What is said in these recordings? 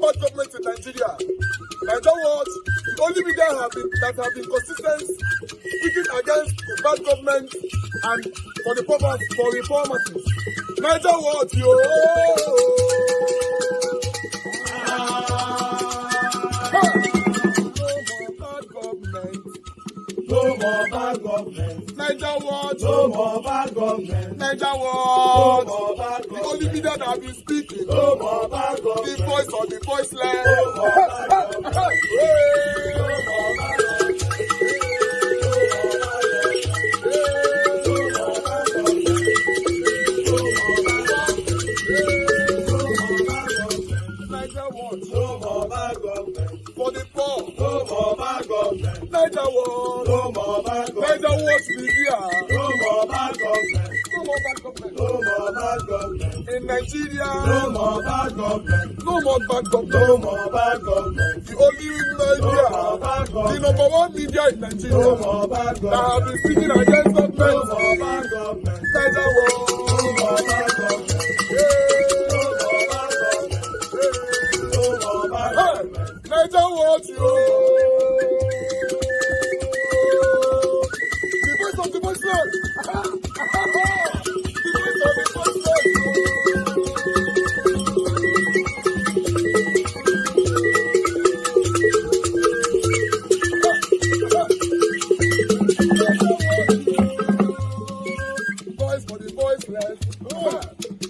more bad government in Nigeria. And that was the only media that have been consistent speaking against the bad government and for the purpose for reformers. Niger what yo? No more bad government. Niger what? No more bad government. Niger what? No more bad government. The only media that have been speaking. No more bad government. The voice of the voiceless. No more bad government. No more bad government. No more bad government. For the poor. No more bad government. Niger what? No more bad government. Niger what media? No more bad government. No more bad government. No more bad government. In Nigeria. No more bad government. No more bad government. No more bad government. The only media. No more bad government. The number one media in Nigeria. No more bad government. That have been speaking against government. No more bad government. Niger what? No more bad government. Niger what you? The voice of the voiceless. The voice of the voiceless. Voice for the voiceless.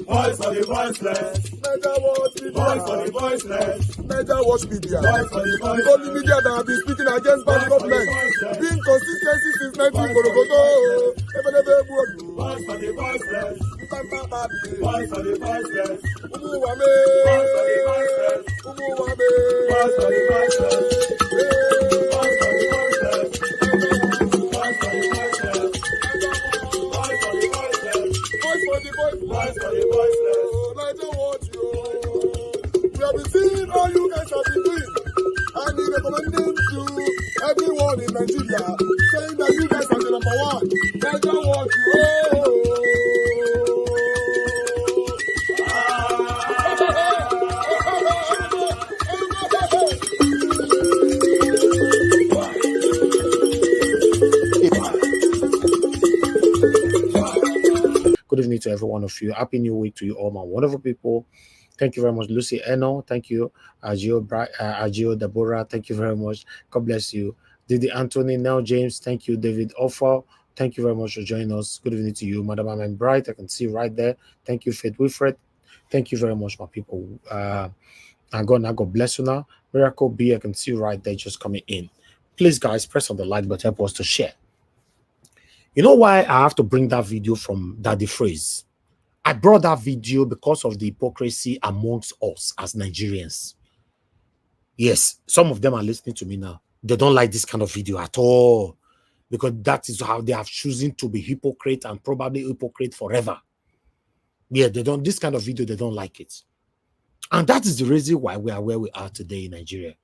Voice for the voiceless. Niger what? Voice for the voiceless. Niger watch media. The only media that have been speaking against bad government. Being consistency since 1944. Voice for the voiceless. Voice for the voiceless. Umuwame. Voice for the voiceless. Umuwame. Voice for the voiceless. Voice for the voiceless. Voice for the voiceless. Voice for the voiceless. Voice for the voiceless. Voice for the voiceless. Niger watch you. We have been seeing all you guys have been doing. And he recommending to everyone in Nigeria, saying that you guys are the number one. Niger watch you. Good evening to every one of you. Happy New Week to you all, my wonderful people. Thank you very much, Lucy Eno. Thank you, Agio Deborah. Thank you very much. God bless you. Didi Anthony, Nell James. Thank you, David Offer. Thank you very much for joining us. Good evening to you, Madam Amen Bright. I can see right there. Thank you, Faith Wilfred. Thank you very much, my people. And God bless you now. Miracle B, I can see right there just coming in. Please, guys, press on the like button, help us to share. You know why I have to bring that video from Daddy Phrase? I brought that video because of the hypocrisy amongst us as Nigerians. Yes, some of them are listening to me now. They don't like this kind of video at all because that is how they have chosen to be hypocrite and probably hypocrite forever. Yeah, they don't, this kind of video, they don't like it. And that is the reason why we are where we are today in Nigeria.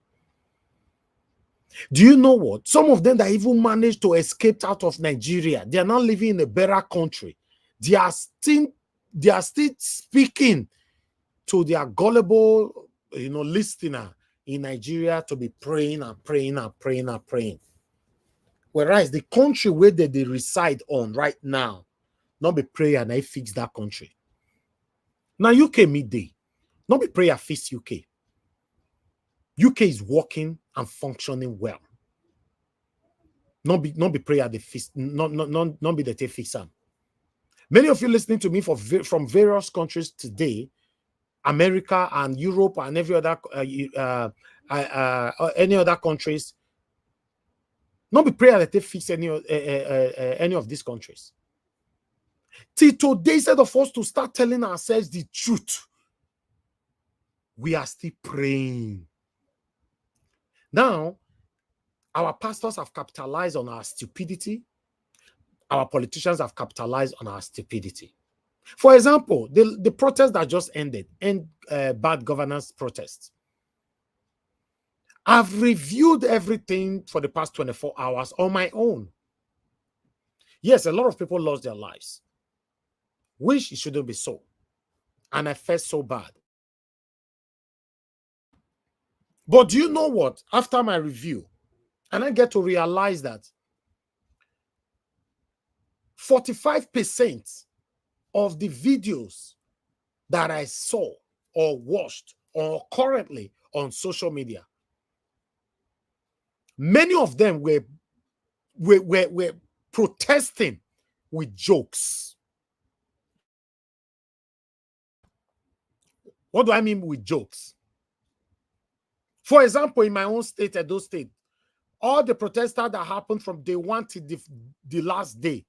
Do you know what? Some of them that even managed to escape out of Nigeria, they are now living in a better country. They are still speaking to their gullible, listener in Nigeria to be praying and praying and praying and praying. Whereas the country where they reside on right now, not be prayer and I fix that country. Now UK midday, not be prayer fix UK. UK is working and functioning well. Not be prayer the fix, not be the fix them. Many of you listening to me from various countries today, America and Europe and every other any other countries, not be prayer that they fix any of these countries. Till today, instead of us to start telling ourselves the truth, we are still praying. Now, our pastors have capitalized on our stupidity. Our politicians have capitalized on our stupidity. For example, the protest that just ended, bad governance protests. I've reviewed everything for the past 24 hours on my own. Yes, a lot of people lost their lives, which it shouldn't be so. And I felt so bad. But do you know what? After my review, and I get to realize that 45% of the videos that I saw or watched or currently on social media, many of them were protesting with jokes. What do I mean with jokes? For example, in my own state, Edo State, all the protesters that happened from day one to the last day,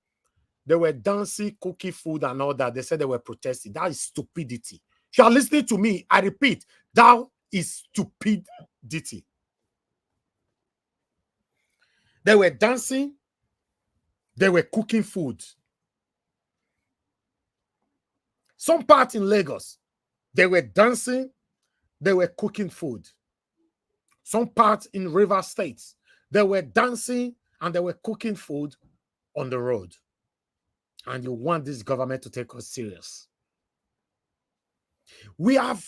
they were dancing, cooking food and all that. They said they were protesting. That is stupidity. If you are listening to me, I repeat, that is stupidity. They were dancing, they were cooking food. Some part in Lagos, they were dancing, they were cooking food. Some part in River States, they were dancing and they were cooking food on the road. And you want this government to take us serious. We have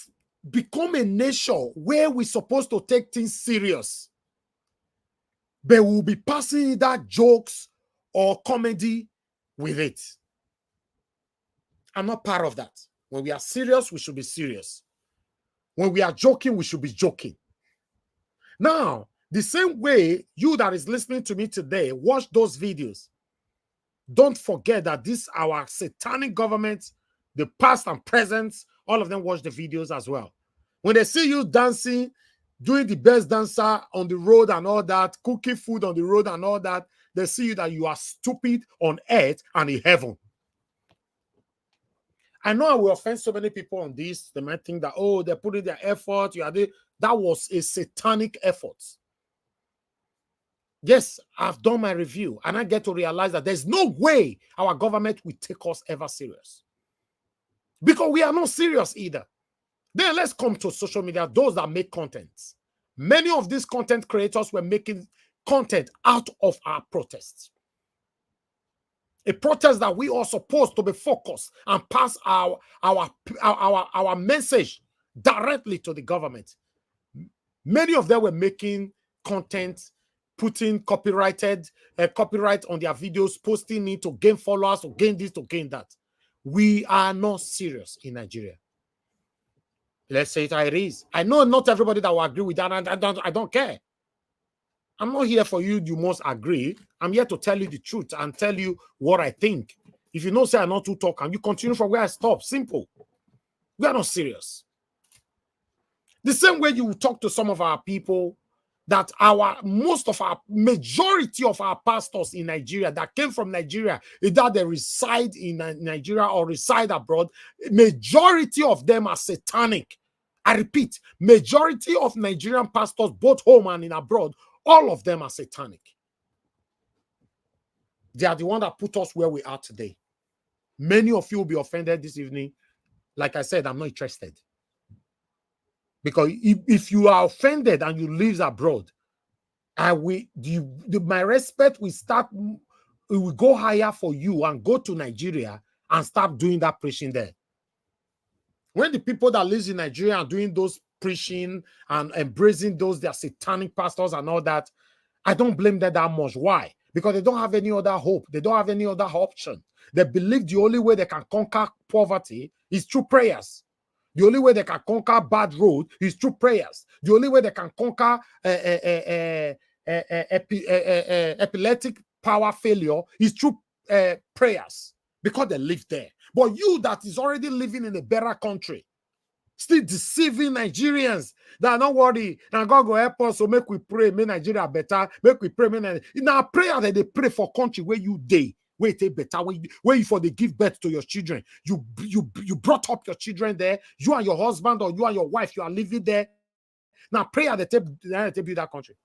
become a nation where we're supposed to take things serious. But we'll be passing either jokes or comedy with it. I'm not part of that. When we are serious, we should be serious. When we are joking, we should be joking. Now, the same way you that is listening to me today, watch those videos. Don't forget that this our satanic government, the past and present, all of them watch the videos as well. When they see you dancing, doing the best dancer on the road and all that, cooking food on the road and all that, they see you that you are stupid on earth and in heaven. I know I will offend so many people on this. They might think that, oh, they're putting their effort. That was a satanic effort. Yes, I've done my review and I get to realize that there's no way our government will take us ever serious. Because we are not serious either. Then let's come to social media, those that make content. Many of these content creators were making content out of our protests. A protest that we are supposed to be focused and pass our message directly to the government. Many of them were making content, putting copyright on their videos, posting it to gain followers, to gain this, to gain that. We are not serious in Nigeria. Let's say it how it is. I know not everybody that will agree with that, and I don't care. I'm not here for you must agree. I'm here to tell you the truth and tell you what I think. If you know say I'm not too talk, and you continue from where I stop. Simple. We are not serious. The same way you will talk to some of our people that majority of our pastors in Nigeria that came from Nigeria, either they reside in Nigeria or reside abroad, majority of them are satanic. I repeat, majority of Nigerian pastors, both home and in abroad, all of them are satanic. They are the one that put us where we are today. Many of you will be offended this evening. Like I said, I'm not interested. Because if you are offended and you live abroad, my respect will start, it will go higher for you and go to Nigeria and start doing that preaching there. When the people that live in Nigeria are doing those preaching and embracing those, their satanic pastors and all that, I don't blame them that much. Why? Because they don't have any other hope. They don't have any other option. They believe the only way they can conquer poverty is through prayers. The only way they can conquer bad road is through prayers. The only way they can conquer epileptic power failure is through prayers, because they live there. But you that is already living in a better country, still deceiving Nigerians that don't worry, now God go help us, so make we pray, make Nigeria better, make we pray, now prayer that they pray for country where you day. Where it take better, where you for they give birth to your children. You brought up your children there. You and your husband or you and your wife, you are living there. Now prayer they build that country.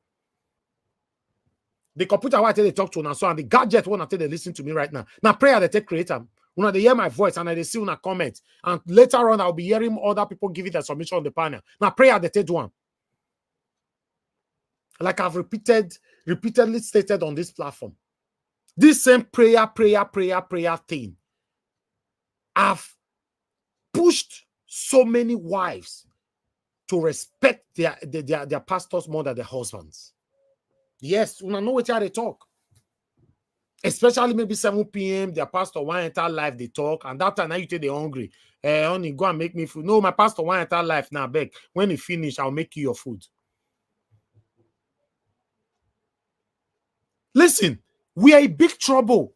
The computer why they talk to now, so and the gadget one they listen to me right now. Now prayer they take create them. When they hear my voice and they see when I comment, and later on I'll be hearing other people giving their submission on the panel. Now prayer they take one. Like I've repeatedly stated on this platform. This same prayer thing have pushed so many wives to respect their pastors more than their husbands. Yes, we know what they talk. Especially maybe 7 p.m. their pastor one enter live, they talk, and that time now you take the hungry. Honey, go and make me food. No, my pastor one enter live now, beg. When he finish, I'll make you your food. Listen, we are in big trouble.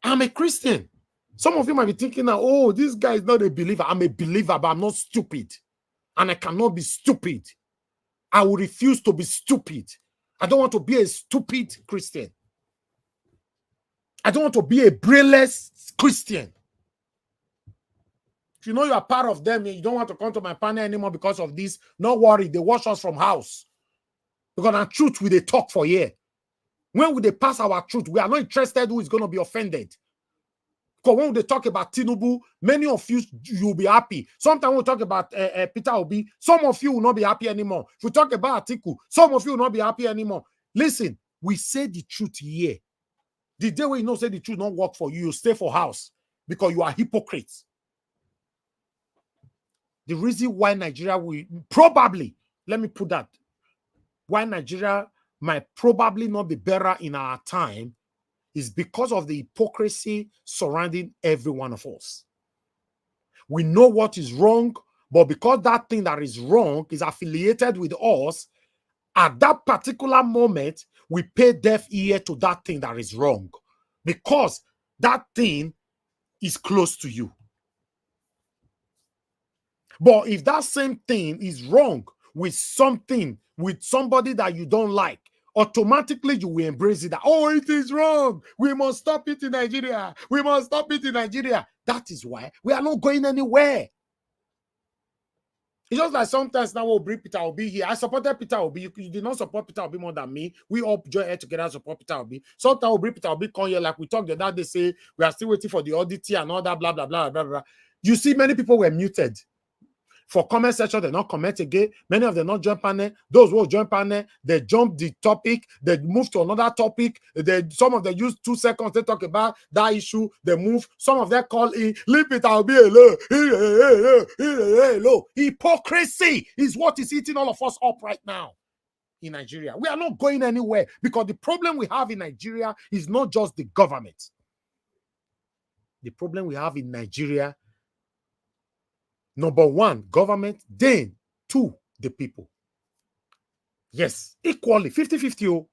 I'm a Christian. Some of you might be thinking that, oh, this guy is not a believer. I'm a believer, but I'm not stupid. And I cannot be stupid. I will refuse to be stupid. I don't want to be a stupid Christian. I don't want to be a brainless Christian. If you know you are part of them, you don't want to come to my panel anymore because of this, no worry, they wash us from house. Because our truth will they talk for year. When will they pass our truth? We are not interested who is going to be offended. Because when they talk about Tinubu, many of you will be happy. Sometimes we'll talk about Peter Obi. Some of you will not be happy anymore. If we talk about Atiku, some of you will not be happy anymore. Listen, we say the truth here. The day when you know say the truth not work for you, you stay for house because you are hypocrites. The reason why Nigeria will probably, let me put that, why Nigeria might probably not be better in our time is because of the hypocrisy surrounding every one of us. We know what is wrong, but because that thing that is wrong is affiliated with us, at that particular moment, we pay deaf ear to that thing that is wrong because that thing is close to you. But if that same thing is wrong with something, with somebody that you don't like, automatically you will embrace it. That, oh, it is wrong. We must stop it in Nigeria. We must stop it in Nigeria. That is why we are not going anywhere. It's just like sometimes now we'll bring Peter Obi here. I supported Peter Obi. You did not support Peter Obi more than me. We all join head together and support Peter Obi. Sometimes we'll bring Peter Obi come here like we talked the other day, say we are still waiting for the audit and all that, blah, blah, blah, blah, blah. You see, many people were muted. For comment section, they not comment again. Many of them not jump panel. Those who jump panel, they jump the topic. They move to another topic. Some of them use 2 seconds. They talk about that issue. They move. Some of them call in. Leave it. I'll be low. Hypocrisy is what is eating all of us up right now in Nigeria. We are not going anywhere because the problem we have in Nigeria is not just the government. The problem we have in Nigeria, number 1, government, then 2, the people. Yes, equally, 50-50. Oh.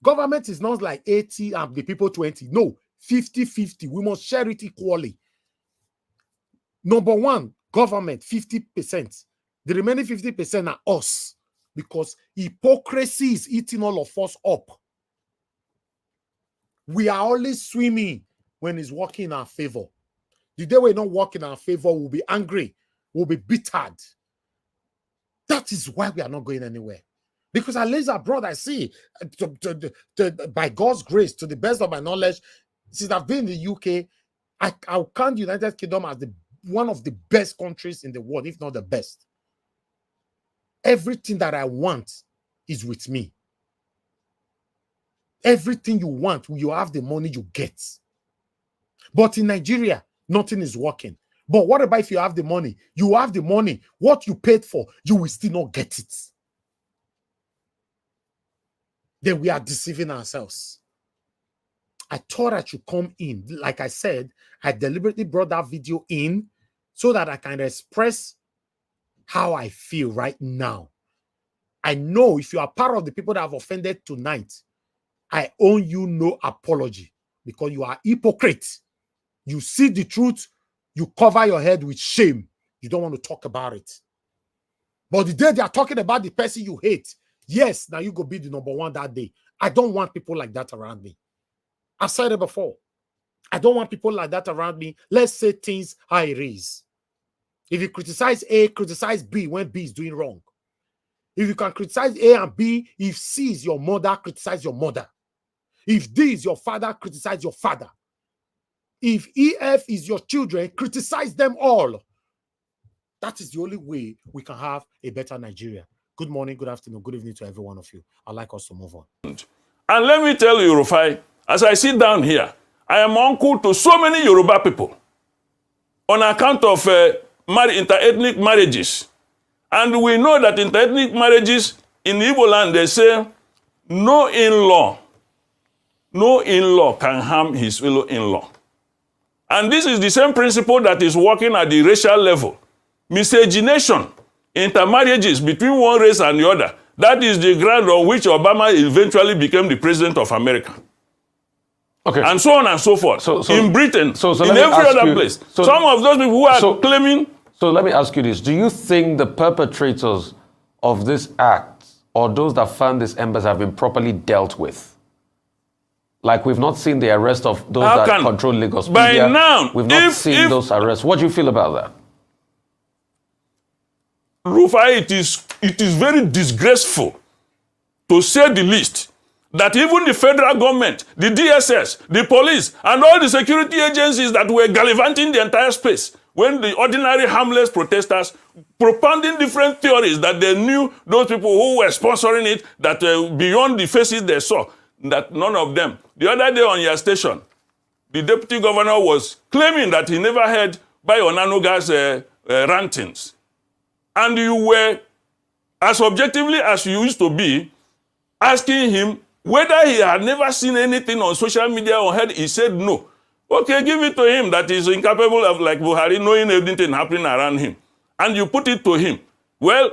Government is not like 80 and the people 20. No, 50-50. We must share it equally. Number 1, government, 50%. The remaining 50% are us because hypocrisy is eating all of us up. We are always swimming when it's working in our favor. The day we're not working in our favor, we'll be angry. Will be bittered. That is why we are not going anywhere. Because at least abroad, I see, by God's grace, to the best of my knowledge, since I've been in the UK, I'll count the United Kingdom as one of the best countries in the world, if not the best. Everything that I want is with me. Everything you want, you have the money you get. But in Nigeria, nothing is working. But what about if you have the money? You have the money. What you paid for, you will still not get it. Then we are deceiving ourselves. I thought I should come in. Like I said, I deliberately brought that video in so that I can express how I feel right now. I know if you are part of the people that have offended tonight, I owe you no apology because you are hypocrites. You see the truth, you cover your head with shame. You don't want to talk about it. But the day they are talking about the person you hate, yes, now you go be the number 1 that day. I don't want people like that around me. I've said it before. I don't want people like that around me. Let's say things how it is. If you criticize A, criticize B when B is doing wrong. If you can criticize A and B, if C is your mother, criticize your mother. If D is your father, criticize your father. If EF is your children, criticize them all. That is the only way we can have a better Nigeria. Good morning, good afternoon, good evening to every one of you. I'd like us to move on. And let me tell you, Rufai, as I sit down here, I am uncle to so many Yoruba people on account of inter-ethnic marriages. And we know that in ethnic marriages in Igbo land, they say, no in-law can harm his fellow in-law. And this is the same principle that is working at the racial level. Miscegenation, intermarriages between one race and the other, that is the ground on which Obama eventually became the president of America. Okay. And so on and so forth. In Britain, in every other place. Some of those people who are claiming... So let me ask you this. Do you think the perpetrators of this act or those that fund this embassy have been properly dealt with? Like, we've not seen the arrest of those that control Lagos. By now, we've not seen those arrests. What do you feel about that? Rufai, it is very disgraceful, to say the least, that even the federal government, the DSS, the police, and all the security agencies that were gallivanting the entire space, when the ordinary harmless protesters propounding different theories that they knew those people who were sponsoring it, that beyond the faces they saw, that none of them. The other day on your station, the deputy governor was claiming that he never heard by Onanuga's rantings. And you were, as objectively as you used to be, asking him whether he had never seen anything on social media or heard. He said no. Okay, give it to him that he's incapable of, like Buhari, knowing everything happening around him. And you put it to him. Well,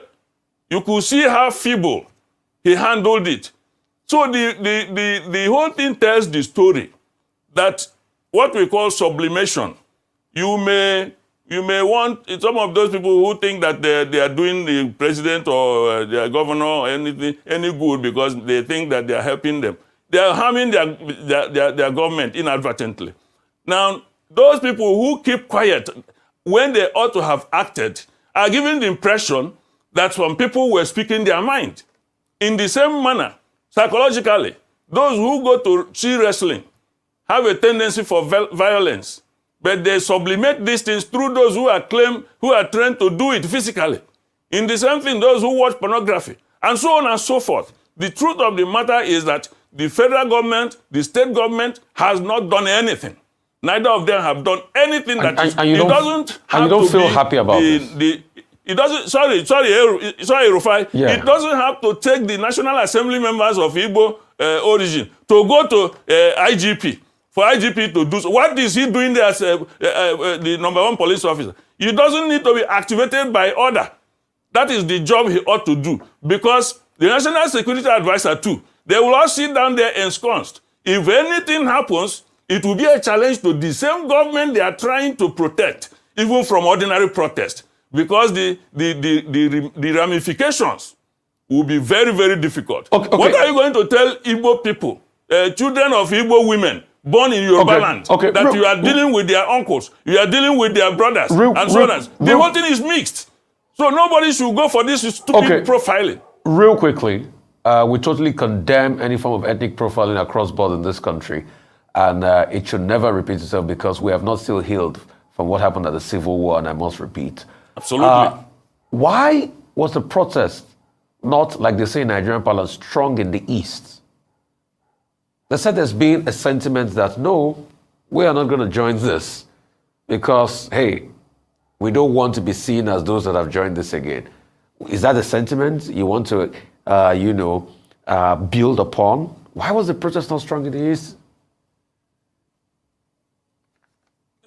you could see how feeble he handled it. So the whole thing tells the story that what we call sublimation, you may want some of those people who think that they are doing the president or their governor or anything any good because they think that they are helping them. They are harming their government inadvertently. Now, those people who keep quiet when they ought to have acted are giving the impression that some people were speaking their mind. In the same manner, psychologically, those who go to see wrestling have a tendency for violence. But they sublimate these things through those who are trained to do it physically. In the same thing, those who watch pornography, and so on and so forth. The truth of the matter is that the federal government, the state government has not done anything. Neither of them have done anything that you don't feel happy about this. It doesn't. Sorry, Rufai. Yeah. It doesn't have to take the National Assembly members of Igbo origin to go to IGP. For IGP to do so. What is he doing there as the #1 police officer? He doesn't need to be activated by order. That is the job he ought to do. Because the National Security Advisor too, they will all sit down there ensconced. If anything happens, it will be a challenge to the same government they are trying to protect, even from ordinary protest. Because the ramifications will be very, very difficult. Okay. What are you going to tell Igbo people, children of Igbo women, born in Yoruba land, that you are dealing with their uncles, you are dealing with their brothers, and so on. The whole thing is mixed. So nobody should go for this stupid profiling. Real quickly, we totally condemn any form of ethnic profiling across board in this country. And it should never repeat itself because we have not still healed from what happened at the Civil War, and I must repeat. Absolutely. Why was the protest not, like they say in Nigerian parlance, strong in the East? They said there's been a sentiment that, no, we are not going to join this because, hey, we don't want to be seen as those that have joined this again. Is that a sentiment you want to, build upon? Why was the protest not strong in the East?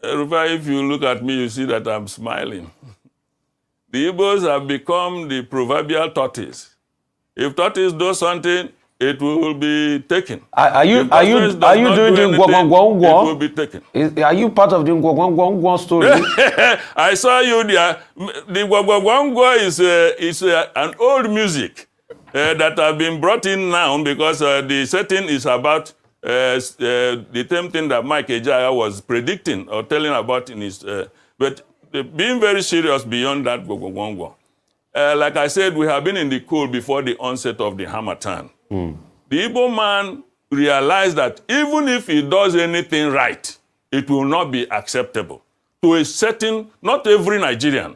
Rufai, if you look at me, you see that I'm smiling. The Igbos have become the proverbial tortoise. If tortoise does something, it will be taken. Are you doing the Ngwangwangwa? It will be taken. Are you part of the Ngwangwangwa story? I saw you there. The Ngwangwangwa is an old music that have been brought in now because the setting is about the same thing that Mike Ejaya was predicting or telling about in his... but being very serious beyond that Ngwangwangwa. Like I said, we have been in the cold before the onset of the Harmattan. The Igbo man realized that even if he does anything right, it will not be acceptable. To a certain, not every Nigerian.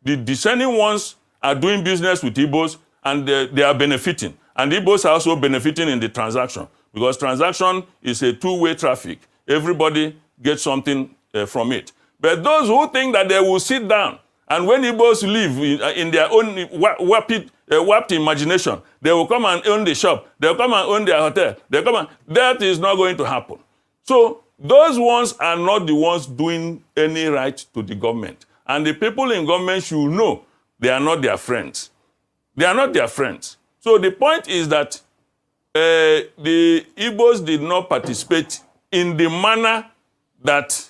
The discerning ones are doing business with Igbos and they are benefiting. And Igbos are also benefiting in the transaction because transaction is a two-way traffic. Everybody gets something from it. But those who think that they will sit down And when Igbos live in their own warped imagination, they will come and own the shop, they'll come and own their hotel, that is not going to happen. So those ones are not the ones doing any right to the government. And the people in government should know they are not their friends. They are not their friends. So the point is that the Igbos did not participate in the manner that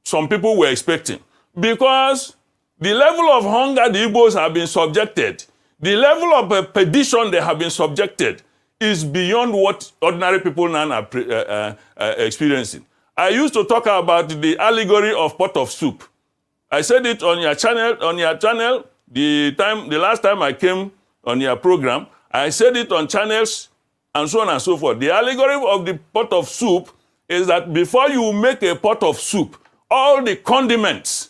some people were expecting. Because the level of hunger the Igbos have been subjected, the level of perdition they have been subjected, is beyond what ordinary people now are experiencing. I used to talk about the allegory of pot of soup. I said it on your channel, the last time I came on your program. I said it on channels and so on and so forth. The allegory of the pot of soup is that before you make a pot of soup, all the condiments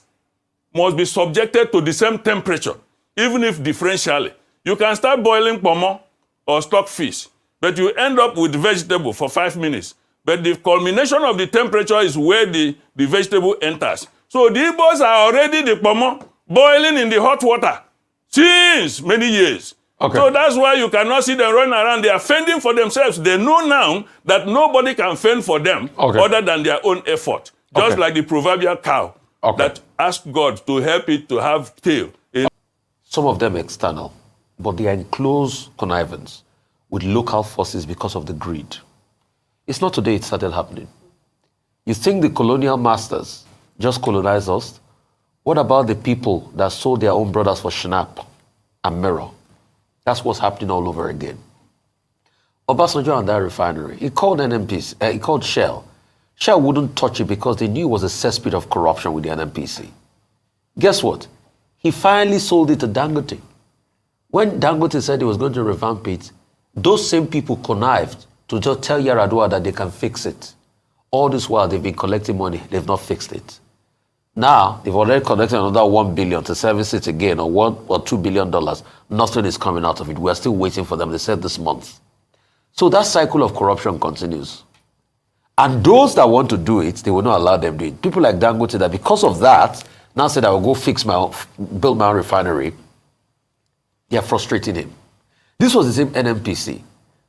must be subjected to the same temperature, even if differentially. You can start boiling pomo or stockfish, but you end up with vegetable for 5 minutes. But the culmination of the temperature is where the vegetable enters. So the Igbos are already the pomo boiling in the hot water since many years. Okay. So that's why you cannot see them running around. They are fending for themselves. They know now that nobody can fend for them other than their own effort. Just like the proverbial cow that asked God to help it to have tail. Some of them external, but they are in close connivance with local forces because of the greed. It's not today it started happening. You think the colonial masters just colonized us? What about the people that sold their own brothers for schnapps and mirror? That's what's happening all over again. Obasanjo and that refinery, he called NNPC, he called Shell. Shell wouldn't touch it because they knew it was a cesspit of corruption with the NNPC. Guess what? He finally sold it to Dangote. When Dangote said he was going to revamp it, those same people connived to just tell Yaradua that they can fix it. All this while they've been collecting money, they've not fixed it. Now, they've already collected another 1 billion to service it again, or $1 or $2 billion. Nothing is coming out of it. We're still waiting for them. They said this month. So that cycle of corruption continues. And those that want to do it, they will not allow them to do it. People like Dangote that because of that, now said I will go build my own refinery. They are frustrating him. This was the same NNPC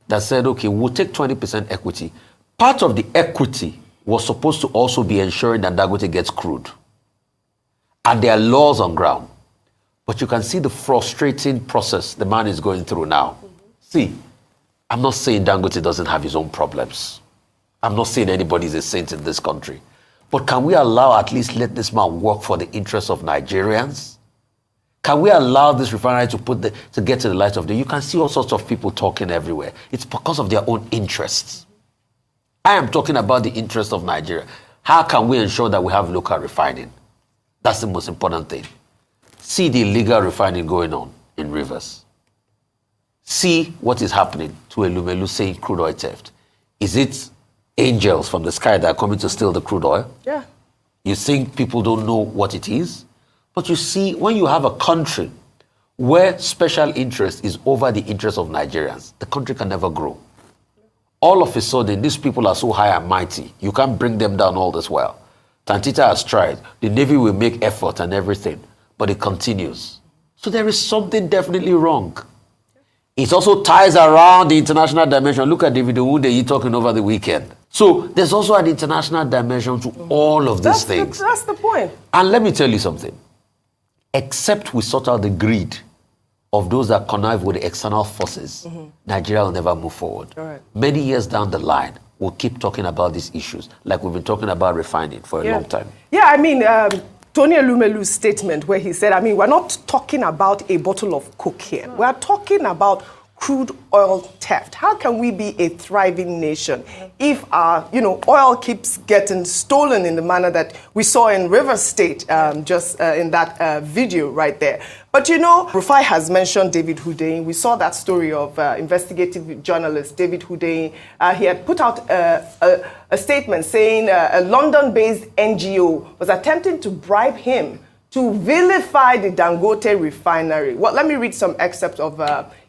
that said, okay, we'll take 20% equity. Part of the equity was supposed to also be ensuring that Dangote gets crude. And there are laws on ground. But you can see the frustrating process the man is going through now. See, I'm not saying Dangote doesn't have his own problems. I'm not saying anybody is a saint in this country. But can we allow at least let this man work for the interests of Nigerians? Can we allow this refinery to get to the light of day? You can see all sorts of people talking everywhere. It's because of their own interests. I am talking about the interests of Nigeria. How can we ensure that we have local refining? That's the most important thing. See the illegal refining going on in rivers. See what is happening to Elumelu saying crude oil theft. Is it angels from the sky that are coming to steal the crude oil? Yeah. You think people don't know what it is? But you see, when you have a country where special interest is over the interest of Nigerians, the country can never grow. All of a sudden, these people are so high and mighty, you can't bring them down all this while. Tantita has tried. The Navy will make effort and everything, but it continues. So there is something definitely wrong. It also ties around the international dimension. Look at David Owundeyi talking over the weekend. So there's also an international dimension to all of these things. That's the point. And let me tell you something. Except we sort out the greed of those that connive with the external forces, Nigeria will never move forward. Right. Many years down the line, we'll keep talking about these issues, like we've been talking about refining for a long time. Yeah, I mean, Tony Elumelu's statement where he said, I mean, we're not talking about a bottle of Coke here. We're talking about crude oil theft. How can we be a thriving nation if our, oil keeps getting stolen in the manner that we saw in River State, just in that video right there? But Rufai has mentioned David Hundeyin. We saw that story of investigative journalist David Hundeyin. He had put out a statement saying a London-based NGO was attempting to bribe him to vilify the Dangote refinery. Well, let me read some excerpts of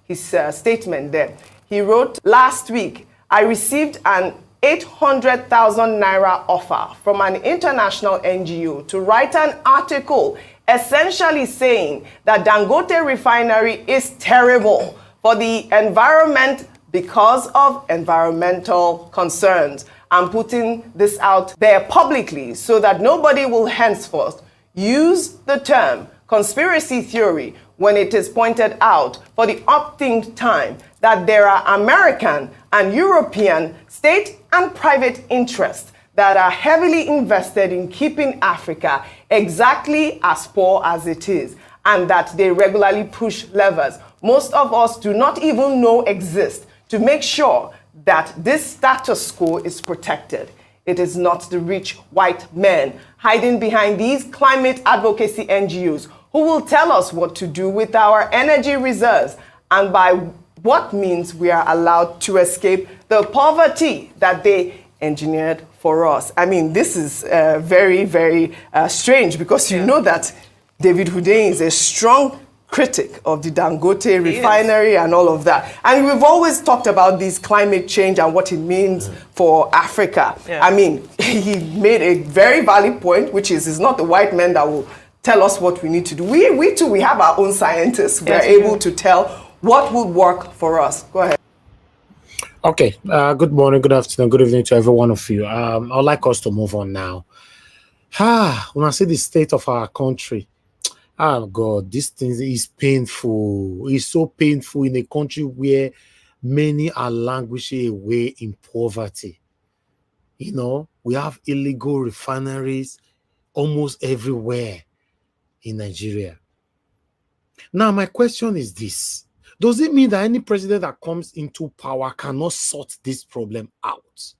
his statement there. He wrote, last week, I received an 800,000 naira offer from an international NGO to write an article essentially saying that Dangote refinery is terrible for the environment because of environmental concerns. I'm putting this out there publicly so that nobody will henceforth use the term conspiracy theory when it is pointed out for the umpteenth time that there are American and European state and private interests that are heavily invested in keeping Africa exactly as poor as it is, and that they regularly push levers most of us do not even know exist to make sure that this status quo is protected. It is not the rich white men hiding behind these climate advocacy NGOs who will tell us what to do with our energy reserves and by what means we are allowed to escape the poverty that they engineered for us. I mean, this is very, very strange because you know that David Hundeyin is a strong critic of the Dangote refinery and all of that. And we've always talked about this climate change and what it means for Africa. I mean, he made a very valid point, which is it's not the white men that will tell us what we need to do. We too, we have our own scientists. We're able to tell what will work for us. Go ahead. Okay, good morning, good afternoon, good evening to every one of you. I'd like us to move on now. When I see the state of our country, oh God, this thing is painful. It's so painful in a country where many are languishing away in poverty. You know, we have illegal refineries almost everywhere in Nigeria. Now, my question is this. Does it mean that any president that comes into power cannot sort this problem out?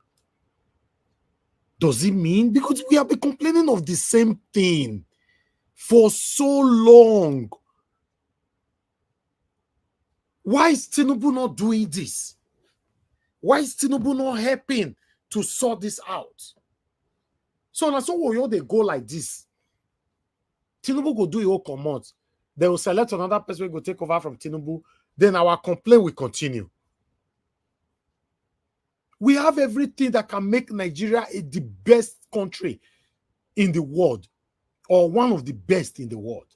Does it mean? Because we have been complaining of the same thing for so long. Why is Tinubu not doing this? Why is Tinubu not helping to sort this out? So now, so they go like this. Tinubu go do it all command. They will select another person who will take over from Tinubu. Then our complaint will continue. We have everything that can make Nigeria the best country in the world, or one of the best in the world.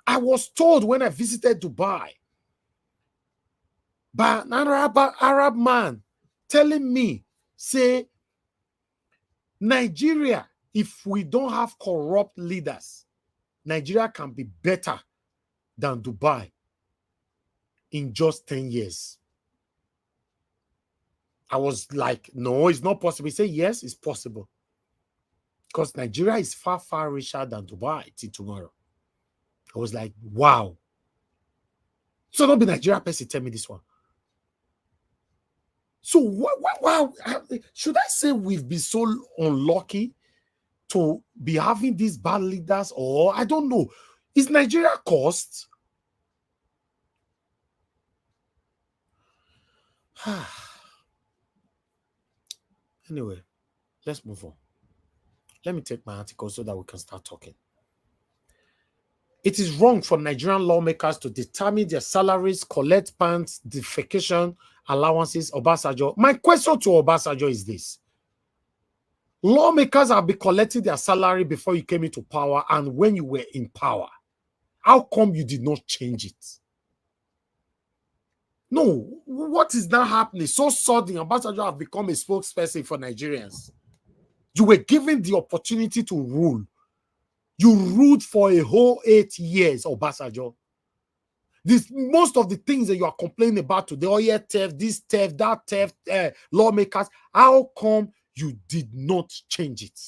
I was told when I visited Dubai by an Arab man telling me, say, Nigeria, if we don't have corrupt leaders, Nigeria can be better than Dubai in just 10 years. I was like, no, it's not possible. He said, yes, it's possible. Because Nigeria is far, far richer than Dubai till tomorrow. I was like, wow. So don't be Nigeria person, tell me this one. So wow, should I say we've been so unlucky to be having these bad leaders, or I don't know. Is Nigeria cost? Anyway, let's move on. Let me take my article so that we can start talking. It is wrong for Nigerian lawmakers to determine their salaries, collect pants, defecation allowances. Obasanjo. My question to Obasanjo is this. Lawmakers have been collecting their salary before you came into power and when you were in power. How come you did not change it? No, what is now happening? So sudden, Obasanjo have become a spokesperson for Nigerians. You were given the opportunity to rule. You ruled for a whole 8 years, Obasanjo. Most of the things that you are complaining about today, oil theft, this theft, that theft, lawmakers, how come you did not change it?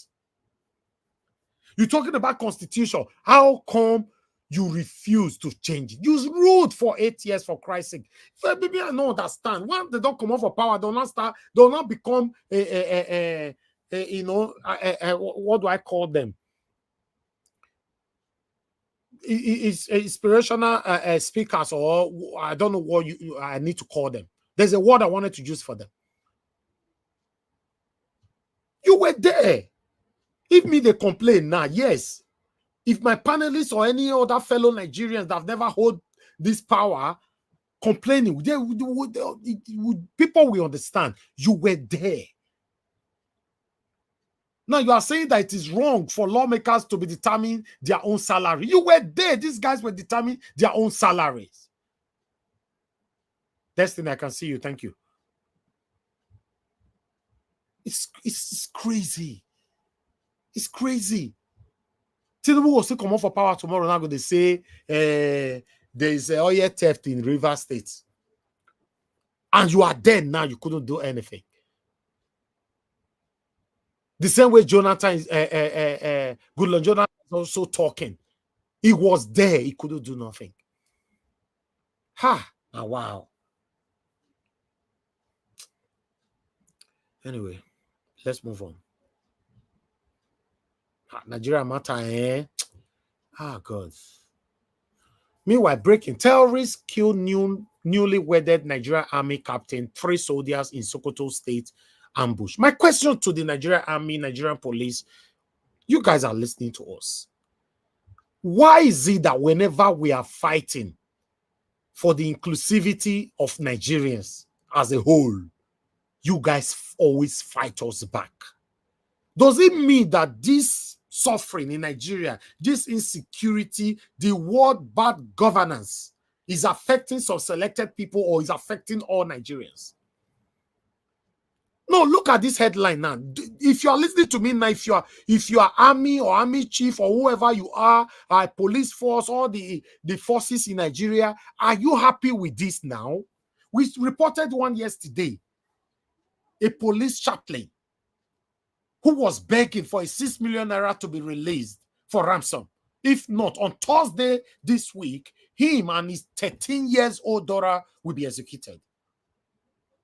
You're talking about constitution. How come you refuse to change it? You ruled for 8 years, for Christ's sake. So maybe I don't understand. Once they don't come out for power, they'll not become what do I call them? Inspirational speakers, or I don't know what I need to call them. There's a word I wanted to use for them. You were there. If me they complain now, yes. If my panelists or any other fellow Nigerians that have never held this power complaining. People will understand you were there. Now you are saying that it is wrong for lawmakers to be determining their own salary. You were there. These guys were determining their own salaries. Destiny, I can see you. Thank you. It's crazy. It's crazy. Tinubu will still come up for power tomorrow. Now going to say there is oil theft in River State. And you are dead now. You couldn't do anything. The same way Jonathan is, Goodluck Jonathan is also talking. He was there. He couldn't do nothing. Ha! Oh, wow. Anyway, let's move on. Nigeria matter, eh? Ah, God. Meanwhile, breaking. Terrorists kill newly wedded Nigerian Army captain, 3 soldiers in Sokoto State ambush. My question to the Nigerian Army, Nigerian police, you guys are listening to us. Why is it that whenever we are fighting for the inclusivity of Nigerians as a whole, you guys always fight us back? Does it mean that this suffering in Nigeria, this insecurity, the word bad governance is affecting some selected people or is affecting all Nigerians? No, look at this headline now. If you are listening to me now, if you are army or army chief or whoever you are, police force, or the forces in Nigeria, are you happy with this now? We reported one yesterday, a police chaplain who was begging for a 6 million naira to be released for ransom. If not, on Thursday this week, him and his 13 years old daughter will be executed.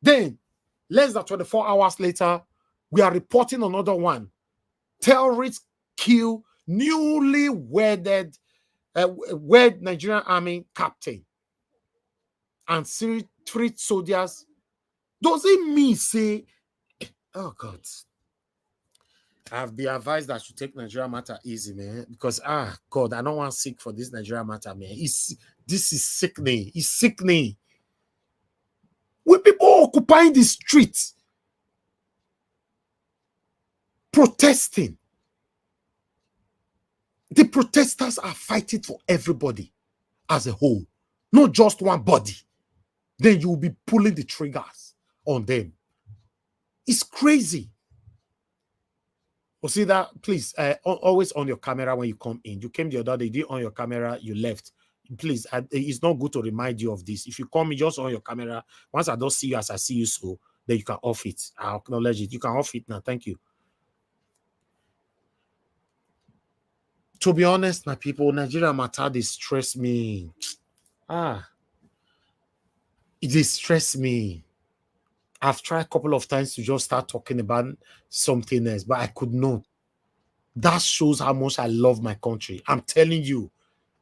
Then, less than 24 hours later, we are reporting another one. Terrorists kill newly wedded Nigerian Army captain and 3 soldiers. Does it mean, say, oh God, I've been advised that I should take Nigeria matter easy, man, because God, I don't want to seek for this Nigeria matter, man. This is sickening. It's sickening. With people occupying the streets, protesting. The protesters are fighting for everybody as a whole, not just one body. Then you will be pulling the triggers on them. It's crazy. See that, please, always on your camera when you come in. You came the other day, you did on your camera, you left. Please, it's not good to remind you of this. If you come in just on your camera, once I don't see you as I see you, so then you can off it. I'll acknowledge it. You can off it now. Thank you. To be honest, my people, Nigeria matter, they stress me. It distress me. I've tried a couple of times to just start talking about something else, but I could not. That shows how much I love my country. I'm telling you,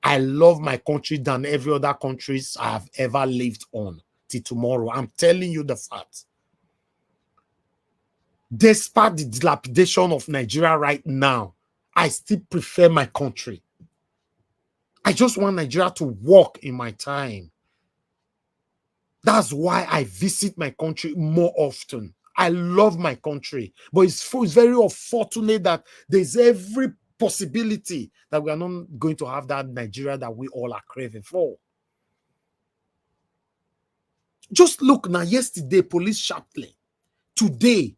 I love my country than every other countries I have ever lived on till tomorrow. I'm telling you the fact. Despite the dilapidation of Nigeria right now, I still prefer my country. I just want Nigeria to work in my time. That's why I visit my country more often. I love my country, but it's very unfortunate that there's every possibility that we are not going to have that Nigeria that we all are craving for. Just look now, yesterday, police chaplain. Today,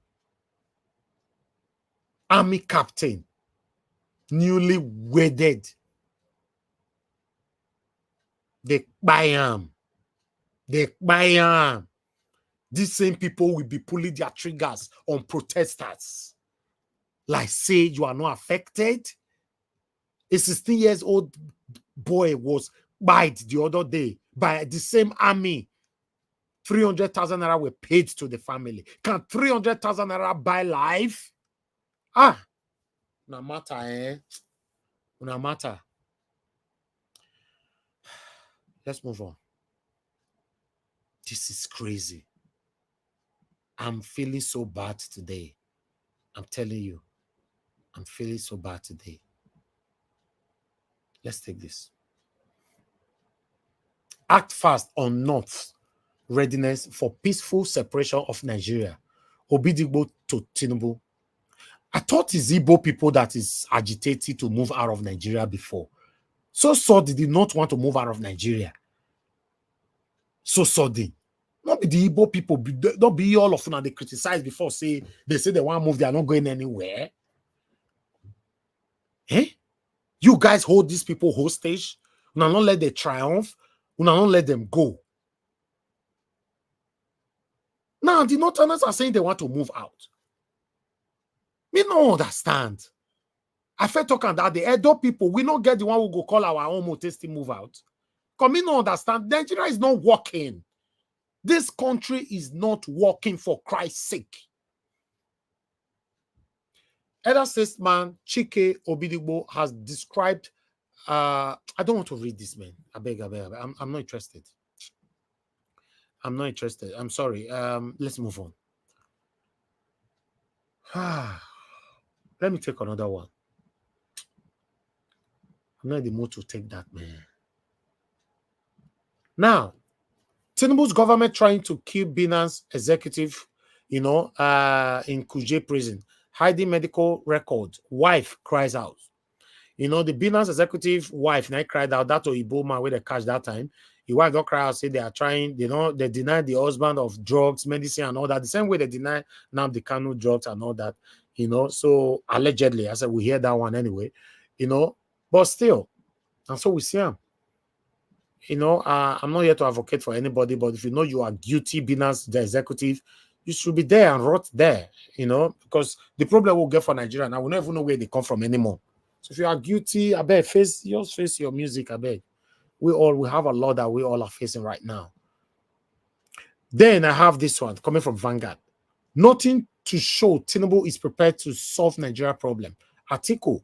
army captain, newly wedded. They buy him. They buy him. These same people will be pulling their triggers on protesters. Like, say you are not affected. A 16 years old boy was buyed the other day by the same army. 300,000 naira were paid to the family. Can 300,000 naira buy life? No matter, eh? No matter. Let's move on. This is crazy. I'm feeling so bad today. I'm telling you. I'm feeling so bad today. Let's take this. act fast on North's readiness for peaceful separation of Nigeria. Obidigbo to Tinubu. I thought it's Igbo people that is agitated to move out of Nigeria before. So did they not want to move out of Nigeria? So sudden. Not be the Igbo people, not be all of them they criticize before they say they want to move, they are not going anywhere. Eh? You guys hold these people hostage. You not let them triumph. You not let them go. Now the Northerners are saying they want to move out. Me no understand. I felt talking that the Edo people, we not get the one who go call our own tasty move out. Because me no understand. Nigeria is not working. This country is not working for Christ's sake. Edo State man Chike Obidigbo has described. I don't want to read this, man. I beg. I'm not interested. I'm not interested. I'm sorry. Let's move on. Let me take another one. I'm not in the mood to take that, man. Now, Tinubu's government trying to kill Binance executive, in Kuje prison, hiding medical record. Wife cries out. The Binance executive wife now cried out. That Oyibo man where they catch that time. The wife don't cry out, say they are trying, they deny the husband of drugs, medicine, and all that. The same way they deny now the Kanu drugs and all that, So allegedly, I said we hear that one anyway, but still, and so we see him. I'm not here to advocate for anybody, but if you know you are guilty, Binance, the executive, you should be there and rot there, because the problem we'll get for Nigeria now, we don't even know where they come from anymore. So if you are guilty, I beg, face your music, I beg. We have a lot that we all are facing right now. Then I have this one coming from Vanguard. Nothing to show Tinubu is prepared to solve Nigeria problem. Atiku,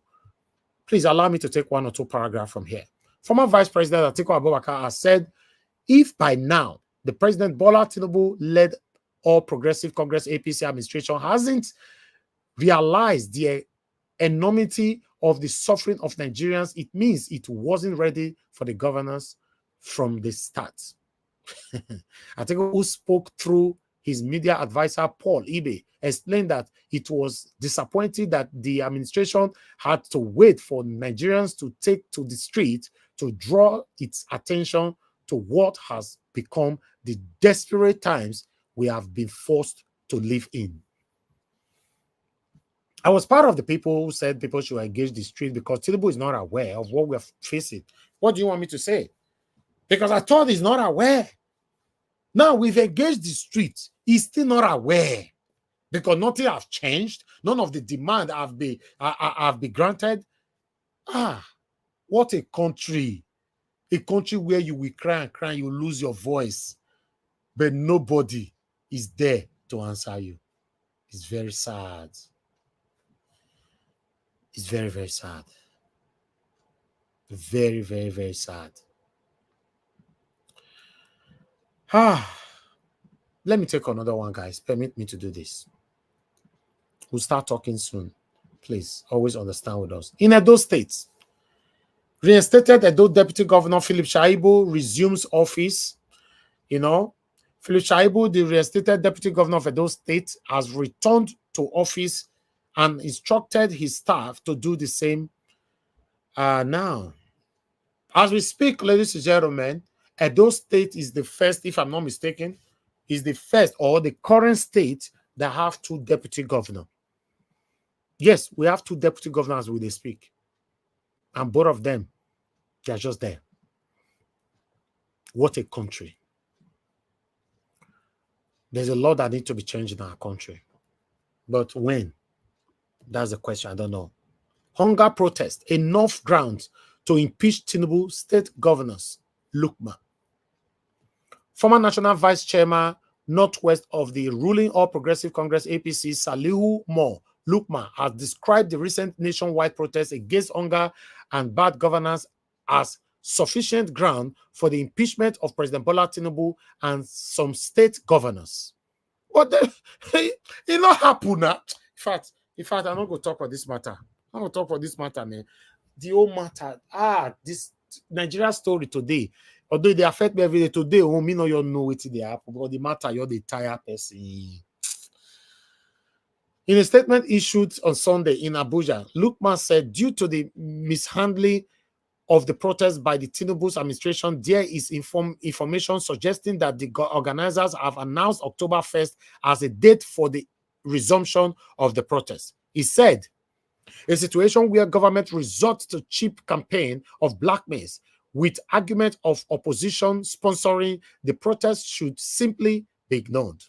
please allow me to take one or two paragraphs from here. Former Vice President Atiku Abubakar has said, if by now the President Bola Tinubu led All Progressive Congress APC administration hasn't realized the enormity of the suffering of Nigerians, it means it wasn't ready for the governance from the start. Atiku, who spoke through his media advisor Paul Ibe, explained that it was disappointing that the administration had to wait for Nigerians to take to the street to draw its attention to what has become the desperate times we have been forced to live in. I was part of the people who said people should engage the street because Tinubu is not aware of what we are facing. What do you want me to say? Because I thought he's not aware. Now we've engaged the street. He's still not aware because nothing has changed. None of the demand have been granted. What a country. A country where you will cry and cry, you lose your voice, but nobody is there to answer you. It's very sad. It's very, very sad. Very, very, very sad. Let me take another one, guys. Permit me to do this. We'll start talking soon. Please, always understand with us. In Edo State, reinstated Edo Deputy Governor Philip Shaibu resumes office. Philip Shaibu, the reinstated Deputy Governor of Edo State, has returned to office and instructed his staff to do the same now. As we speak, ladies and gentlemen, Edo State is the first, if I'm not mistaken, is the first or the current state that have two deputy governors. Yes, we have two deputy governors when they speak. And both of them, they're just there. What a country. There's a lot that needs to be changed in our country. But when? That's the question. I don't know. Hunger protest. Enough grounds to impeach Tinubu state governors. Lukma. Former National Vice Chairman, Northwest of the ruling All Progressive Congress APC, Salihu Mo Lukma, has described the recent nationwide protests against hunger and bad governance as sufficient ground for the impeachment of President Bola Tinubu and some state governors. But it not happen now. In fact, I'm not going to talk about this matter. I'm going to talk about this matter, man. The whole matter. This Nigeria story today Although they affect me every day, today, me know you know what they happen, but the matter, you're the tired person. In a statement issued on Sunday in Abuja, Lukman said, due to the mishandling of the protest by the Tinubu's administration, there is information suggesting that the organizers have announced October 1st as a date for the resumption of the protest. He said, a situation where government resorts to cheap campaign of blackmails with argument of opposition sponsoring the protest should simply be ignored.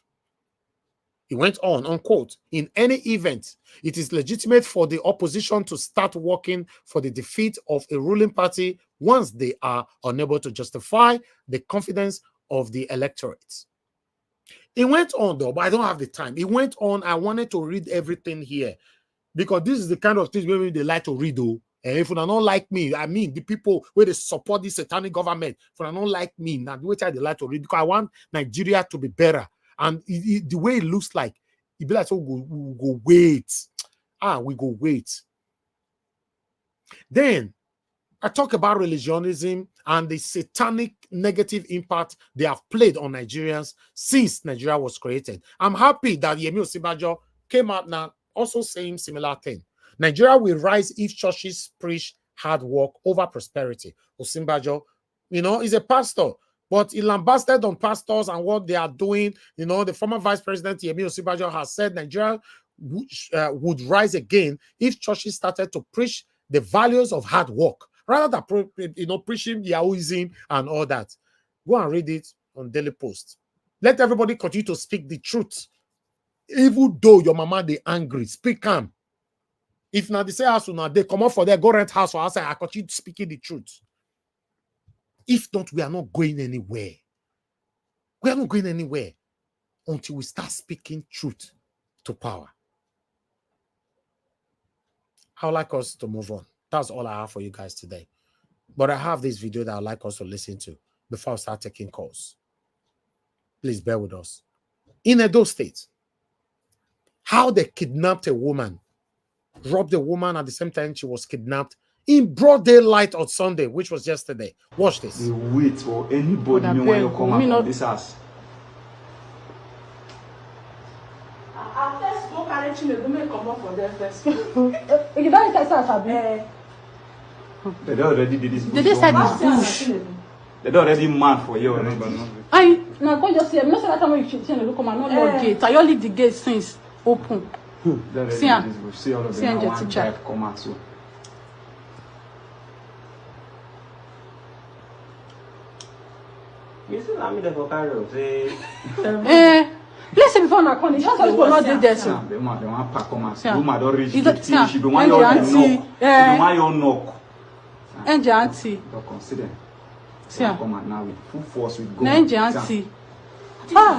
He went on, unquote, in any event, it is legitimate for the opposition to start working for the defeat of a ruling party once they are unable to justify the confidence of the electorate. He went on, though, but I don't have the time. He went on. I wanted to read everything here because this is the kind of things maybe they like to read, though. And if you don't like me, I mean, the people where they support this satanic government, if you don't like me, now the way they like to read, because I want Nigeria to be better. And the way it looks like, it be like, so we go wait. We go wait. Then I talk about religionism and the satanic negative impact they have played on Nigerians since Nigeria was created. I'm happy that Yemi Osinbajo came out now also saying similar thing. Nigeria will rise if churches preach hard work over prosperity. Osinbajo, is a pastor. But he lambasted on pastors and what they are doing. The former Vice President Yemi Osinbajo has said Nigeria would rise again if churches started to preach the values of hard work rather than preaching Yahoism and all that. Go and read it on Daily Post. Let everybody continue to speak the truth. Even though your mama they angry, speak calm. If now they say house now they come up for their go rent house for outside, I continue speaking the truth. If not, we are not going anywhere. We are not going anywhere until we start speaking truth to power. I would like us to move on. That's all I have for you guys today. But I have this video that I'd like us to listen to before I start taking calls. Please bear with us. In Edo State, how they kidnapped a woman, robbed a woman at the same time she was kidnapped, in broad daylight on Sunday, which was yesterday. Watch this. We wait for anybody who want to come out of this house. I first go carry Chima, make come up for them first. You don't test us, Abi. They already did this. They just said this bush. They already mad for you already. I now go just say, no say that time you should come and not lock gate. I only the gate since open. See all of them now one drive come out so. You still have me the for carry let's say before now, the shots will not do this. They want pack come out. Woman don't reach 15. She don't want your knock. She don't want your knock. Angel auntie. Don't consider. See come out now with full force with go. Angel auntie.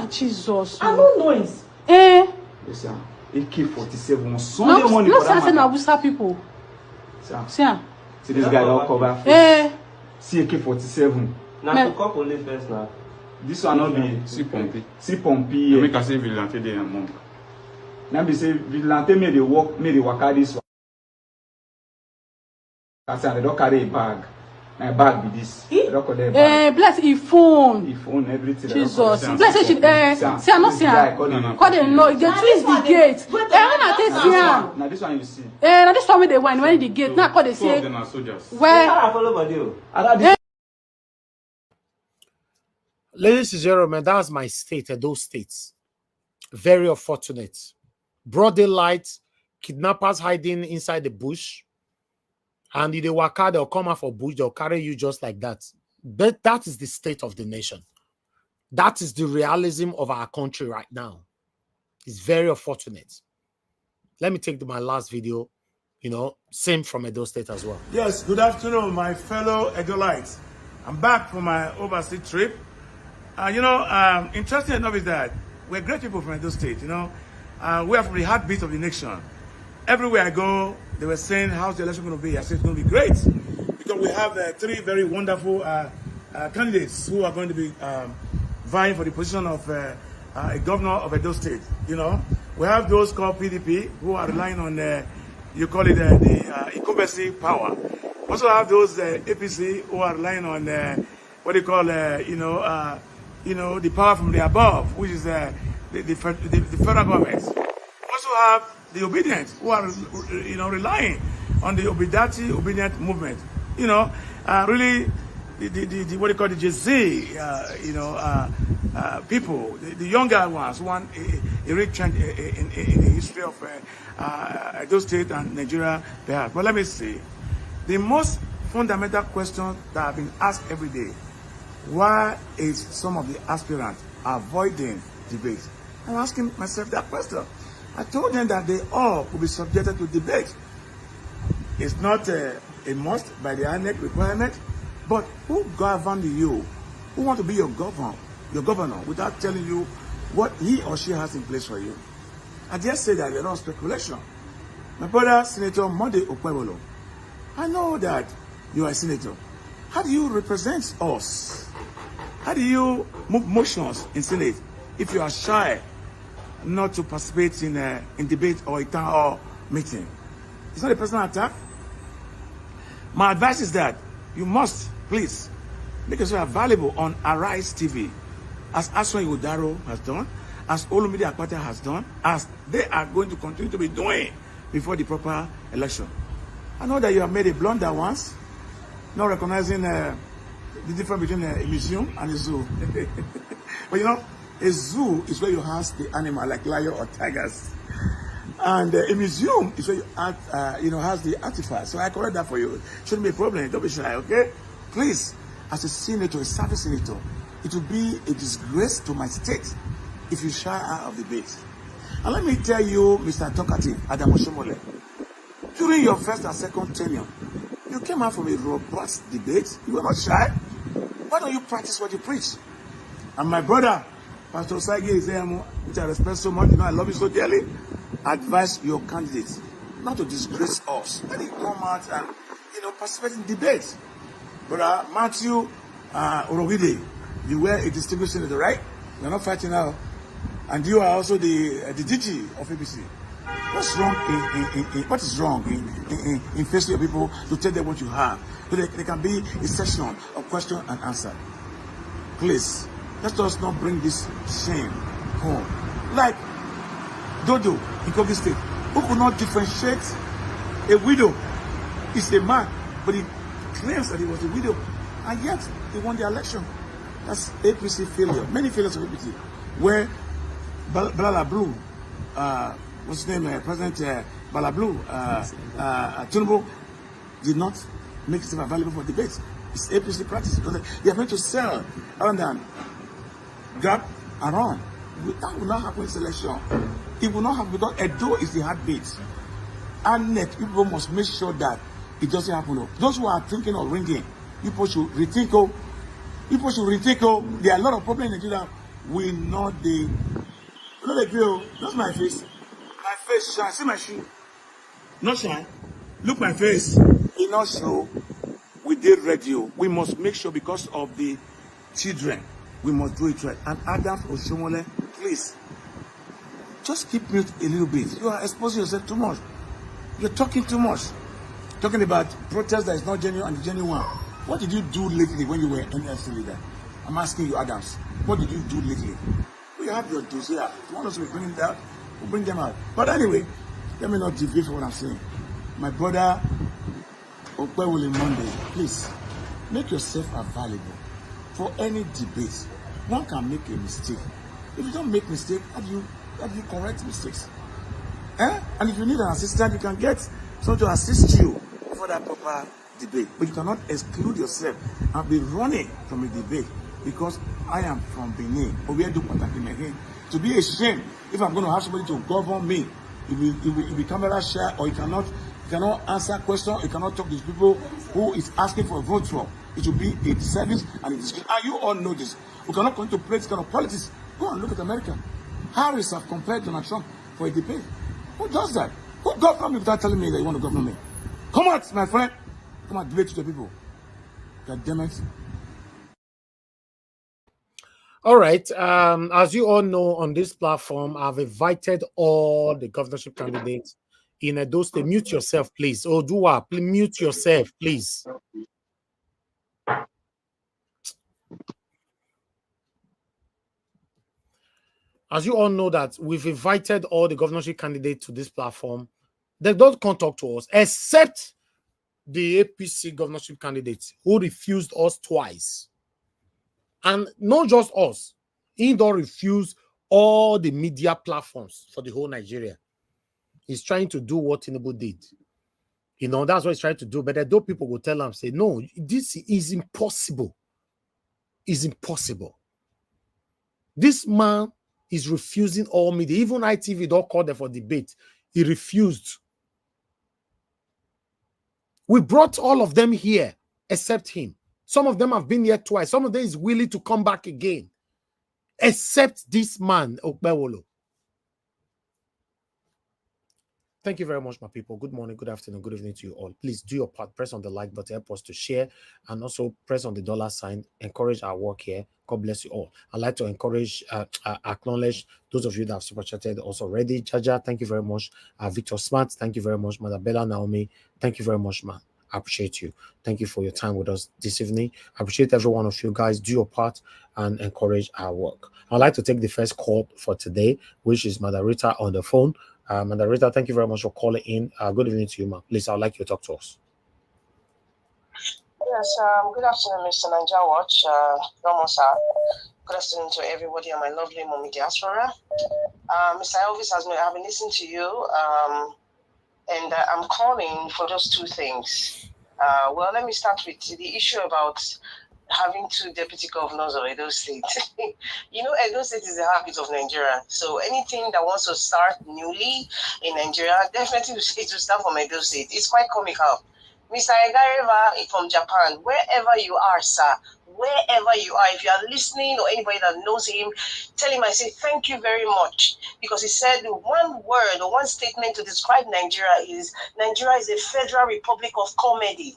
Jesus. I don't know it. Listen, AK-47 Sunday morning for that matter. Abusa people. See this guy all cover face. See AK-47. Now to call police first now. This one not be si pompi. Si pompi. Make us say vigilante dey among. Now be say vigilante may they work out this one. Cause they don't carry a bag. My bag be this. They don't carry a bag. Bless his phone. His phone, everything. Jesus. Bless she see I not see her. Call them no. They twist the gate. When I take see her. Now this one you see. Now this one they went when the gate. Now call they say. Where? I follow body. Ladies and gentlemen, that's my state, Edo State. Very unfortunate. Broad daylight, kidnappers hiding inside the bush. And if they walk out, they'll come out for bush, they'll carry you just like that. That is the state of the nation. That is the realism of our country right now. It's very unfortunate. Let me take my last video, same from Edo State as well. Yes, good afternoon, my fellow Edolites. I'm back from my overseas trip. Interesting enough is that we're great people from Edo State, we are from the heartbeat of the nation. Everywhere I go, they were saying, how's the election going to be? I said, it's going to be great. Because we have three very wonderful candidates who are going to be vying for the position of a governor of Edo State. We have those called PDP who are relying on, the incumbency power. We also have those APC who are relying on what they call, the power from the above, which is the federal government. We also have the obedient, who are, relying on the obedient movement. Really, the what they call the Jay-Z, people, the younger ones, who want a rich trend in the history of Edo State and Nigeria, perhaps. But let me see. The most fundamental question that I've been asked every day: why is some of the aspirants avoiding debate? I'm asking myself that question. I told them that they all will be subjected to debate. It's not a must by the INEC requirement, but who govern you? Who want to be your governor without telling you what he or she has in place for you? I just say that you're not speculation. My brother, Senator Monday Okwebolo, I know that you are a senator. How do you represent us? How do you move motions in Senate if you are shy not to participate in debate or a town hall meeting? It's not a personal attack. My advice is that you must, please, make yourself available on Arise TV, as Aswan Yodaro has done, as Olumide Akpata has done, as they are going to continue to be doing before the proper election. I know that you have made a blunder once, not recognizing the difference between a museum and a zoo. But a zoo is where you house the animal, like lion or tigers. And a museum is where you has the artifact. So I correct that for you. Shouldn't be a problem. Don't be shy, okay? Please, as a senator, a service senator, it will be a disgrace to my state if you shy out of debate. And let me tell you, Mr. Talkative, Adam Oshomole, during your first and second tenure, you came out from a robust debate. You were not shy. Why don't you practice what you preach? And my brother, Pastor Saige is there, which I respect so much. I love you so dearly. Advise your candidates not to disgrace us. Let it come out and participate in debate. Brother Matthew Orowide, you were a distinguished senator, right? You're not fighting now, and you are also the DG of ABC. What's wrong what is wrong in facing your people to tell them what you have, so there can be a session of question and answer? Please, let us not bring this shame home. Like Dodo in Kogi State, who could not differentiate a widow is a man, but he claims that he was a widow, and yet he won the election. That's APC failure. Many failures of APC, where Balablu, what's his name, President Balablu, Tinubu, did not make himself available for debate. It's APC practice because they are going to sell rather than grab and run. That will not happen in selection. It will not happen because Edo is the heartbeat. And net people must make sure that it doesn't happen. Those who are thinking of ringing, people should rethink. People should rethink. There are a lot of problems in Nigeria. We know the grill. That's my face. My face shine. See my shoe. Not shine. Look my face. It not show. We did radio. We must make sure because of the children. We must do it right. And Adams Oshomole, please, just keep mute a little bit. You are exposing yourself too much. You're talking too much. Talking about protest that is not genuine and the genuine one. What did you do lately when you were NLC leader? I'm asking you, Adams. What did you do lately? We have your dossier. You want us to bring them out? We'll bring them out. But anyway, let me not deviate from what I'm saying. My brother, Okwewole Monday, please, make yourself available for any debate. One can make a mistake. If you don't make mistake, how do you correct mistakes? And if you need an assistant, you can get someone to assist you for that proper debate. But you cannot exclude yourself and be running from a debate because I am from Benin. To be ashamed if I'm going to have somebody to govern me, you'll be camera shy, or you cannot answer questions, you cannot talk to these people who is asking for a vote from. It will be a service and a disgrace. And you all know this. We cannot continue to play this kind of politics. Go and look at America. Harris have compared Donald Trump for a debate. Who does that? Who govern me without telling me that you want to govern me? Come out, my friend. Come and debate to the people. God damn it. All right. As you all know, on this platform, I've invited all the governorship candidates in Edo State. Mute yourself, please. Odua, please mute yourself, please. As you all know that we've invited all the governorship candidates to this platform. They don't come talk to us, except the APC governorship candidates who refused us twice. And not just us. He don't refuse all the media platforms for the whole Nigeria. He's trying to do what Tinubu did. You know, that's what he's trying to do. But though people will tell him, say, no, this is impossible. It's impossible. This man is refusing all media. Even ITV don't call them for debate. He refused. We brought all of them here, except him. Some of them have been here twice. Some of them is willing to come back again, except this man, Okpewolo. Thank you very much, my people. Good morning, good afternoon, good evening to you all. Please do your part. Press on the like button, help us to share, and also press on the dollar sign. Encourage our work here. God bless you all. I'd like to encourage, acknowledge those of you that have super chatted also already. Jaja, thank you very much. Victor Smart, thank you very much. Madabella Naomi, thank you very much, man. I appreciate you. Thank you for your time with us this evening. I appreciate every one of you guys. Do your part and encourage our work. I'd like to take the first call for today, which is Madarita on the phone. Madarita, thank you very much for calling in. Good evening to you, ma'am. Please, I'd like you to talk to us. Yes, good afternoon, Mr. Niger Watch. Good afternoon to everybody and my lovely mommy diaspora. Mr. Elvis, I've been listening to you, and I'm calling for just two things. Well, let me start with the issue about having two deputy governors of Edo State. You know, Edo State is the heartbeat of Nigeria. So anything that wants to start newly in Nigeria, definitely it will start from Edo State. It's quite comical. Mr. Egareva from Japan, wherever you are, sir, wherever you are, if you are listening or anybody that knows him, tell him I say thank you very much. Because he said one word or one statement to describe Nigeria is a federal republic of comedy.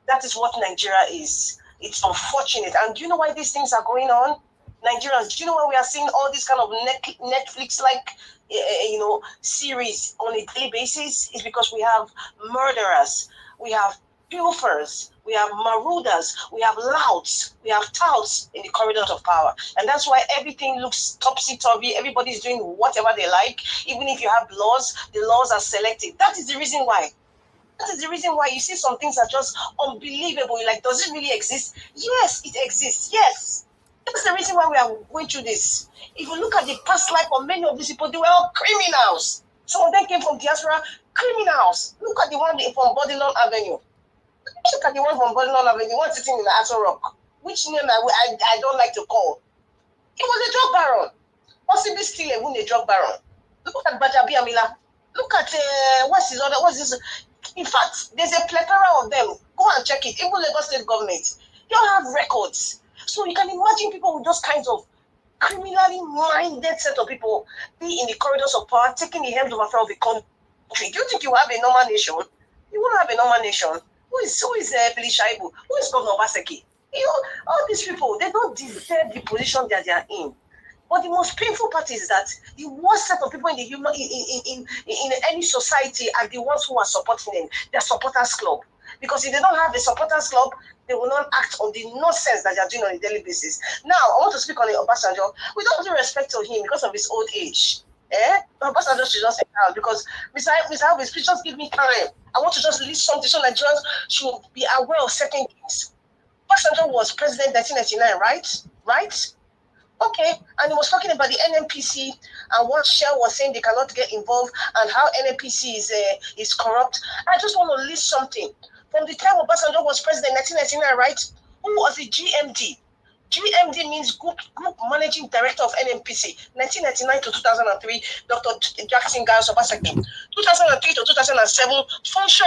That is what Nigeria is. It's unfortunate. And do you know why these things are going on? Nigerians, do you know why we are seeing all this kind of Netflix-like series on a daily basis? It's because we have murderers, we have pilfers, we have marauders, we have louts, we have touts in the corridors of power. And that's why everything looks topsy-turvy. Everybody's doing whatever they like. Even if you have laws, the laws are selected. That is the reason why. That is the reason why you see some things are just unbelievable. You're like, does it really exist? Yes, it exists. Yes. That's the reason why we are going through this. If you look at the past life of many of these people, they were all criminals. Some of them came from diaspora, criminals. Look at the one from Bodilon Avenue. Look at the one from Bodilon Avenue, one sitting in the Aso Rock, which name I don't like to call. He was a drug baron. Possibly still a drug baron. Look at Bajabi Amila. Look at what's this? In fact, there's a plethora of them. Go and check it. Even Lagos State government, they all have records. So you can imagine people with those kinds of criminally minded set of people be in the corridors of power, taking the helm of affairs of the country. Do you think you have a normal nation? You won't have a normal nation. Who is Pelishaibu? Who is Governor Baseki? You know, all these people, they don't deserve the position that they are in. But the most painful part is that the worst set of people in the in any society are the ones who are supporting them, their supporters club. Because if they don't have a supporters club, they will not act on the nonsense that they are doing on a daily basis. Now, I want to speak on Obasanjo. We don't do respect to him because of his old age. Obasanjo should just say out because Mr. Alvis, please just give me time. I want to just list something so Nigerians should be aware of certain things. Obasanjo was president in 1999, right? Okay, and he was talking about the NNPC and what Shell was saying they cannot get involved and how NNPC is corrupt. I just want to list something. From the time Obasanjo was president in 1999, right? Who was the GMD? GMD means Group Managing Director of NNPC, 1999 to 2003, Dr. Jackson Gaius Obaseki. 2003 to 2007, Funsho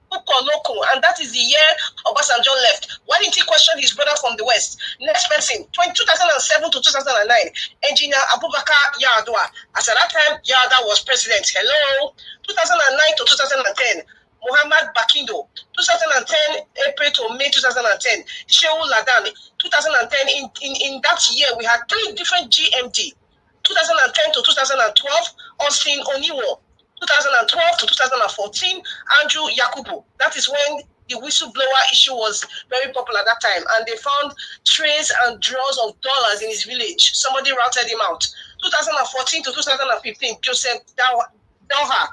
Local, and that is the year Obasanjo left. Why didn't he question his brother from the West? Next person, 2007 to 2009, Engineer Abubakar Yar'Adua. As at that time, Yar'Adua was president. Hello. 2009 to 2010, Muhammad Bakindo. 2010, April to May 2010, Shehu Ladan. 2010, in that year, we had three different GMD. 2010 to 2012, Austin Oniwo. 2012 to 2014, Andrew Yakubu. That is when the whistleblower issue was very popular at that time. And they found trays and drawers of dollars in his village. Somebody routed him out. 2014 to 2015, Joseph Doha.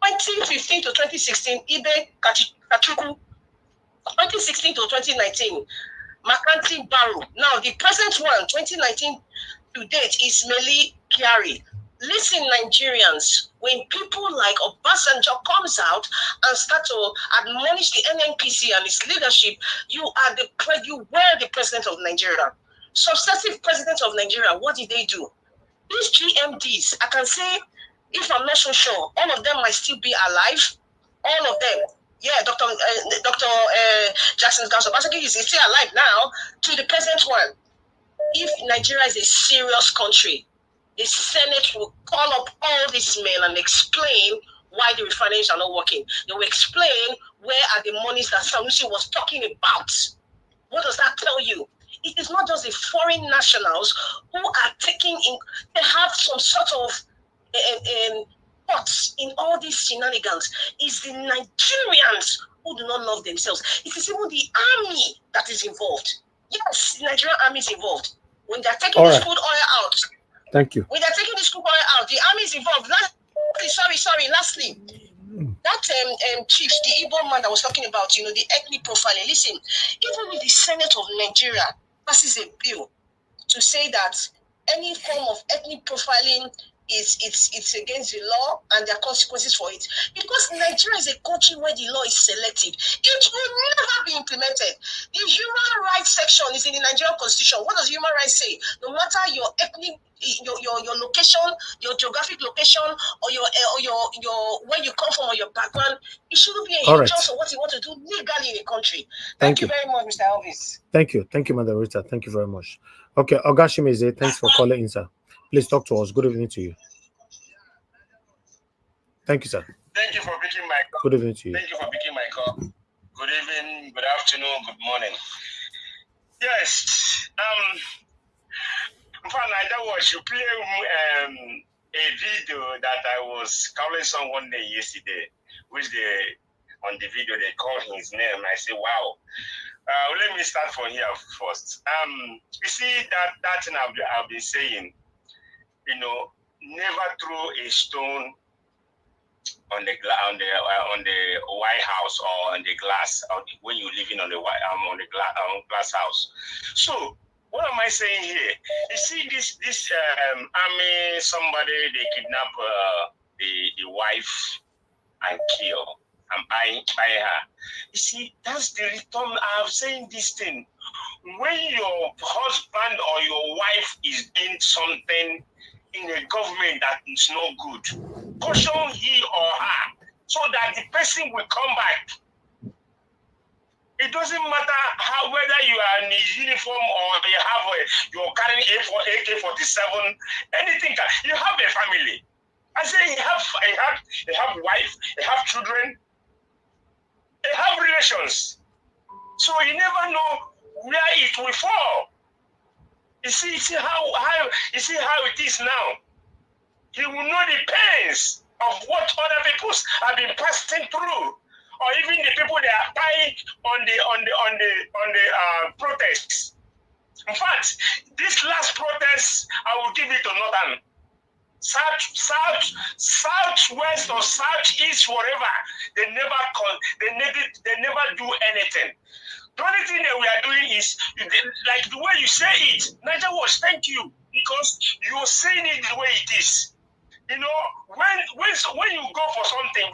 2015 to 2016, Ibe Atiku. 2016 to 2019, Makanti Barrow. Now, the present one, 2019 to date, is Meli Kyari. Listen, Nigerians, when people like Obasanjo comes out and start to admonish the NNPC and its leadership, you were the president of Nigeria. Successive presidents of Nigeria, what did they do? These GMDs, I can say, if I'm not so sure, all of them might still be alive. All of them. Yeah, Dr. Jackson Obaseki is still alive now to the present one. If Nigeria is a serious country, the Senate will call up all these men and explain why the refineries are not working. They will explain where are the monies that Sanusi was talking about. What does that tell you? It is not just the foreign nationals who are taking in, they have some sort of thoughts in all these shenanigans. It's the Nigerians who do not love themselves. It is even the army that is involved. Yes, the Nigerian army is involved. When they're taking this crude oil out. Thank you. When they're taking this crude oil out, the army is involved. Lastly, that chief, the Igbo man that was talking about, the ethnic profiling. Listen, even if the Senate of Nigeria passes a bill to say that any form of ethnic profiling it's against the law and there are consequences for it. Because Nigeria is a country where the law is selective. It will never be implemented. The human rights section is in the Nigerian constitution. What does human rights say? No matter your ethnic, your location, your geographic location, or your where you come from or your background, it shouldn't be a hindrance of what you want to do legally in a country. Thank you very much, Mr. Elvis. Thank you, Madam Rita. Thank you very much. Okay, Ogashimeze, thanks for calling in, sir. Please talk to us. Good evening to you. Thank you, sir. Thank you for picking my call. Good evening to you. Thank you for picking my call. Good evening, good afternoon, good morning. Yes. In fact, that was you play a video that I was calling someone there yesterday, which on the video they called his name. I say, wow. Let me start from here first. You see that thing I've been saying. Never throw a stone on the White House or on the glass when you're living on the glass house. So what am I saying here? You see this army, somebody they kidnap the wife and kill and buy her. You see, that's the return. I'm saying this thing. When your husband or your wife is doing something in a government that is not good, caution he or her so that the person will come back. It doesn't matter whether you are in a uniform or you're carrying AK-47, anything. You have a family. I say you have wife, you have children, you have relations. So you never know where it will fall. You see how it is now. He will know the pains of what other people have been passing through, or even the people that are dying on the protests. In fact, this last protest, I will give it to Northern, southwest or southeast, whatever. They never do anything. The only thing that we are doing is, like the way you say it, Niger Watch, thank you, because you're saying it the way it is. When you go for something,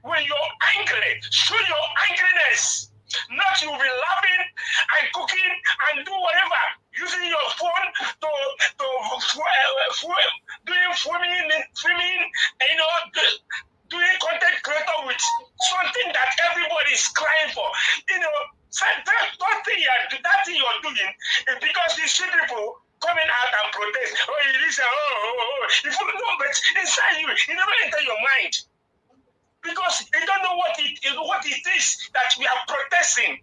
when you're angry, show your angriness. Not you be laughing and cooking and do whatever, using your phone to doing filming, doing content creator with something that everybody is crying for. That thing you're doing is because you see people coming out and protest. You listen, if you know, but inside you, it never enter your mind. Because you don't know what it is that we are protesting.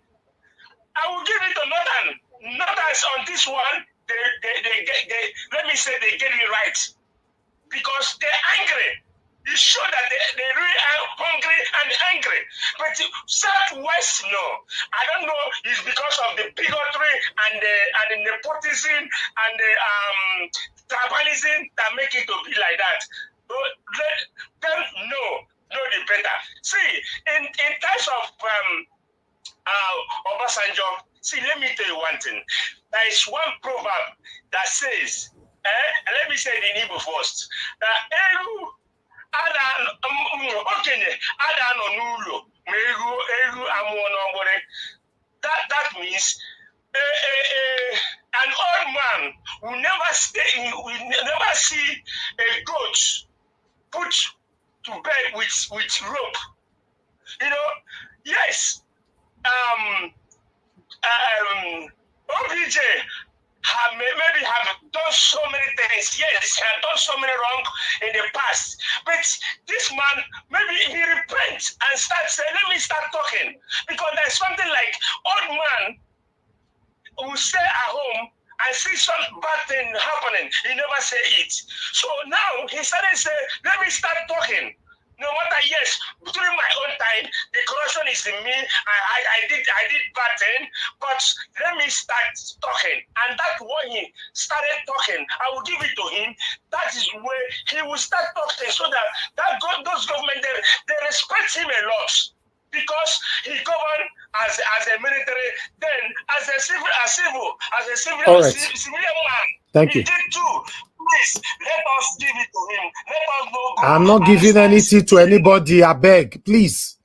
I will give it to Northern. Northern on this one, let me say they get it right. Because they're angry. You show that they really are hungry and angry. But Southwest, no. I don't know, it's because of the bigotry the nepotism and the tribalism that make it to be like that. Let them know the better. See, in terms of Obasanjo, see, let me tell you one thing. There is one proverb that says, let me say it in Igbo first, that that means an old man will never see a goat put to bed with rope. You know, yes. OBJ maybe have done so many things. Yes, have done so many wrong in the past. But this man, maybe he repents and starts saying, let me start talking. Because there's something like old man who stay at home and see some bad thing happening. He never say it. So now he started saying, let me start talking. No matter, yes, during my own time, the corruption is in me. I did bad thing, but let me start talking. And that's when he started talking. I will give it to him. That is where he will start talking, so that those government they respect him a lot, because he governed as a military, then as a civilian man. Thank you. He did too. Please let us give it to him. Let us know. I'm not giving anything to anybody. I beg, please.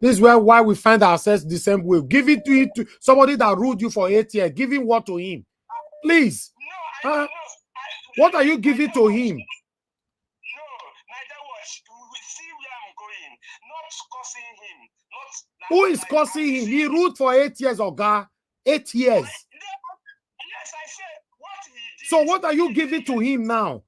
This is why we find ourselves the same way. Give it to somebody that ruled you for 8 years. Give him what to him, please. No, what are you giving to him? No, neither was. See where I'm going. Not cursing him. Who is cursing him? He ruled for 8 years, Oga. 8 years. Yes, I said what he did. So what are you giving to him now?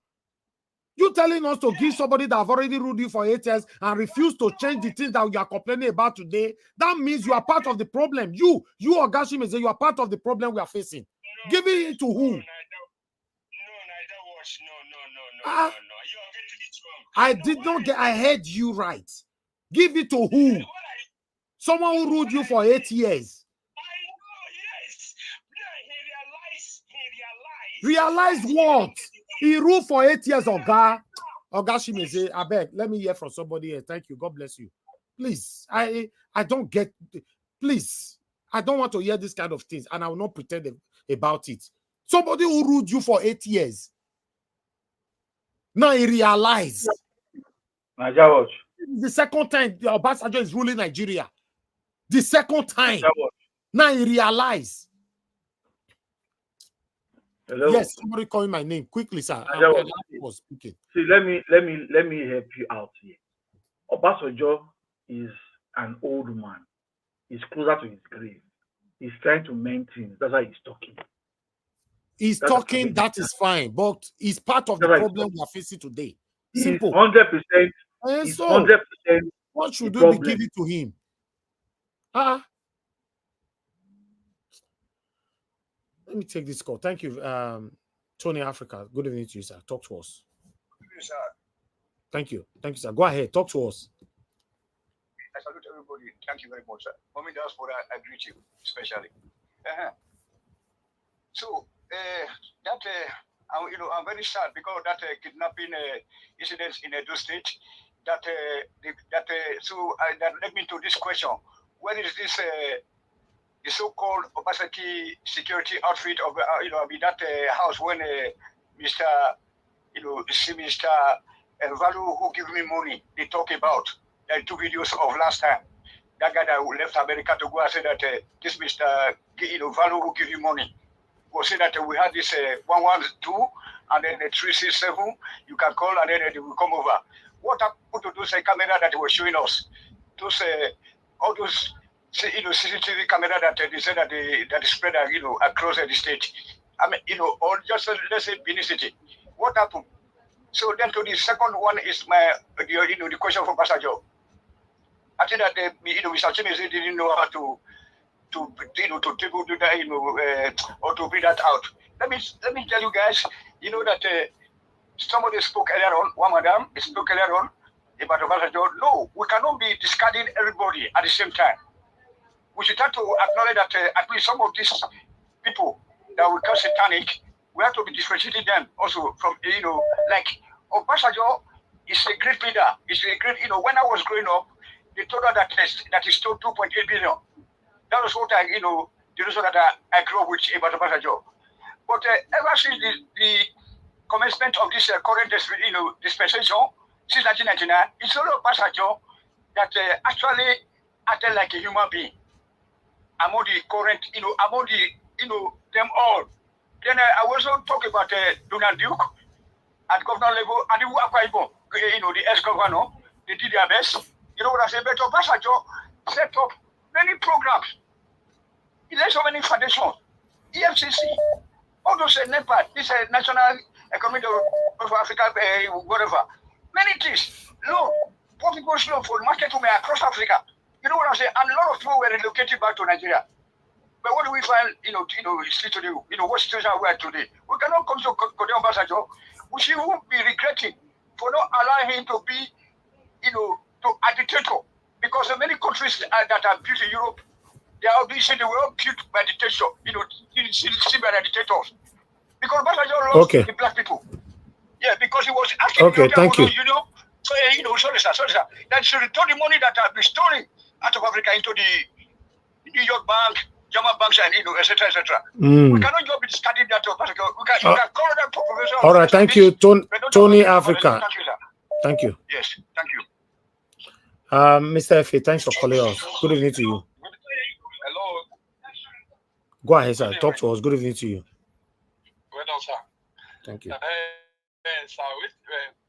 You telling us to give somebody that have already ruled you for 8 years and refuse to change the things that you are complaining about today? That means you are part of the problem. You Oga Chima, you are part of the problem we are facing. No, giving it to who? No. You are getting it wrong. I did not get. I heard you right. Give it to who? Someone who ruled you for 8 years. He realized. Realize what? He ruled for 8 years, Oga. Oga Chima say, I beg, let me hear from somebody else. Thank you. God bless you. Please, I don't get. Please, I don't want to hear this kind of things, and I will not pretend about it. Somebody who ruled you for 8 years. Now he realized. Nnaji, the second time Obasanjo is ruling Nigeria. The second time. Now he realized. Hello? Yes, somebody calling my name quickly, sir. Was speaking. See, let me help you out here. Obasanjo is an old man. He's closer to his grave. He's trying to mend things. That's why he's talking. He's talking, that is fine, but he's part of the problem we are facing today. Simple. 100%. He's 100%. What should we be giving to him? Let me take this call. Thank you, Tony Africa. Good evening to you, sir. Talk to us. Good evening, sir. Thank you, sir. Go ahead. Talk to us. I salute everybody. Thank you very much, sir. Mommy, that's what I greet you, especially. So I'm very sad because that kidnapping incidents in Edo State. That led me to this question: when is this the so-called Obasaki security outfit of that house when Mr. Valu who give me money they talk about? There are 2 videos of last time. That guy that left America to go and say that this Mr. Valu who give you money. Will say that we had this 112 and then the 367. You can call and then they will come over. What happened to those camera that they were showing us? Those all those CCTV camera that they said that that is spread across the state. I mean or just let's say Benin City. What happened? So then to the second one is the question for Obasanjo. I think that Mr. Chima didn't know how to do that, or to bring that out. Let me tell you guys, that somebody spoke earlier on, one madam spoke earlier on about Obasanjo. No, we cannot be discarding everybody at the same time. We should try to acknowledge that at least some of these people that we call satanic, we have to be differentiating them also from, like Obasanjo is a great leader. He's a great, when I was growing up, they told her that he stole 2.8 billion. That was what the reason that I grew up with about Obasanjo. But ever since the commencement of this current dispensation, since 1999, it's only Obasanjo that actually acted like a human being among the current, among the, them all. Then I also talk about Donald Duke at governor level and the ex-governor. They did their best. You know what I say? But Obasanjo set up many programs. He laid so many foundations. EFCC, all those NEPA, this National Economic of Africa, whatever. Many things. Look, poor people slow for market women across Africa. You know what I'm saying? And a lot of people were relocated back to Nigeria. But what do we find, still today? What situation we are today? We cannot come to Kodon Obasanjo. We should be regretting for not allowing him to be, a dictator. Because many countries that are built in Europe, they are being said they were all built by dictators, seen by the dictators. Because Obasanjo lost the black people. Yeah, because he was asking okay, thank you. Sorry, sir. That should return the money that have been stolen out of Africa into the New York Bank, German banks, and etc., etc. We cannot just be discarding that. You can call that professional. All right, thank you, Tony Africa. Thank you, sir. Thank you. Yes, thank you. Mr. Effie, thanks for calling us. Good evening to you. Hello. Go ahead, sir. Talk to us. Good evening to you. Well done, sir. Thank you. Sir,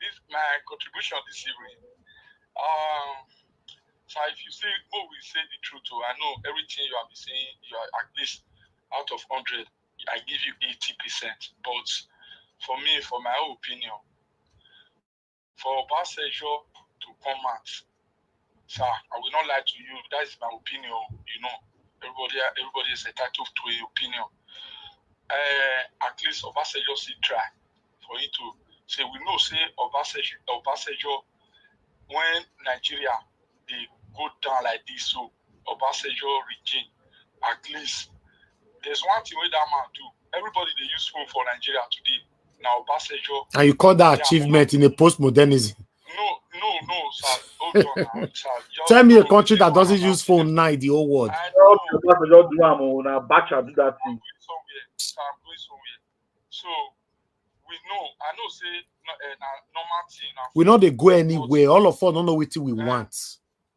this my contribution this evening. So if you say, we say the truth, I know everything you have been saying, you are at least out of 100, I give you 80%. But for me, for my own opinion, for Obasanjo to come out, sir, I will not lie to you. That is my opinion. Everybody is entitled to an opinion. At least Obasanjo should try for it to say, we know, say Obasanjo, when Nigeria, they go down like this, so Obasanjo regime, at least, there's one thing where that man do. Everybody, they use phone for Nigeria today. Now, Obasanjo. And you call that achievement in a post-modernism? No, sir. Hold on, sir. Tell me a country that doesn't use phone now in the whole world. I know. Obasanjo do that thing. I'm going somewhere. So, I know, say, normal thing. We know they go anywhere. All of us don't know what we want.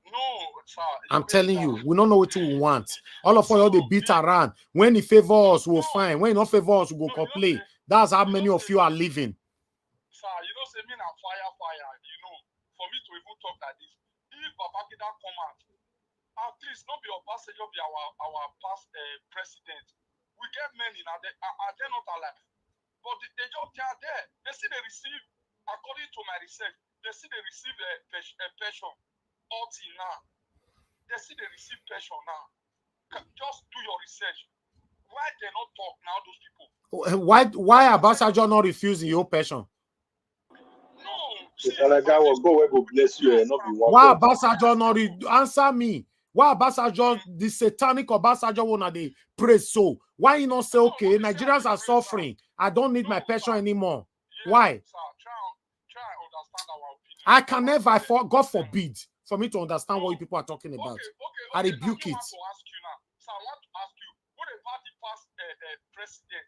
No, sir. I'm telling you, we don't know what we want. All of us, all they beat around. When he favor us, we'll fine. When he not favor us, we'll complain. That's how many of you are living. Sir, say me now fire. For me to even talk like this, if Babangida come out, at least not be Obasanjo be our past president. We get many now. Are they not alive? But they are there. They see they receive, according to my research, they see they receive a pension all till now. They see they receive pension now. Just do your research. Why they not talk now, those people? Why Obasanjo not refusing your pension? Go bless you. Why Obasanjo not answer me? Why Obasanjo, the satanic Obasanjo wanna they praise so? Why you not say, okay, Nigerians are suffering, I don't need my pension anymore? Why? I can never, God forbid, for me to understand what you people are talking about. I rebuke it. I want to ask you, what about the past president?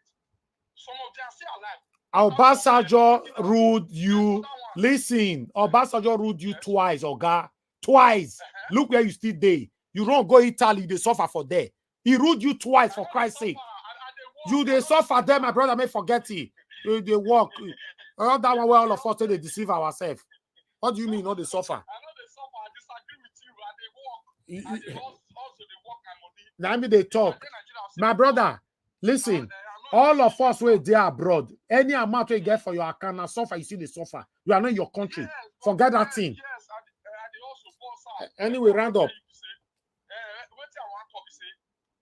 Some of them are still alive. Obasanjo ruled you. Listen, Obasanjo ruled you twice, Oga. Twice. Look where you still there. You don't go Italy, they suffer for there. He ruled you twice, for Christ's sake. You they suffer there, my brother, may forget it. They walk. That one where all of us say they deceive ourselves. What do you mean, not they suffer? I know they suffer, I disagree with you, and they walk. And they also they work my money. Let me they talk. My brother, listen. All of us were there abroad. Any amount we get for your account and suffer, you see the suffer. You are not in your country. Forget that thing. Anyway, round up.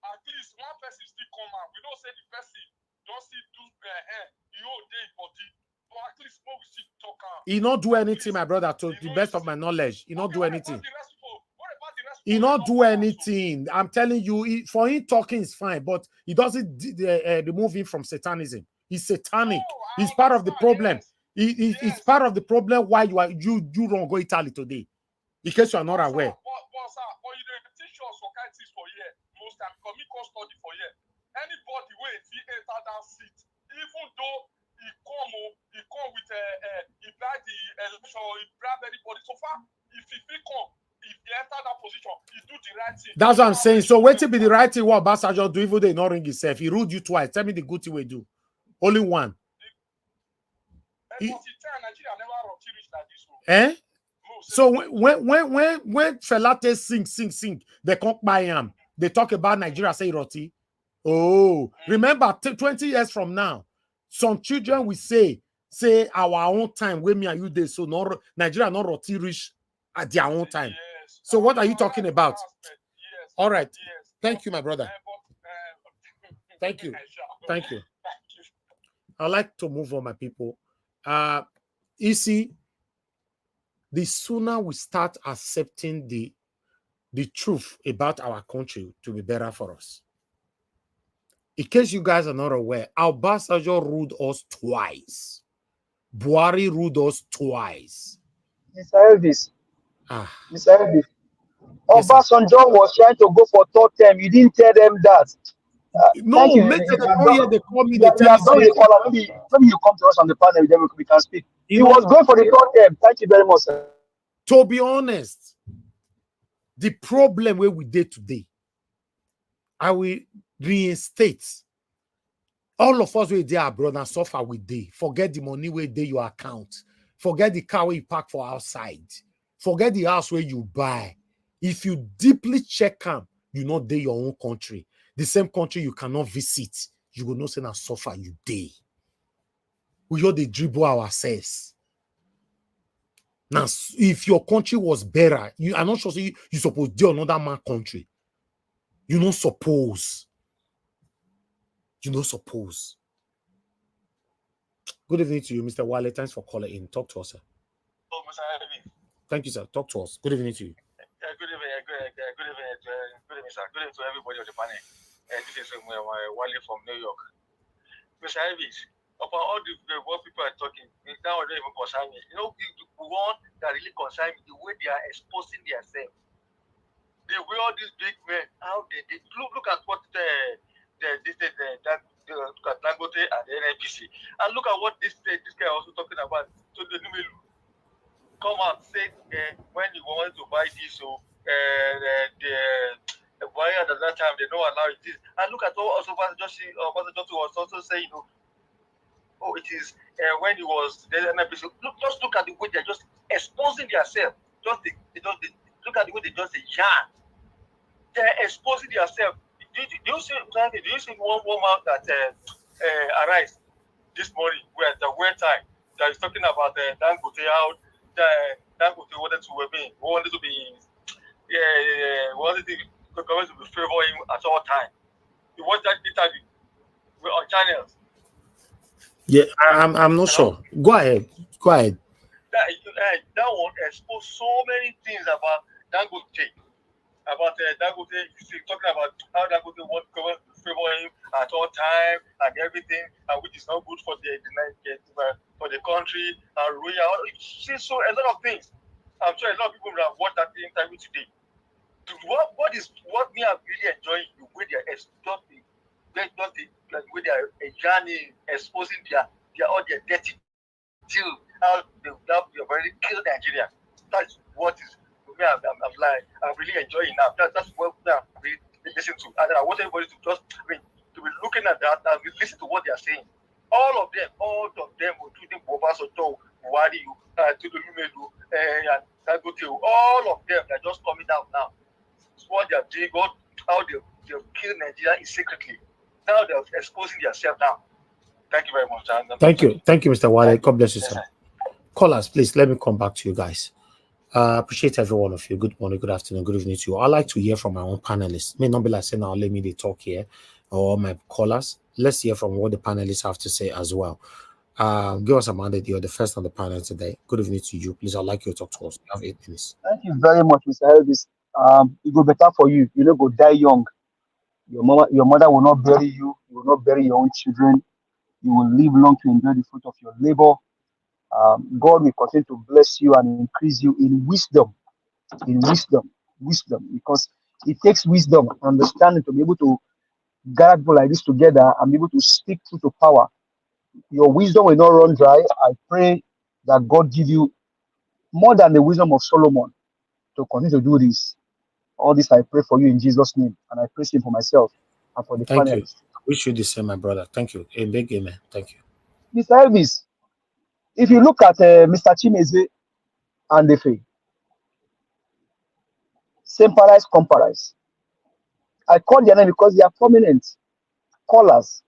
At least one person still come out. We don't say the person don't see do the whole day body. But at least we still talk out. He not do anything, my brother, to the best of my knowledge. He not do anything. What about the rest He not do anything. I'm telling you, for him talking is fine, but he doesn't remove him from satanism. He's satanic. He's part of the problem. He's part of the problem why you don't go Italy today. In case you are not aware. Anybody wey fit enter that seat, even though he come with he bribe the election, he bribe anybody. So far, if he come, if he enter that position, he do the right thing. That's what I'm saying. So wait to be the right thing. What Basajo do even they not ring himself. He ruled you twice. Tell me the good thing we do. Only one. Eh? So when Felate sing, they can't buy him. They talk about Nigeria say roti. Oh, remember 20 years from now, some children will say our own time when me and you did so no Nigeria not roti rich at their own time. Yes. So what are you talking about? Yes. All right. Yes. Thank you, my brother. Thank you. Thank you. I like to move on, my people. You see, the sooner we start accepting the truth about our country to be better for us. In case you guys are not aware, Obasanjo ruled us twice. Buhari ruled us twice. Mr. Elvis. Mr. Elvis. Yes, Obasanjo was trying to go for third term. You didn't tell them that. No, make the they call me. They tell me. Maybe you come to us on the panel, then we can speak. He was going for the third term. Thank you very much, sir. To be honest, the problem where we did today, I will reinstate. All of us will there abroad and suffer with day. Forget the money where they your account. Forget the car where you park for outside. Forget the house where you buy. If you deeply check them, you not day your own country. The same country you cannot visit. You will not say na suffer you day. We all they dribble ourselves. Now, if your country was better, you are not sure you supposed to do another man country. You don't suppose. You don't suppose. Good evening to you, Mr. Wale. Thanks for calling in. Talk to us, sir. Oh, Mr. Elvis. Thank you, sir. Talk to us. Good evening to you. Good evening, sir. Good evening to everybody on the panel. This is Wale from New York. Mr. Elvis, upon all what people are talking, now don't even concern me. You know, the one that really concern me, the way they are exposing themselves. The way all these big men, how they look at what look at Dangote and the NNPC, and look at what this guy also talking about. So the Nnaji come out say when you want to buy this, so the buyer at that time they don't allow it. And look at what also just was also saying, you know, oh, it is when he was the NNPC. Just look at the way they're just exposing themselves. Look at the way they just yarn. They're exposing themselves. Do you see one woman that arrived this morning where the wait time that is talking about Dangote out? Dangote wanted to be favor him at all time. You watch that interview on channels. Yeah, I'm not sure. Go ahead. That one exposed so many things about Dangote. About Dangote, talking about how Dangote wants to favor him at all time and everything, and which is not good for the country and royal. So a lot of things. I'm sure a lot of people will have watched that interview today. What me I'm really enjoying the way they are journey exposing all their dirty deal, how they already killed Nigeria. That's what is. I'm really enjoying now. That's what I'm really listening to. And I want everybody to just to be looking at that and listen to what they are saying. All of them, including Obasanjo, Buhari, Tinubu, and Dangote, all of them are just coming out now. It's what they are doing, how they've killed Nigeria secretly. Now they're exposing themselves now. Thank you very much. Thank you, Mr. Wale. God bless you, sir. Callers, please let me come back to you guys. Appreciate every one of you. Good morning, good afternoon, good evening to you. I like to hear from my own panelists. May not be like saying, now let me talk here, or my callers. Let's hear from what the panelists have to say as well. Give us a mandate. You're the first on the panel today. Good evening to you. Please, I'd like you to talk to us. You have 8 minutes. Thank you very much, Mr. Elvis. it go better for you. You know, go die young. Your mother will not bury you. You will not bury your own children. You will live long to enjoy the fruit of your labor. God will continue to bless you and increase you in wisdom, because it takes wisdom and understanding to be able to gather people like this together and be able to speak truth to power. Your wisdom will not run dry. I pray that God give you more than the wisdom of Solomon to continue to do this. All this I pray for you in Jesus' name, and I praise Him for myself and for the Thank you. panelists. Wish you the same, my brother. Thank you. A big amen. Thank you. Mr. Elvis, if you look at Mr. Chimeze and Defe, same paradise, comparise. I call their name because they are prominent callers.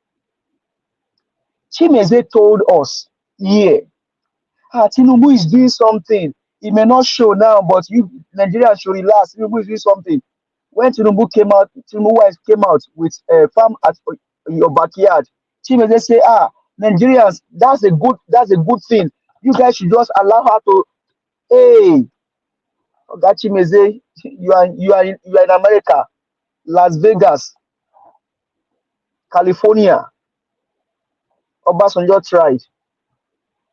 Chimeze told us, yeah, Tinubu is doing something. It may not show now, but you Nigerians should relax. Tinubu is doing something. When Tinubu wife came out with a farm at your backyard, Chimeze say, Nigerians, that's a good thing. You guys should just allow her to. Hey, that Chimeze, you are in America, Las Vegas, California. Obasanjo tried.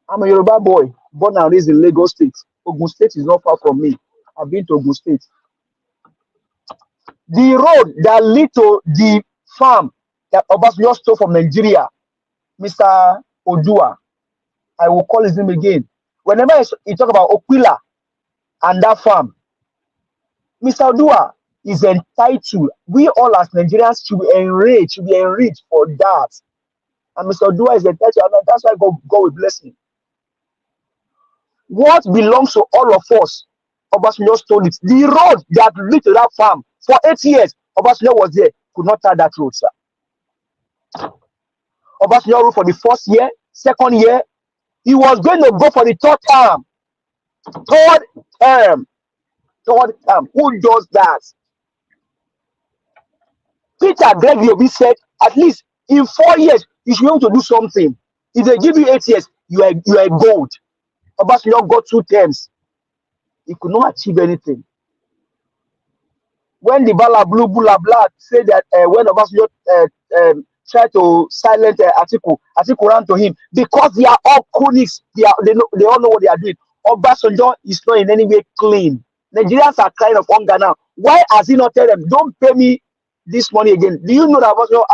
I'm a Yoruba boy, born and raised in Lagos State. Ogun State is not far from me. I've been to Ogun State. The road that lead to the farm that Obasanjo stole from Nigeria, Mr. Odua, I will call his name again. Whenever he talk about Okwila and that farm, Mr. Odua is entitled. We all as Nigerians should be enriched for that. And Mr. Odua is entitled, and that's why God will bless him. What belongs to all of us, Obasanjo stole it. The road that lead to that farm for 8 years, Obasanjo was there, could not tie that road, sir. Obasanjo ruled for the first year, second year. He was going to go for the third term. Third term. Who does that? Peter Gregory said, at least in 4 years, you should be able to do something. If they give you 8 years, you are gold. Obasanjo got 2 terms. He could not achieve anything. When the bala blue blah said that when Obasanjo tried to silence Atiku ran to him because they are all cronies. They all know what they are doing. Obasanjo is not in any way clean. Nigerians are crying of hunger now. Why has he not tell them, don't pay me this money again? Do you know that Obasanjo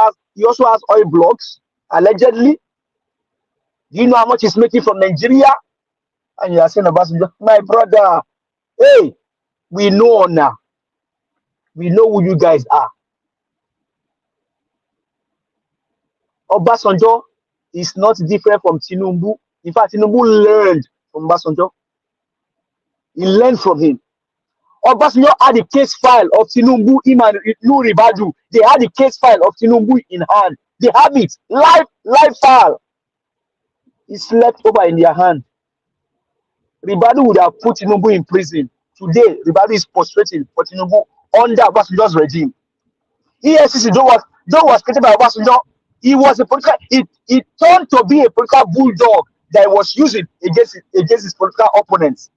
also has oil blocks, allegedly? Do you know how much he's making from Nigeria? And you are saying Obasanjo, my brother, hey, we know now. We know who you guys are. Obasanjo is not different from Tinubu. In fact, Tinubu learned from Obasanjo. He learned from him. Obasanjo had the case file of Tinubu, him and Nuri Badu. They had the case file of Tinubu in hand. They have it. Live file. It's left over in their hand. Ribadu would have put Tinubu in prison. Today, Ribadu is prostrating for Tinubu under Obasanjo's regime. EFCC was created by Obasanjo. He was a political. It turned to be a political bulldog that he was using against his political opponents.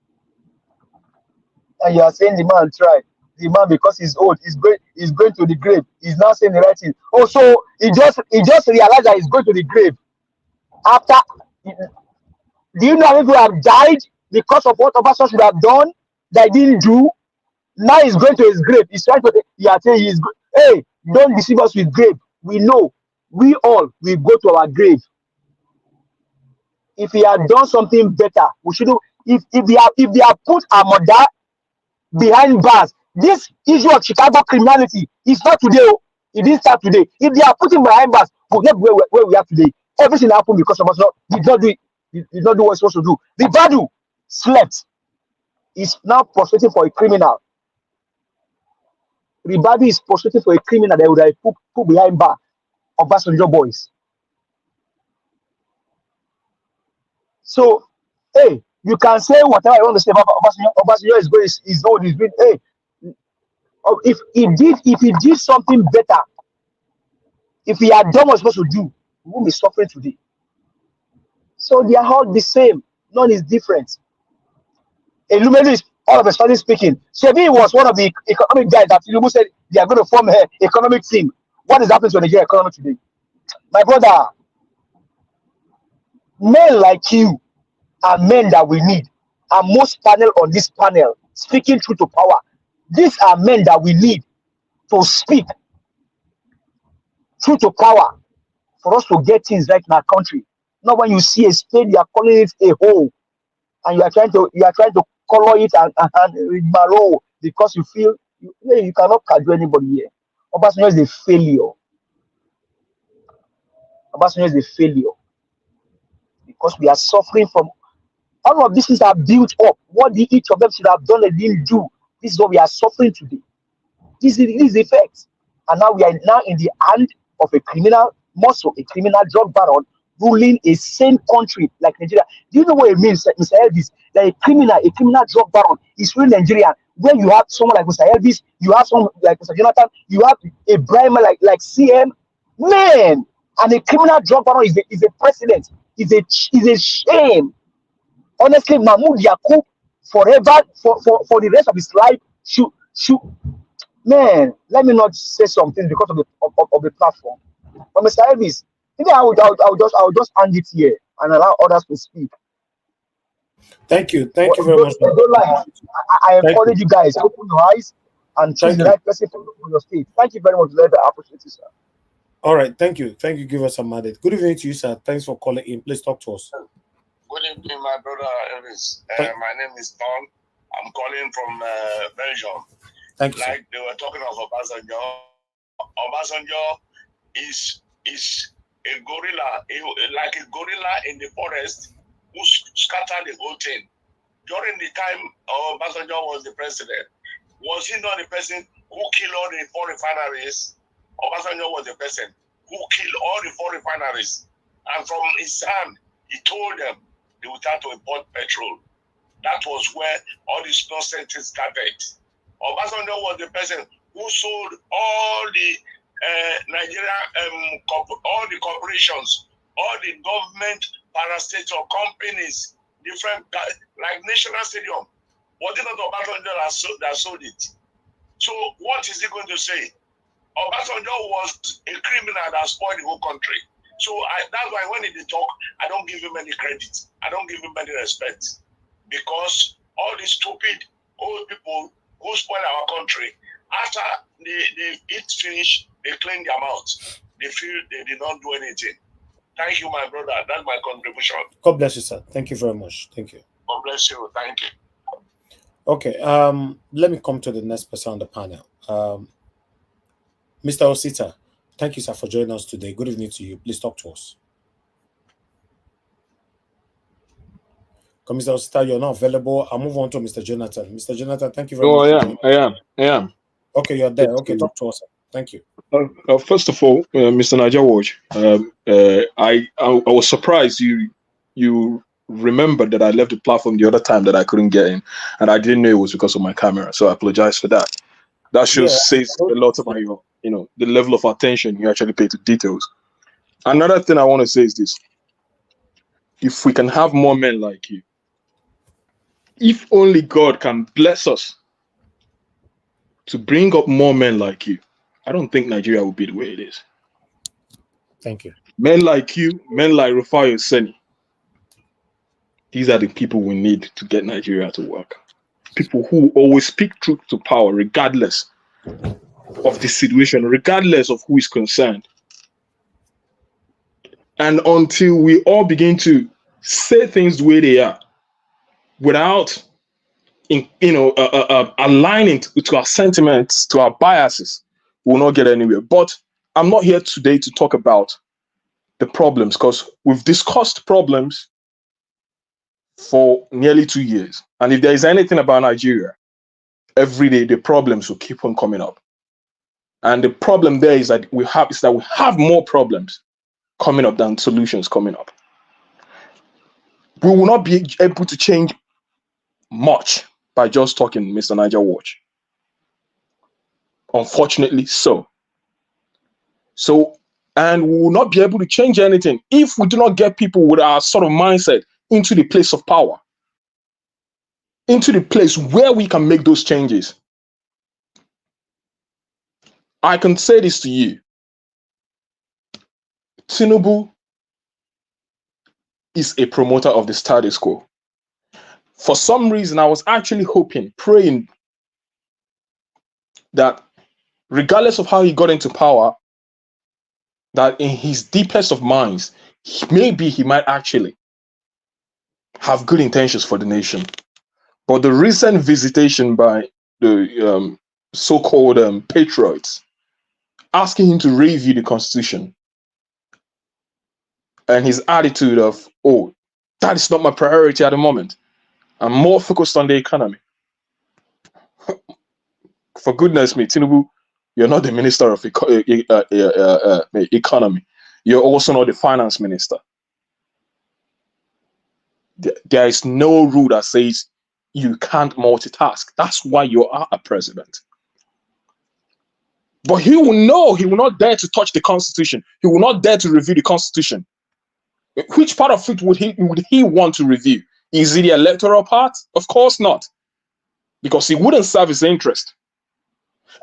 And you are saying the man tried. The man, because he's old, he's going to the grave. He's now saying the right thing. Also, he just realized that he's going to the grave. After, do you know how many people have died because of what Obasanjo should have done that he didn't do? Now he's going to his grave. He's trying to. You are saying he's. Hey, don't deceive us with grave. We know. We all will go to our grave. If he had done something better, we should do. If they have put our mother behind bars, this issue of Chicago criminality is not today. It didn't start today. If they are putting behind bars, we'll not be where we are today. Everything happened because of us did not do it. Did not do what it's supposed to do. The Badu slept. Is now prostrating for a criminal. Ribadu is prostrating for a criminal that would have put behind bar of Obasanjo boys. So, hey, you can say whatever you want to say about Obasanjo. Obasanjo is old. He's been, hey, if he did something better, if he had done what he was supposed to do, we won't be suffering today. So they are all the same. None is different. Elumelu is all of a sudden speaking. Sebi was one of the economic guys that Tinubu said they are going to form an economic team. What is happening to the Nigerian economy today? My brother, men like you are men that we need. And most panel on this panel, speaking truth to power, these are men that we need to speak truth to power for us to get things right in our country. Not when you see a spade, you are calling it a hole, and you are trying to color it and marrow because you feel you cannot cajole anybody here. Obasanjo is a failure. Obasanjo is a failure because we are suffering from all of these things are built up. What each of them should have done, they didn't do. This is what we are suffering today. This is the effect. And now we are now in the hand of a criminal muscle, a criminal drug baron ruling a sane country like Nigeria. Do you know what it means, Mr. Elvis? That a criminal drug baron is ruling Nigeria. Where you have someone like Mr. Elvis, you have someone like Mr. Jonathan, you have a Brimer like CM. Man, and a criminal drug baron is a president. Is a shame. Honestly, Mahmoud Yakub forever for the rest of his life should man. Let me not say something because of the platform. But Mr. Elvis, maybe I would just end it here and allow others to speak. Thank you very much. I encourage you guys, open your eyes and choose the right person for your state. Thank you very much, Leather. I appreciate you, sir. All right, thank you. Give us some mandate. Good evening to you, sir. Thanks for calling in. Please talk to us. Good evening, my brother Elvis. My name is Tom. I'm calling from Belgium. Thank you. Like they were talking of Obasanjo. Obasanjo is a gorilla, like a gorilla in the forest who scattered the whole thing. During the time Obasanjo was the president, was he not the person who killed all the four refineries? Obasanjo was the person who killed all the four refineries. And from his hand, he told them they would have to import petrol. That was where all this nonsense started. Obasanjo was the person who sold all the Nigerian, all the corporations, all the government parastatal companies, different, like National Stadium. Was it not Obasanjo that sold it? So what is he going to say? Obasanjo was a criminal that spoiled the whole country. So that's why when he talk, I don't give him any credit. I don't give him any respect. Because all these stupid old people who spoil our country, after they eat finish, they clean their mouth. They feel they did not do anything. Thank you, my brother. That's my contribution. God bless you, sir. Thank you very much. Thank you. God bless you. Thank you. Okay, let me come to the next person on the panel. Mr. Osita, thank you, sir, for joining us today. Good evening to you. Please talk to us. Mr. Osita, you're not available. I'll move on to Mr. Jonathan. Mr. Jonathan, thank you very much. I am. Okay, you're there. Okay, talk to us. Thank you. First of all, Mr. Nnaji Watch, I was surprised you remembered that I left the platform the other time that I couldn't get in, and I didn't know it was because of my camera. So I apologize for that. That says a lot about your, the level of attention you actually pay to details. Another thing I want to say is this: if we can have more men like you, if only God can bless us to bring up more men like you, I don't think Nigeria will be the way it is. Thank you. Men like you, men like Rufai Oseni, these are the people we need to get Nigeria to work. People who always speak truth to power, regardless of the situation, regardless of who is concerned. And until we all begin to say things the way they are, without aligning to our sentiments, to our biases, we will not get anywhere. But I'm not here today to talk about the problems, because we've discussed problems for nearly 2 years. And if there is anything about Nigeria, every day the problems will keep on coming up. And the problem there is that we have more problems coming up than solutions coming up. We will not be able to change much by just talking, Mr. Nnaji Watch. Unfortunately so. And we will not be able to change anything if we do not get people with our sort of mindset into the place of power. into the place where we can make those changes. I can say this to you. Tinubu is a promoter of the status quo. For some reason, I was actually hoping, praying that regardless of how he got into power, that in his deepest of minds, maybe he might actually have good intentions for the nation. But the recent visitation by the so-called patriots, asking him to review the constitution, and his attitude of, oh, that is not my priority at the moment. I'm more focused on the economy. For goodness me, Tinubu, you're not the minister of economy. You're also not the finance minister. There is no rule that says you can't multitask. That's why you are a president. But he will know, he will not dare to touch the constitution. He will not dare to review the constitution. Which part of it would he want to review? Is it the electoral part? Of course not. Because he wouldn't serve his interest.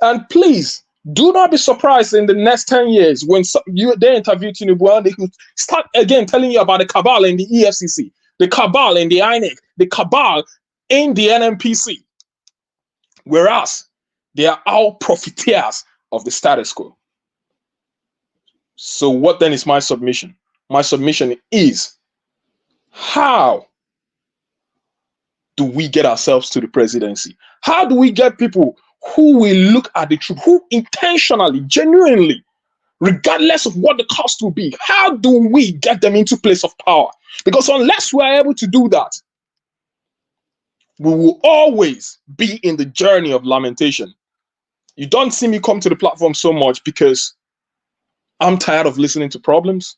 And please, do not be surprised in the next 10 years when they interview Tinubu and they could start again telling you about the cabal in the EFCC, the cabal in the INEC, the cabal in the NMPC. Whereas they are all profiteers of the status quo. So what then is my submission? My submission is, how do we get ourselves to the presidency? How do we get people who will look at the truth, who intentionally, genuinely, regardless of what the cost will be, how do we get them into place of power? Because unless we are able to do that, we will always be in the journey of lamentation. You don't see me come to the platform so much because I'm tired of listening to problems.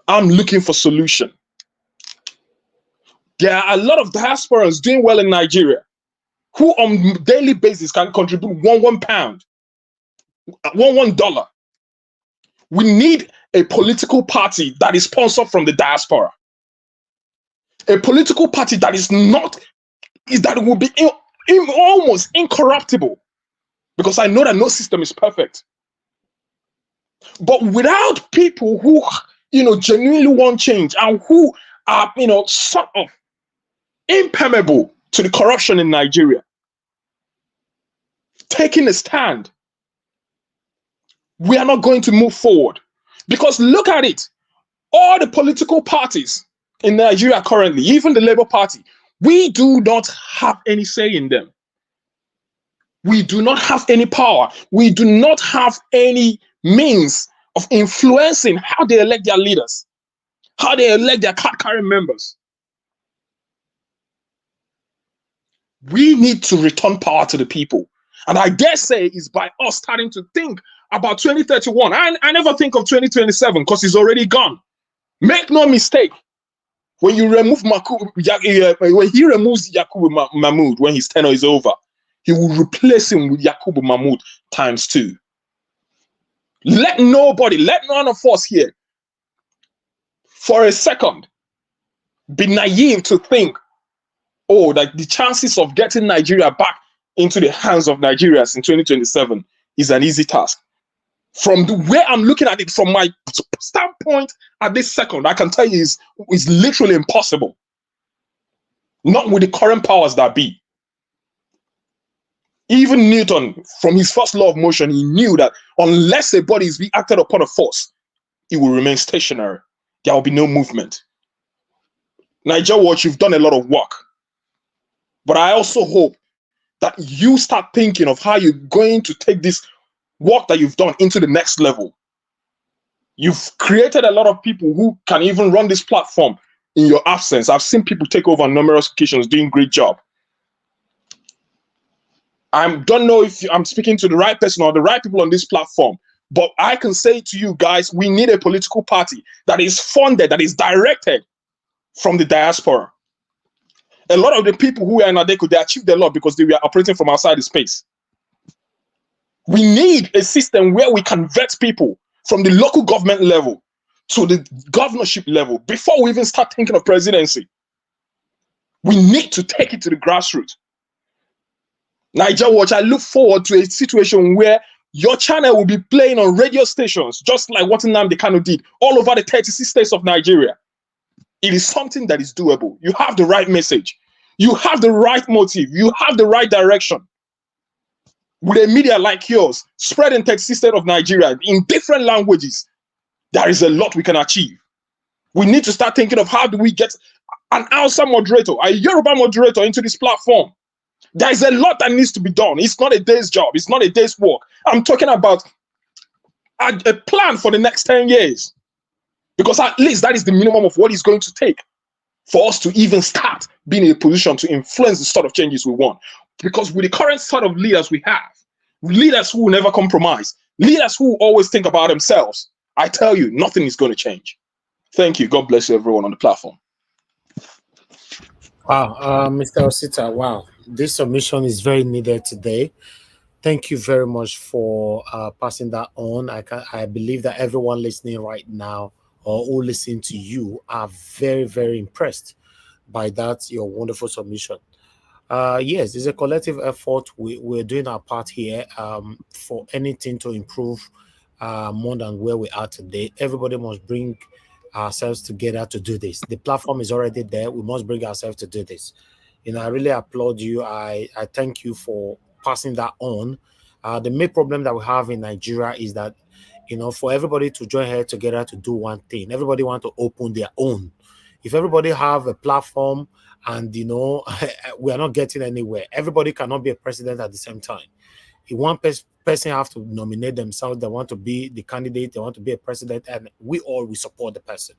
I'm looking for solution. There are a lot of diasporans doing well in Nigeria who on a daily basis can contribute one pound, $1. We need a political party that is sponsored from the diaspora. A political party that that will be almost incorruptible. Because I know that no system is perfect. But without people who, genuinely want change and who are, sort of impermeable to the corruption in Nigeria, taking a stand, we are not going to move forward. Because look at it, all the political parties in Nigeria currently, even the Labour Party, we do not have any say in them. We do not have any power. We do not have any means of influencing how they elect their leaders, how they elect their card-carrying members. We need to return power to the people. And I dare say it's by us starting to think about 2031. I never think of 2027 because it's already gone. Make no mistake. When you remove when he removes Yakubu Mahmoud when his tenure is over, he will replace him with Yakubu Mahmoud ×2. Let none of us here for a second be naive to think, oh, that the chances of getting Nigeria back into the hands of Nigerians in 2027 is an easy task. From the way I'm looking at it, from my standpoint at this second, I can tell you it's literally impossible. Not with the current powers that be. Even Newton, from his first law of motion, he knew that unless a body is being acted upon a force, it will remain stationary. There will be no movement. Nigeria Watch, you've done a lot of work. But I also hope that you start thinking of how you're going to take this work that you've done into the next level. You've created a lot of people who can even run this platform in your absence. I've seen people take over on numerous occasions doing great job. I don't know if I'm speaking to the right person or the right people on this platform, but I can say to you guys, we need a political party that is funded, that is directed from the diaspora. A lot of the people who are in Adeku, they achieved a lot because they were operating from outside the space. We need a system where we can vet people from the local government level to the governorship level before we even start thinking of presidency. We need to take it to the grassroots. Niger Watch, I look forward to a situation where your channel will be playing on radio stations, just like what Nnamdi Kanu did, all over the 36 states of Nigeria. It is something that is doable. You have the right message. You have the right motive. You have the right direction. With a media like yours, spread in 36 states of Nigeria in different languages, there is a lot we can achieve. We need to start thinking of how do we get an Hausa moderator, a Yoruba moderator into this platform. There is a lot that needs to be done. It's not a day's job. It's not a day's work. I'm talking about a plan for the next 10 years. Because at least that is the minimum of what it's going to take for us to even start being in a position to influence the sort of changes we want. Because with the current sort of leaders we have, leaders who will never compromise, leaders who always think about themselves, I tell you, nothing is going to change. Thank you. God bless you, everyone on the platform. Wow, Mr. Osita, wow. This submission is very needed today. Thank you very much for passing that on. I believe that everyone listening right now or who listen to you are very, very impressed by that, your wonderful submission. Yes, it's a collective effort. We're doing our part here for anything to improve more than where we are today. Everybody must bring ourselves together to do this. The platform is already there. We must bring ourselves to do this. You know, I really applaud you. I thank you for passing that on. The main problem that we have in Nigeria is that, you know, for everybody to join head together to do one thing, everybody want to open their own. If everybody have a platform and, you know, we are not getting anywhere, everybody cannot be a president at the same time. If one person have to nominate themselves, they want to be the candidate, they want to be a president, and we all will support the person.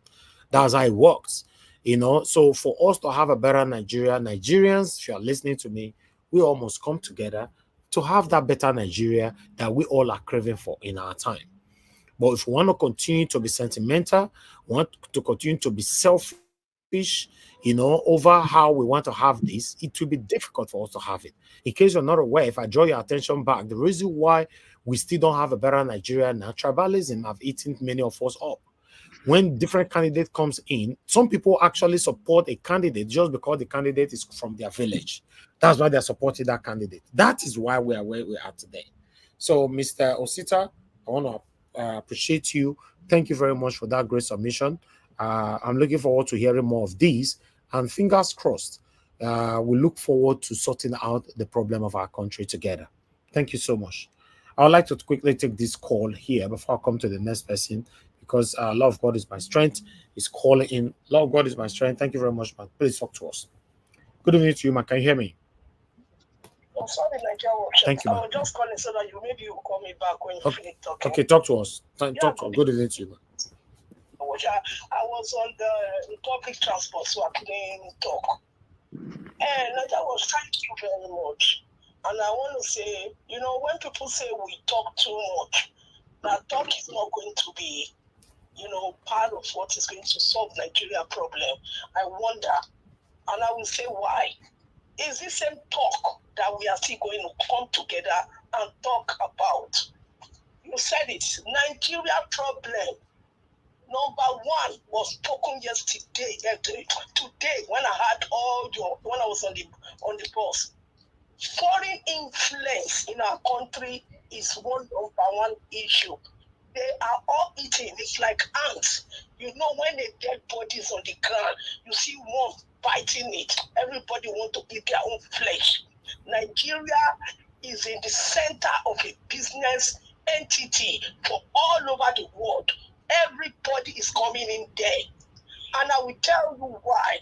That's how it works. You know, so for us to have a better Nigeria, Nigerians, if you are listening to me, we all must come together to have that better Nigeria that we all are craving for in our time. But if we want to continue to be sentimental, want to continue to be selfish, you know, over how we want to have this, it will be difficult for us to have it. In case you're not aware, if I draw your attention back, the reason why we still don't have a better Nigeria now, tribalism have eaten many of us up. When different candidate comes in, some people actually support a candidate just because the candidate is from their village. That's why they're supporting that candidate. That is why we are where we are today. So, Mr. Osita, I want to appreciate you. Thank you very much for that great submission. I'm looking forward to hearing more of these, and fingers crossed, we look forward to sorting out the problem of our country together. Thank you so much. I would like to quickly take this call here before I come to the next person, because love of God is my strength. Is calling in. Love of God is my strength. Thank you very much, man. Please talk to us. Good evening to you, man. Can you hear me? I'm sorry, Nigerian. Thank you, man. I was just calling so that maybe you will call me back when you finish talking. Okay, talk to us. Talk to us. Good evening to you, man. I was on the public transport, so I couldn't talk. And I was thank you very much. And I want to say, you know, when people say we talk too much, that talk is not going to be, you know, part of what is going to solve Nigeria problem. I wonder, and I will say why. Is this same talk that we are still going to come together and talk about? You said it, Nigeria problem. Number one was spoken yesterday, today when I had when I was on the bus. Foreign influence in our country is number one issue. They are all eating. It's like ants. You know, when they dead bodies on the ground, you see one biting it. Everybody want to eat their own flesh. Nigeria is in the center of a business entity for all over the world. Everybody is coming in there. And I will tell you why.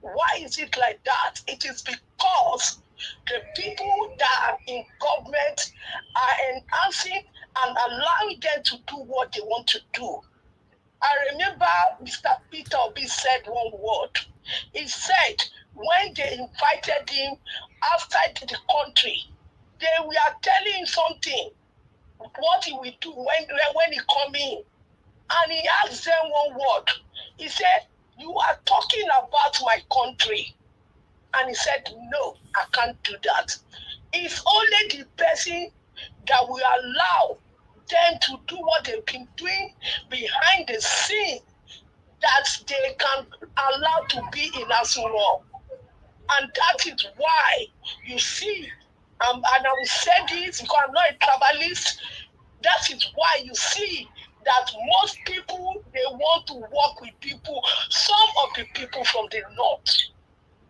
Why is it like that? It is because the people that are in government are enhancing and allowing them to do what they want to do. I remember Mr. Peter Obi said one word. He said when they invited him outside the country, they were telling him something, what he will do when he come in. And he asked them one word. He said, you are talking about my country. And he said, no, I can't do that. It's only the person that will allow them to do what they've been doing behind the scene that they can allow to be in Asuro. And that is why you see, and I will say this because I'm not a travelist, that is why you see that most people, they want to work with people, some of the people from the north,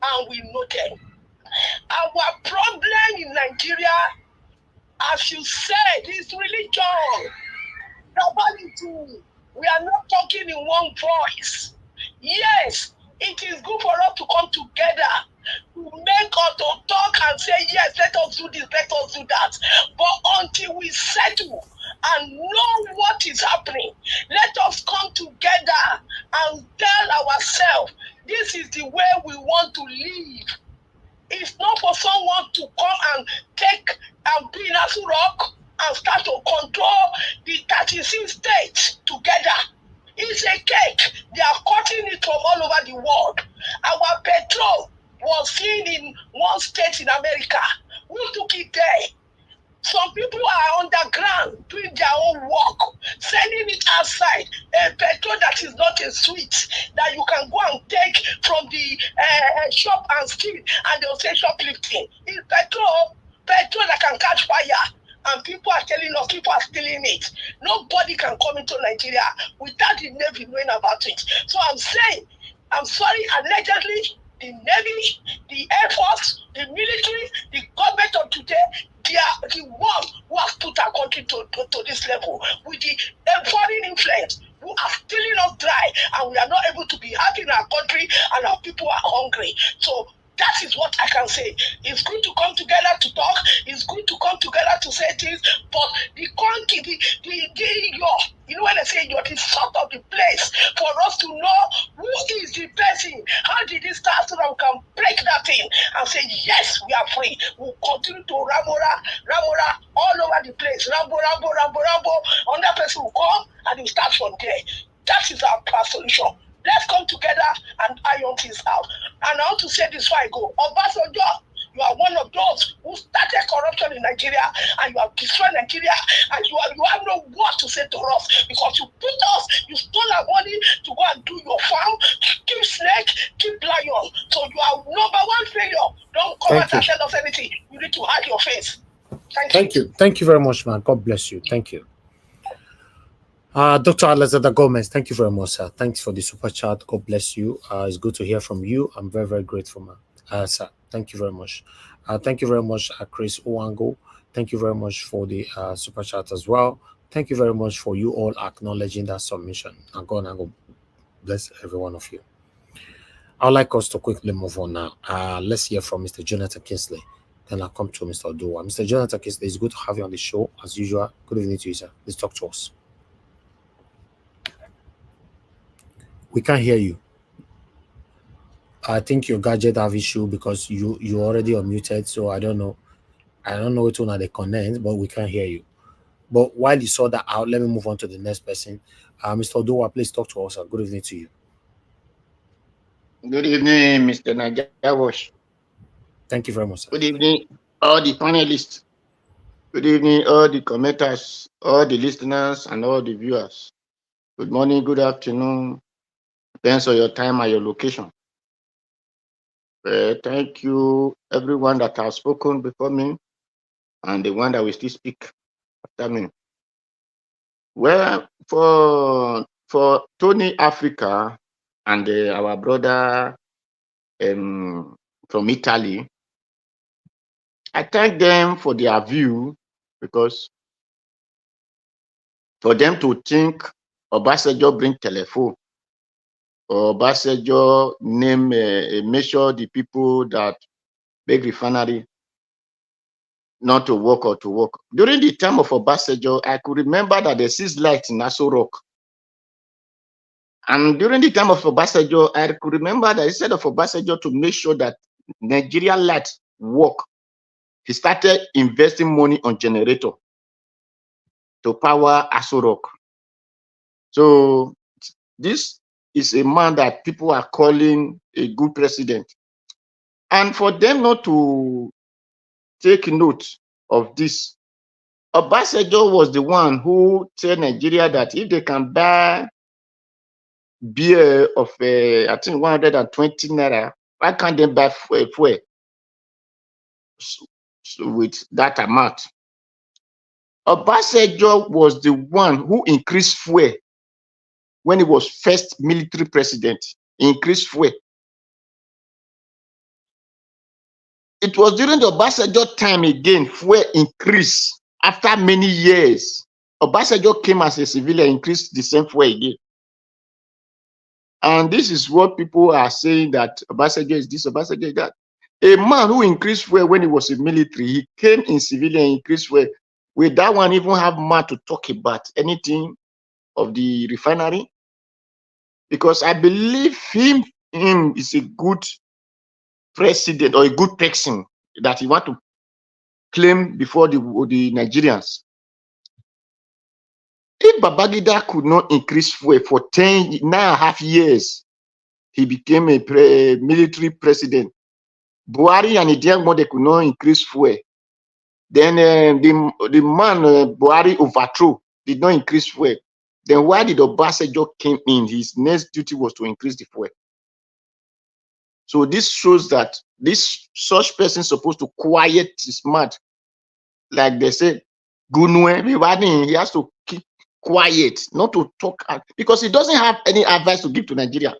and we know them. Our problem in Nigeria, as you said, is religion. Tribalism. We are not talking in one voice. Yes, it is good for us to come together to make us to talk and say, yes, let us do this, let us do that. But until we settle and know what is happening, let us come together and tell ourselves, this is the way we want to live. It's not for someone to come and take and be in Asu Rock and start to control the 36 states together. It's a cake. They are cutting it from all over the world. Our petrol was seen in one state in America. Who took it there? Some people are underground doing their own work, selling it outside. A petrol that is not a sweet that you can go and take from the shop and steal, and they'll say shoplifting. It's petrol that can catch fire. And people are telling us, people are stealing it. Nobody can come into Nigeria without the Navy knowing about it. So I'm saying, I'm sorry, allegedly, the Navy, the Air Force, the military, the government of today, they are the ones who have put our country to this level with the foreign influence who are stealing us dry, and we are not able to be happy in our country, and our people are hungry. So that is what I can say. It's good to come together to talk. It's good to come together to say things. But the country, you know when I say you're the sort of the place for us to know who is the person. How did it start so that we can break that thing and say, yes, we are free. We'll continue to Ramora all over the place. Rambo. Another person will come and we start from there. That is our solution. Let's come together and iron things out. And I want to say this before I go. Obasanjo, you are one of those who started corruption in Nigeria, and you have destroyed Nigeria, and you have no word to say to us because you put us, you stole our money to go and do your farm, keep snake, keep lion. So you are number one failure. Don't come out and tell us anything. You need to hide your face. Thank you. Thank you very much, man. God bless you. Thank you. Dr. Alexander Gomez, thank you very much, sir. Thanks for the super chat. God bless you. It's good to hear from you. I'm very, very grateful, man. Sir, thank you very much. Thank you very much, Chris Owango. Thank you very much for the super chat as well. Thank you very much for you all acknowledging that submission. And God bless every one of you. I'd like us to quickly move on now. Let's hear from Mr. Jonathan Kingsley. Then I'll come to Mr. Oduwa. Mr. Jonathan Kingsley, it's good to have you on the show as usual. Good evening to you, sir. Please talk to us. We can't hear you. I think your gadget have issue because you already unmuted, so I don't know which one are they connect, but we can't hear you. But while you sort that out, let me move on to the next person. Mr. Oduwa, please talk to us. Good evening to you. Good evening, Mr. Nnaji. Thank you very much, sir. Good evening, all the panelists. Good evening, all the commenters, all the listeners, and all the viewers. Good morning, good afternoon. Depends on your time and your location. Thank you, everyone that has spoken before me, and the one that will still speak after me. Well, for Tony Africa and our brother from Italy, I thank them for their view, because for them to think Obasanjo bring telephone, or Obasanjo name measure the people that make refinery not to work or to work. During the time of Obasanjo, I could remember that there is light in Aso Rock. And during the time of Obasanjo, I could remember that instead of Obasanjo to make sure that Nigeria light work, he started investing money on generator to power Aso Rock. So this is a man that people are calling a good president. And for them not to take note of this, Obasanjo was the one who told Nigeria that if they can buy beer of I think 120 naira Why can't they buy fuel with that amount? Obasanjo was the one who increased fuel when he was first military president. He increased fuel. It was during the Obasanjo time again, fuel increased after many years. Obasanjo came as a civilian, increased the same fuel again. And this is what people are saying, that Obasanjo is this, Obasanjo is that. A man who increased fuel when he was in military, he came in civilian, increased fuel. Will that one even have man to talk about anything of the refinery? Because I believe him is a good president or a good person that he want to claim before the Nigerians. If Babangida could not increase fuel for 9.5 years, he became a military president. Buhari and Idiagbon could not increase fuel. Then the man Buhari overthrew, did not increase fuel. Then why did Obasanjo came in? His next duty was to increase the fuel. So this shows that such person supposed to quiet his mouth, like they said, Gunwe, he has to keep quiet, not to talk, because he doesn't have any advice to give to Nigeria.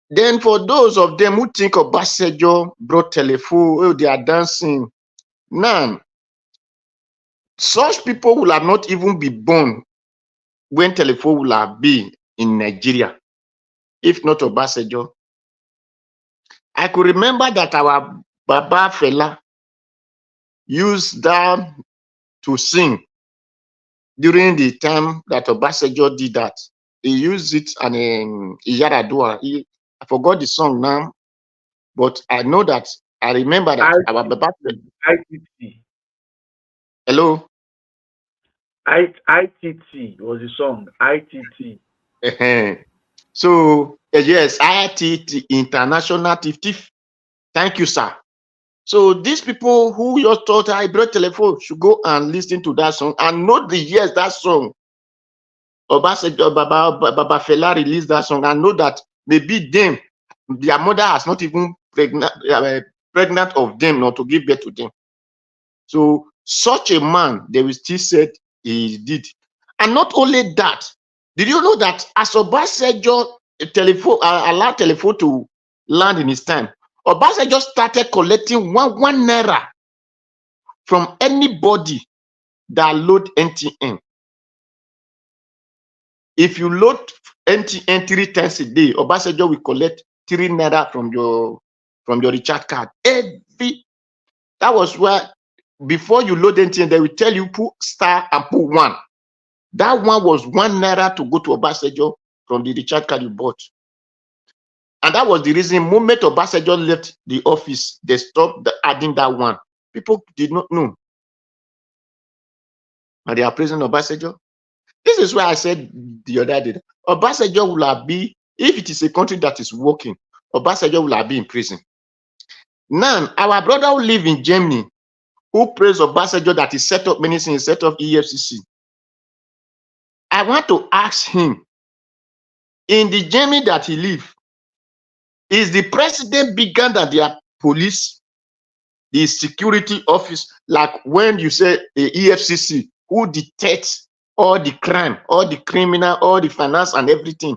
Then for those of them who think Obasanjo brought telephone, oh, they are dancing. Now, such people will have not even be born when telephone will have been in Nigeria, if not Obasanjo. I could remember that our Baba Fela used that to sing during the time that Obasanjo did that. He used it and Yaradua. I forgot the song now, but I know that I remember that our Baba Fela. ITT. Hello? ITT was the song. ITT. So yes, ITT, International Tif. Thank you, sir. So these people who just thought I brought telephone should go and listen to that song and know the years that song. Obasanjo, Baba Fela released that song and know that maybe them, their mother has not even pregnant of them, not to give birth to them. So such a man, they will still say he did. And not only that, did you know that as Obasanjo allowed telephone to land in his time, Obasanjo started collecting one naira from anybody that load NTN. If you load NTN 3 times a day, Obasanjo will collect 3 naira from your recharge card. That was where, before you load NTN, they will tell you put star and put 1. That one was 1 naira to go to Obasanjo from the recharge card you bought. And that was the reason, moment Obasanjo left the office, they stopped adding that one. People did not know. And they are praising Obasanjo. This is why I said the other day, Obasanjo will have been, if it is a country that is working, Obasanjo will have been in prison. Now, our brother who live in Germany, who praised Obasanjo that he set up many things, set up EFCC. I want to ask him, in the Germany that he lives, is the president bigger than their police, the security office, like when you say the EFCC, who detects all the crime, all the criminal, all the finance and everything?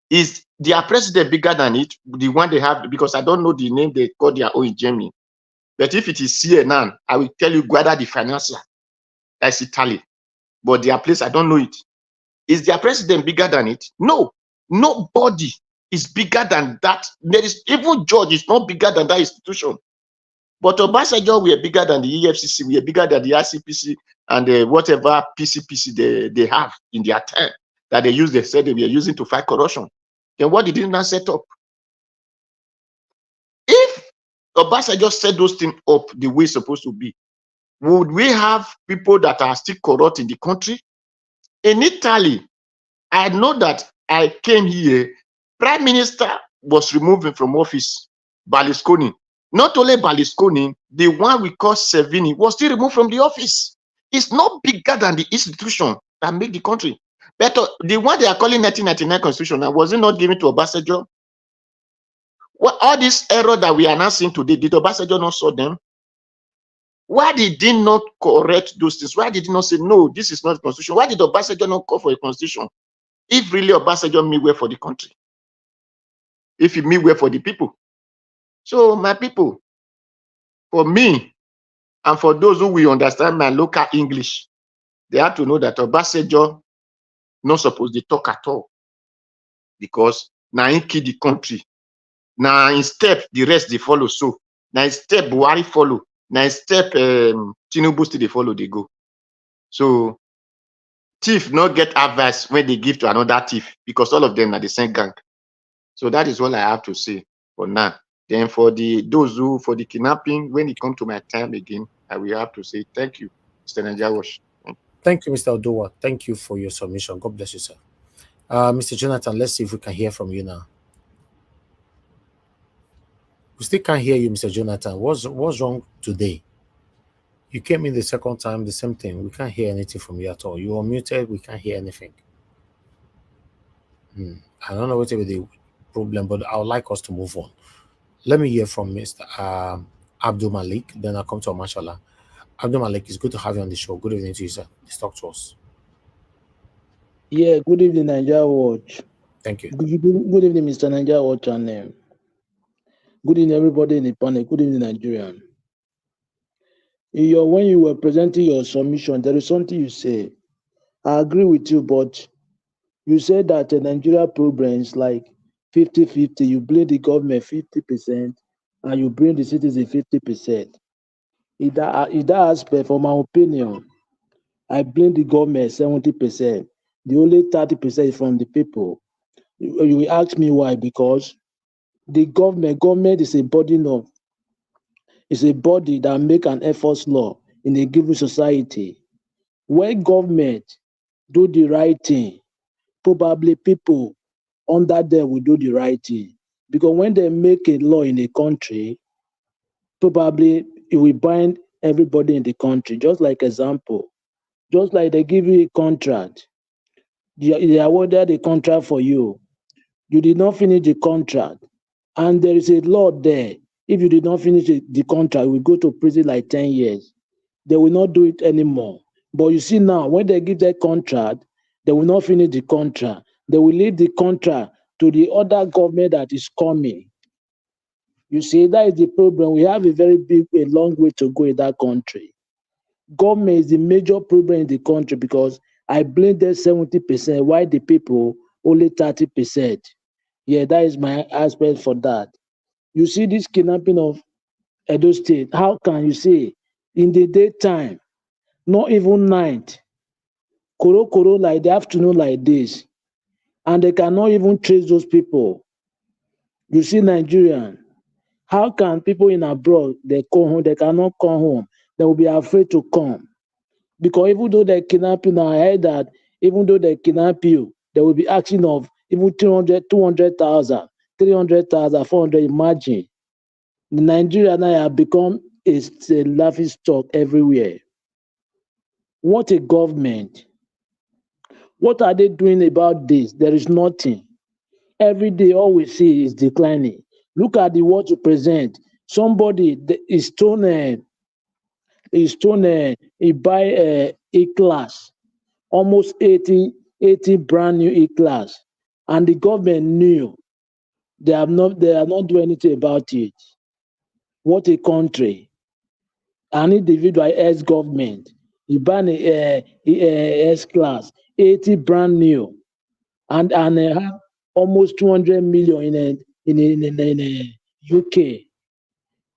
Is their president bigger than it, the one they have? Because I don't know the name they call their own in Germany. But if it is CNN, I will tell you, Guarda the financier. That's Italy. But their place, I don't know it. Is their president bigger than it? No. Nobody is bigger than that. There is even George is not bigger than that institution. But Obasanjo, we are bigger than the EFCC, we are bigger than the RCPC and whatever PCPC they have in their time that they said they were using to fight corruption. Then what did they not set up? If Obasanjo set those things up the way it's supposed to be, would we have people that are still corrupt in the country? In Italy, I know that I came here, Prime Minister was removed from office, Berlusconi. Not only Berlusconi, the one we call Salvini was still removed from the office. It's not bigger than the institution that make the country. But the one they are calling 1999 constitution, was it not given to Obasanjo? What all these errors that we are now seeing today, did Obasanjo not saw them? Why did he not correct those things? Why did he not say, no, this is not the constitution? Why did Obasanjo not call for a constitution? If really Obasanjo mean well for the country, if he mean well for the people. So my people, for me, and for those who will understand my local English, they have to know that Obasanjo not supposed to talk at all. Because now he kill the country. Now in step, the rest they follow. So now in step Buhari follow. Now in step Tinubu still they follow, they go. So thief not get advice when they give to another thief because all of them are the same gang. So that is all I have to say for now. Then for those who for the kidnapping, when it comes to my time again, I will have to say thank you, Mr. Nnaji. Thank you, Mr. Odowa. Thank you for your submission. God bless you, sir. Mr. Jonathan, let's see if we can hear from you now. We still can't hear you, Mr. Jonathan. What's wrong today? You came in the second time, the same thing. We can't hear anything from you at all. You are muted. We can't hear anything. I don't know what will be the problem, but I would like us to move on. Let me hear from Mr. Abdul Malik. Then I'll come to Mashallah. Abdul Malik, it's good to have you on the show. Good evening to you, sir. Please talk to us. Yeah, good evening, Nigeria Watch. Thank you. Good evening, Mr. Nigeria Watch, and good evening, everybody in the panel. Good evening, Nigerian. When you were presenting your submission, there is something you say. I agree with you, but you said that the Nigeria problem is like 50-50. You blame the government 50%, and you blame the citizen 50%. In that aspect, for my opinion, I blame the government 70%. The only 30% is from the people. You will ask me why? Because the government is a body that make an effort law in a given society. When government do the right thing, probably people under them will do the right thing. Because when they make a law in a country, probably it will bind everybody in the country. Just like example, just like they give you a contract, they awarded a contract for you. You did not finish the contract, and there is a law there. If you did not finish the contract, you will go to prison like 10 years. They will not do it anymore. But you see now, when they give that contract, they will not finish the contract. They will leave the contract to the other government that is coming. You see, that is the problem. We have a long way to go in that country. Government is the major problem in the country because I blame them 70%, while the people only 30%. Yeah, that is my aspect for that. You see this kidnapping of Edo State. How can you say in the daytime, not even night, koro like the afternoon like this, and they cannot even trace those people? You see Nigerian. How can people in abroad, they come home, they cannot come home? They will be afraid to come. Because even though they kidnap you, now I heard that even though they kidnap you, they will be asking of even 200,000, 300,000, 400. Imagine. Nigeria now have become a laughing stock everywhere. What a government. What are they doing about this? There is nothing. Every day, all we see is declining. Look at the what you present. Somebody is stolen. He buy a E-class, almost 80 brand new E-class, and the government knew. They are not doing anything about it. What a country. An individual as government, he buy a S-class, 80 brand new, and have almost 200 million in a UK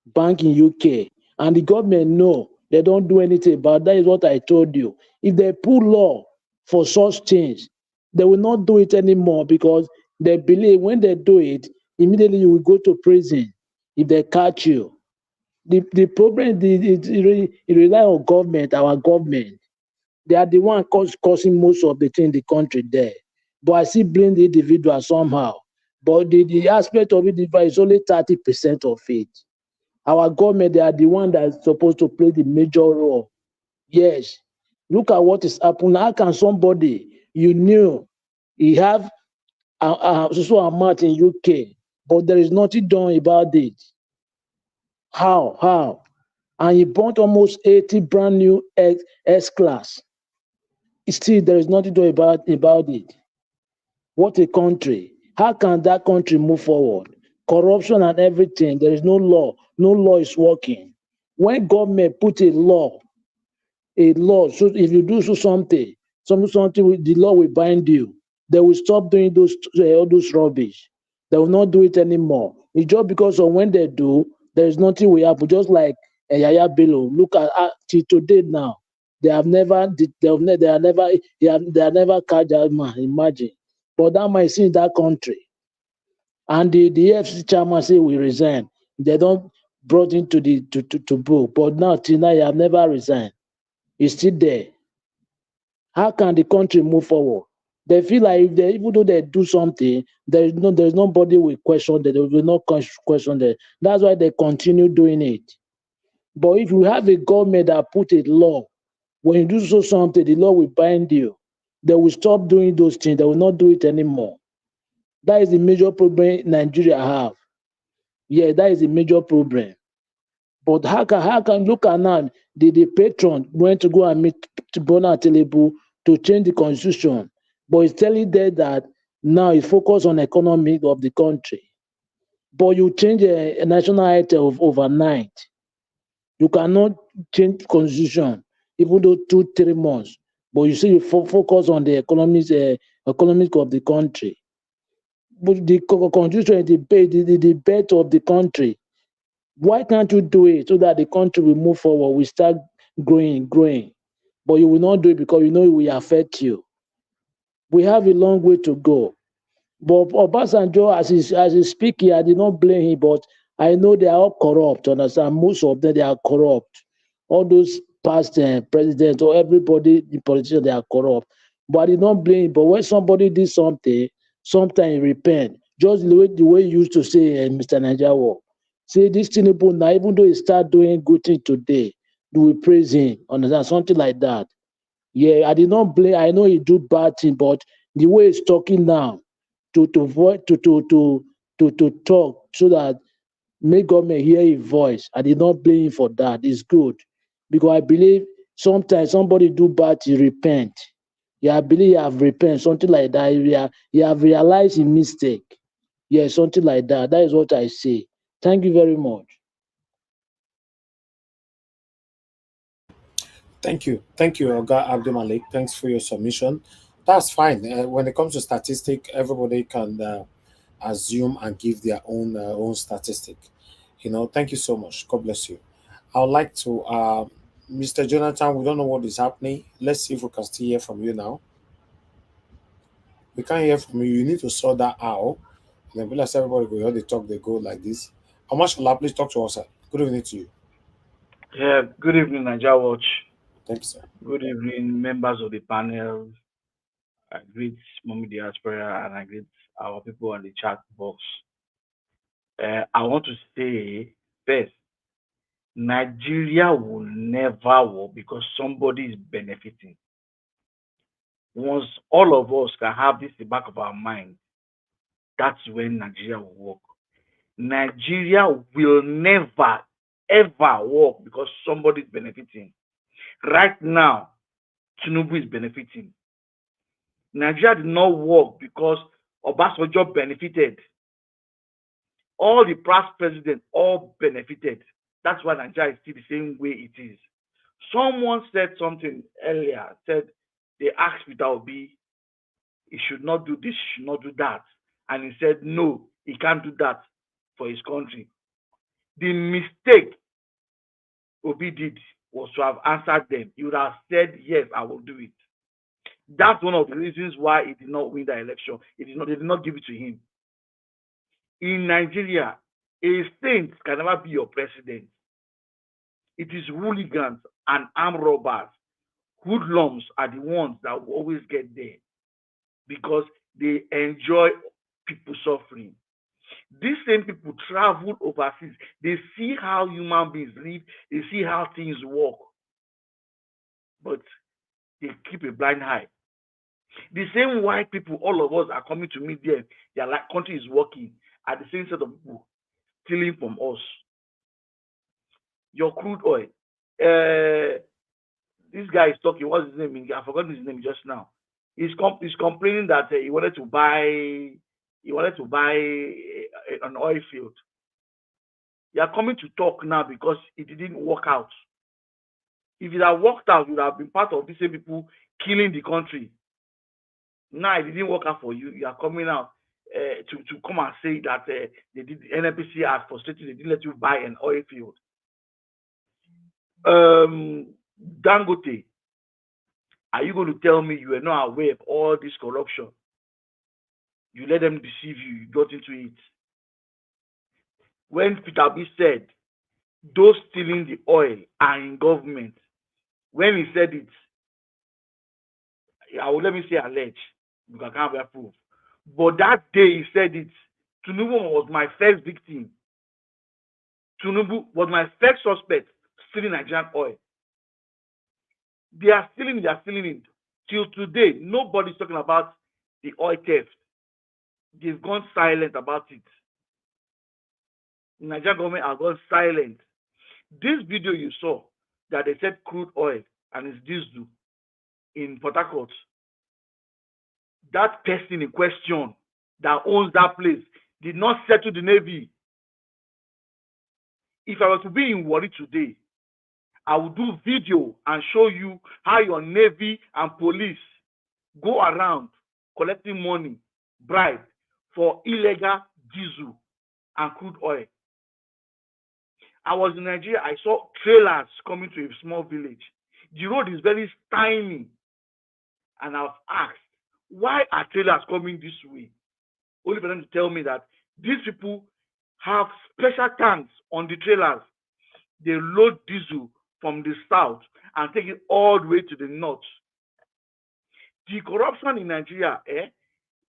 bank in UK, and the government know they don't do anything about that. Is what I told you. If they put law for such things, they will not do it anymore because they believe when they do it, immediately you will go to prison if they catch you. The problem it rely on government, our government. They are the one causing most of the thing in the country there. But I still blame the individual somehow. But the aspect of it is only 30% of it. Our government, they are the one that is supposed to play the major role. Yes. Look at what is happening. How can somebody you knew he have so amount in UK, but there is nothing done about it. How? And he bought almost 80 brand new S-class. Still, there is nothing done about it. What a country. How can that country move forward? Corruption and everything. There is no law. No law is working. When government put a law, so if you do something, the law will bind you. They will stop doing all those rubbish. They will not do it anymore. It's just because of when they do, there is nothing will happen. Just like Yaya Bello. Look at till today now. They have never catch that man. Imagine. But that man is in that country. And the EFCC chairman say we resign. They don't brought him to book. But now till now, he have never resigned. He's still there. How can the country move forward? They feel like even though they do something, there's nobody will question that. They will not question that. That's why they continue doing it. But if you have a government that put a law, when you do something, the law will bind you. They will stop doing those things. They will not do it anymore. That is the major problem Nigeria have. Yeah, that is the major problem. But how can look at now? The patron went to go and meet Bola Tinubu to change the constitution, but he's telling them that now he focus on economy of the country. But you change a national item overnight. You cannot change constitution, even though 2-3 months. But you see, you focus on the economic of the country. But the constitution is the bet of the country. Why can't you do it so that the country will move forward, we start growing? But you will not do it because you know it will affect you. We have a long way to go. But Obasanjo, as he speak here, I did not blame him, but I know they are all corrupt, understand? Most of them, they are corrupt. All those past presidents or everybody, the politicians, they are corrupt. But I did not blame him. But when somebody did something, sometimes repent. Just the way you used to say, Mr. Nnaji, say this Tinubu now, even though he start doing good things today, do we praise him? Understand? Something like that. Yeah, I did not blame. I know he do bad thing, but the way he's talking now, to talk so that make government hear his voice. I did not blame him for that. It's good because I believe sometimes somebody do bad, he repent. Yeah, I believe he have repent, something like that. He have realized his mistake. Yeah, something like that. That is what I say. Thank you very much. Thank you, Oga Abdul Malik. Thanks for your submission. That's fine. When it comes to statistic, everybody can assume and give their own statistic. Thank you so much. God bless you. I would like to, Mr. Jonathan. We don't know what is happening. Let's see if we can still hear from you now. We can't hear from you. You need to sort that out. And then realize everybody go, they talk, they go like this. How much please talk to us? Sir. Good evening to you. Yeah, good evening, Nigeria Watch. Thanks, sir. Good evening, members of the panel. I greet Mommy Diaspora and I greet our people on the chat box. I want to say first, Nigeria will never work because somebody is benefiting. Once all of us can have this in the back of our mind, that's when Nigeria will work. Nigeria will never, ever work because somebody is benefiting. Right now, Tinubu is benefiting. Nigeria did not work because Obasanjo benefited. All the past presidents all benefited. That's why Nigeria is still the same way it is. Someone said something earlier, said they asked Peter Obi, he should not do this, he should not do that. And he said, no, he can't do that for his country. The mistake Obi did was to have answered them. He would have said, yes, I will do it. That's one of the reasons why he did not win the election. They did not give it to him. In Nigeria, a saint can never be your president. It is hooligans and armed robbers. Hoodlums are the ones that will always get there because they enjoy people suffering. These same people travel overseas. They see how human beings live. They see how things work. But they keep a blind eye. The same white people, all of us are coming to meet them. Their country is working. are the same set of people stealing from us. Your crude oil. This guy is talking. What's his name? I forgot his name just now. He's complaining that he wanted to buy an oil field. You are coming to talk now because it didn't work out. If it had worked out, you would have been part of these same people killing the country. Now it didn't work out for you. You are coming out to come and say that they did NNPC are frustrated. They didn't let you buy an oil field. Dangote, are you going to tell me you were not aware of all this corruption? You let them deceive you. You got into it. When Peter B said those stealing the oil are in government, when he said it, let me say alleged, because I can't have proof. But that day he said it, Tinubu was my first victim. Tinubu was my first suspect stealing Nigerian oil. They are stealing it. Till today, nobody's talking about the oil theft. They've gone silent about it. The Nigerian government has gone silent. This video you saw that they said crude oil and it's diesel in Port Harcourt, that person in question that owns that place did not settle the Navy. If I were to be in Warri today, I would do video and show you how your Navy and police go around collecting money, bribe for illegal diesel and crude oil. I was in Nigeria, I saw trailers coming to a small village. The road is very tiny. And I've asked, why are trailers coming this way? Only for them to tell me that these people have special tanks on the trailers. They load diesel from the south and take it all the way to the north. The corruption in Nigeria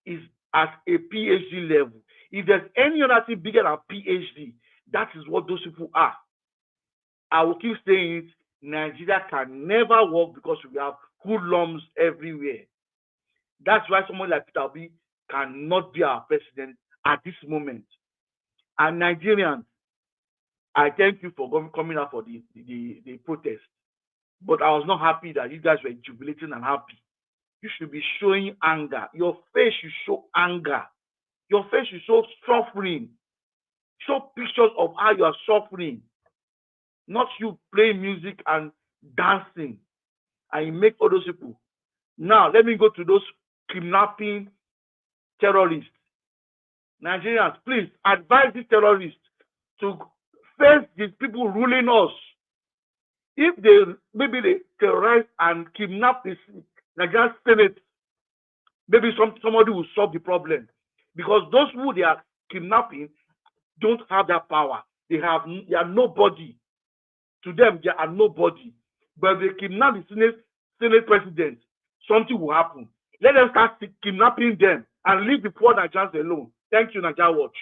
is at a PhD level. If there's any other thing bigger than PhD, that is what those people are. I will keep saying it. Nigeria can never work because we have hoodlums everywhere. That's why someone like Peter B cannot be our president at this moment. And Nigerians, I thank you for coming out for the protest. But I was not happy that you guys were jubilating and happy. You should be showing anger. Your face should show anger. Your face should show suffering. Show pictures of how you are suffering. Not you playing music and dancing. And you make all those people. Now, let me go to those kidnapping terrorists. Nigerians, please advise these terrorists to face these people ruling us. If maybe they terrorize and kidnap this Nigerian Senate, maybe somebody will solve the problem. Because those who they are kidnapping don't have that power. They are nobody. To them, they are nobody. But if they kidnap the Senate president, something will happen. Let them start kidnapping them and leave the poor Nigerians alone. Thank you, Nigeria Watch.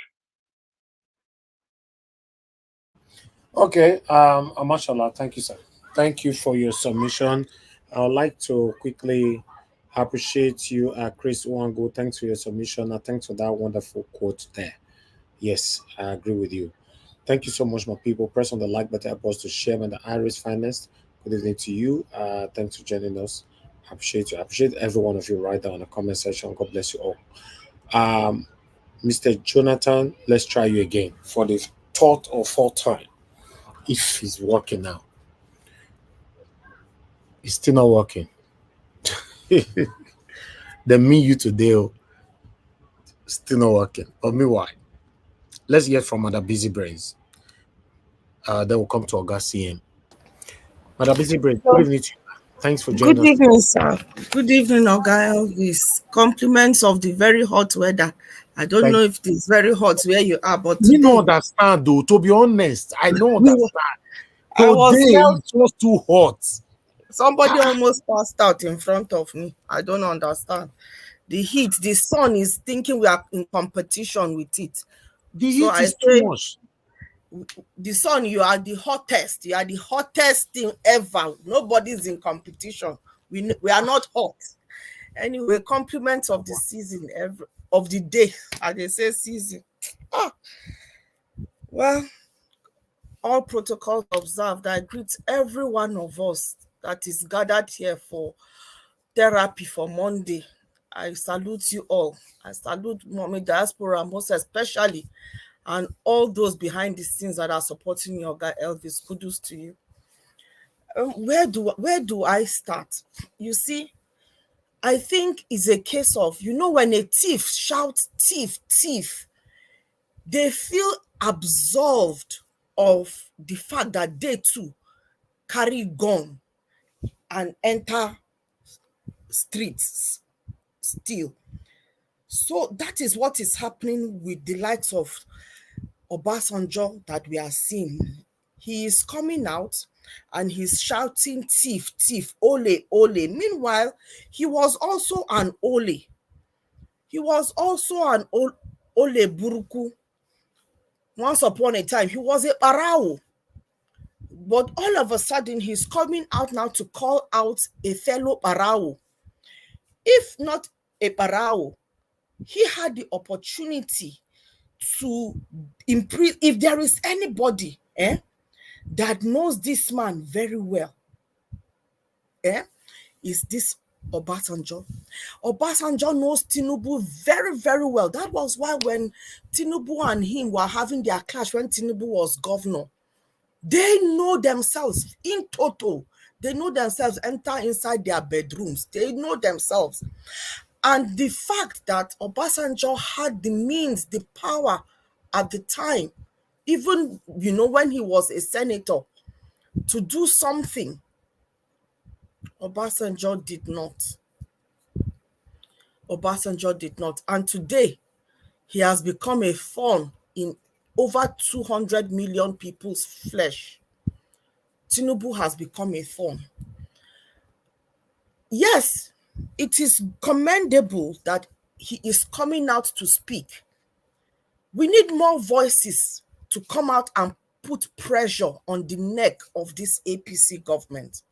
Okay, mashallah, thank you, sir. Thank you for your submission. I would like to quickly appreciate you, Chris Wango. Thanks for your submission. And thanks for that wonderful quote there. Yes, I agree with you. Thank you so much, my people. Press on the like button, help us to share when the Irish finest. Good evening to you. Thanks for joining us. I appreciate you. I appreciate every one of you right down in the comment section. God bless you all. Mr. Jonathan, let's try you again for the third or fourth time. If he's working now, it's still not working. Then me, you today, still not working. But meanwhile, let's hear from Mother Busy Brains. Then we'll come to August CM. Mother Busy Brains, good evening to you. Thanks for joining us. Good evening, sir. Good evening, Oga Elvis. Compliments of the very hot weather. I don't know if it's very hot where you are, but you don't understand, though. To be honest, I don't understand. Today it's just too hot. Somebody almost passed out in front of me. I don't understand. The heat, the sun is thinking we are in competition with it. The heat is too much. The sun, you are the hottest. You are the hottest thing ever. Nobody's in competition. We are not hot. Anyway, compliments of the season, of the day, as they say, season. Well, all protocols observed. I greet every one of us that is gathered here for therapy for Monday. I salute you all. I salute Mommy Diaspora most especially, and all those behind the scenes that are supporting your guy Elvis. Kudos to you. Where do I start? You see, I think it's a case of, when a thief shouts thief, thief, they feel absolved of the fact that they too carry gun and enter streets still. So that is what is happening with the likes of Obasanjo that we are seeing. He is coming out and he's shouting thief, thief, ole, ole. Meanwhile, he was also an ole. He was also an ole buruku. Once upon a time, he was a parao. But all of a sudden, he's coming out now to call out a fellow parao. If not a parao, he had the opportunity to improve. If there is anybody that knows this man very well, is this Obasanjo. Obasanjo knows Tinubu very, very well. That was why when Tinubu and him were having their clash, when Tinubu was governor, they know themselves in total. They know themselves, enter inside their bedrooms. They know themselves. And the fact that Obasanjo had the means, the power at the time, even, when he was a senator, to do something, Obasanjo did not. Obasanjo did not. And today, he has become a thorn in over 200 million people's flesh. Tinubu has become a thorn. Yes, it is commendable that he is coming out to speak. We need more voices to come out and put pressure on the neck of this APC government.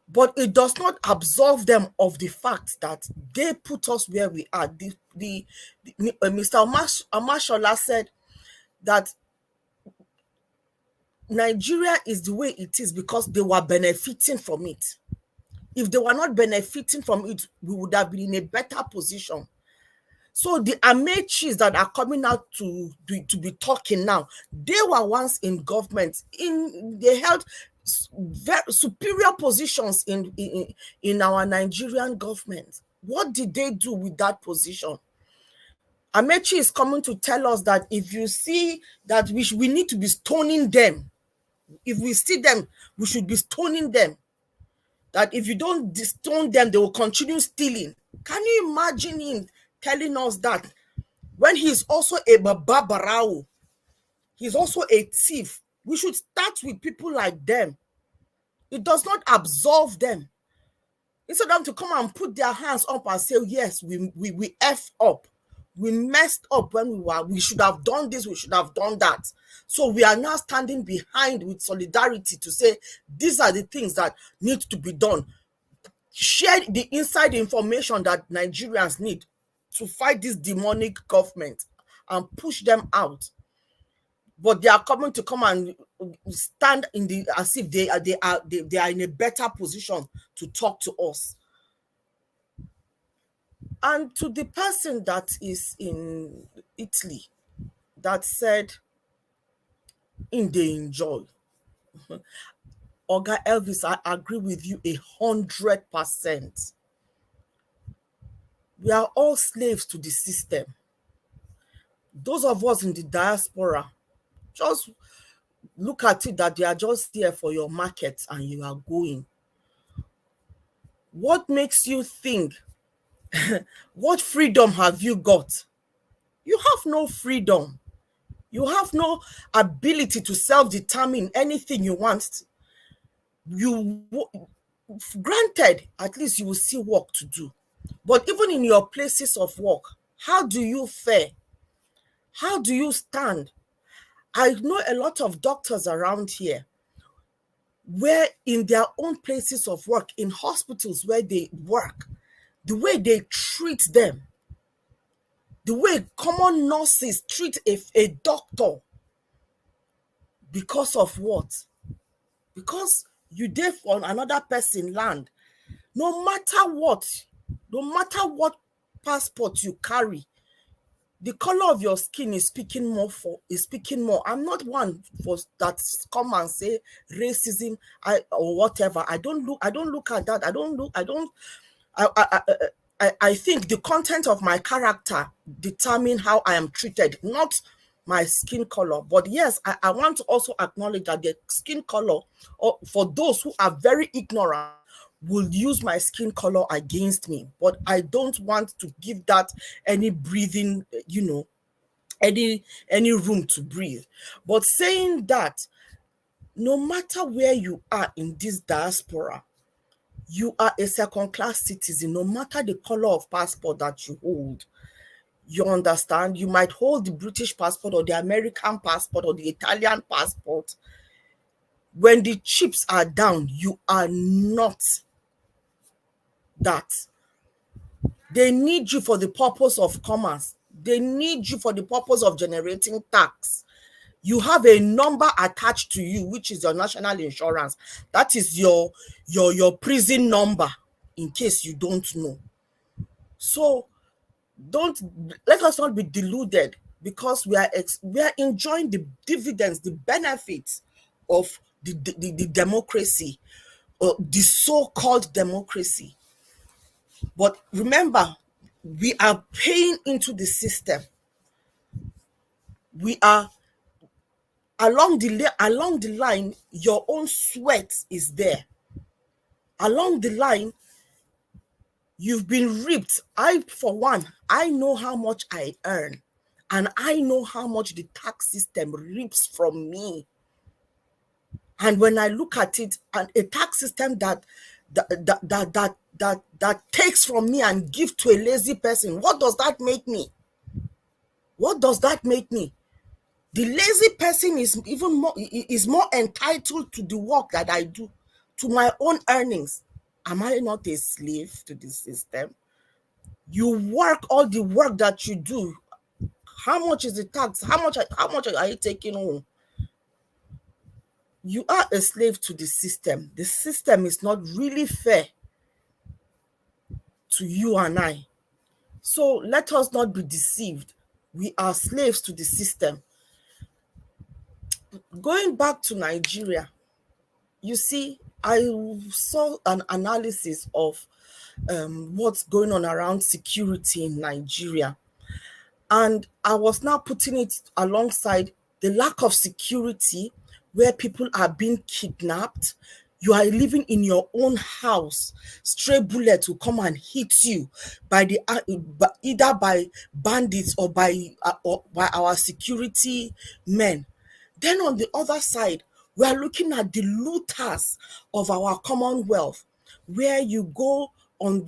But it does not absolve them of the fact that they put us where we are. Mr. Amashola said that Nigeria is the way it is because they were benefiting from it. If they were not benefiting from it, we would have been in a better position. So the Amechis that are coming out to be talking now, they were once in government. They held very superior positions in our Nigerian government. What did they do with that position? Amechi is coming to tell us that if you see that we need to be stoning them, if we see them, we should be stoning them. That if you don't stone them, they will continue stealing. Can you imagine him telling us that when he's also a babarao, he's also a thief? We should start with people like them. It does not absolve them. Instead of them to come and put their hands up and say, yes, we effed up. We messed up when we should have done this, we should have done that. So we are now standing behind with solidarity to say, these are the things that need to be done. Share the inside information that Nigerians need to fight this demonic government and push them out. But they are coming to come and stand as if they are in a better position to talk to us. And to the person that is in Italy that said, they enjoy. Oga Elvis, I agree with you 100%. We are all slaves to the system. Those of us in the diaspora, just look at it that they are just there for your market and you are going. What makes you think? What freedom have you got? You have no freedom. You have no ability to self-determine anything you want. Granted, at least you will see work to do. But even in your places of work, how do you fare? How do you stand? I know a lot of doctors around here where in their own places of work, in hospitals where they work, the way they treat them, The way common nurses treat a doctor because of what? Because you did for another person land. No matter what passport you carry, the color of your skin is speaking more. I'm not one for that come and say racism or whatever. I don't look at that. I think the content of my character determine how I am treated, not my skin color. But yes, I want to also acknowledge that the skin color, or for those who are very ignorant, will use my skin color against me. But I don't want to give that any breathing, any room to breathe. But saying that, no matter where you are in this diaspora, you are a second-class citizen, no matter the color of passport that you hold. You understand? You might hold the British passport or the American passport or the Italian passport. When the chips are down, you are not that. They need you for the purpose of commerce. They need you for the purpose of generating tax. You have a number attached to you, which is your national insurance. That is your prison number, in case you don't know. So let us not be deluded, because we are enjoying the dividends, the benefits of the democracy, or the so-called democracy. But remember, we are paying into the system. We are along the line, your own sweat is there. Along the line, you've been reaped. For one, I know how much I earn, and I know how much the tax system reaps from me. And when I look at it, and a tax system that takes from me and give to a lazy person, what does that make me? What does that make me? The lazy person is more entitled to the work that I do, to my own earnings. Am I not a slave to the system? You work all the work that you do. How much is the tax? How much are you taking home? You are a slave to the system. The system is not really fair to you and I. So let us not be deceived. We are slaves to the system. Going back to Nigeria, you see, I saw an analysis of what's going on around security in Nigeria. And I was now putting it alongside the lack of security, where people are being kidnapped. You are living in your own house. Stray bullets will come and hit you either by bandits or by our security men. Then on the other side, we are looking at the looters of our Commonwealth, where you go on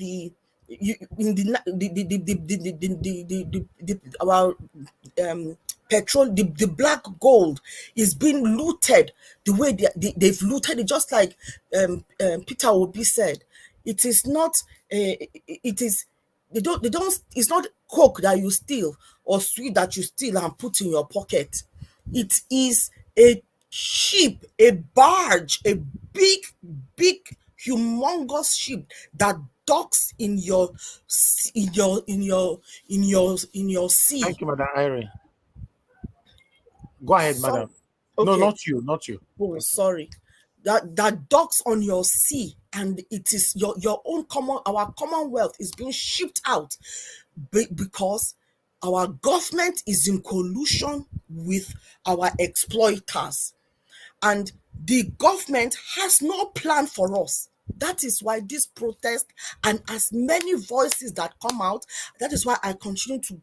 petrol, the black gold is being looted the way they've looted it, just like Peter Obi said. It is not it's not coke that you steal or sweet that you steal and put in your pocket. It is a ship, a barge, a big humongous ship that docks in your sea. Thank you, Madam Irene. Go ahead, madam. Okay. No, not you. Oh, sorry. That docks on your sea, and it is your own our Commonwealth is being shipped out because our government is in collusion with our exploiters, and the government has no plan for us. That is why this protest, and as many voices that come out, that is why I continue to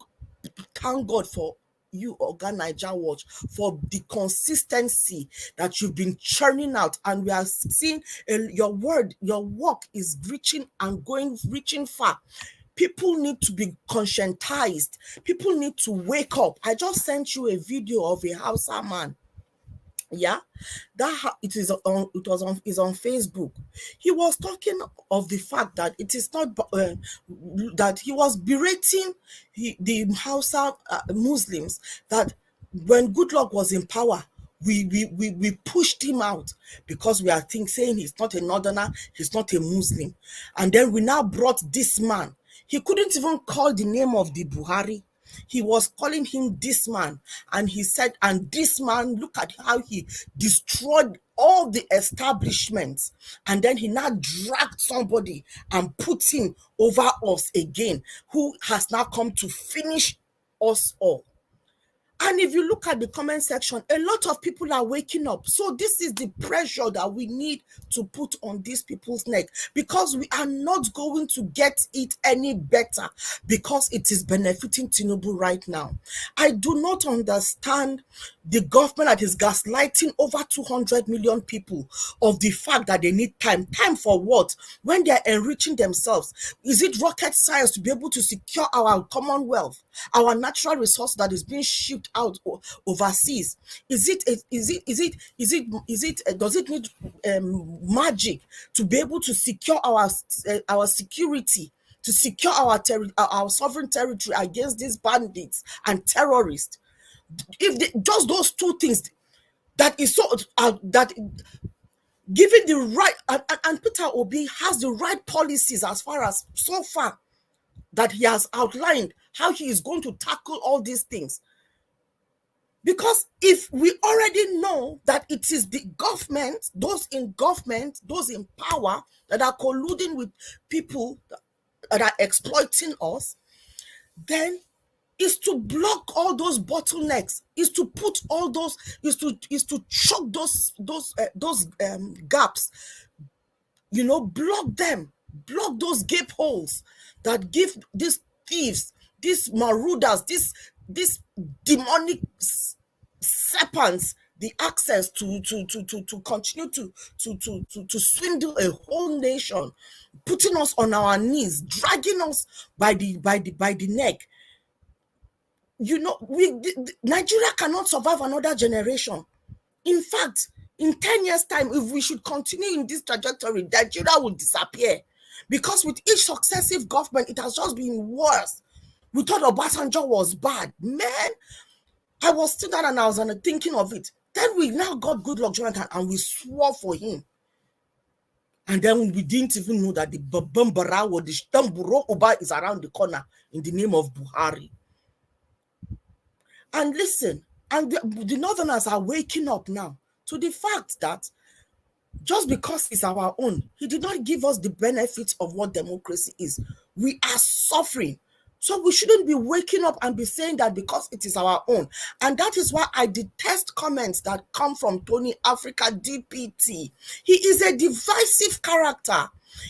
thank God for you, Oga Naija Watch, for the consistency that you've been churning out, and we are seeing your work is reaching far. People need to be conscientized. People need to wake up. I just sent you a video of a Hausa man Yeah, it is on. It was on. Is on Facebook. He was talking of the fact that it is not that he was berating the Hausa Muslims, that when Goodluck was in power, we pushed him out because we are saying he's not a northerner, he's not a Muslim, and then we now brought this man. He couldn't even call the name of the Buhari. He was calling him this man, and he said, and this man, look at how he destroyed all the establishments, and then he now dragged somebody and put him over us again, who has now come to finish us all. And if you look at the comment section, a lot of people are waking up. So this is the pressure that we need to put on these people's neck, because we are not going to get it any better, because it is benefiting Tinubu right now. I do not understand the government that is gaslighting over 200 million people of the fact that they need time. Time for what? When they are enriching themselves. Is it rocket science to be able to secure our commonwealth, our natural resource that is being shipped out overseas? Does it need magic to be able to secure our security, to secure our sovereign territory against these bandits and terrorists? If just those two things, that is so that giving the right, and Peter Obi has the right policies as far as so far that he has outlined how he is going to tackle all these things. Because if we already know that it is the government, those in government, those in power, that are colluding with people that are exploiting us, then is to block all those bottlenecks, is to put all those, is to choke those gaps, block them, block those gape holes that give these thieves, these marauders, these demonic serpents the access to continue to swindle a whole nation, putting us on our knees, dragging us by the neck. Nigeria cannot survive another generation. In fact, in 10 years' time, if we should continue in this trajectory, Nigeria will disappear. Because with each successive government, it has just been worse. We thought Obasanjo was bad. Man, I was still down and I was thinking of it. Then we now got Goodluck Jonathan and we swore for him. And then we didn't even know that the Bambara or the Stamburo Oba is around the corner in the name of Buhari. And listen, and the Northerners are waking up now to the fact that just because it's our own, he did not give us the benefits of what democracy is. We are suffering. So we shouldn't be waking up and be saying that because it is our own. And that is why I detest comments that come from Tony Africa DPT. He is a divisive character.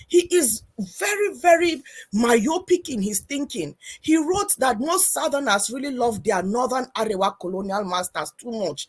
He is very, very myopic in his thinking. He wrote that most Southerners really love their Northern Arewa colonial masters too much.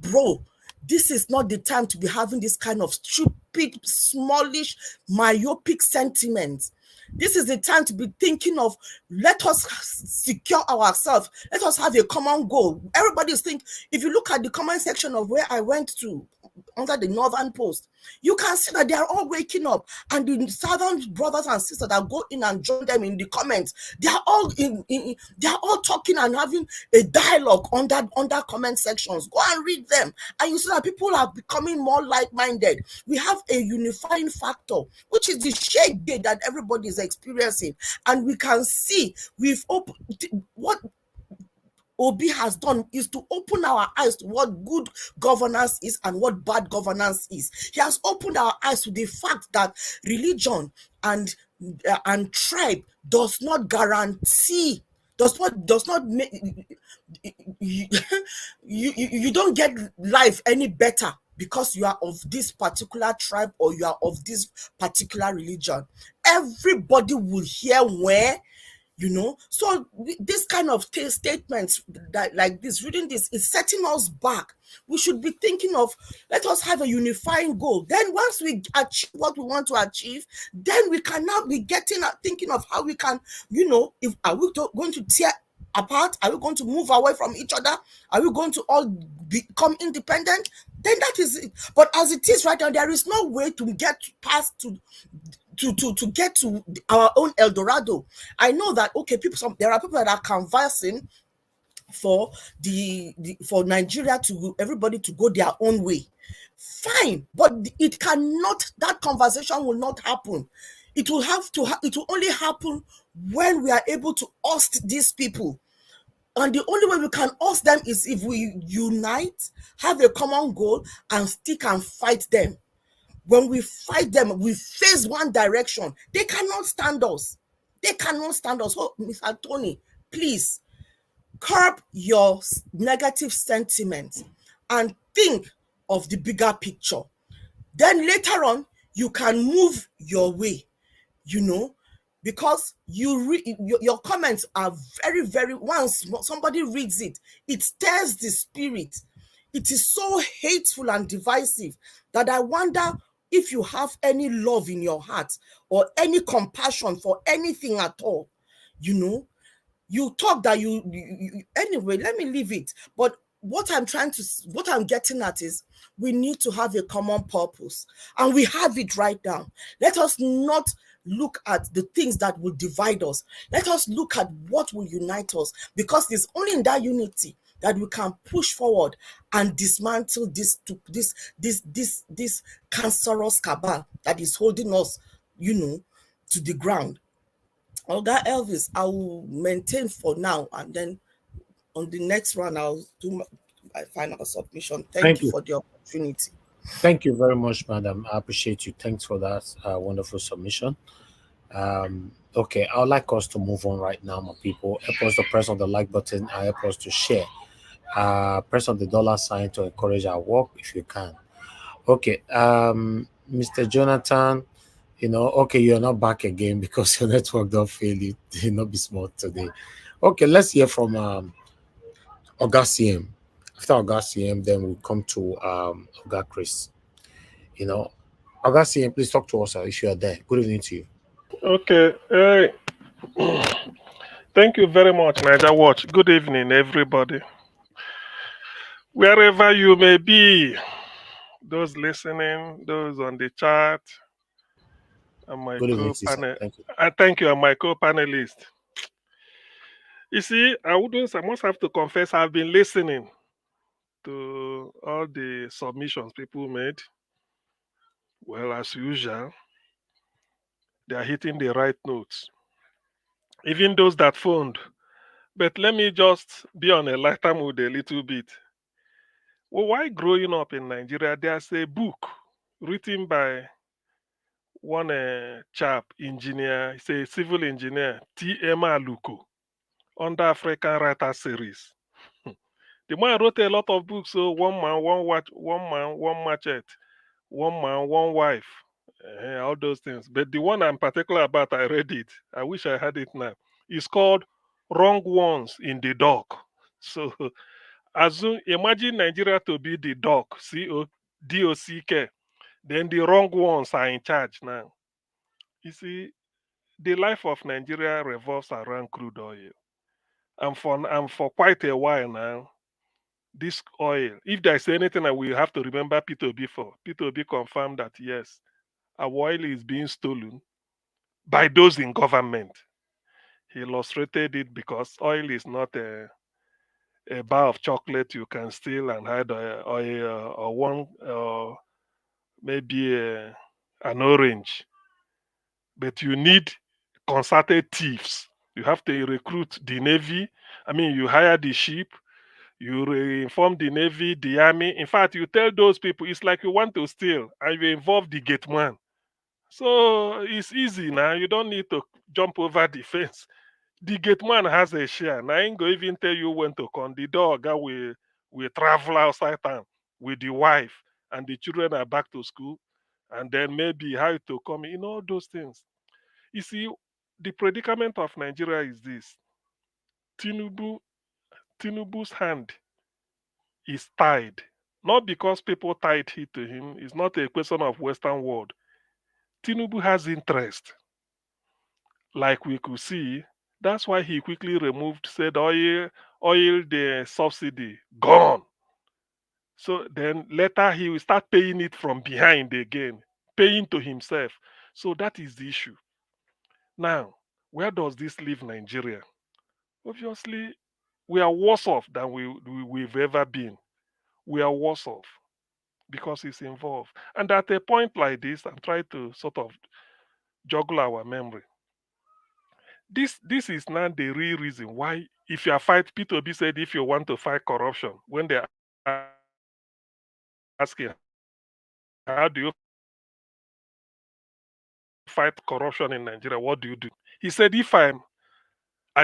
Bro, this is not the time to be having this kind of stupid, smallish, myopic sentiments. This is the time to be thinking of, let us secure ourselves. Let us have a common goal. Everybody is thinking, if you look at the comment section of where I went to, under the Northern Post, you can see that they are all waking up, and the Southern brothers and sisters that go in and join them in the comments, they are all they are all talking and having a dialogue under comment sections. Go and read them, and you see that people are becoming more like-minded. We have a unifying factor, which is the shade day that everybody is experiencing, and we can see we've opened what Obi has done is to open our eyes to what good governance is and what bad governance is. He has opened our eyes to the fact that religion and tribe does not guarantee, does not make you don't get life any better because you are of this particular tribe or you are of this particular religion. Everybody will hear where. So this kind of statements that like this, reading this, is setting us back. We should be thinking of, let us have a unifying goal. Then once we achieve what we want to achieve, then we can now be thinking of how we can, if are we going to tear apart? Are we going to move away from each other? Are we going to all become independent? Then that is it. But as it is right now, there is no way to get past to get to our own El Dorado. I know that there are people that are conversing for for Nigeria to everybody to go their own way. Fine, but it cannot. That conversation will not happen. It will it will only happen when we are able to oust these people. And the only way we can oust them is if we unite, have a common goal, and stick and fight them. When we fight them, we face one direction. They cannot stand us. They cannot stand us. So, Mr. Tony, please curb your negative sentiment and think of the bigger picture. Then later on, you can move your way, because your comments are very, very, once somebody reads it, it stirs the spirit. It is so hateful and divisive that I wonder if you have any love in your heart or any compassion for anything at all. You talk that you anyway, let me leave it. But what I'm getting at is we need to have a common purpose, and we have it right now. Let us not look at the things that will divide us. Let us look at what will unite us, because it's only in that unity that we can push forward and dismantle this cancerous cabal that is holding us, to the ground. Oga Elvis, I will maintain for now, and then on the next one, I'll do my final submission. Thank you for the opportunity. Thank you very much, madam. I appreciate you. Thanks for that wonderful submission. Okay, I would like us to move on right now, my people. Help us to press on the like button and help us to share. Press on the dollar sign to encourage our work if you can. Okay, Mr. Jonathan, okay, you're not back again because your network don't fail you. Did not be smart today. Okay, let's hear from Oga CM. After Oga CM, then we'll come to Oga Chris. Oga CM, please talk to us if you are there. Good evening to you. Okay. Thank you very much, Niger Watch. Good evening, everybody. Wherever you may be, those listening, those on the chat, and my co-panel. Thank you, and my co-panelist. You see, I must have to confess, I've been listening to all the submissions people made. Well, as usual, they are hitting the right notes. Even those that phoned. But let me just be on a lighter mood a little bit. Well, while growing up in Nigeria, there's a book written by one chap, engineer, he's a civil engineer, T.M. Aluko, under African Writer Series. The man wrote a lot of books, so one man, one machete, one man, one wife, all those things. But the one I'm particular about, I read it. I wish I had it now. It's called Wrong Ones in the Dock. So imagine Nigeria to be the dock, C-O-D-O-C-K. Then the wrong ones are in charge now. You see, the life of Nigeria revolves around crude oil. And for quite a while now, this oil, if there's anything that we have to remember P2B for, P2B confirmed that yes, our oil is being stolen by those in government. He illustrated it because oil is not a bar of chocolate you can steal and hide, or one, maybe an orange. But you need concerted thieves. You have to recruit the Navy. I mean, you hire the ship, you inform the Navy, the Army. In fact, you tell those people, it's like you want to steal, and you involve the gate man. So it's easy now. You don't need to jump over the fence. The gate man has a share. Now I ain't going to even tell you when to come. The dog will travel outside town with the wife, and the children are back to school. And then maybe how to come in, all those things. You see, the predicament of Nigeria is this. Tinubu's hand is tied. Not because people tied it to him. It's not a question of Western world. Tinubu has interest. Like we could see That's why he quickly removed, said oil the subsidy, gone. So then later he will start paying it from behind again, paying to himself. So that is the issue. Now, where does this leave Nigeria? Obviously, we are worse off than we've ever been. We are worse off because it's involved. And at a point like this, I'm trying to sort of juggle our memory. This is not the real reason why, if you are fight, P2B said if you want to fight corruption, when they're asking how do you fight corruption in Nigeria, what do you do? He said, if I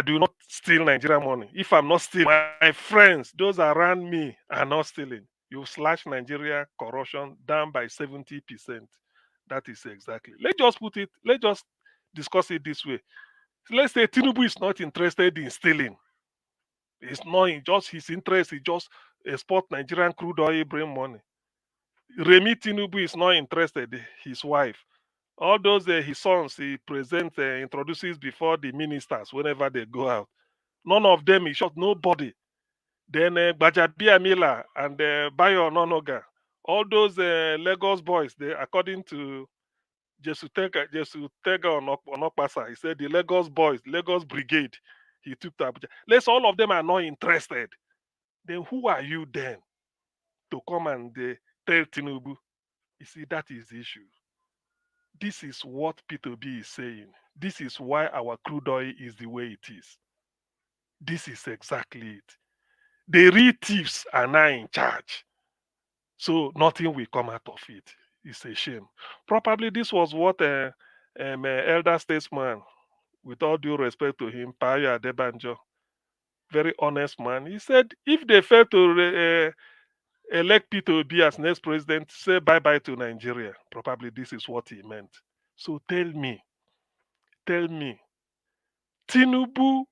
do not steal Nigerian money, if I'm not stealing, my friends, those around me are not stealing, you slash Nigeria corruption down by 70%. That is exactly. Let's just discuss it this way. Let's say Tinubu is not interested in stealing. It's not in just his interest, he just export Nigerian crude oil, bring money. Remi Tinubu is not interested, his wife. All those his sons he presents, introduces before the ministers whenever they go out. None of them is shot, nobody. Then Bajabia Mila and Bayo Nonoga, all those Lagos boys, they, according to Jesutega Onokpasa, he said the Lagos boys, Lagos brigade, he took to Abuja. Let's all of them are not interested. Then who are you then to come and tell Tinubu? You see, that is the issue. This is what P2B is saying. This is why our crude oil is the way it is. This is exactly it. The real thieves are now in charge. So nothing will come out of it. It's a shame. Probably this was what elder statesman, with all due respect to him, Payo Adebanjo, very honest man, he said if they fail to elect P2B as next president, say bye-bye to Nigeria. Probably this is what he meant. So tell me, Tinubu,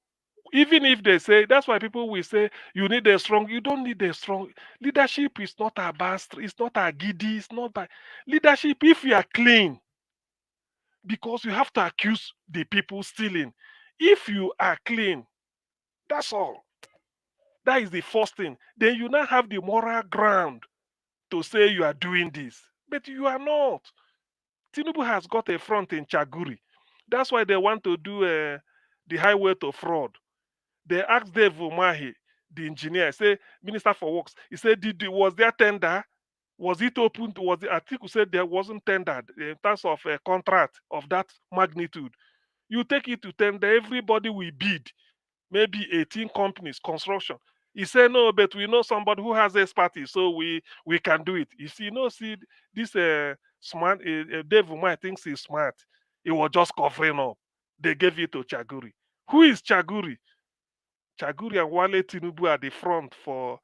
even if they say, that's why people will say you need a strong, you don't need a strong leadership. Is not about, it's not a giddy, it's not by leadership. If you are clean, because you have to accuse the people stealing. If you are clean, that's all. That is the first thing. Then you now have the moral ground to say you are doing this, but you are not. Tinubu has got a front in Chaguri. That's why they want to do the highway to fraud. They asked Dave Umahi, the engineer, say Minister for Works. He said, was there tender? Was it open? Was the Atiku said there wasn't tendered in terms of a contract of that magnitude? You take it to tender, everybody will bid. Maybe 18 companies, construction. He said no, but we know somebody who has expertise, so we can do it. You see, see this smart. Dave Umahi thinks he's smart. He was just covering up. They gave it to Chaguri. Who is Chaguri? Chaguri and Wale Tinubu are the front for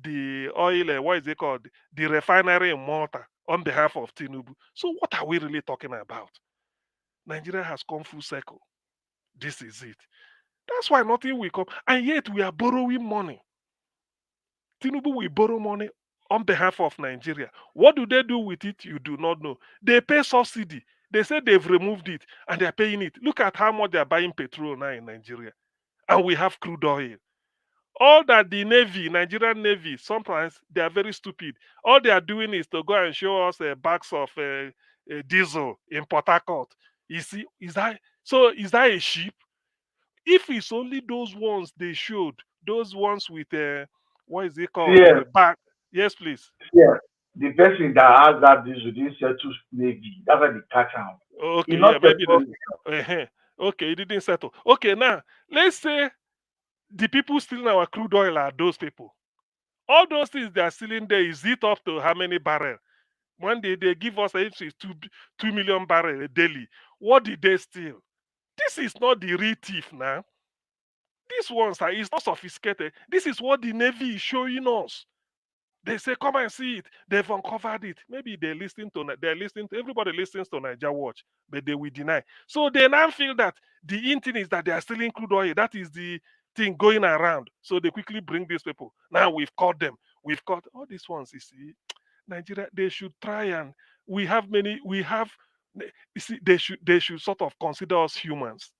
the oil, what is it called? The refinery in Malta on behalf of Tinubu. So what are we really talking about? Nigeria has come full circle. This is it. That's why nothing will come. And yet we are borrowing money. Tinubu will borrow money on behalf of Nigeria. What do they do with it? You do not know. They pay subsidy. They say they've removed it and they're paying it. Look at how much they're buying petrol now in Nigeria. And we have crude oil. All that the Navy, Nigerian Navy, sometimes they are very stupid. All they are doing is to go and show us bags of diesel in Port Harcourt. You see, is that a ship? If it's only those ones they showed, those ones with what is it called? Yes. Back. Yes, please. Yes. The person that has that diesel didn't settle Navy. That's why they catch him. Okay, yeah, maybe. Okay, it didn't settle. Okay, now let's say the people stealing our crude oil are those people. All those things they are stealing there, is it up to how many barrels? One day they give us if it's 2 million barrels daily. What did they steal? This is not the real thief now. These ones are it's not sophisticated. This is what the Navy is showing us. They say, come and see it. They've uncovered it. Maybe they're listening to everybody listens to Niger Watch, but they will deny. So they now feel that the thing is that they are stealing crude oil. That is the thing going around. So they quickly bring these people. Now we've caught them. We've caught all these ones. You see, Nigeria, they should try and you see, they should sort of consider us humans.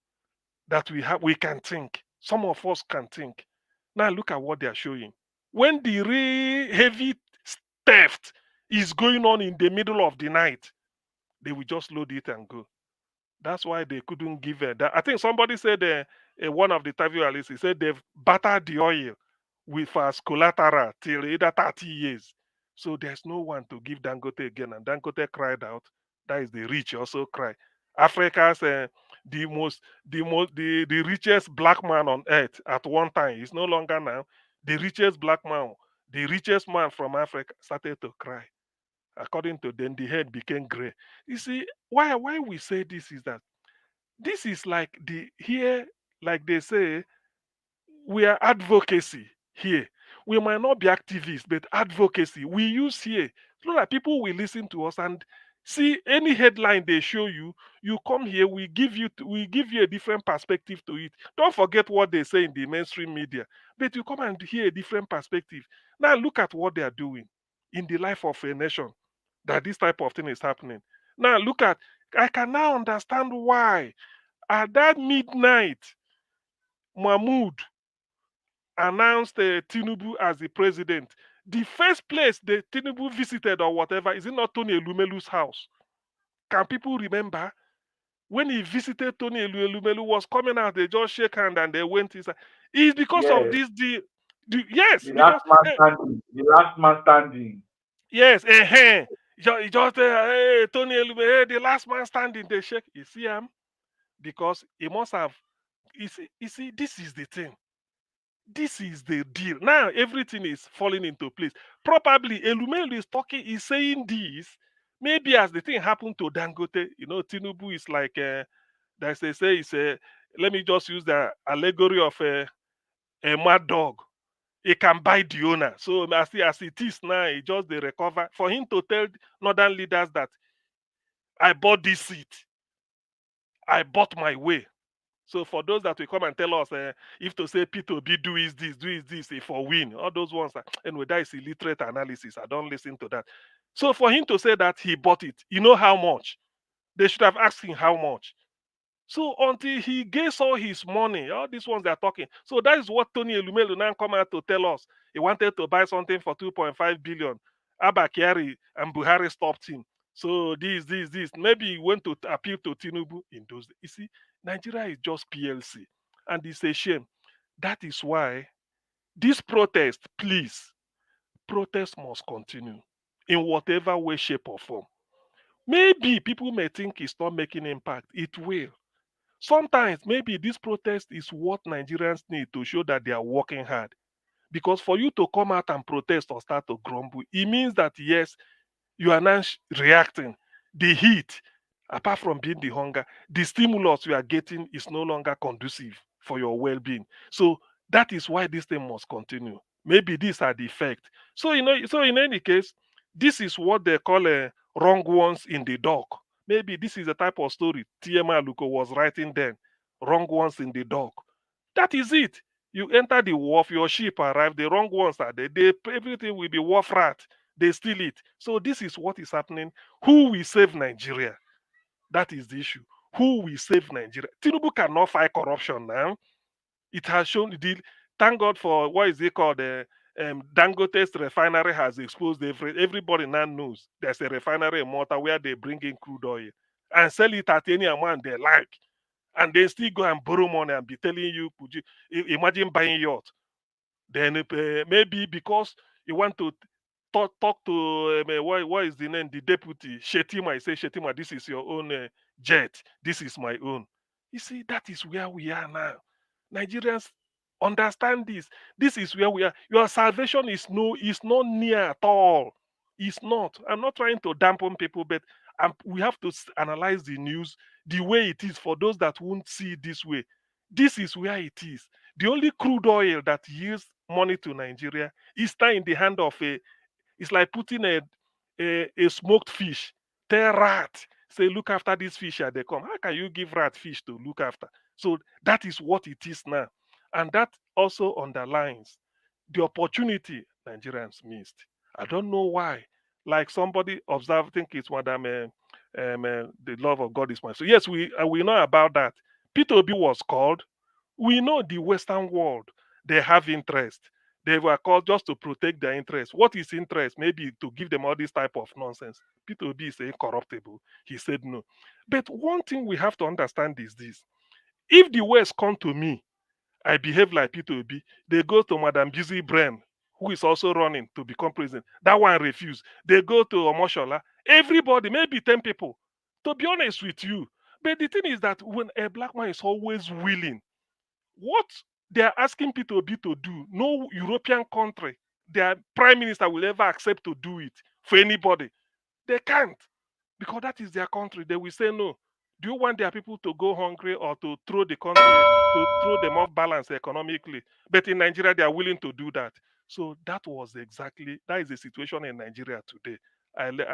that we can think. Some of us can think. Now look at what they are showing. When the real heavy theft is going on in the middle of the night, they will just load it and go. That's why they couldn't give that. I think somebody said one of the interviewers, he said they've battered the oil with as collateral till either 30 years. So there's no one to give Dangote again. And Dangote cried out. That is the rich also cry. Africa's the richest black man on earth at one time. He's no longer now. The richest black man, the richest man from Africa started to cry. According to them, the head became gray. You see, why we say this is that this is like the here, like they say, we are advocacy here. We might not be activists, but advocacy we use here so that people will listen to us and see any headline they show you. You come here, we give you a different perspective to it. Don't forget what they say in the mainstream media, but you come and hear a different perspective. Now look at what they are doing in the life of a nation. That this type of thing is happening. Now look at. I can now understand why at that midnight, Mahmoud announced Tinubu as the president. The first place the Tinubu visited or whatever, is it not Tony Elumelu's house? Can people remember? When he visited Tony Elumelu was coming out, they just shake hand and they went inside. It's because of Yes. this yes, The because last man standing. The last man standing. yes, just hey, Tony Elumelu, hey, the last man standing, they shake. You see him? Because he must have. You see, this is the thing. This is the deal. Now everything is falling into place. Probably Elumelu is saying this. Maybe as the thing happened to Dangote, Tinubu is like, as they say, let me just use the allegory of a mad dog. He can bite the owner. So as it is now, he just they recover. For him to tell northern leaders that I bought this seat, I bought my way. So for those that will come and tell us if to say P2B do is this, if for win, all those ones, anyway, that is illiterate analysis. I don't listen to that. So for him to say that he bought it, you know how much? They should have asked him how much. So until he gets all his money, all these ones they are talking. So that is what Tony Elumelu now come out to tell us. He wanted to buy something for 2.5 billion. Abba Kyari and Buhari stopped him. So this. Maybe he went to appeal to Tinubu in those days. You see, Nigeria is just PLC. And it's a shame. That is why this protest, please, protest must continue in whatever way, shape, or form. Maybe people may think it's not making impact. It will. Sometimes maybe this protest is what Nigerians need to show that they are working hard. Because for you to come out and protest or start to grumble, it means that yes, you are now reacting. The heat, apart from being the hunger, the stimulus you are getting is no longer conducive for your well-being. So that is why this thing must continue. Maybe these are the effect. So in any case, this is what they call wrong ones in the dock. Maybe this is the type of story TMA Luko was writing then. Wrong ones in the dock. That is it. You enter the wharf, your ship arrive, the wrong ones are there. Everything will be wharf rat. They steal it. So this is what is happening. Who will save Nigeria? That is the issue. Who will save Nigeria? Tinubu cannot fight corruption now. It has shown the deal. Thank God for what is it called? Dangote's refinery has exposed everybody now knows there's a refinery in Malta where they bring in crude oil and sell it at any amount they like. And they still go and borrow money and be telling you, imagine buying yacht. Then maybe because you want to talk to what is the name? The deputy Shetima. I say, Shetima, this is your own jet. This is my own. You see, that is where we are now. Nigerians understand this. This is where we are. Your salvation is not near at all. It's not. I'm not trying to dampen people, but we have to analyze the news the way it is for those that won't see it this way. This is where it is. The only crude oil that yields money to Nigeria is now in the hand of it's like putting a smoked fish. Tell rat, say, look after this fish as they come. How can you give rat fish to look after? So that is what it is now. And that also underlines the opportunity Nigerians missed. I don't know why. Like somebody observed, I think it's Madam, the love of God is mine. So yes, we know about that. P2B was called. We know the Western world, they have interest. They were called just to protect their interest. What is interest? Maybe to give them all this type of nonsense. P2B is incorruptible. He said no. But one thing we have to understand is this. If the West come to me, I behave like P2B, they go to Madam Busy Brain, who is also running to become president. That one refused. They go to Omoshola. Everybody, maybe 10 people. To be honest with you. But the thing is that when a black man is always willing, what they are asking P2B to do, no European country, their prime minister will ever accept to do it for anybody. They can't, because that is their country. They will say no. Do you want their people to go hungry or to throw the country, to throw them off balance economically? But in Nigeria, they are willing to do that. So that is the situation in Nigeria today.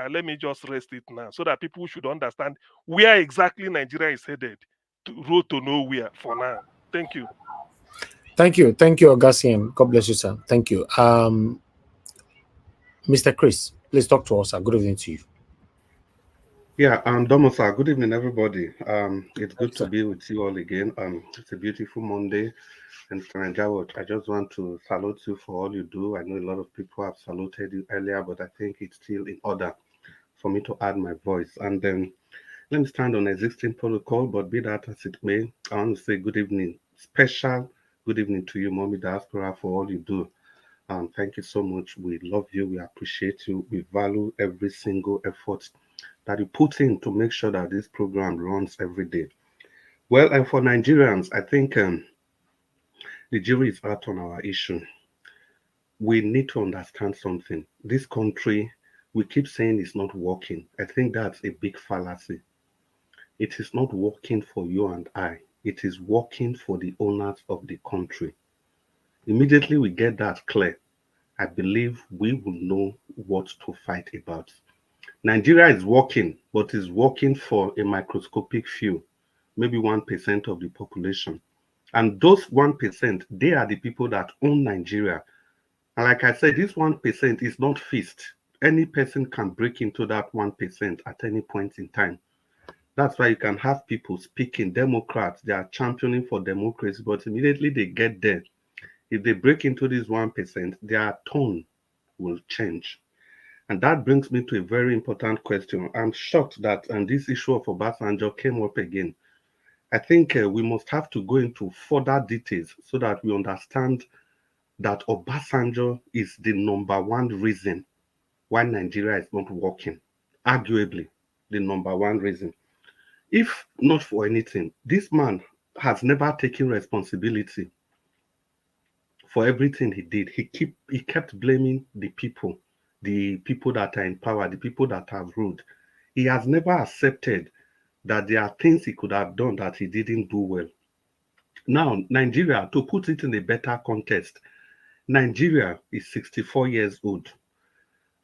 Let me just rest it now so that people should understand where exactly Nigeria is headed, to road to nowhere for now. Thank you. Thank you, Augustine. God bless you, sir. Thank you. Mr. Chris, please talk to us, sir. Good evening to you. Yeah, Domo, sir. Good evening, everybody. It's good to be with you all again. It's a beautiful Monday, and I just want to salute you for all you do. I know a lot of people have saluted you earlier, but I think it's still in order for me to add my voice. And then let me stand on existing protocol, but be that as it may, I want to say good evening, special good evening to you, Mommy Diaspora, for all you do. Thank you so much. We love you. We appreciate you. We value every single effort that you put in to make sure that this program runs every day. Well, and for Nigerians, I think the jury is out on our issue. We need to understand something. This country, we keep saying it's not working. I think that's a big fallacy. It is not working for you and I. It is working for the owners of the country. Immediately we get that clear, I believe we will know what to fight about. Nigeria is working, but is working for a microscopic few, maybe 1% of the population. And those 1%, they are the people that own Nigeria. And like I said, this 1% is not fixed. Any person can break into that 1% at any point in time. That's why you can have people speaking, Democrats, they are championing for democracy, but immediately they get there, if they break into this 1%, their tone will change. And that brings me to a very important question. I'm shocked that this issue of Obasanjo came up again. I think we must have to go into further details so that we understand that Obasanjo is the number one reason why Nigeria is not working. Arguably, the number one reason. If not for anything, this man has never taken responsibility for everything he did. He kept blaming the people that are in power, the people that have ruled. He has never accepted that there are things he could have done that he didn't do well. Now, Nigeria, to put it in a better context, Nigeria is 64 years old.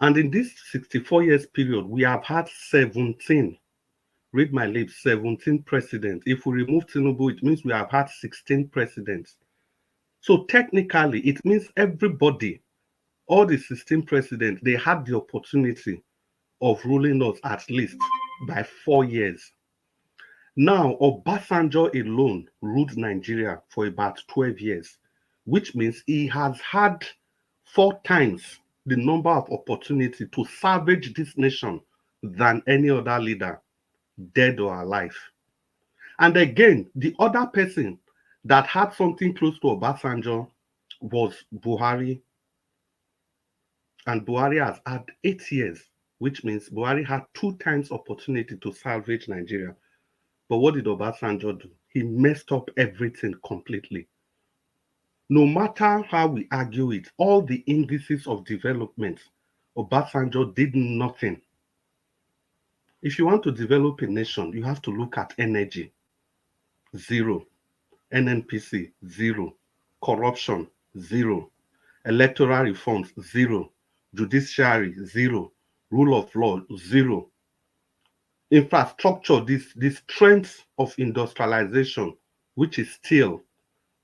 And in this 64 years period, we have had 17, read my lips, 17 presidents. If we remove Tinubu, it means we have had 16 presidents. So technically, it means everybody, all the 16 presidents, they had the opportunity of ruling us at least by 4 years. Now, Obasanjo alone ruled Nigeria for about 12 years, which means he has had 4 times the number of opportunity to salvage this nation than any other leader, dead or alive. And again, the other person that had something close to Obasanjo was Buhari. And Buhari has had 8 years, which means Buhari had 2 times opportunity to salvage Nigeria. But what did Obasanjo do? He messed up everything completely. No matter how we argue it, all the indices of development, Obasanjo did nothing. If you want to develop a nation, you have to look at energy. 0. NNPC, 0. Corruption, 0. Electoral reforms, 0. Judiciary, 0. Rule of law, 0. Infrastructure, the strength of industrialization, which is steel.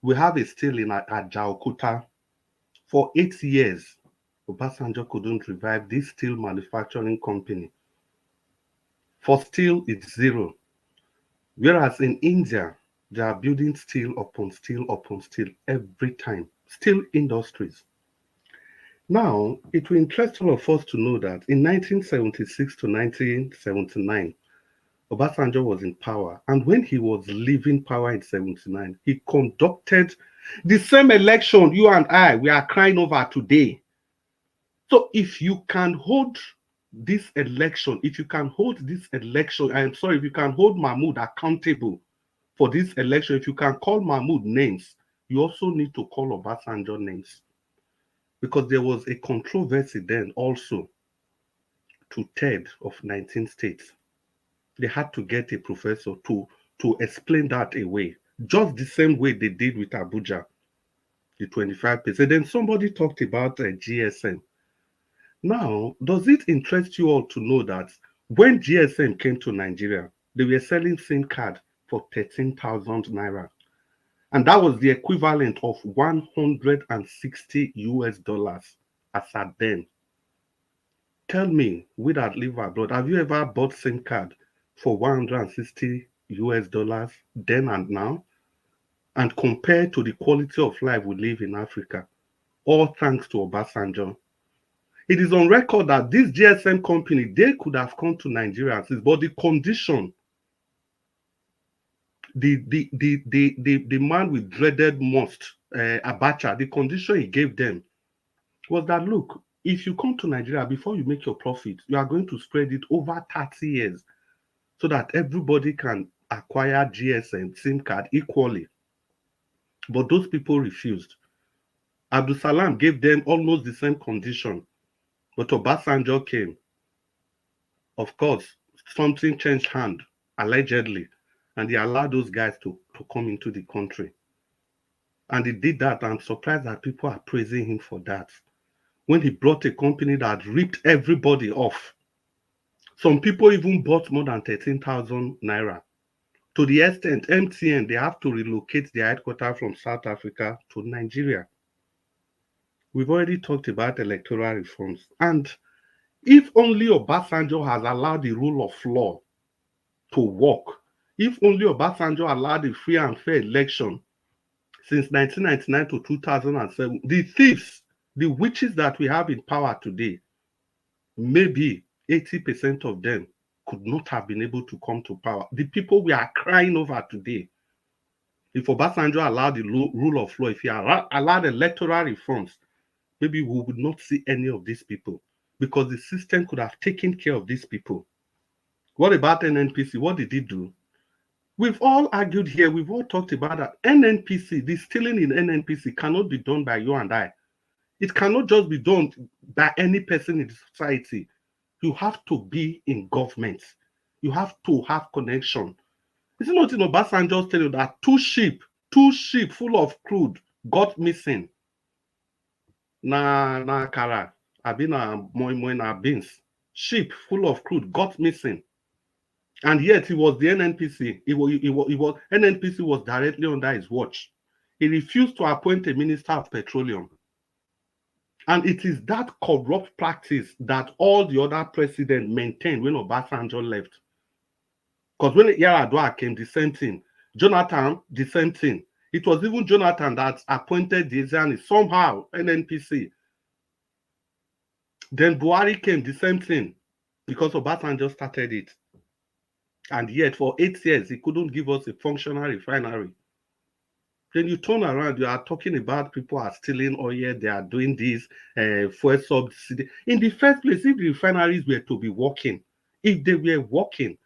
We have a steel in Ajaokuta. For 8 years, Obasanjo couldn't revive this steel manufacturing company. For steel, it's 0. Whereas in India, They are building steel upon steel upon steel every time. Steel industries. Now, it will interest all of us to know that in 1976 to 1979, Obasanjo was in power. And when he was leaving power in 79, he conducted the same election you and we are crying over today. So if you can hold this election, if you can hold Mahmoud accountable for this election, if you can call Mahmoud names, you also need to call Obasanjo names. Because there was a controversy then also to TED of 19 states. They had to get a professor to explain that away, just the same way they did with Abuja, the 25%. Then somebody talked about GSM. Now, does it interest you all to know that when GSM came to Nigeria, they were selling SIM card for 13,000 naira? And that was the equivalent of 160 US dollars as at then. Tell me, we that live abroad, have you ever bought SIM card for 160 US dollars then and now? And compared to the quality of life we live in Africa, all thanks to Obasanjo. It is on record that this GSM company, they could have come to Nigeria, but the condition, the man with dreaded most, Abacha, the condition he gave them was that, look, if you come to Nigeria, before you make your profit, you are going to spread it over 30 years so that everybody can acquire GSM SIM card equally. But those people refused. Abdul Salam gave them almost the same condition, but Obasanjo came. Of course, something changed hand, allegedly, and he allowed those guys to come into the country. And he did that. I'm surprised that people are praising him for that. When he brought a company that ripped everybody off. Some people even bought more than 13,000 naira. To the extent MTN, they have to relocate their headquarters from South Africa to Nigeria. We've already talked about electoral reforms. And if only Obasanjo has allowed the rule of law to work, if only Obasanjo allowed a free and fair election since 1999 to 2007, the thieves, the witches that we have in power today, maybe 80% of them could not have been able to come to power. The people we are crying over today, if Obasanjo allowed the rule of law, if he allowed electoral reforms, maybe we would not see any of these people because the system could have taken care of these people. What about NNPC? What did it do? We've all argued here, we've all talked about that. NNPC, the stealing in NNPC cannot be done by you and I. It cannot just be done by any person in the society. You have to be in government. You have to have connection. Is it not in Obasanjo's tell you that two sheep full of crude got missing? Na kara, abina moi na beans. Sheep full of crude got missing. And yet he was the NNPC. NNPC was directly under his watch. He refused to appoint a minister of petroleum. And it is that corrupt practice that all the other presidents maintained when Obasanjo left. Because when Yar'Adua came, the same thing. Jonathan, the same thing. It was even Jonathan that appointed the Izani, somehow, NNPC. Then Buhari came, the same thing. Because Obasanjo started it. And yet, for 8 years, he couldn't give us a functional refinery. Then you turn around, you are talking about people are stealing oil, they are doing this, fuel subsidy. In the first place, if the refineries were to be working, if they were working,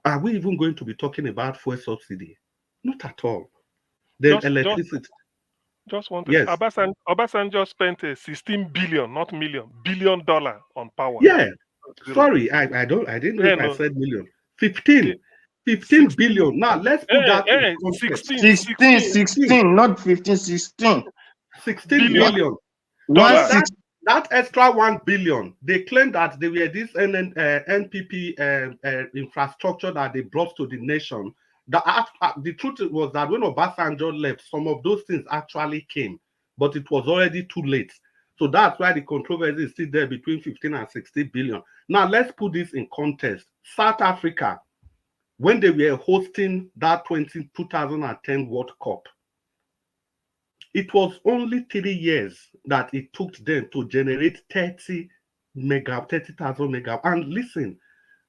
are we even going to be talking about fuel subsidy? Not at all. Then electricity. Just one thing. Yes. Obasanjo spent 16 billion, not million, $1 billion on power. Yeah. Sorry, I didn't know if I said million. 15 billion. Now let's put that in context. 16, not 15, 16. 16 billion. That extra 1 billion, they claim that they were this NPP infrastructure that they brought to the nation. The truth was that when Obasanjo left, some of those things actually came, but it was already too late. So that's why the controversy is still there between 15 and 60 billion. Now let's put this in context. South Africa, when they were hosting that 2010 World Cup. It was only 3 years that it took them to generate 30,000 megawatt. And listen,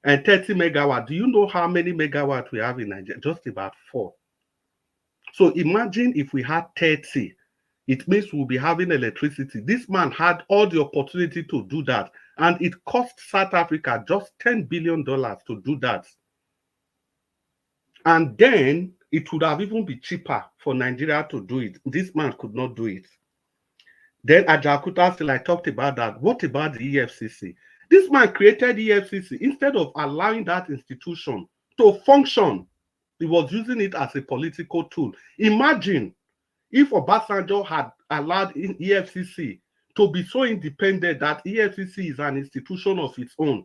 and 30 megawatt, do you know how many megawatt we have in Nigeria? Just about 4. So imagine if we had 30, it means we'll be having electricity. This man had all the opportunity to do that. And it cost South Africa just $10 billion to do that. And then it would have even been cheaper for Nigeria to do it. This man could not do it. Then Ajakuta still, I talked about that. What about the EFCC? This man created the EFCC. Instead of allowing that institution to function, he was using it as a political tool. Imagine if Obasanjo had allowed EFCC to be so independent that EFCC is an institution of its own.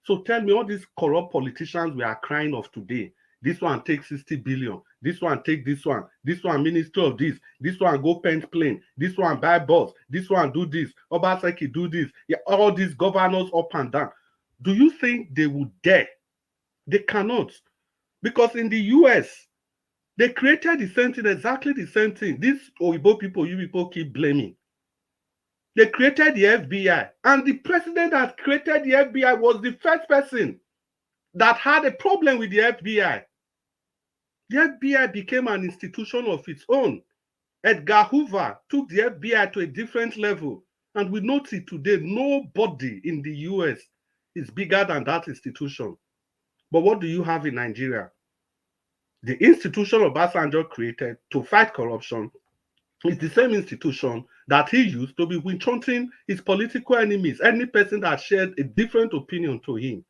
So tell me, all these corrupt politicians we are crying of today, this one takes 60 billion, this one take this one minister of this one go paint plane, this one buy bus, this one do this, Obaseki do this, yeah, all these governors up and down. Do you think they would dare? They cannot. Because in the US, they created the same thing, exactly the same thing. These Oyibo people, you people keep blaming. They created the FBI, and the president that created the FBI was the first person that had a problem with the FBI. The FBI became an institution of its own. Edgar Hoover took the FBI to a different level, and we notice today nobody in the US is bigger than that institution. But what do you have in Nigeria? The institution Obasanjo created to fight corruption is the same institution that he used to be witch-hunting his political enemies, any person that shared a different opinion to him.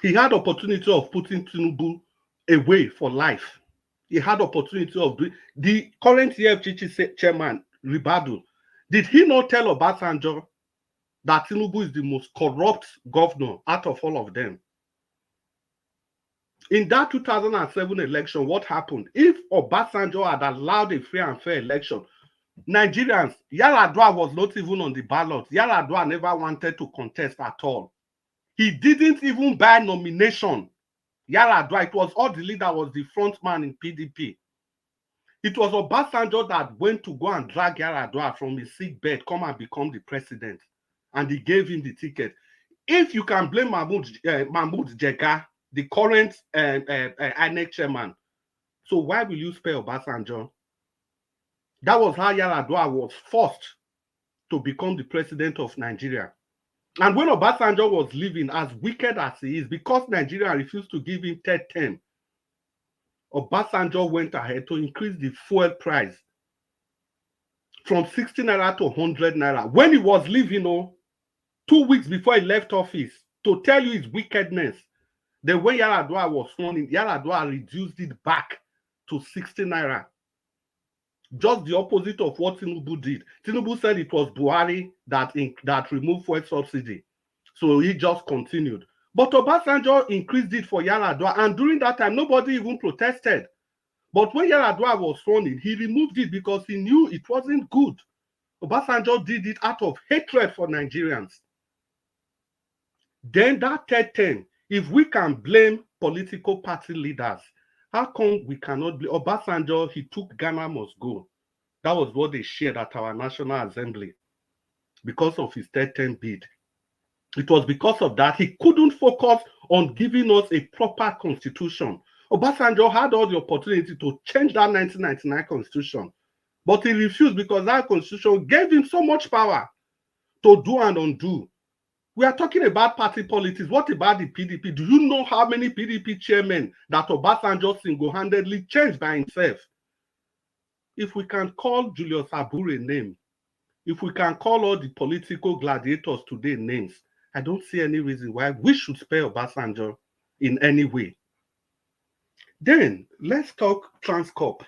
He had opportunity of putting Tinubu away for life. He had opportunity of doing the current EFCC chairman, Ribadu. Did he not tell Obasanjo that Tinubu is the most corrupt governor out of all of them? In that 2007 election, what happened? If Obasanjo had allowed a free and fair election, Nigerians, Yar'Adua was not even on the ballot. Yar'Adua never wanted to contest at all. He didn't even buy nomination. Yar'Adua, it was all the leader was the front man in PDP. It was Obasanjo that went to go and drag Yar'Adua from his sick bed, come and become the president. And he gave him the ticket. If you can blame Mahmoud Jega, the current INEC chairman, so why will you spare Obasanjo? That was how Yar'Adua was forced to become the president of Nigeria. And when Obasanjo was leaving, as wicked as he is, because Nigeria refused to give him third term, Obasanjo went ahead to increase the fuel price from 60 naira to 100 naira. When he was leaving, 2 weeks before he left office, to tell you his wickedness, the way Yar'Adua was sworn in, Yar'Adua reduced it back to 60 naira. Just the opposite of what Tinubu did. Tinubu said it was Buhari that removed fuel subsidy. So he just continued. But Obasanjo increased it for Yar'Adua, and during that time, nobody even protested. But when Yar'Adua was sworn in, he removed it because he knew it wasn't good. Obasanjo did it out of hatred for Nigerians. Then that third term, if we can blame political party leaders, how come we cannot blame Obasanjo? He took Ghana must go. That was what they shared at our National Assembly because of his third term bid. It was because of that he couldn't focus on giving us a proper constitution. Obasanjo had all the opportunity to change that 1999 constitution, but he refused because that constitution gave him so much power to do and undo. We are talking about party politics. What about the PDP? Do you know how many PDP chairmen that Obasanjo single-handedly changed by himself? If we can call Julius Abure a name, if we can call all the political gladiators today names, I don't see any reason why we should spare Obasanjo in any way. Then, let's talk Transcorp.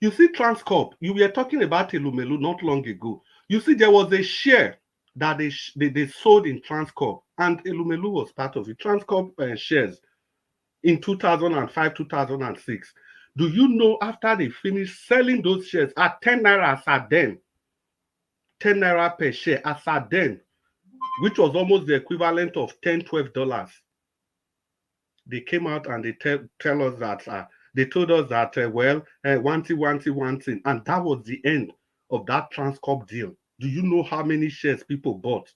You see, Transcorp, you were talking about Elumelu not long ago. You see, there was a share that they sold in Transcorp, and Elumelu was part of it. Transcorp shares in 2005, 2006. Do you know after they finished selling those shares at 10 naira as at then, 10 naira per share as at then, which was almost the equivalent of $10, $12. they came out and they tell us that they told us that one thing, and that was the end of that Transcorp deal. Do you know how many shares people bought?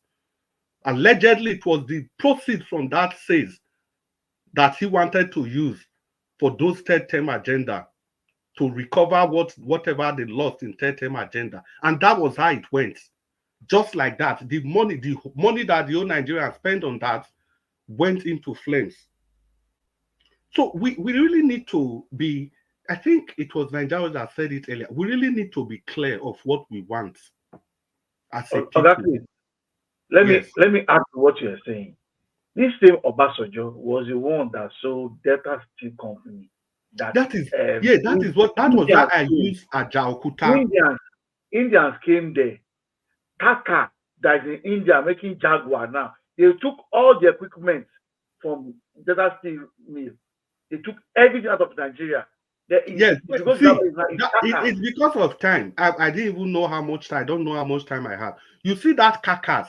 Allegedly, it was the proceeds from that sales that he wanted to use for those third-term agenda to recover whatever they lost in third-term agenda, and that was how it went. Just like that, the money that the whole Nigeria spent on that went into flames. So we really need to be, I think it was Nigeria that said it earlier, we really need to be clear of what we want as a people. Let me add to what you're saying. This same Obasanjo was the one that sold Delta Steel Company. That was why I used Ajaokuta. Indians came there. Tata, that is in India making Jaguar now. They took all the equipment from Delta Steel Mill. They took everything out of Nigeria. Yes, it's because of time. I didn't even know how much time. I don't know how much time I have. You see that carcass.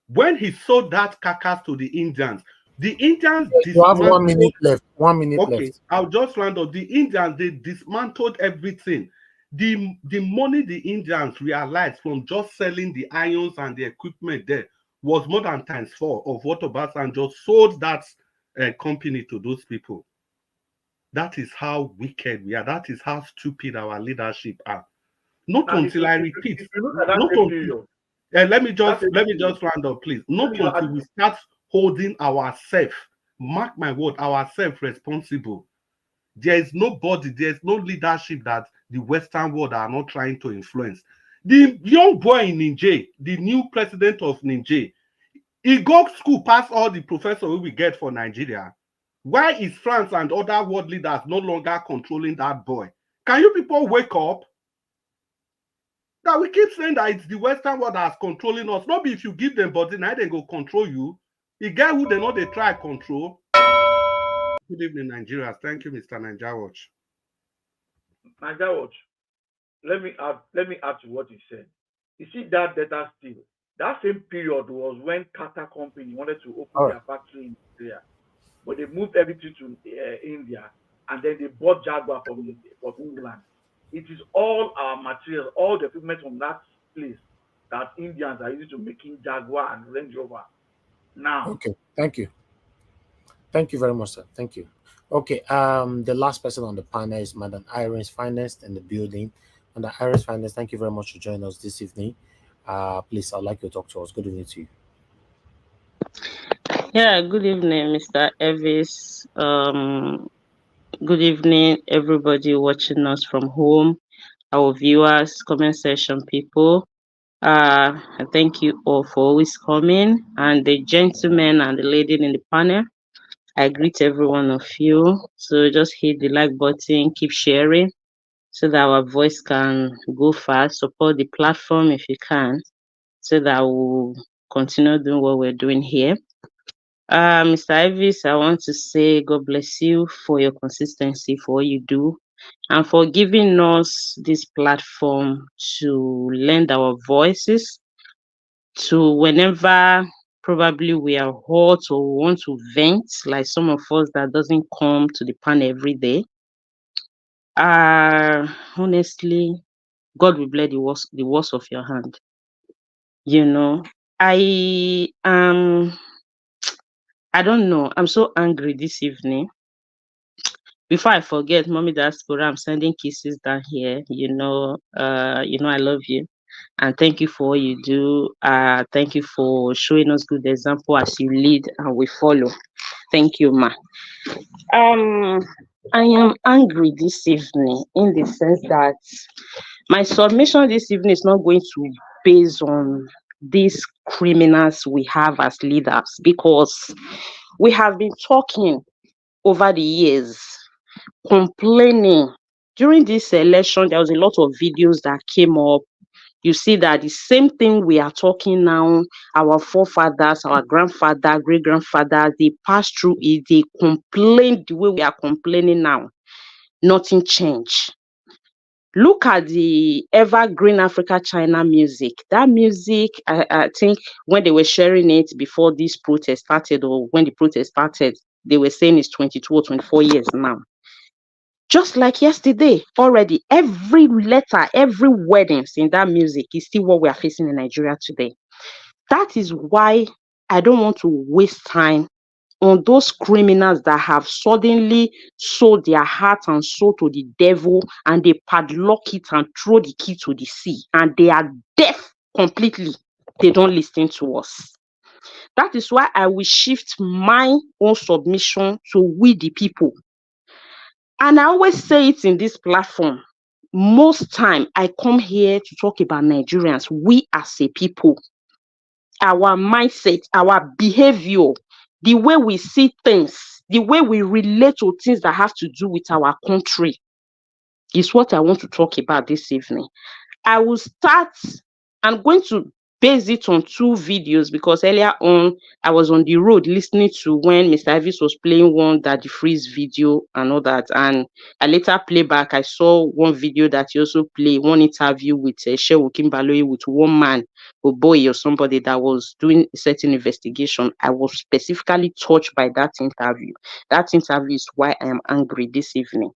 When he sold that carcass to the Indians you have 1 minute left. 1 minute left. Okay, I'll just round up. The Indians, they dismantled everything. The money the Indians realized from just selling the irons and the equipment there was more than ×4 of what Obasanjo sold that company to those people. That is how wicked we are. That is how stupid our leadership are. Not until I repeat. Let me just round up, please. Not until we start holding ourselves, mark my word, ourselves responsible. There is nobody, there is no leadership that the Western world are not trying to influence. The young boy in Niger, the new president of Niger, he go school past all the professors we get for Nigeria. Why is France and other world leaders no longer controlling that boy? Can you people wake up? That we keep saying that it's the Western world that's controlling us. Not be if you give them body, now they go control you. The guy who they know they try control. Good evening, Nigeria. Thank you, Mr. Nigeria Watch. Nigeria Watch. Let me add to what you said. You see that data still. That same period was when Tata Company wanted to open their factory in Nigeria, but they moved everything to India, and then they bought Jaguar from England. It is all our materials, all the equipment from that place that Indians are using to making Jaguar and Range Rover now. Okay, thank you. Thank you very much, sir. Thank you. Okay, the last person on the panel is Madam Iris Finest in the building. Madam Iris Finest, thank you very much for joining us this evening. Please, I'd like you to talk to us. Good evening to you. Yeah, good evening, Mr. Evis. Good evening, everybody watching us from home, our viewers, comment section people. Thank you all for always coming, and the gentlemen and the lady in the panel. I greet every one of you. So just hit the like button, keep sharing, so that our voice can go fast. Support the platform if you can, so that we'll continue doing what we're doing here. Mr. Ivis, I want to say God bless you for your consistency, for what you do, and for giving us this platform to lend our voices to whenever probably we are hot or want to vent, like some of us that doesn't come to the panel every day. Honestly, God will bless the works of your hand. You know, I don't know. I'm so angry this evening. Before I forget, Mommy Diaspora, I'm sending kisses down here. I love you. And thank you for what you do. Thank you for showing us good example as you lead and we follow. Thank you, ma. I am angry this evening in the sense that my submission this evening is not going to base on these criminals we have as leaders, because we have been talking over the years, complaining. During this election, there was a lot of videos that came up. You see that the same thing we are talking now, our forefathers, our grandfather, great-grandfather, they passed through it, they complained the way we are complaining now. Nothing changed. Look at the evergreen Africa China music. That music, I think when they were sharing it before this protest started, or when the protest started, they were saying it's 22 or 24 years now. Just like yesterday, already, every letter, every weddings in that music is still what we are facing in Nigeria today. That is why I don't want to waste time on those criminals that have suddenly sold their heart and soul to the devil, and they padlock it and throw the key to the sea, and they are deaf completely. They don't listen to us. That is why I will shift my own submission to we the people. And I always say it in this platform. Most time I come here to talk about Nigerians, we as a people, our mindset, our behavior, the way we see things, the way we relate to things that have to do with our country is what I want to talk about this evening. I'm going to base it on 2 videos, because earlier on I was on the road listening to when Mr. Elvis was playing one that the freeze video and all that, and I later play back. I saw one video that he also played, one interview with Shehu Kimbaloyi with one man or boy or somebody that was doing a certain investigation. I was specifically touched by that interview. That interview is why I am angry this evening.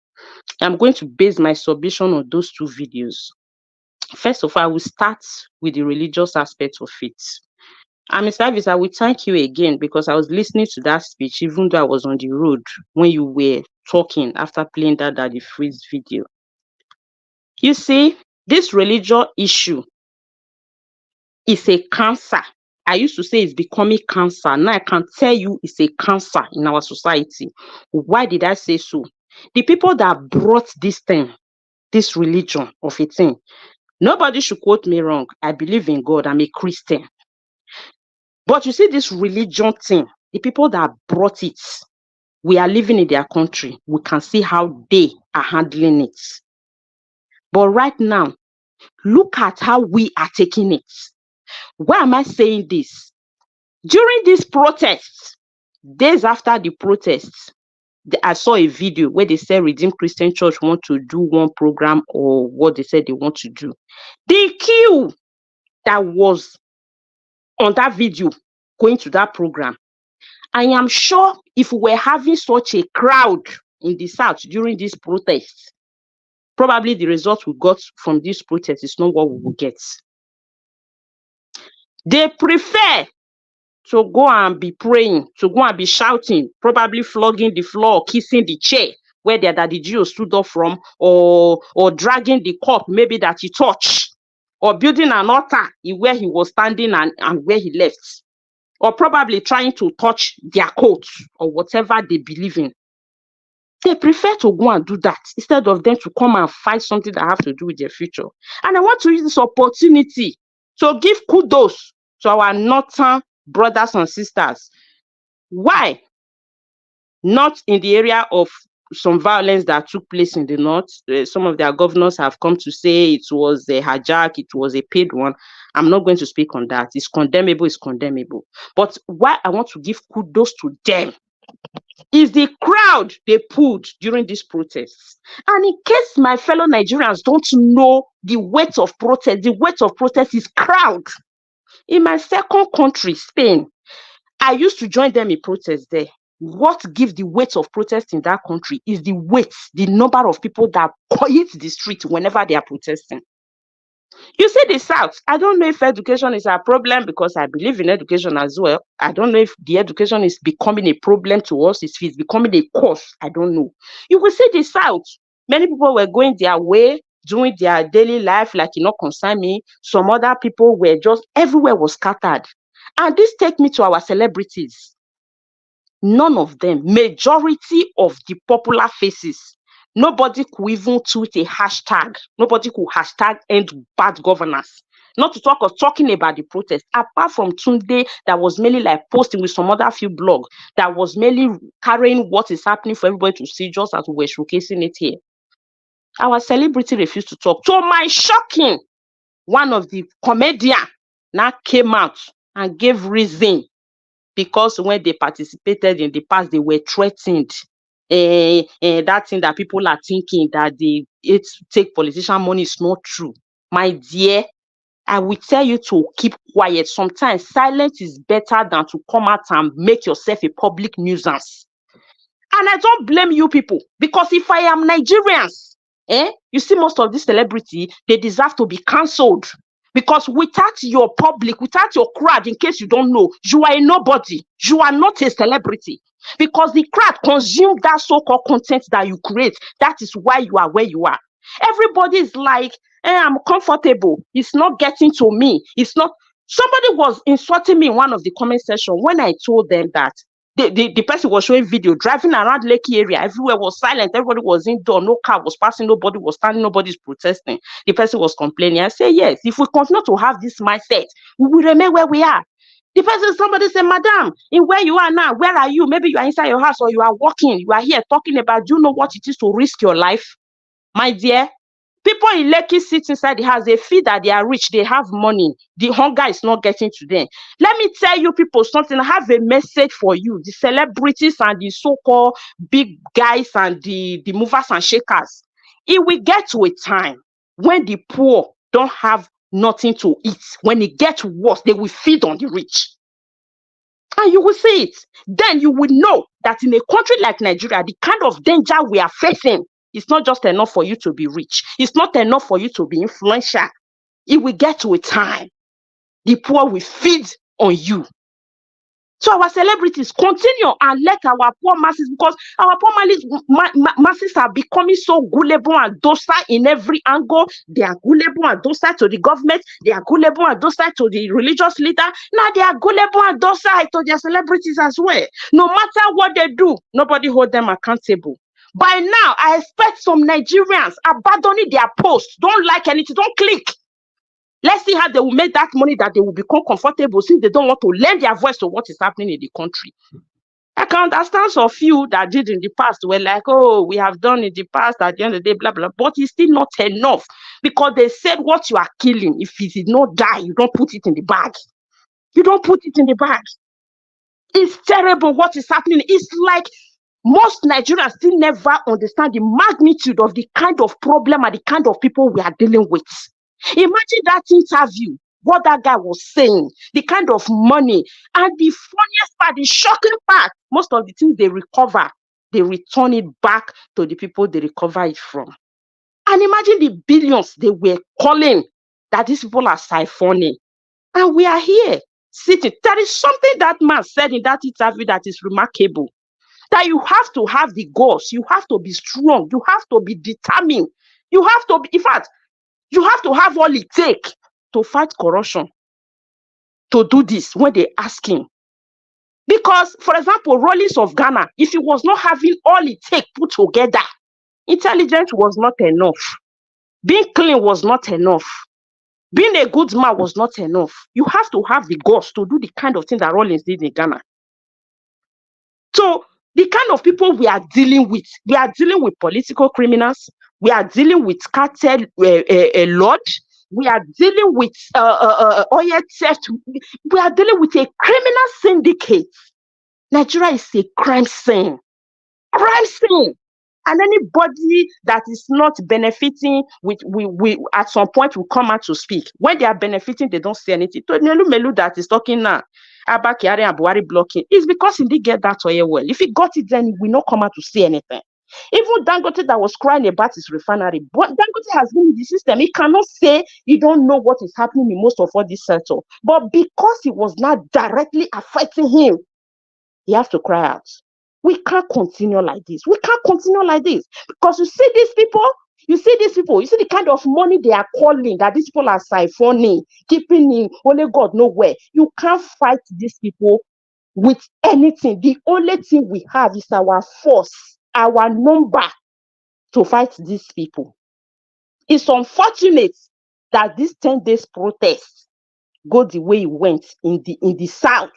I'm going to base my submission on those 2 videos. First of all, I will start with the religious aspect of it. And Mr. Elvis, I will thank you again, because I was listening to that speech even though I was on the road when you were talking after playing that the freeze video. You see, this religious issue is a cancer. I used to say it's becoming cancer. Now I can tell you it's a cancer in our society. Why did I say so? The people that brought this thing, this religion of a thing, nobody should quote me wrong. I believe in God. I'm a Christian. But you see, this religion thing, the people that brought it, we are living in their country. We can see how they are handling it. But right now, look at how we are taking it. Why am I saying this? During these protests, days after the protests, I saw a video where they said Redeemed Christian Church want to do one program, or what they said they want to do. The queue that was on that video going to that program, I am sure if we were having such a crowd in the South during these protests, probably the result we got from this protest is not what we will get. They prefer to go and be praying, to go and be shouting, probably flogging the floor, kissing the chair where their daddy Gio stood up from, or dragging the cup maybe that he touched, or building an altar where he was standing and where he left, or probably trying to touch their coat or whatever they believe in. They prefer to go and do that instead of them to come and fight something that has to do with their future. And I want to use this opportunity to give kudos to our northern brothers and sisters. Why? Not in the area of some violence that took place in the north. Some of their governors have come to say it was a hijack, it was a paid one. I'm not going to speak on that. It's condemnable, it's condemnable. But why I want to give kudos to them is the crowd they pulled during these protests. And in case my fellow Nigerians don't know the weight of protest, the weight of protest is crowd. In my second country, Spain, I used to join them in protest there. What gives the weight of protest in that country is the weight, the number of people that hit the street whenever they are protesting. You see the South, I don't know if education is a problem, because I believe in education as well. I don't know if the education is becoming a problem to us, if it's becoming a cause, I don't know. You will see the South, many people were going their way, doing their daily life like it not concern me. Some other people were just, everywhere was scattered. And this takes me to our celebrities. None of them, majority of the popular faces, nobody could even tweet a hashtag. Nobody could hashtag end bad governance. Not to talk of talking about the protest. Apart from Tunde, that was mainly like posting with some other few blogs, that was mainly carrying what is happening for everybody to see, just as we were showcasing it here. Our celebrity refused to talk. To my shocking, one of the comedians now came out and gave reason, because when they participated in the past, they were threatened. That thing that people are thinking that they take politician money is not true. My dear, I will tell you to keep quiet. Sometimes silence is better than to come out and make yourself a public nuisance. And I don't blame you people, because if I am Nigerians, you see most of these celebrity, they deserve to be cancelled. Because without your public, without your crowd, in case you don't know, you are a nobody. You are not a celebrity. Because the crowd consume that so-called content that you create. That is why you are where you are. Everybody is like, I'm comfortable. It's not getting to me. It's not. Somebody was insulting me in one of the comment section when I told them that the person was showing video driving around Lekki area. Everywhere was silent. Everybody was indoor. No car was passing. Nobody was standing. Nobody's protesting. The person was complaining. I say, yes, if we continue to have this mindset, we will remain where we are. The person, somebody said, Madam, in where you are now, where are you? Maybe you are inside your house or you are walking. You are here talking about, do you know what it is to risk your life? My dear, people in Lekki sit inside the house. They feel that they are rich. They have money. The hunger is not getting to them. Let me tell you people something. I have a message for you. The celebrities and the so-called big guys and the movers and shakers. It will get to a time when the poor don't have nothing to eat. When it gets worse, they will feed on the rich. And you will see it. Then you will know that in a country like Nigeria, the kind of danger we are facing, it's not just enough for you to be rich. It's not enough for you to be influential. It will get to a time the poor will feed on you. So our celebrities continue and let our poor masses, because our poor masses are becoming so gullible and docile in every angle. They are gullible and docile to the government. They are gullible and docile to the religious leader. Now they are gullible and docile to their celebrities as well. No matter what they do, nobody hold them accountable. By now, I expect some Nigerians abandoning their posts, don't like anything, don't click. Let's see how they will make that money, that they will become comfortable, since they don't want to lend their voice to what is happening in the country. I can understand some few that did in the past were like, oh, we have done in the past, at the end of the day, blah, blah, but it's still not enough, because they said what you are killing, if it did not die, you don't put it in the bag. You don't put it in the bag. It's terrible what is happening. It's like most Nigerians still never understand the magnitude of the kind of problem and the kind of people we are dealing with. Imagine that interview, what that guy was saying, the kind of money, and the funniest part, the shocking part, most of the things they recover, they return it back to the people they recover it from. And imagine the billions they were calling that these people are siphoning. And we are here sitting. There is something that man said in that interview that is remarkable. That you have to have the guts, you have to be strong, you have to be determined, you have to be, in fact, you have to have all it takes to fight corruption, to do this when they ask him. Because, for example, Rollins of Ghana, if he was not having all it takes put together, intelligence was not enough. Being clean was not enough. Being a good man was not enough. You have to have the guts to do the kind of thing that Rollins did in Ghana. So, the kind of people we are dealing with political criminals, we are dealing with cartel lord, we are dealing with oil theft, we are dealing with a criminal syndicate. Nigeria is a crime scene. Crime scene. And anybody that is not benefiting, we at some point will come out to speak. When they are benefiting, they don't say anything. To Melu that is talking now, Abba Kyari and Buhari blocking, it's because he didn't get that oil well. If he got it, then he will not come out to say anything. Even Dangote that was crying about his refinery, but Dangote has been in the system. He cannot say you don't know what is happening in most of all this sector. But because it was not directly affecting him, he has to cry out. We can't continue like this. We can't continue like this. Because you see these people, you see the kind of money they are calling, that these people are siphoning, keeping in, only God knows where. You can't fight these people with anything. The only thing we have is our force, our number to fight these people. It's unfortunate that this 10 days protest go the way it went in the South.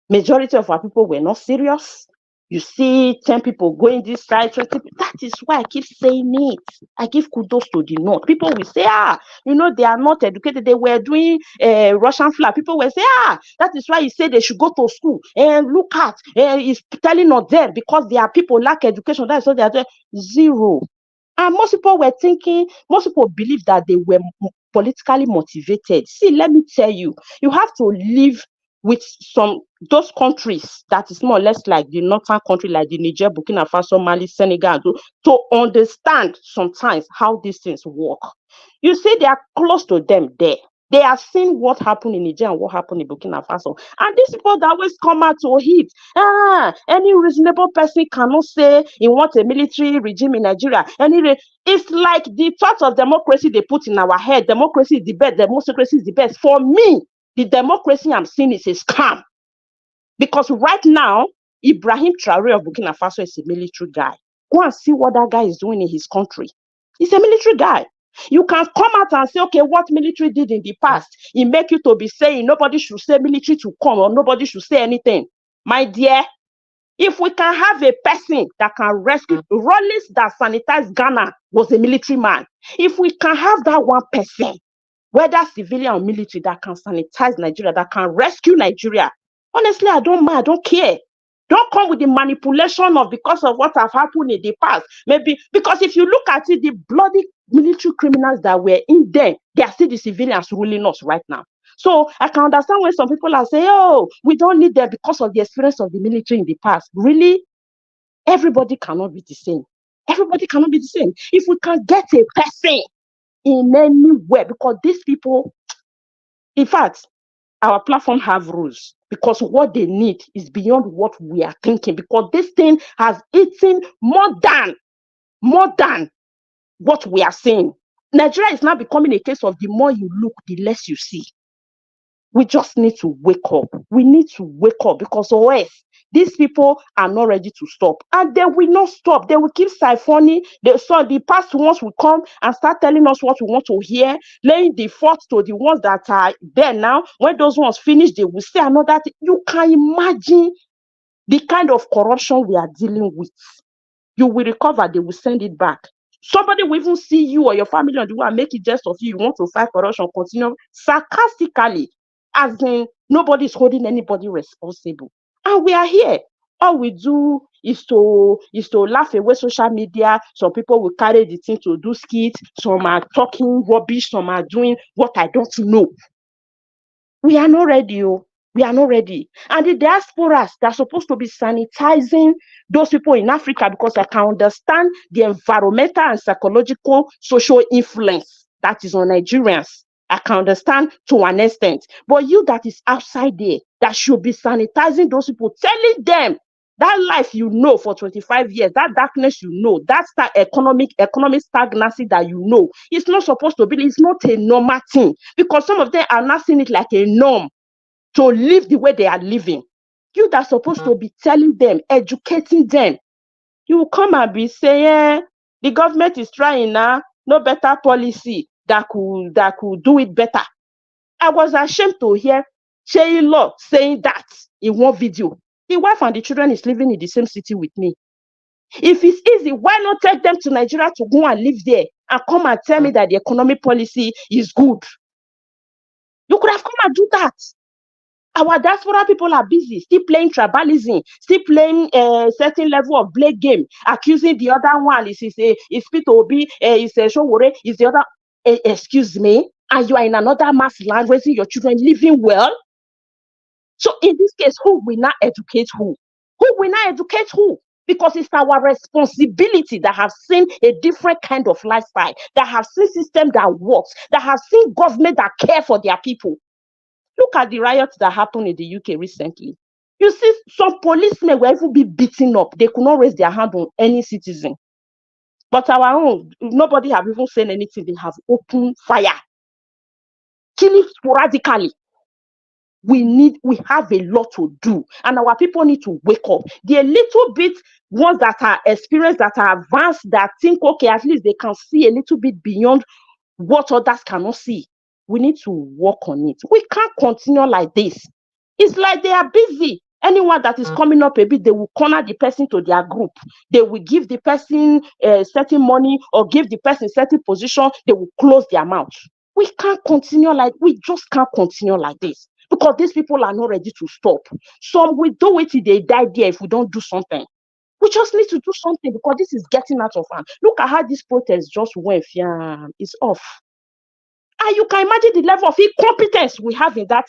Majority of our people were not serious. You see 10 people going this side, 20 people. That is why I keep saying it. I give kudos to the North. People will say, they are not educated. They were doing Russian flag. People will say, that is why you say they should go to school. And look at, it's telling us there because there are people lack education. That's what they are doing. Zero. And most people were thinking, most people believe that they were politically motivated. See, let me tell you, you have to live with those countries that is more or less like the northern country, like the Niger, Burkina Faso, Mali, Senegal, to understand sometimes how these things work. You see, they are close to them there. They have seen what happened in Niger and what happened in Burkina Faso. And these people that always come out to hit, any reasonable person cannot say he wants a military regime in Nigeria. It's like the thought of democracy they put in our head. Democracy is the best. Democracy is the best. For me, the democracy I'm seeing is a scam. Because right now, Ibrahim Traore of Burkina Faso is a military guy. Go and see what that guy is doing in his country. He's a military guy. You can come out and say, okay, what military did in the past, it make you to be saying nobody should say military to come or nobody should say anything. My dear, if we can have a person that can rescue, Rollins that sanitized Ghana was a military man. If we can have that one person, whether civilian or military, that can sanitize Nigeria, that can rescue Nigeria, honestly, I don't mind, I don't care. Don't come with the manipulation of because of what have happened in the past. Maybe because if you look at it, the bloody military criminals that were in there, they are still the civilians ruling us right now. So I can understand when some people are saying, oh, we don't need them because of the experience of the military in the past. Really? Everybody cannot be the same. Everybody cannot be the same. If we can get a person in anywhere, because these people, in fact, our platform have rules because what they need is beyond what we are thinking, because this thing has eaten more than what we are seeing. Nigeria is now becoming a case of the more you look, the less you see. We just need to wake up. We need to wake up because otherwise, these people are not ready to stop. And they will not stop. They will keep siphoning. So the past ones will come and start telling us what we want to hear, laying the fault to the ones that are there now. When those ones finish, they will say another thing. You can imagine the kind of corruption we are dealing with. You will recover, they will send it back. Somebody will even see you or your family on the way and make it jest of you. You want to fight corruption, continue sarcastically, as in nobody is holding anybody responsible. And we are here. All we do is to laugh away social media. Some people will carry the thing to do skits. Some are talking rubbish. Some are doing what I don't know. We are not ready. We are not ready. And the diasporas, they're supposed to be sanitizing those people in Africa, because I can understand the environmental and psychological social influence that is on Nigerians. I can understand to an extent. But you that is outside there, that should be sanitizing those people, telling them that life you know for 25 years, that darkness you know, that economic stagnancy that you know, it's not supposed to be, it's not a normal thing. Because some of them are not seeing it like a norm to live the way they are living. You that's supposed to be telling them, educating them. You will come and be saying, the government is trying now, no better policy that could do it better. I was ashamed to hear Sheila saying that in one video. The wife and the children is living in the same city with me. If it's easy, why not take them to Nigeria to go and live there and come and tell me that the economic policy is good? You could have come and do that. Our diaspora people are busy, still playing tribalism, still playing a certain level of blame game, accusing the other one. Is Peter Obi, is Showore, is the other. Excuse me, and you are in another mass land raising your children, living well. So in this case, who will not educate who? Who will not educate who? Because it's our responsibility that have seen a different kind of lifestyle, that have seen system that works, that have seen government that care for their people. Look at the riots that happened in the UK recently. You see, some policemen will even be beaten up. They could not raise their hand on any citizen. But our own, nobody have even said anything. They have opened fire, killing sporadically. We have a lot to do, and our people need to wake up. The little bit ones that are experienced, that are advanced, that think, okay, at least they can see a little bit beyond what others cannot see. We need to work on it. We can't continue like this. It's like they are busy. Anyone that is coming up a bit, they will corner the person to their group. They will give the person certain money or give the person certain position. They will close their mouth. We just can't continue like this, because these people are not ready to stop. Some will do it till they die there if we don't do something. We just need to do something, because this is getting out of hand. Look at how this protest just went. Yeah, it's off. And you can imagine the level of incompetence we have in that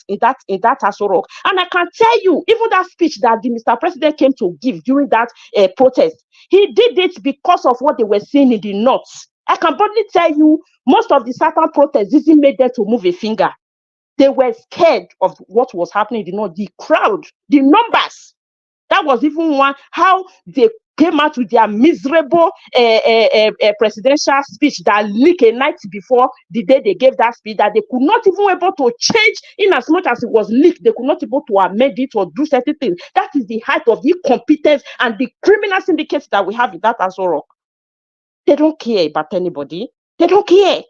Aso Rock. And I can tell you, even that speech that the Mr. President came to give during that protest, he did it because of what they were seeing in the north. I can boldly tell you, most of the Southern protests didn't make them to move a finger. They were scared of what was happening in the north. The crowd, the numbers. That was even one how they came out with their miserable presidential speech that leaked a night before the day they gave that speech, that they could not even able to change in as much as it was leaked. They could not able to amend it or do certain things. That is the height of the incompetence and the criminal syndicates that we have in that Aso Rock. They don't care about anybody. They don't care.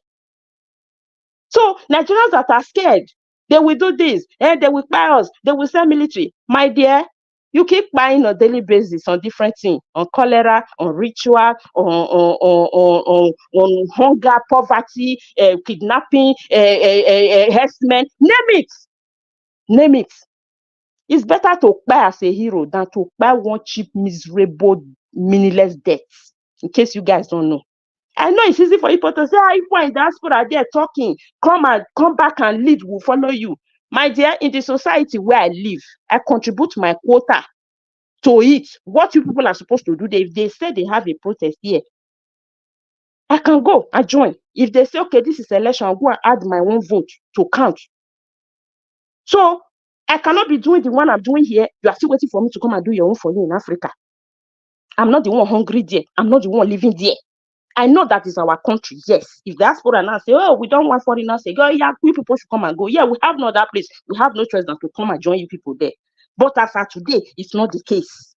So Nigerians that are scared, they will do this, and they will buy us, they will send military. My dear, you keep buying on a daily basis on different things, on cholera, on ritual, on hunger, poverty, kidnapping, harassment, name it. Name it. It's better to buy as a hero than to buy one cheap, miserable, meaningless death. In case you guys don't know. I know it's easy for people to say, if we're in diaspora, they're talking, come back and lead, we'll follow you. My dear, in the society where I live, I contribute my quota to it. What you people are supposed to do, if they say they have a protest here, I can go and join. If they say, okay, this is election, I'll go and add my own vote to count. So I cannot be doing the one I'm doing here. You are still waiting for me to come and do your own for you in Africa. I'm not the one hungry there. I'm not the one living there. I know that is our country, yes. If diaspora now say, oh, we don't want foreigners, say, oh, yeah, we people should come and go. Yeah, we have no other place. We have no choice than to come and join you people there. But as of today, it's not the case.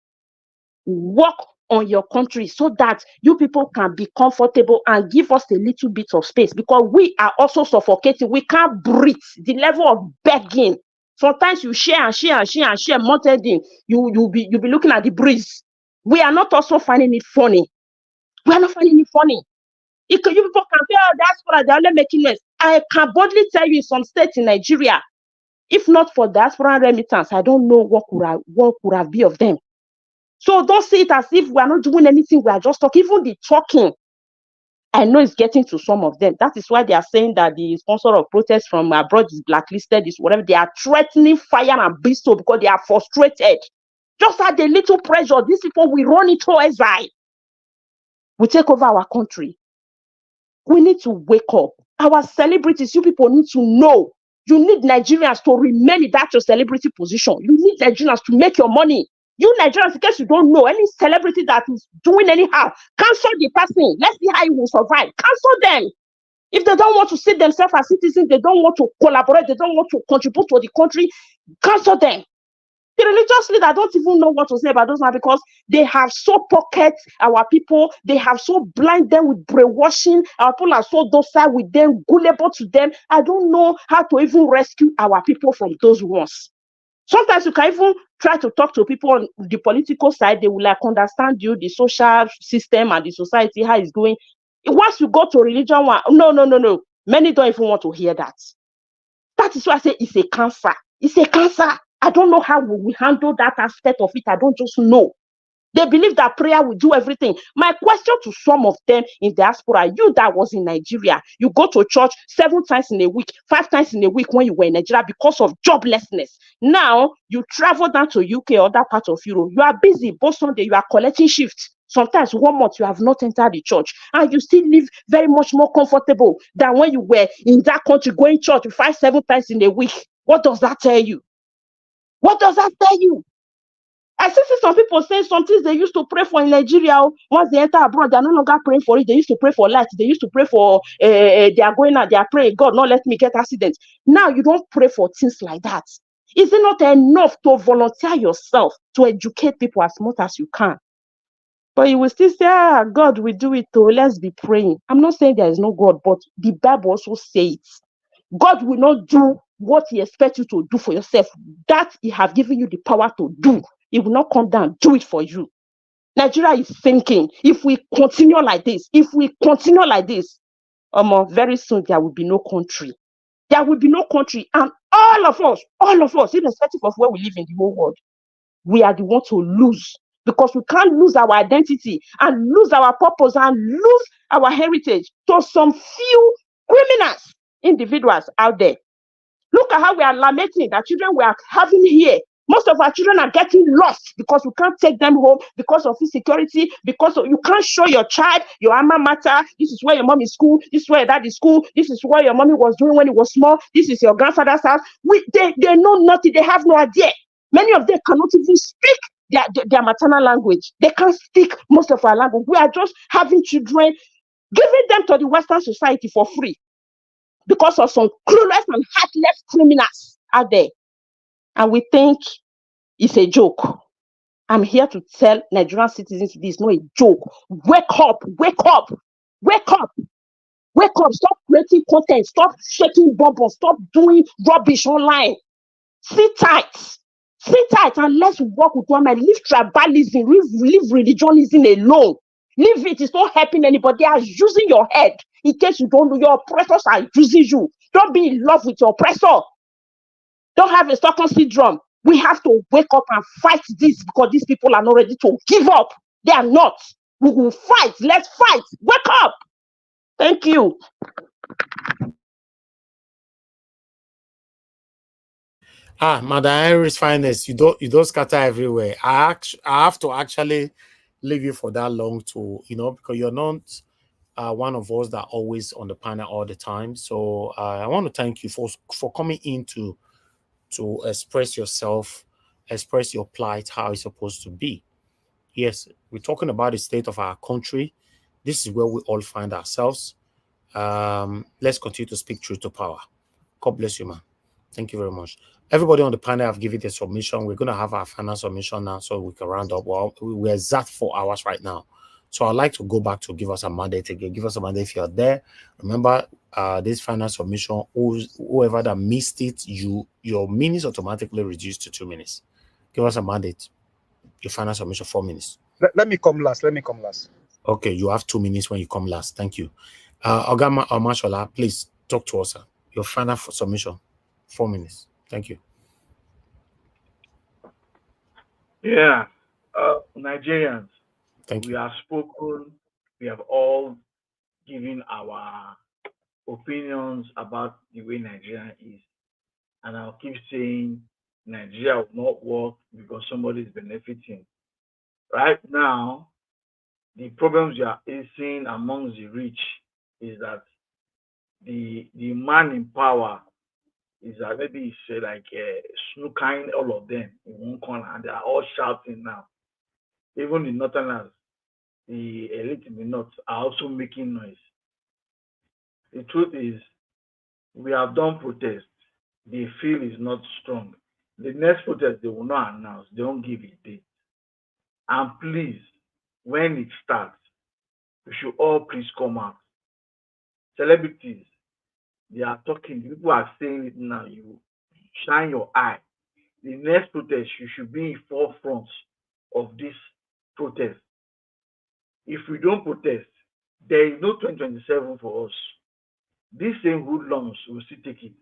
Work on your country so that you people can be comfortable and give us a little bit of space, because we are also suffocating. We can't breathe. The level of begging. Sometimes you share and share and share and share, multitude. You'll be looking at the breeze. We are not also finding it funny. We are not finding it funny. You people can say, oh, diaspora, they're only making noise. I can boldly tell you in some states in Nigeria, if not for diaspora remittance, I don't know what could have been of them. So don't see it as if we are not doing anything, we are just talking. Even the talking, I know it's getting to some of them. That is why they are saying that the sponsor of protest from abroad is blacklisted, is whatever. They are threatening fire and brimstone because they are frustrated. Just add a little pressure. These people will run it all SI. We take over our country. We need to wake up. Our celebrities, you people need to know. You need Nigerians to remain in that your celebrity position. You need Nigerians to make your money. You Nigerians, in case you don't know, any celebrity that is doing anyhow, cancel the person. Let's see how you will survive. Cancel them. If they don't want to see themselves as citizens, they don't want to collaborate, they don't want to contribute to the country, cancel them. The religious leaders don't even know what to say about those now, because they have so pocket our people, they have so blind them with brainwashing, our people are so docile with them, gullible to them. I don't know how to even rescue our people from those ones. Sometimes you can even try to talk to people on the political side, they will like understand you, the social system and the society, how it's going. Once you go to religion one, no. Many don't even want to hear that. That is why I say it's a cancer. It's a cancer. I don't know how we handle that aspect of it. I don't just know. They believe that prayer will do everything. My question to some of them in diaspora, you that was in Nigeria, you go to church 7 times in a week, 5 times in a week when you were in Nigeria because of joblessness. Now, you travel down to UK or other part of Europe. You are busy. Both Sunday, you are collecting shifts. Sometimes 1 month you have not entered the church and you still live very much more comfortable than when you were in that country going church 5, 7 times in a week. What does that tell you? What does that tell you? I see some people say some things they used to pray for in Nigeria. Once they enter abroad, they are no longer praying for it. They used to pray for light. They used to pray for, they are going out, they are praying, God, not let me get accidents. Now you don't pray for things like that. Is it not enough to volunteer yourself to educate people as much as you can? But you will still say, God will do it too. Let's be praying. I'm not saying there is no God, but the Bible also says God will not do what he expects you to do for yourself. That he has given you the power to do. He will not come down, do it for you. Nigeria is thinking, if we continue like this, very soon there will be no country. There will be no country. And all of us, irrespective of where we live in the whole world, we are the ones to lose. Because we can't lose our identity and lose our purpose and lose our heritage to some few criminals individuals out there. Look at how we are lamenting that children we are having here. Most of our children are getting lost because we can't take them home because of insecurity, because you can't show your child your alma mater. This is where your mom is school. This is where your dad is school. This is what your mommy was doing when he was small. This is your grandfather's house. They know nothing. They have no idea. Many of them cannot even speak their maternal language. They can't speak most of our language. We are just having children, giving them to the Western society for free because of some clueless and heartless criminals out there. And we think it's a joke. I'm here to tell Nigerian citizens this is not a joke. Wake up, wake up, wake up, wake up. Stop creating content. Stop shaking bubbles. Stop doing rubbish online. Sit tight. Sit tight and let's work with one man. Leave tribalism, leave religionism alone. Leave it. It's not helping anybody. They are using your head. In case you don't know, your oppressors are using you. Don't be in love with your oppressor. Don't have a Stockholm syndrome. We have to wake up and fight this because these people are not ready to give up. They are not. We will fight. Let's fight. Wake up. Thank you. Madam Henry's finest, you don't scatter everywhere. I have to actually leave you for that long to, because you're not one of us that are always on the panel all the time. So I want to thank you for coming in to express yourself, express your plight, how it's supposed to be. Yes, we're talking about the state of our country. This is where we all find ourselves. Let's continue to speak truth to power. God bless you, man. Thank you very much. Everybody on the panel have given their submission. We're going to have our final submission now so we can round up. Well, we're exact 4 hours right now. So I'd like to go back to give us a mandate again. Give us a mandate if you're there. Remember, this final submission, whoever that missed it, your minutes automatically reduced to 2 minutes. Give us a mandate. Your final submission, 4 minutes. Let me come last. Okay, you have 2 minutes when you come last. Thank you. Ogama Mashola, please talk to us, sir. Your final submission, 4 minutes. Thank you. Yeah, Nigerians, thank you. We have spoken. We have all given our opinions about the way Nigeria is. And I'll keep saying Nigeria will not work because somebody is benefiting. Right now, the problems you are facing amongst the rich is that the man in power is that maybe it's like snookering all of them in one corner and they are all shouting now. Even the northerners, the elite in the north are also making noise. The truth is, we have done protests. They feel is not strong. The next protest they will not announce. They don't give a date. And please, when it starts, we should all please come out. Celebrities, they are talking. People are saying it now. You shine your eye. The next protest, you should be in forefront of this protest. If we don't protest, there is no 2027 for us. This same hoodlums will still take it.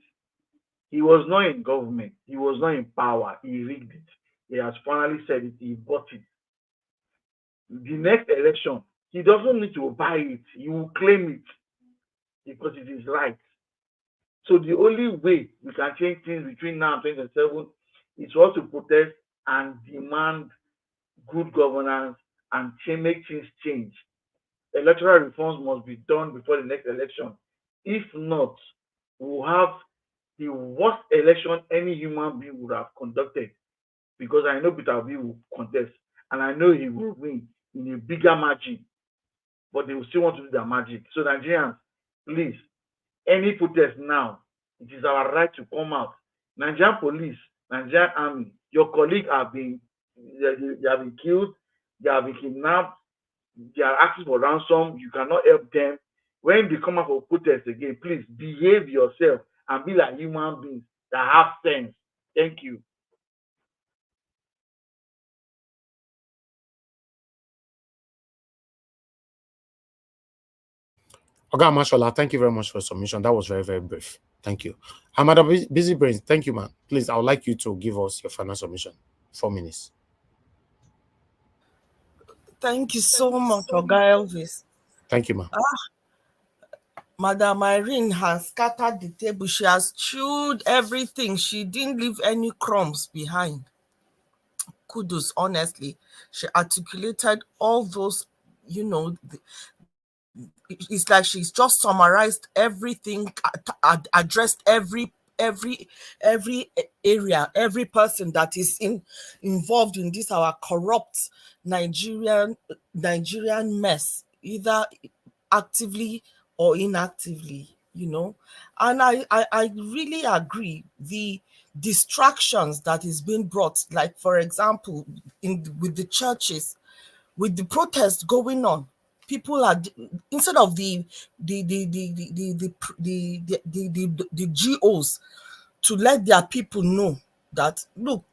He was not in government. He was not in power. He rigged it. He has finally said it. He bought it. The next election, he doesn't need to buy it. He will claim it because it is right. So the only way we can change things between now and 2027 is for us to protest and demand good governance and make things change. Electoral reforms must be done before the next election. If not, we will have the worst election any human being would have conducted, because I know Peter Obi will contest and I know he will win in a bigger margin, but they will still want to do their magic. So Nigerians, please, any protest now, it is our right to come out. Nigerian police, Nigerian army, your colleagues have been killed, they have been kidnapped, they are asking for ransom, you cannot help them. When they come out for protest again, please behave yourself and be like human beings that have sense. Thank you. Okay, Mashallah, thank you very much for your submission. That was very, very brief. Thank you. Madam Busy Brains, thank you, man. Please, I would like you to give us your final submission. 4 minutes. Thank you so much, Oga Elvis. Thank you, ma'am. Madam Irene has scattered the table. She has chewed everything. She didn't leave any crumbs behind. Kudos, honestly. She articulated all those, it's like she's just summarized everything, addressed every area, every person that is involved in this our corrupt Nigerian mess, either actively or inactively, And I really agree. The distractions that is being brought, like for example, with the churches, with the protests going on, people are, instead of the GOs to let their people know that, look,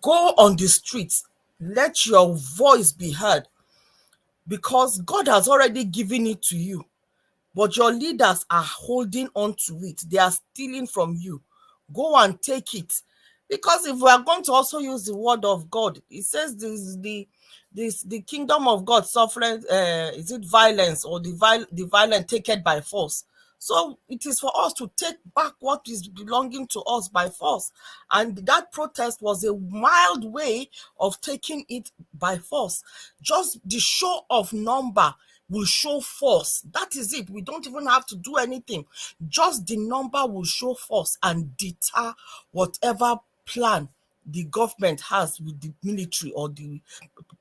go on the streets, let your voice be heard, because God has already given it to you, but your leaders are holding on to it. They are stealing from you. Go and take it. Because if we are going to also use the word of God, it says the kingdom of God suffering, is it violence, or the violent take it by force? So it is for us to take back what is belonging to us by force. And that protest was a mild way of taking it by force. Just the show of number will show force. That is it. We don't even have to do anything. Just the number will show force and deter whatever plan the government has with the military or the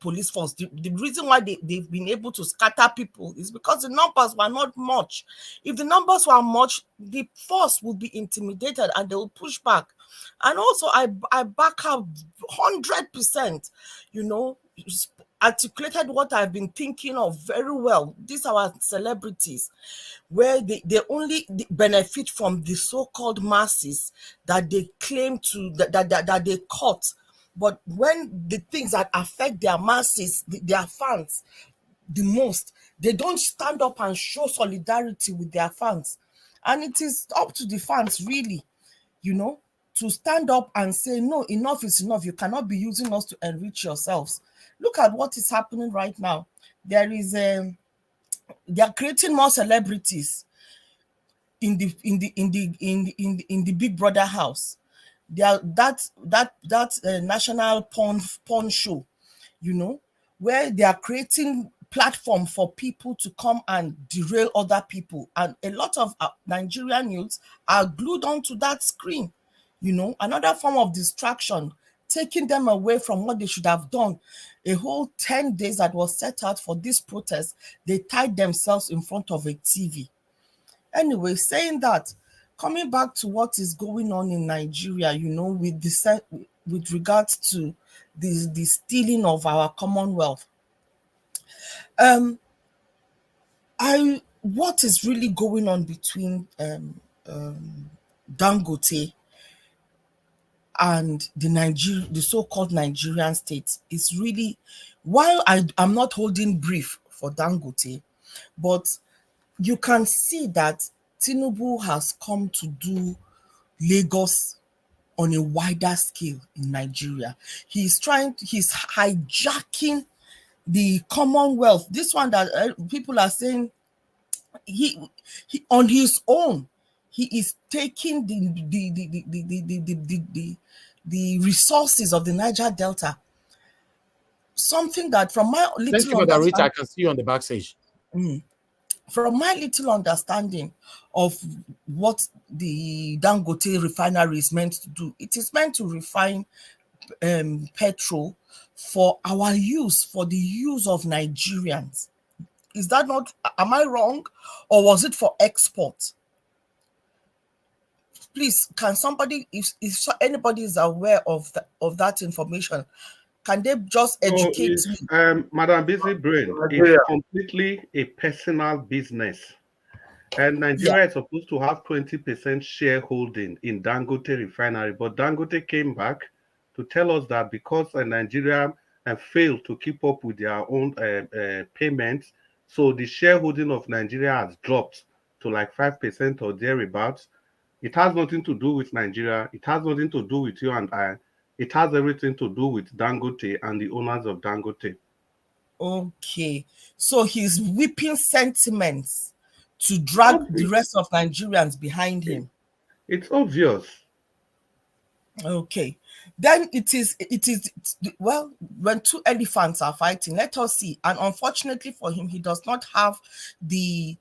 police force. The reason why they've been able to scatter people is because the numbers were not much. If the numbers were much, the force will be intimidated and they will push back. And also, I back up 100%, articulated what I've been thinking of very well. These are our celebrities, where they only benefit from the so-called masses that they claim to, that they caught. But when the things that affect their masses, their fans, the most, they don't stand up and show solidarity with their fans. And it is up to the fans, really, to stand up and say, no, enough is enough. You cannot be using us to enrich yourselves. Look at what is happening right now. They are creating more celebrities in the Big Brother house. That national porn show, where they are creating platform for people to come and derail other people, and a lot of Nigerian youths are glued onto that screen. Another form of distraction, taking them away from what they should have done. A whole 10 days that was set out for this protest, they tied themselves in front of a TV. Anyway, saying that, coming back to what is going on in Nigeria, with regards to the stealing of our Commonwealth, what is really going on between Dangote and the so-called Nigerian state is really, while I'm not holding brief for Dangote, but you can see that Tinubu has come to do Lagos on a wider scale in Nigeria. He's hijacking the Commonwealth. This one that people are saying he on his own, he is taking the resources of the Niger Delta. Something that, from my little understanding, Rita, I can see you on the backstage. From my little understanding of what the Dangote refinery is meant to do, it is meant to refine petrol for our use, for the use of Nigerians. Is that not, am I wrong? Or was it for export? Please, can somebody, if anybody is aware of that information, can they just educate me? Madam Busy Brain, it's completely a personal business. And Nigeria is supposed to have 20% shareholding in Dangote refinery, but Dangote came back to tell us that because Nigeria failed to keep up with their own payments, so the shareholding of Nigeria has dropped to like 5% or thereabouts. It has nothing to do with Nigeria. It has nothing to do with you and I. It has everything to do with Dangote and the owners of Dangote. Okay, so he's whipping sentiments to drag the rest of Nigerians behind him. It's obvious. Okay, then it is well, when two elephants are fighting, let us see. And unfortunately for him, he does not have the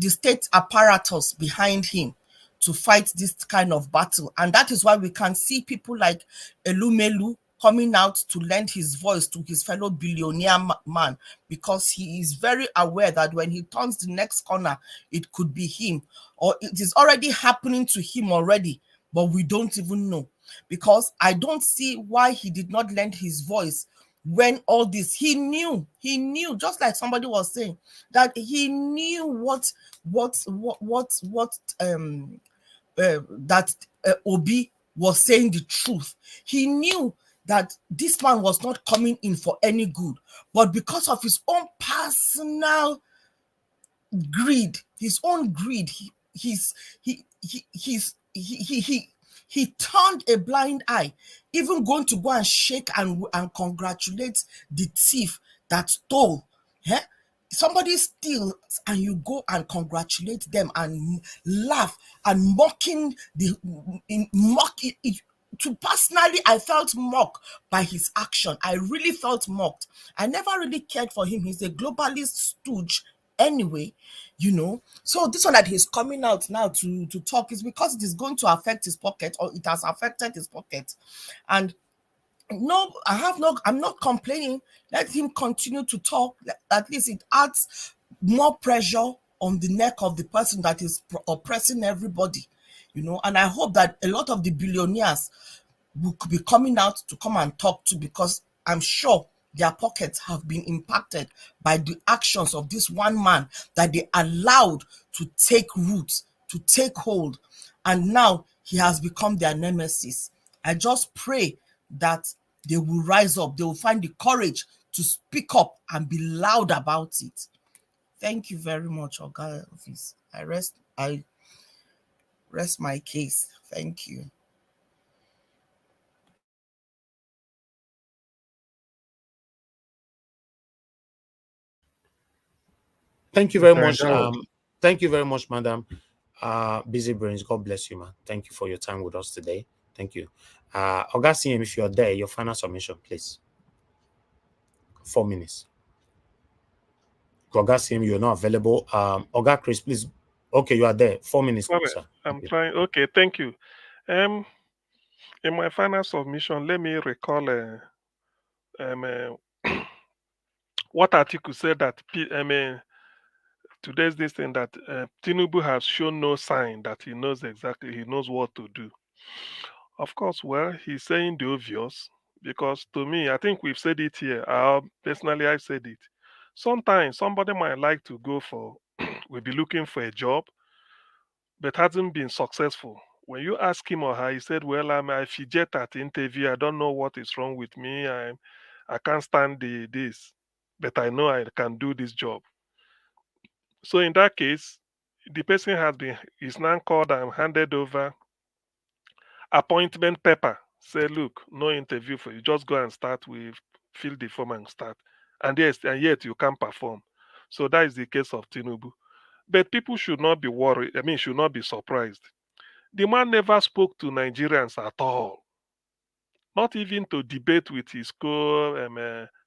state apparatus behind him to fight this kind of battle. And that is why we can see people like Elumelu coming out to lend his voice to his fellow billionaire man, because he is very aware that when he turns the next corner, it could be him, or it is already happening to him already, but we don't even know. Because I don't see why he did not lend his voice when all this, he knew, just like somebody was saying, that he knew that Obi was saying the truth. He knew that this man was not coming in for any good, but because of his own personal greed, he turned a blind eye, even going to go and shake and congratulate the thief that stole. Yeah? Somebody steals and you go and congratulate them and laugh and mocking personally, I felt mocked by his action. I really felt mocked. I never really cared for him. He's a globalist stooge anyway, So this one that he's coming out now to talk is because it is going to affect his pocket, or it has affected his pocket. And no, I'm not complaining. Let him continue to talk. At least it adds more pressure on the neck of the person that is oppressing everybody, And I hope that a lot of the billionaires will be coming out to come and talk to, because I'm sure their pockets have been impacted by the actions of this one man that they allowed to take root, to take hold. And now he has become their nemesis. I just pray that they will rise up. They will find the courage to speak up and be loud about it. Thank you very much, Oga Office. I rest my case. Thank you. Thank you very much. Thank you very much, madam. Busy brains. God bless you, man. Thank you for your time with us today. Thank you. Oga CM, if you're there, your final submission, please. 4 minutes. Oga CM, you're not available. Oga Chris, please. Okay, you are there. 4 minutes, Sorry, sir. I'm trying. Okay, thank you. In my final submission, let me recall what Atiku said that today's this thing that Tinubu has shown no sign that he knows what to do. Of course, well, he's saying the obvious, because to me, I think we've said it here. Personally, I've said it. Sometimes somebody might like to go for, will be looking for a job, but hasn't been successful. When you ask him or her, he said, well, I fidget at the interview. I don't know what is wrong with me. I can't stand this, but I know I can do this job. So in that case, the person is now called and handed over appointment paper. Say, look, no interview for you. Just go and start with, fill the form and start. And yes, and yet you can't perform. So that is the case of Tinubu. But people should not be worried. Should not be surprised. The man never spoke to Nigerians at all. Not even to debate with his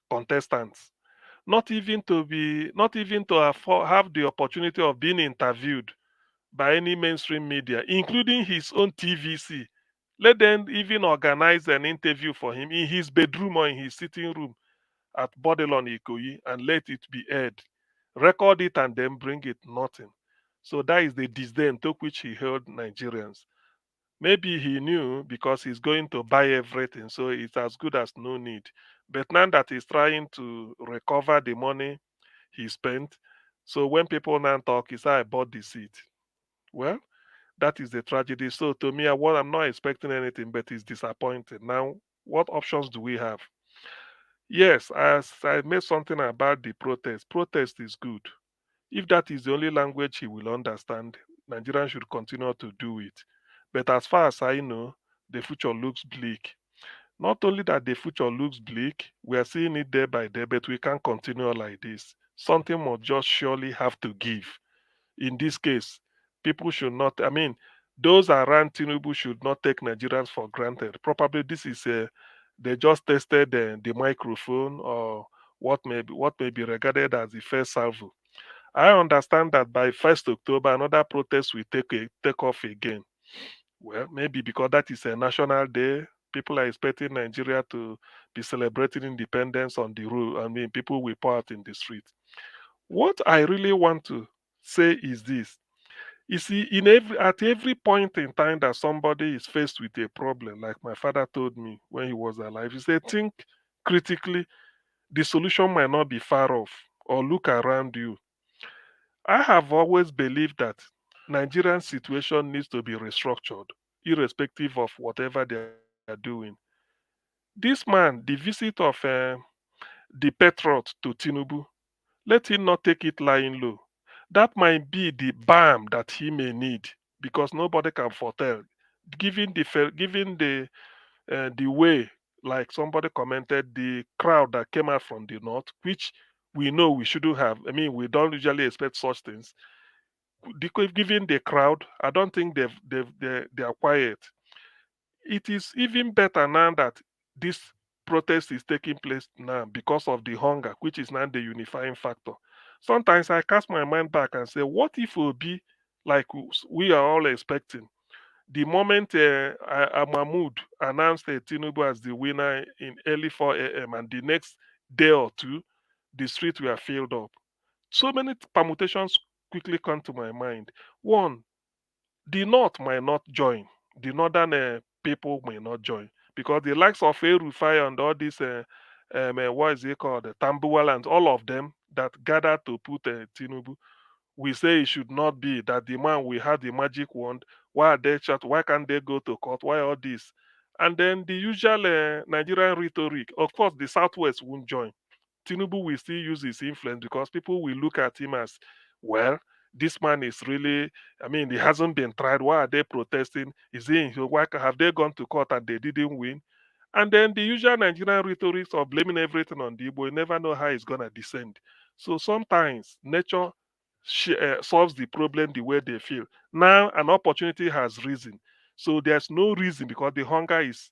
contestants. Not even to have the opportunity of being interviewed by any mainstream media, including his own TVC. Let them even organize an interview for him in his bedroom or in his sitting room at Bordelon Ikoyi and let it be aired. Record it and then bring it. Nothing. So that is the disdain to which he held Nigerians. Maybe he knew because he's going to buy everything, so it's as good as no need. But now that he's trying to recover the money he spent, so when people now talk, he said, I bought the seat. Well, that is the tragedy. So to me, I'm not expecting anything, but it's disappointing. Now, what options do we have? Yes, as I made something about the protest. Protest is good. If that is the only language he will understand, Nigerians should continue to do it. But as far as I know, the future looks bleak. Not only that the future looks bleak, we are seeing it day by day, but we can't continue like this. something must just surely have to give. In this case, people should not, I mean, those around Tinubu should not take Nigerians for granted. Probably this is they just tested the microphone or what may be regarded as the first salvo. I understand that by 1st October, another protest will take off again. Well, maybe because that is a national day, people are expecting Nigeria to be celebrating independence on the road. I mean, people will pour out in the street. What I really want to say is this. You see, at every point in time that somebody is faced with a problem, like my father told me when he was alive, he said, think critically, the solution might not be far off, or look around you. I have always believed that Nigerian situation needs to be restructured, irrespective of whatever they are doing. This man, the visit of the patriot to Tinubu, let him not take it lying low. That might be the balm that he may need because nobody can foretell. Given the way, like somebody commented, the crowd that came out from the north, which we know we shouldn't have. I mean, we don't usually expect such things. Given the crowd, I don't think they are quiet. It is even better now that this protest is taking place now because of the hunger, which is now the unifying factor. Sometimes I cast my mind back and say, what if it will be like we are all expecting? The moment Mahmoud announced Tinubu as the winner in early 4 a.m. and the next day or two, the streets were filled up. So many permutations quickly come to my mind. One, the North might not join. The northern people may not join because the likes of Rufai and all these, what is it called, the Tambuwal and all of them that gathered to put Tinubu, we say it should not be that the man we had the magic wand. Why are they shut? Why can't they go to court? Why all this? And then the usual Nigerian rhetoric. Of course, the Southwest won't join. Tinubu will still use his influence because people will look at him as, well, this man is really, I mean, he hasn't been tried. Why are they protesting? Is he in why have they gone to court and they didn't win? And then the usual Nigerian rhetoric of blaming everything on the Igbo, you never know how it's going to descend. So sometimes nature solves the problem the way they feel. Now an opportunity has risen. So there's no reason because the hunger is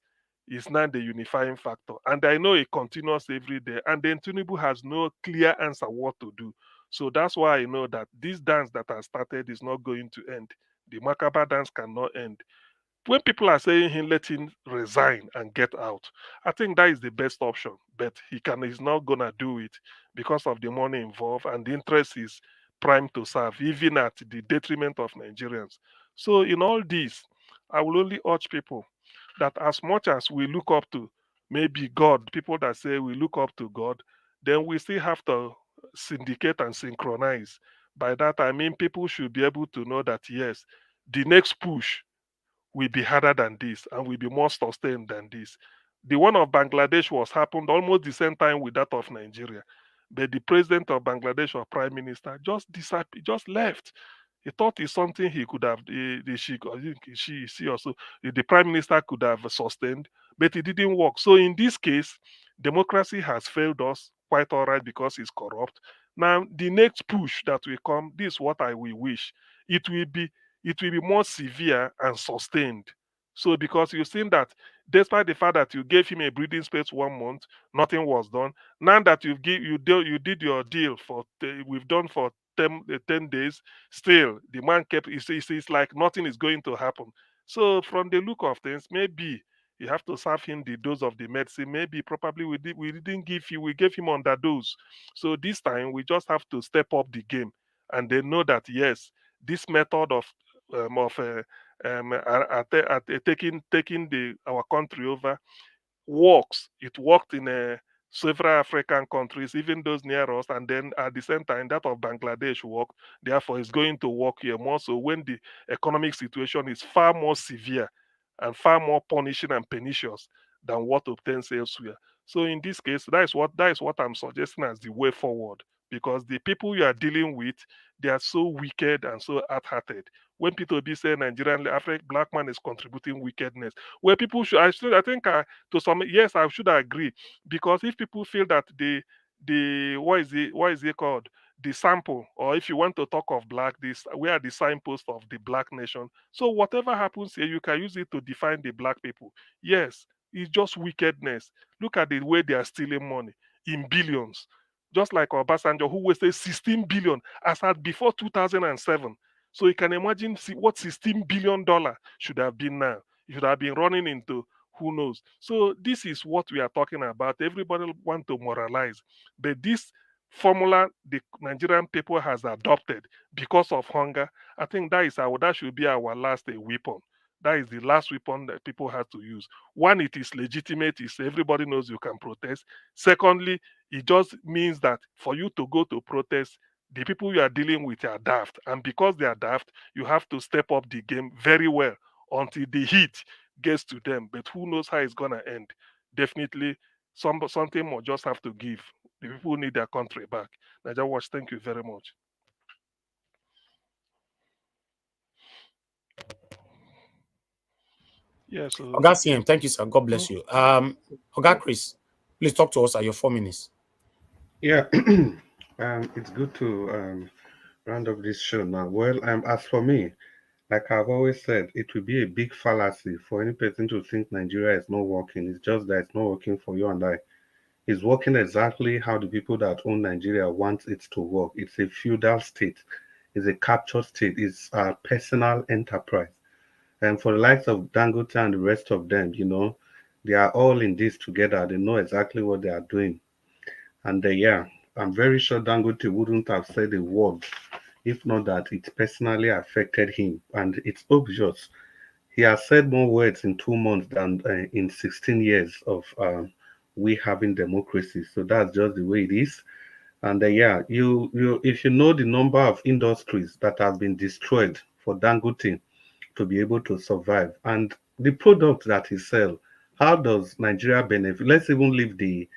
now the unifying factor. And I know it continues every day. And then Tinubu has no clear answer what to do. So that's why I know that this dance that has started is not going to end. The Makaba dance cannot end. When people are saying him let him resign and get out, I think that is the best option. But he's not gonna do it because of the money involved and the interest is prime to serve, even at the detriment of Nigerians. So in all this, I will only urge people that as much as we look up to maybe God, people that say we look up to God, then we still have to syndicate and synchronize. By that I mean people should be able to know that yes, the next push will be harder than this and will be more sustained than this. The one of Bangladesh was happened almost the same time with that of Nigeria. But the president of Bangladesh or prime minister just disappeared, just left. He thought it's something he could have, she also, the prime minister could have sustained, but it didn't work. So in this case, democracy has failed us quite all right because it's corrupt. Now, the next push that will come, this is what I will wish. It will be more severe and sustained. So because you've seen that despite the fact that you gave him a breathing space 1 month, nothing was done. Now that you did your deal we've done for 10 days, still the man kept it's like nothing is going to happen. So from the look of things, maybe you have to serve him the dose of the medicine. Maybe probably we didn't give you, we gave him underdose. So this time we just have to step up the game and they know that yes, this method of taking our country over works. It worked in several African countries, even those near us, and then at the same time that of Bangladesh worked. Therefore, it's going to work here more so when the economic situation is far more severe and far more punishing and pernicious than what obtains elsewhere. So in this case, that is what I'm suggesting as the way forward. Because the people you are dealing with, they are so wicked and so hard-hearted. When people be saying Nigerian African black man is contributing wickedness, where people should, I think to some, yes, I should agree, because if people feel that what is it called? The sample, or if you want to talk of black, this we are the signpost of the black nation. So whatever happens here, you can use it to define the black people. Yes, it's just wickedness. Look at the way they are stealing money in billions. Just like Obasanjo, who wasted 16 billion as at before 2007. So you can imagine what $16 billion should have been now. It should have been running into who knows. So this is what we are talking about. Everybody want to moralize, but this formula the Nigerian people has adopted because of hunger, I think that should be our last weapon. That is the last weapon that people have to use. One, it is legitimate. It's everybody knows you can protest. Secondly, it just means that for you to go to protest, the people you are dealing with are daft, and because they are daft, you have to step up the game very well until the heat gets to them. But who knows how it's gonna end? Definitely, something more just have to give. The people need their country back. Naija Watch, thank you very much. Yeah, so Oga CM, thank you, sir. God bless you. Oga Chris, please talk to us at your 4 minutes. Yeah, it's good to round up this show now. Well, as for me, like I've always said, it will be a big fallacy for any person to think Nigeria is not working. It's just that it's not working for you and I. It's working exactly how the people that own Nigeria want it to work. It's a feudal state. It's a captured state. It's a personal enterprise. And for the likes of Dangote and the rest of them, they are all in this together. They know exactly what they are doing. And yeah, I'm very sure Dangote wouldn't have said a word if not that it personally affected him. And it's obvious. He has said more words in 2 months than in 16 years of we having democracy. So that's just the way it is. And yeah, you if you know the number of industries that have been destroyed for Dangote to be able to survive and the product that he sell, how does Nigeria benefit? Let's even leave the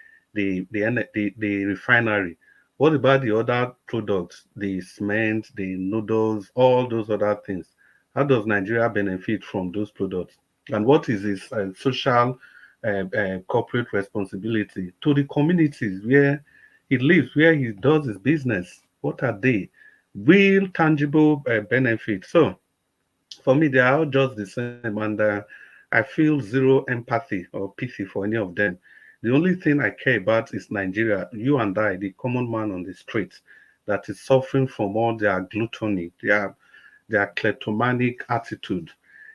refinery. What about the other products, the cement, the noodles, all those other things? How does Nigeria benefit from those products? And what is his social corporate responsibility to the communities where he lives, where he does his business? What are they? Real tangible benefits. So for me, they are all just the same, and I feel zero empathy or pity for any of them. The only thing I care about is Nigeria, you and I, the common man on the street, that is suffering from all their gluttony, their kleptomanic attitude.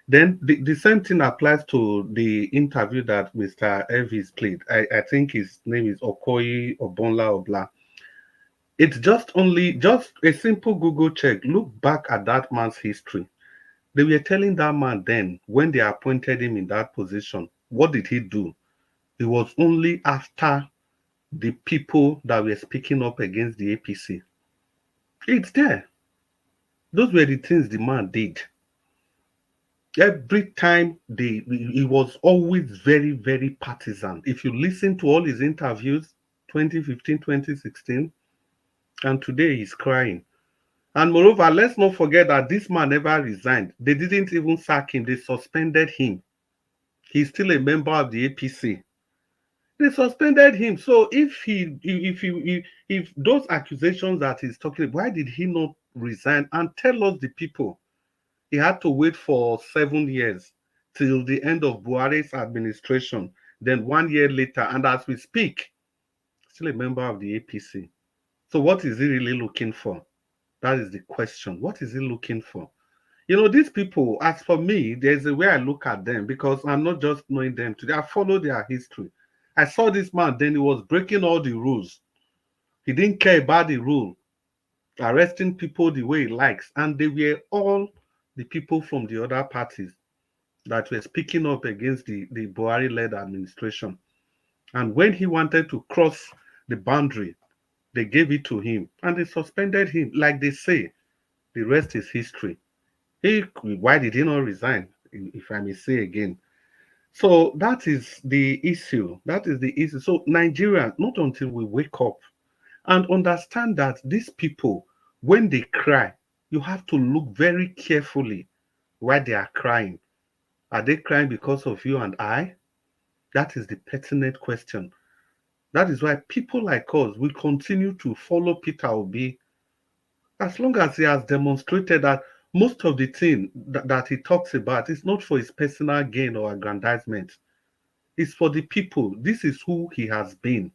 Then the same thing applies to the interview that Mr. Elvis played. I think his name is Okoye Obonla Obla. It's just a simple Google check. Look back at that man's history. They were telling that man then, when they appointed him in that position, what did he do? It was only after the people that were speaking up against the APC. It's there. Those were the things the man did. Every time he was always very, very partisan. If you listen to all his interviews, 2015, 2016, and today he's crying. And moreover, let's not forget that this man never resigned. They didn't even sack him, they suspended him. He's still a member of the APC. They suspended him. So if those accusations that he's talking about, why did he not resign and tell us the people? He had to wait for 7 years till the end of Buhari's administration. Then 1 year later, and as we speak, still a member of the APC. So what is he really looking for? That is the question. What is he looking for? These people, as for me, there's a way I look at them because I'm not just knowing them today. I follow their history. I saw this man, then he was breaking all the rules. He didn't care about the rule, arresting people the way he likes. And they were all the people from the other parties that were speaking up against the Buhari-led administration. And when he wanted to cross the boundary, they gave it to him and they suspended him. Like they say, the rest is history. Why did he not resign, if I may say again? So that is the issue. That is the issue. So Nigeria, not until we wake up and understand that these people, when they cry, you have to look very carefully why they are crying. Are they crying because of you and I? That is the pertinent question. That is why people like us will continue to follow Peter Obi as long as he has demonstrated that most of the thing that he talks about is not for his personal gain or aggrandizement. It's for the people. This is who he has been.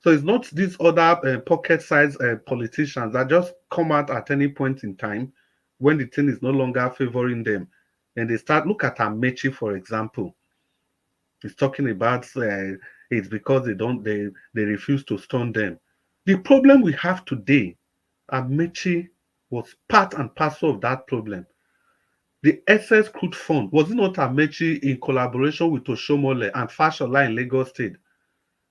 So it's not these other pocket-sized politicians that just come out at any point in time when the thing is no longer favoring them. And they start, look at Amechi, for example. He's talking about it's because they refuse to stone them. The problem we have today, Amechi was part and parcel of that problem. The excess crude fund, was it not Amechi in collaboration with Oshomole and Fashola in Lagos State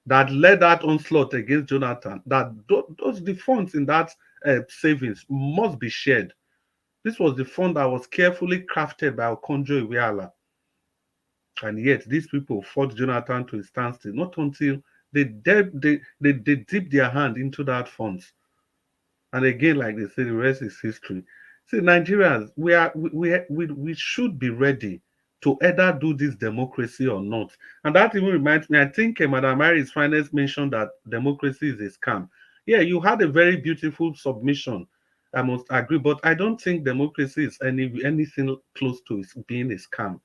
that led that onslaught against Jonathan? That those the funds in that savings must be shared. This was the fund that was carefully crafted by Okonjo Iweala. And yet these people fought Jonathan to a standstill, not until they dip their hand into that funds. And again, like they say, the rest is history. See, Nigerians, we should be ready to either do this democracy or not. And that even reminds me, I think Madam Mary's finance mentioned that democracy is a scam. Yeah, you had a very beautiful submission, I must agree, but I don't think democracy is anything close to being a scam.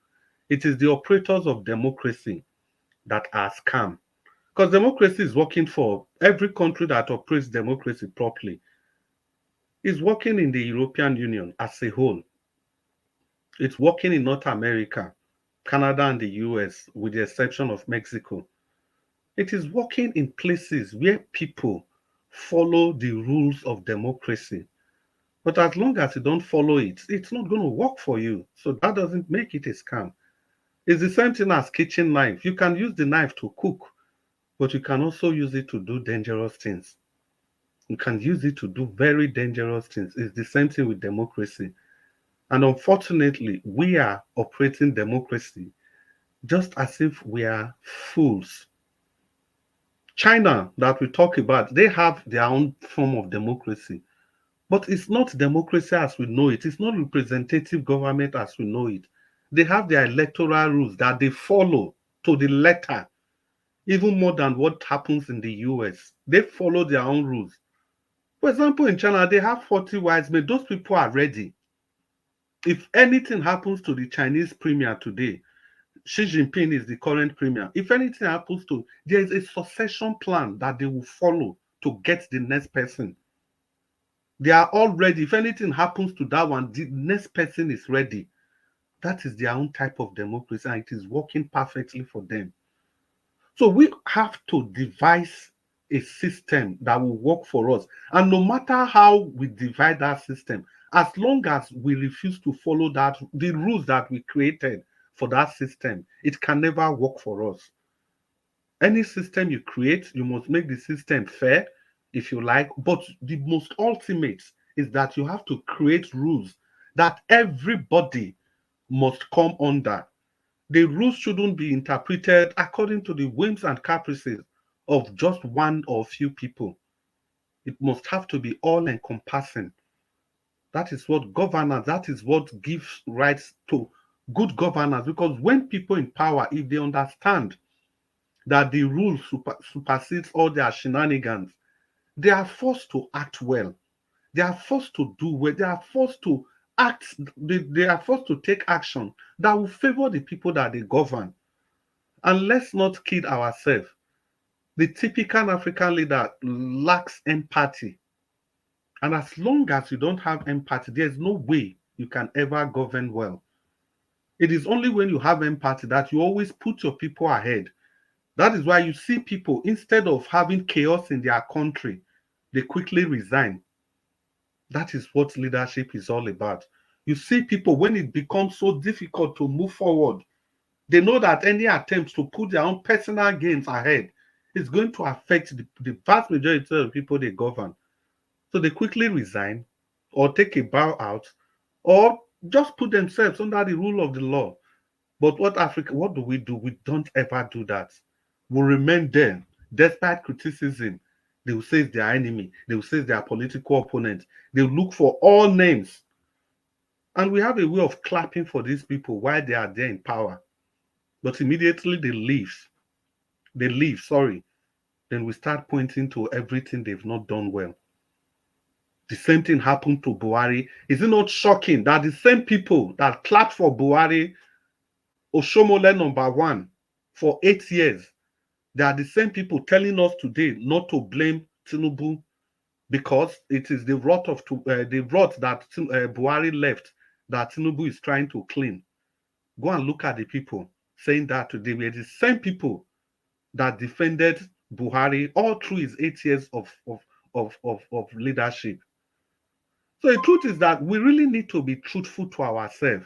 It is the operators of democracy that are scam. Because democracy is working for every country that operates democracy properly. It's working in the European Union as a whole. It's working in North America, Canada, and the US, with the exception of Mexico. It is working in places where people follow the rules of democracy. But as long as you don't follow it, it's not going to work for you. So that doesn't make it a scam. It's the same thing as kitchen knife. You can use the knife to cook, but you can also use it to do dangerous things. You can use it to do very dangerous things. It's the same thing with democracy. And unfortunately, we are operating democracy just as if we are fools. China, that we talk about, they have their own form of democracy. But it's not democracy as we know it. It's not representative government as we know it. They have their electoral rules that they follow to the letter, even more than what happens in the US. They follow their own rules. For example, in China, they have 40 wise men. Those people are ready. If anything happens to the Chinese premier today, Xi Jinping is the current premier. If anything happens to, there is a succession plan that they will follow to get the next person. They are all ready. If anything happens to that one, the next person is ready. That is their own type of democracy, and it is working perfectly for them. So we have to devise a system that will work for us. And no matter how we divide that system, as long as we refuse to follow the rules that we created for that system, it can never work for us. Any system you create, you must make the system fair, if you like, but the most ultimate is that you have to create rules that everybody must come under. The rules shouldn't be interpreted according to the whims and caprices of just one or few people. It must have to be all-encompassing. That is what governance, that is what gives rights to good governance. Because when people in power, if they understand that the rules supersedes all their shenanigans, they are forced to act well. They are forced to do well. They are forced to act. They are forced to take action that will favor the people that they govern. And let's not kid ourselves. The typical African leader lacks empathy. And as long as you don't have empathy, there's no way you can ever govern well. It is only when you have empathy that you always put your people ahead. That is why you see people, instead of having chaos in their country, they quickly resign. That is what leadership is all about. You see people, when it becomes so difficult to move forward, they know that any attempts to put their own personal gains ahead is going to affect the vast majority of the people they govern. So they quickly resign or take a bow out or just put themselves under the rule of the law. But what do? We don't ever do that. We remain there despite criticism. They will say it's their enemy. They will say it's their political opponent. They will look for all names. And we have a way of clapping for these people while they are there in power. But immediately they leave. Sorry. then we start pointing to everything they've not done well. The same thing happened to Buhari. Is it not shocking that the same people that clapped for Buhari, Oshomole #1, for 8 years, they are the same people telling us today not to blame Tinubu because it is the rot that Buhari left that Tinubu is trying to clean. Go and look at the people saying that today. We are the same people that defended Buhari all through his 8 years of leadership. So the truth is that we really need to be truthful to ourselves.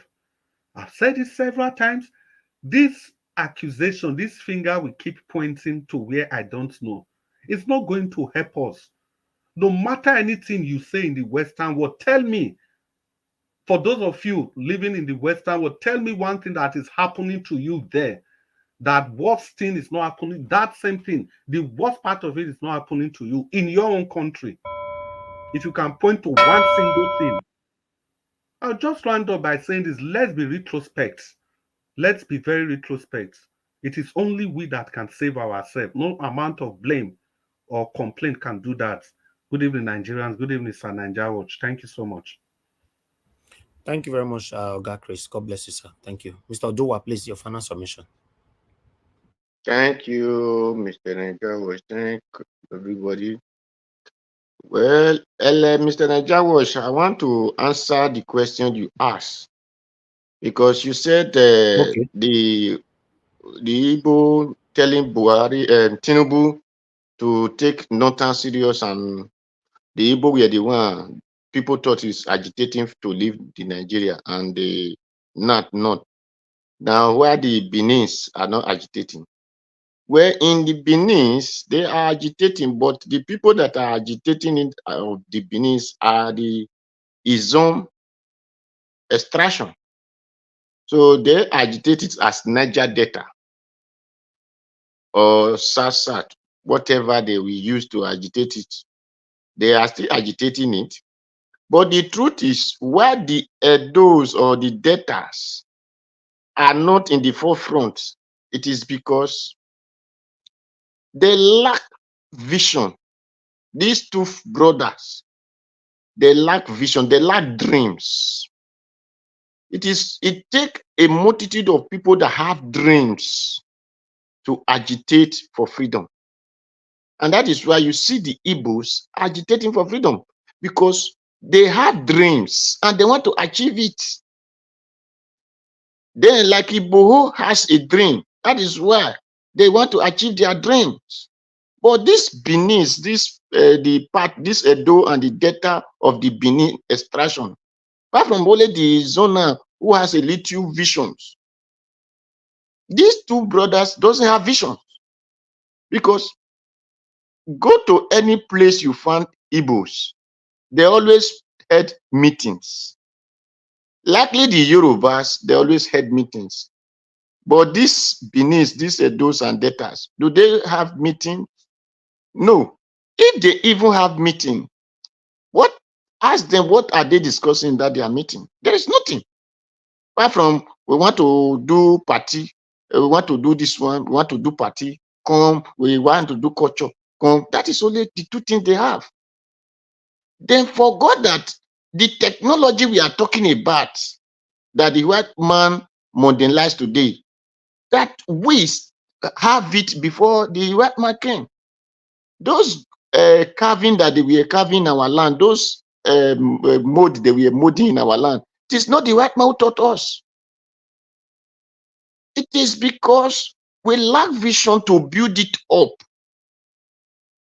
I've said it several times. This accusation, this finger we keep pointing to where I don't know, it's not going to help us. No matter anything you say in the Western world, tell me, for those of you living in the Western world, tell me one thing that is happening to you there. That worst thing is not happening, that same thing, the worst part of it is not happening to you in your own country. If you can point to one single thing. I'll just round up by saying this, let's be retrospect. Let's be very retrospect. It is only we that can save ourselves. No amount of blame or complaint can do that. Good evening, Nigerians. Good evening, Sir Naija Watch. Thank you so much. Thank you very much, Oga Chris. God bless you, sir. Thank you. Mr. Oduwa, please, your final submission. Thank you, Mr. Naija Watch. Thank everybody. Well, Mr. Naija Watch, I want to answer the question you asked because you said Okay. the Igbo telling Buhari Tinubu to take Northern serious, and the Igbo were the one people thought is agitating to leave the Nigeria, and they not. Now, where the Benins are not agitating. Where in the Benins, they are agitating, but the people that are agitating in the Benins are the Izom extraction. So they agitate it as Niger Delta or Sarsat, whatever they will use to agitate it. They are still agitating it. But the truth is, where the Edos or the Deltas are not in the forefront, it is because they lack vision. These two brothers, they lack vision, they lack dreams. It takes a multitude of people that have dreams to agitate for freedom. And that is why you see the Igbos agitating for freedom, because they have dreams and they want to achieve it. Then, like Igbo has a dream, that is why they want to achieve their dreams. But this Benin, this Edo and the Delta of the Benin extraction, apart from only the Zona who has a little visions, these two brothers doesn't have visions, because go to any place you find Igbos, they always had meetings. Likely the Yorubas, they always had meetings. But these Benin, these Edos and Deltas, do they have meetings? No. If they even have meeting, ask them what are they discussing that they are meeting? There is nothing. Apart from we want to do party, we want to do this one, we want to do party, come, we want to do culture, come. That is only the two things they have. Then forgot that the technology we are talking about, that the white man modernized today, that we have it before the white man came. Those carving that they were carving in our land, those mold they were molding in our land, it is not the white man who taught us. It is because we lack vision to build it up.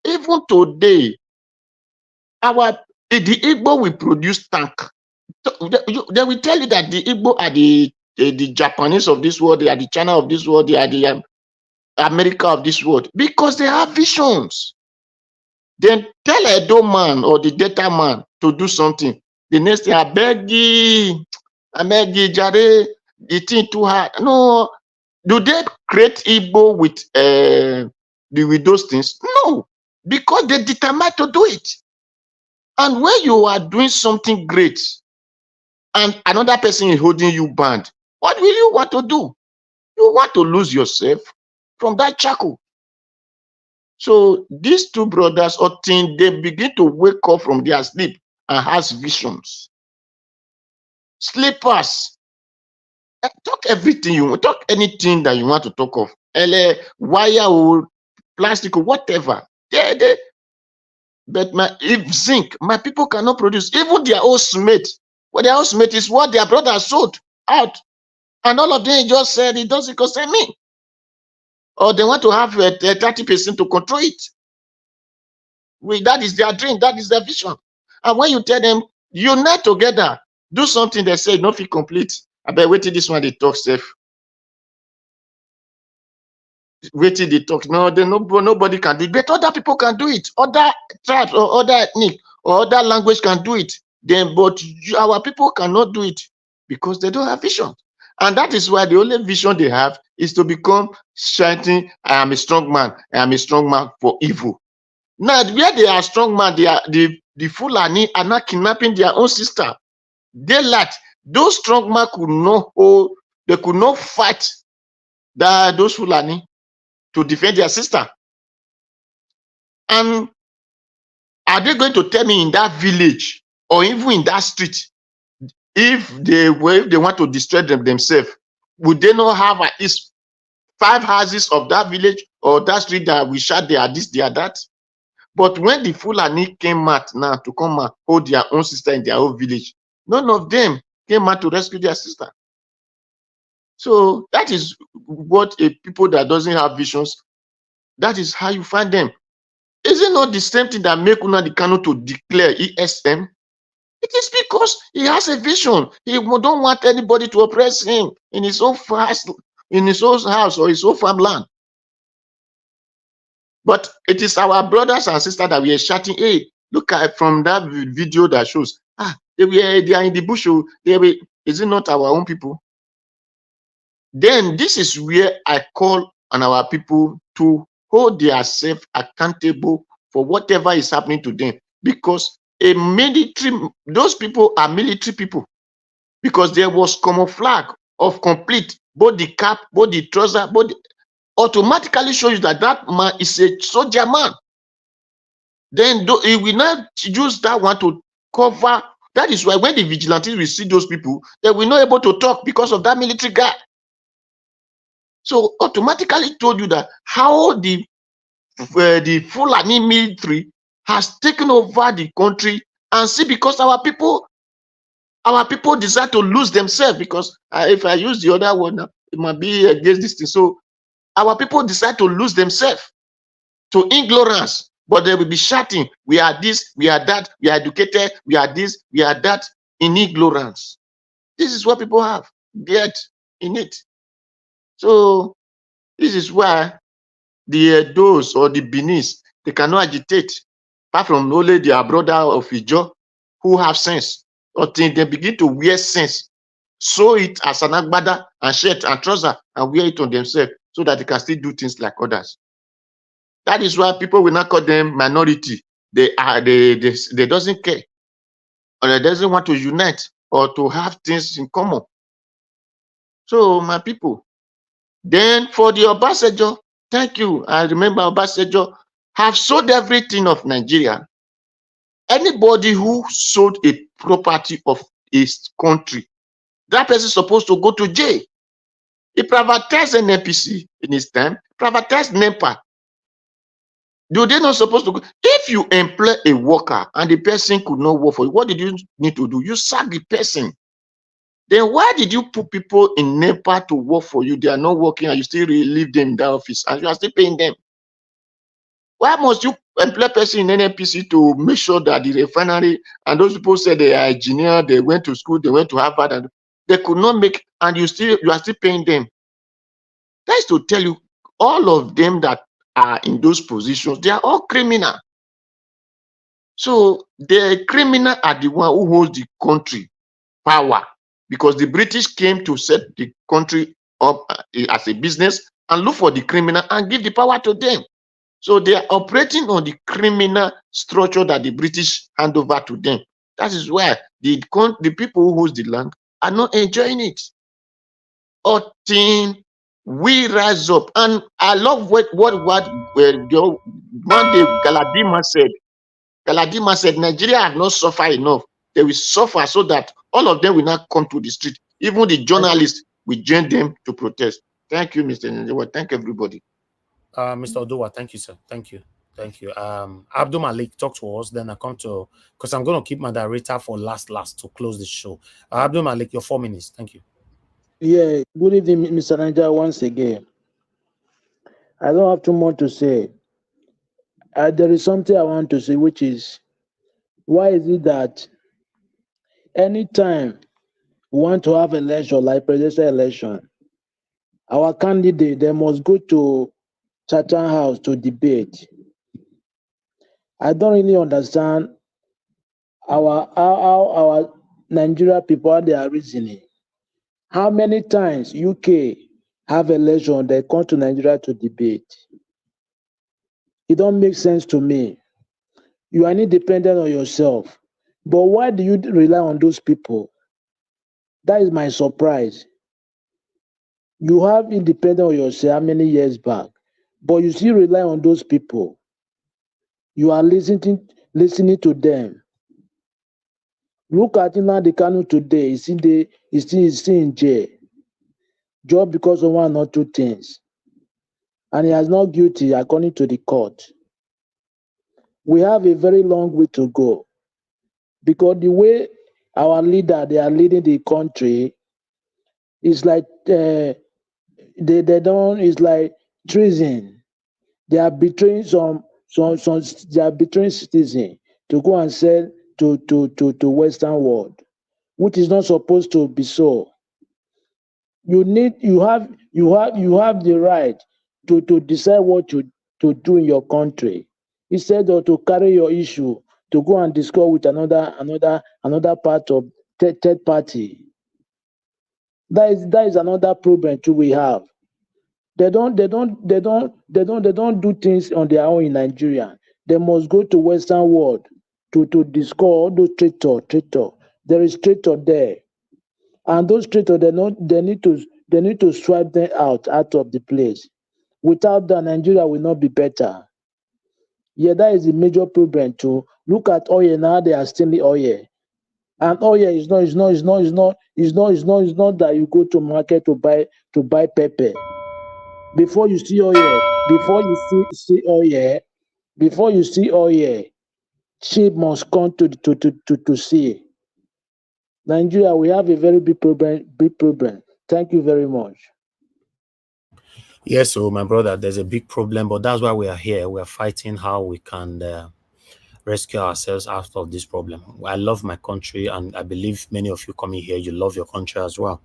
Even today, the Igbo will produce tank. They will tell you that the Igbo are the Japanese of this world, they are the China of this world, they are the America of this world, because they have visions. Then tell Edo man or the Delta man to do something. The next thing, I beg you, Jare, the thing too hard. No, do they create Igbo with those things? No, because they determined to do it. And when you are doing something great and another person is holding you back, what will you want to do? You want to lose yourself from that shackle. So these two brothers, or teen, they begin to wake up from their sleep and has visions. Sleepers. Talk everything you want, talk anything that you want to talk of. Wire or plastic or whatever. But if zinc, my people cannot produce. Even their own smith. Well, their own smith is what their brother sold out. And all of them just said it doesn't concern me. Or they want to have 30% to control it. That is their dream, that is their vision. And when you tell them, unite together, do something, they say, no feel complete. I bet wait till this one they talk safe. Wait till they talk. No, nobody can do it. But other people can do it. Other tribes or other ethnic or other language can do it. But our people cannot do it because they don't have vision. And that is why the only vision they have is to become shouting, I am a strong man. I am a strong man for evil. Now, where they are strong man, they are the Fulani are not kidnapping their own sister. Those strong men could not hold, they could not fight those Fulani to defend their sister. And are they going to tell me in that village or even in that street, if they want to destroy themselves, would they not have at least 5 houses of that village or that street that we shot, they are this, they are that? But when the Fulani came out now to come and hold their own sister in their own village, none of them came out to rescue their sister. So that is what a people that doesn't have visions, that is how you find them. Is it not the same thing that make Nnamdi Kanu to declare ESM? It is because he has a vision. He don't want anybody to oppress him in his own house or his own farmland. But it is our brothers and sisters that we are shouting, hey, look at from that video that shows, they are in the bush. Is it not our own people? Then this is where I call on our people to hold themselves accountable for whatever is happening to them. Because those people are military people. Because there was camouflage of complete, both the cap, both the trouser, both automatically shows you that that man is a soldier man. Then he will not use that one to cover. That is why when the vigilantes will see those people, they will not able to talk because of that military guy. So automatically told you that how the Fulani military has taken over the country, and see, because our people decide to lose themselves, because if I use the other one, it might be against this thing. So our people decide to lose themselves to ignorance, but they will be shouting, we are this, we are that, we are educated, we are this, we are that, in ignorance. This is what people have, get in it. So this is why the Edos or the Benis, they cannot agitate, apart from only their brother of Ijo who have sense, until they begin to wear sense, sew it as an agbada and shirt and trouser and wear it on themselves so that they can still do things like others. That is why people will not call them minority. They doesn't care, or they doesn't want to unite or to have things in common. So my people, then for the Obasanjo, thank you. I remember Obasanjo have sold everything of Nigeria. Anybody who sold a property of his country, that person is supposed to go to jail. He privatized an NPC in his time, privatized NEPA. Do they not supposed to go? If you employ a worker and the person could not work for you, what did you need to do? You sack the person. Then why did you put people in NEPA to work for you? They are not working and you still leave them in that office and you are still paying them. Why must you employ a person in NNPC to make sure that the refinery, and those people said they are engineer, they went to school, they went to Harvard, and they could not make, and you are still paying them? That is to tell you, all of them that are in those positions, they are all criminal. So the criminal are the one who holds the country power, because the British came to set the country up as a business and look for the criminal and give the power to them. So they are operating on the criminal structure that the British hand over to them. That is why the people who hold the land are not enjoying it. We rise up. And I love what the one day Galadima said. Galadima said, Nigeria have not suffered enough. They will suffer so that all of them will not come to the street. Even the journalists will join them to protest. Thank you, Mr. Nnaji. Thank everybody. Mr. Oduwa, thank you, sir. Thank you. Thank you. Abdul Malik, talk to us. Then I come to, because I'm going to keep my director for last to close the show. Abdul Malik, your 4 minutes. Thank you. Yeah, good evening, Mr. Nnaji, once again. I don't have too much to say. There is something I want to say, which is, why is it that anytime we want to have election, like presidential election, our candidate, they must go to Chatham House to debate? I don't really understand how our Nigeria people, how they are reasoning. How many times UK have election, they come to Nigeria to debate? It don't make sense to me. You are independent on yourself, but why do you rely on those people? That is my surprise. You have independent on yourself how many years back, but you still rely on those people. You are listening to them. Look at Nnamdi Kanu today. He's still in jail, just because of one or two things, and he is not guilty according to the court. We have a very long way to go, because the way our leader, they are leading the country, is like they don't. It's like treason. They are betraying they are betraying citizens to go and sell to Western world, which is not supposed to be so. You have the right to decide what to do in your country, instead of to carry your issue to go and discuss with another part of third party. That is another problem too we have. They don't do things on their own in Nigeria. They must go to Western world to discuss all those traitor. There is traitor there, and those traitor they need to swipe them out of the place. Without that, Nigeria will not be better. Yeah, that is a major problem too. Look at oil now; they are stealing oil, and oil is not that you go to market to buy pepper. Before you see oil, before you see oil, ship must come to see. Nigeria, we have a very big problem. Thank you very much. Yes, so my brother, there's a big problem, but that's why we are here. We are fighting how we can rescue ourselves out of this problem. I love my country, and I believe many of you coming here, you love your country as well.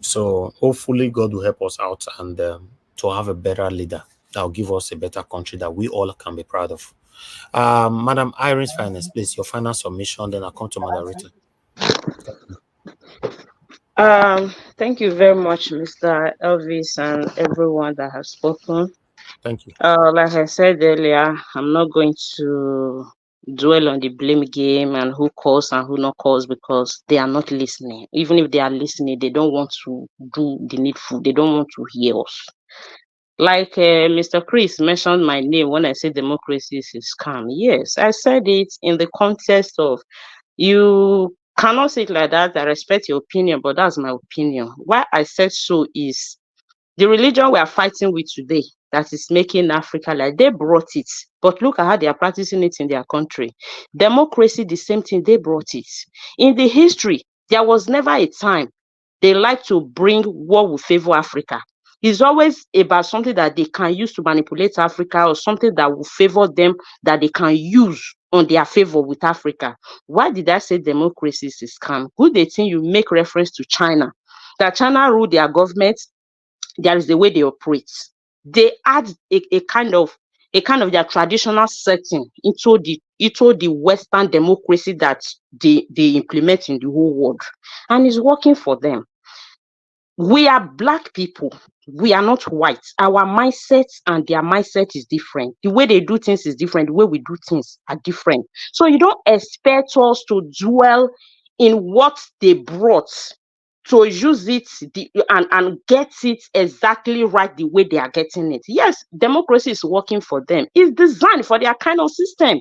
So hopefully God will help us out and to have a better leader that will give us a better country that we all can be proud of. Madam Irene's Finance, please, your final submission, then I'll come to Madam Rita. Thank you very much, Mr. Elvis, and everyone that has spoken. Thank you. Like I said earlier, I'm not going to dwell on the blame game and who calls and who not calls, because they are not listening. Even if they are listening, they don't want to do the needful. They don't want to hear us. Like Mr. Chris mentioned my name when I said democracy is a scam. Yes, I said it in the context of, you cannot say it like that. I respect your opinion, but that's my opinion. Why I said so is the religion we are fighting with today that is making Africa, like, they brought it, but look at how they are practicing it in their country. Democracy, the same thing, they brought it. In the history, there was never a time they like to bring what will favor Africa. It's always about something that they can use to manipulate Africa, or something that will favor them that they can use on their favor with Africa. Why did I say democracy is a scam? Good, they think you make reference to China, that China rule their government. There is the way they operate. They add a kind of their traditional setting into the Western democracy that they implement in the whole world, and it's working for them. We are black people. We are not white. Our mindset and their mindset is different. The way they do things is different. The way we do things are different. So you don't expect us to dwell in what they brought to use it and get it exactly right the way they are getting it. Yes, democracy is working for them. It's designed for their kind of system.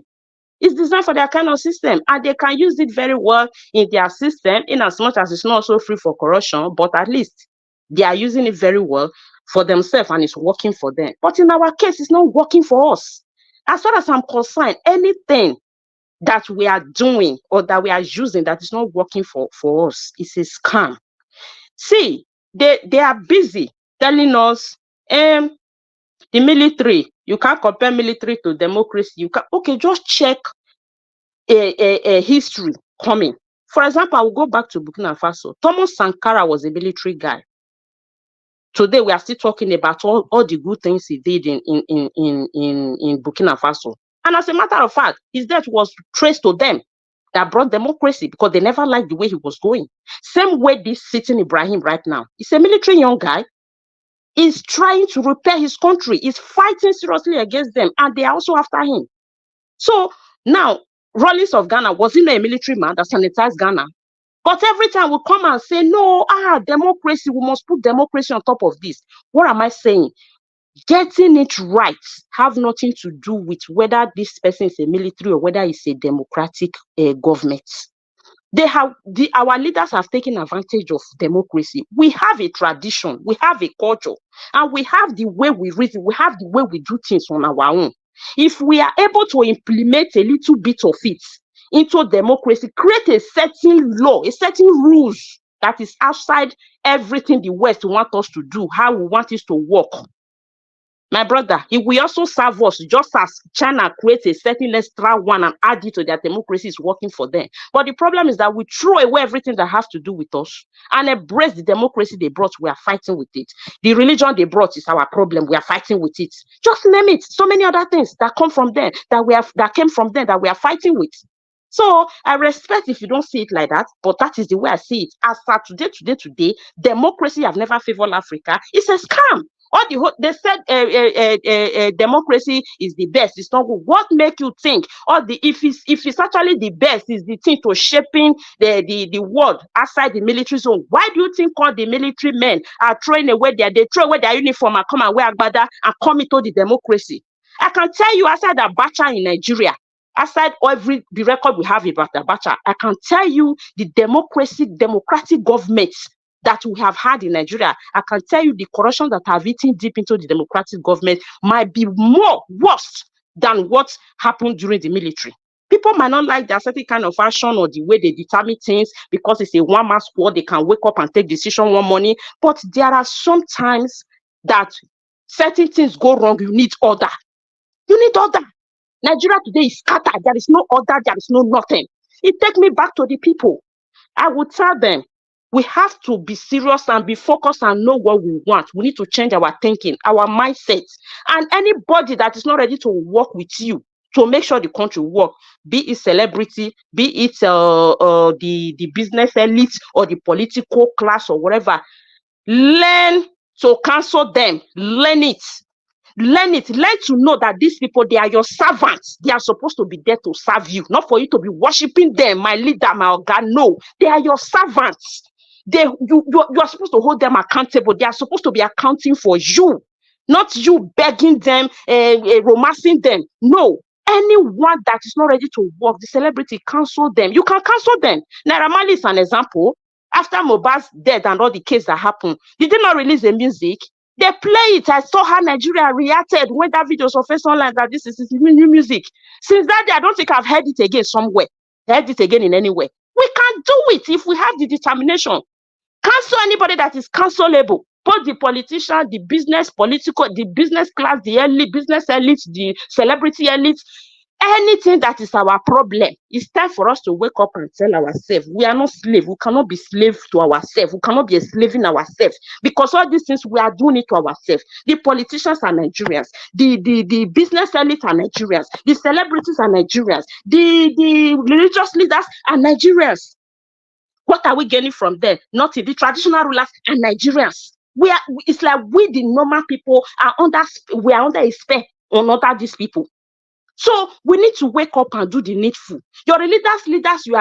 It's designed for their kind of system, and they can use it very well in their system, in as much as it's not so free for corruption, but at least they are using it very well for themselves and it's working for them. But in our case, it's not working for us. As far as I'm concerned, anything that we are doing or that we are using that is not working for us is a scam. See, they are busy telling us, the military, you can't compare military to democracy. You can, okay, just check a history coming. For example, I will go back to Burkina Faso. Thomas Sankara was a military guy. Today, we are still talking about all the good things he did in Burkina Faso. And as a matter of fact, his death was traced to them that brought democracy because they never liked the way he was going. Same way this sitting Ibrahim right now. He's a military young guy. He's trying to repair his country. He's fighting seriously against them, and they are also after him. So now, Rawlings of Ghana, was he not a military man that sanitized Ghana? But every time we come and say, no, democracy, we must put democracy on top of this. What am I saying? Getting it right have nothing to do with whether this person is a military or whether it's a democratic government. Our leaders have taken advantage of democracy. We have a tradition, we have a culture, and we have the way we reason, we have the way we do things on our own. If we are able to implement a little bit of it into democracy, create a certain law, a certain rules that is outside everything the West wants us to do, how we want it to work. My brother, it will also serve us, just as China creates a certain extra one and add it to their democracy is working for them. But the problem is that we throw away everything that has to do with us and embrace the democracy they brought. We are fighting with it. The religion they brought is our problem. We are fighting with it. Just name it. So many other things that come from them, that came from them, that we are fighting with. So I respect if you don't see it like that, but that is the way I see it. As for today, democracy have never favored Africa. It's a scam. They said democracy is the best. It's not good. What make you think? If it's actually the best, is the thing to shaping the world outside the military zone? Why do you think all the military men are throwing away they throw away their uniform and come and wear agbada and come into the democracy? I can tell you, outside Abacha in Nigeria, aside the record we have about Abacha, I can tell you the democratic government that we have had in Nigeria, I can tell you the corruption that have eaten deep into the democratic government might be worse than what happened during the military. People might not like their certain kind of fashion or the way they determine things because it's a one-man squad, they can wake up and take decision one morning. But there are some times that certain things go wrong, you need order. You need order. Nigeria today is scattered. There is no order, there is no nothing. It takes me back to the people. I would tell them, we have to be serious and be focused and know what we want. We need to change our thinking, our mindset. And anybody that is not ready to work with you to make sure the country work, be it celebrity, be it the business elite or the political class or whatever, learn to cancel them. Learn it. Learn it. Learn to know that these people, they are your servants. They are supposed to be there to serve you, not for you to be worshiping them, my leader, my God. No, they are your servants. You are supposed to hold them accountable. They are supposed to be accounting for you, not you begging them, romancing them. No, anyone that is not ready to work, the celebrity, cancel them. You can cancel them. Naira Marley is an example. After Mohbad's death and all the cases that happened, did they not release the music? They play it. I saw how Nigeria reacted when that video surfaced online that this is new music. Since that day, I don't think I've heard it again somewhere. Heard it again in anywhere. We can do it if we have the determination. Cancel anybody that is cancelable. Both the politician, the business, the business class, the elite, business elite, the celebrity elite, anything that is our problem. It's time for us to wake up and tell ourselves, we are not slaves. We cannot be slaves to ourselves. We cannot be enslaving ourselves. Because all these things, we are doing it to ourselves. The politicians are Nigerians. The business elite are Nigerians. The celebrities are Nigerians. The religious leaders are Nigerians. What are we gaining from them? Nothing. The traditional rulers are Nigerians. It's like we, the normal people, we are under a spell on other these people. So we need to wake up and do the needful. Your religious leaders you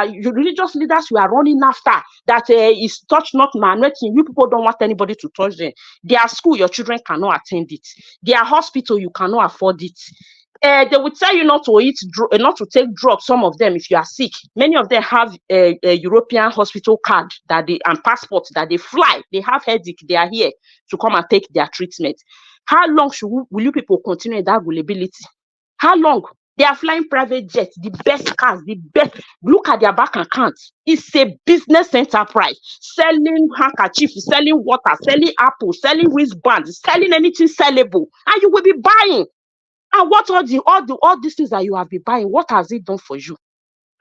are running after, that is touch not my anointing. You people don't want anybody to touch them. Their school, your children cannot attend it. Their hospital, you cannot afford it. They would tell you not to not to take drugs. Some of them, if you are sick, many of them have a European hospital card and passport that they fly. They have headache. They are here to come and take their treatment. How long will you people continue that gullibility? How long? They are flying private jets, the best cars, the best. Look at their bank accounts. It's a business enterprise, selling handkerchiefs, selling water, selling apples, selling wristbands, selling anything sellable, and you will be buying. And what all these things that you have been buying, what has it done for you?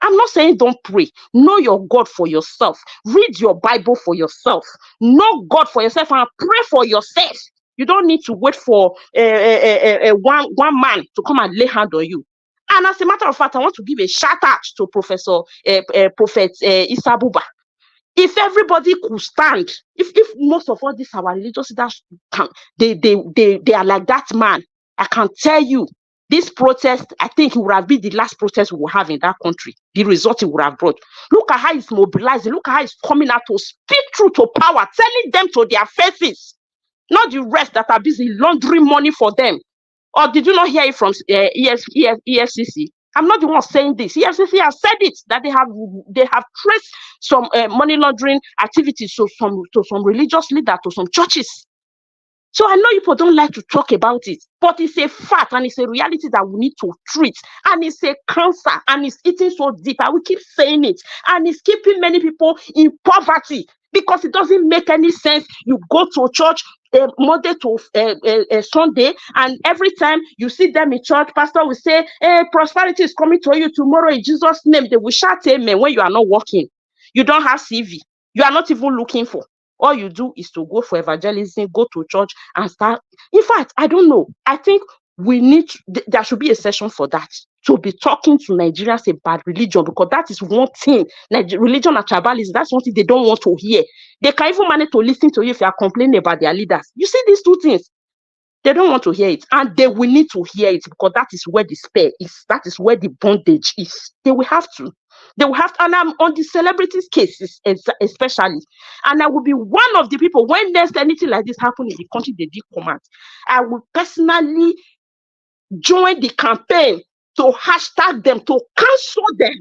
I'm not saying don't pray. Know your God for yourself. Read your Bible for yourself. Know God for yourself and pray for yourself. You don't need to wait for one man to come and lay hand on you. And as a matter of fact, I want to give a shout out to Prophet Isabuba. If everybody could stand, if most of all these our religious leaders they are like that man, I can tell you, this protest, I think it would have been the last protest we will have in that country. The result it would have brought. Look at how it's mobilizing. Look at how it's coming out to speak truth to power, telling them to their faces, not the rest that are busy laundering money for them. Or did you not hear it from EFCC? I'm not the one saying this. EFCC has said it, that they have traced some money laundering activities to some religious leaders, to some churches. So I know people don't like to talk about it, but it's a fact and it's a reality that we need to treat. And it's a cancer and it's eating so deep. I will keep saying it. And it's keeping many people in poverty because it doesn't make any sense. You go to church Monday to Sunday, and every time you see them in church, pastor will say, hey, prosperity is coming to you tomorrow in Jesus' name. They will shout amen when you are not working. You don't have CV. You are not even looking for. All you do is to go for evangelism, go to church and start. In fact, I don't know. I think there should be a session for that, to be talking to Nigerians about religion, because that is one thing. Religion and tribalism, that's one thing they don't want to hear. They can even manage to listen to you if you are complaining about their leaders. You see these two things. They don't want to hear it, and they will need to hear it, because that is where the spare is. That is where the bondage is. They will have to. They will have to, and I'm on the celebrities cases especially. And I will be one of the people, when there's anything like this happen in the country, they did come out. I will personally join the campaign to hashtag them, to cancel them,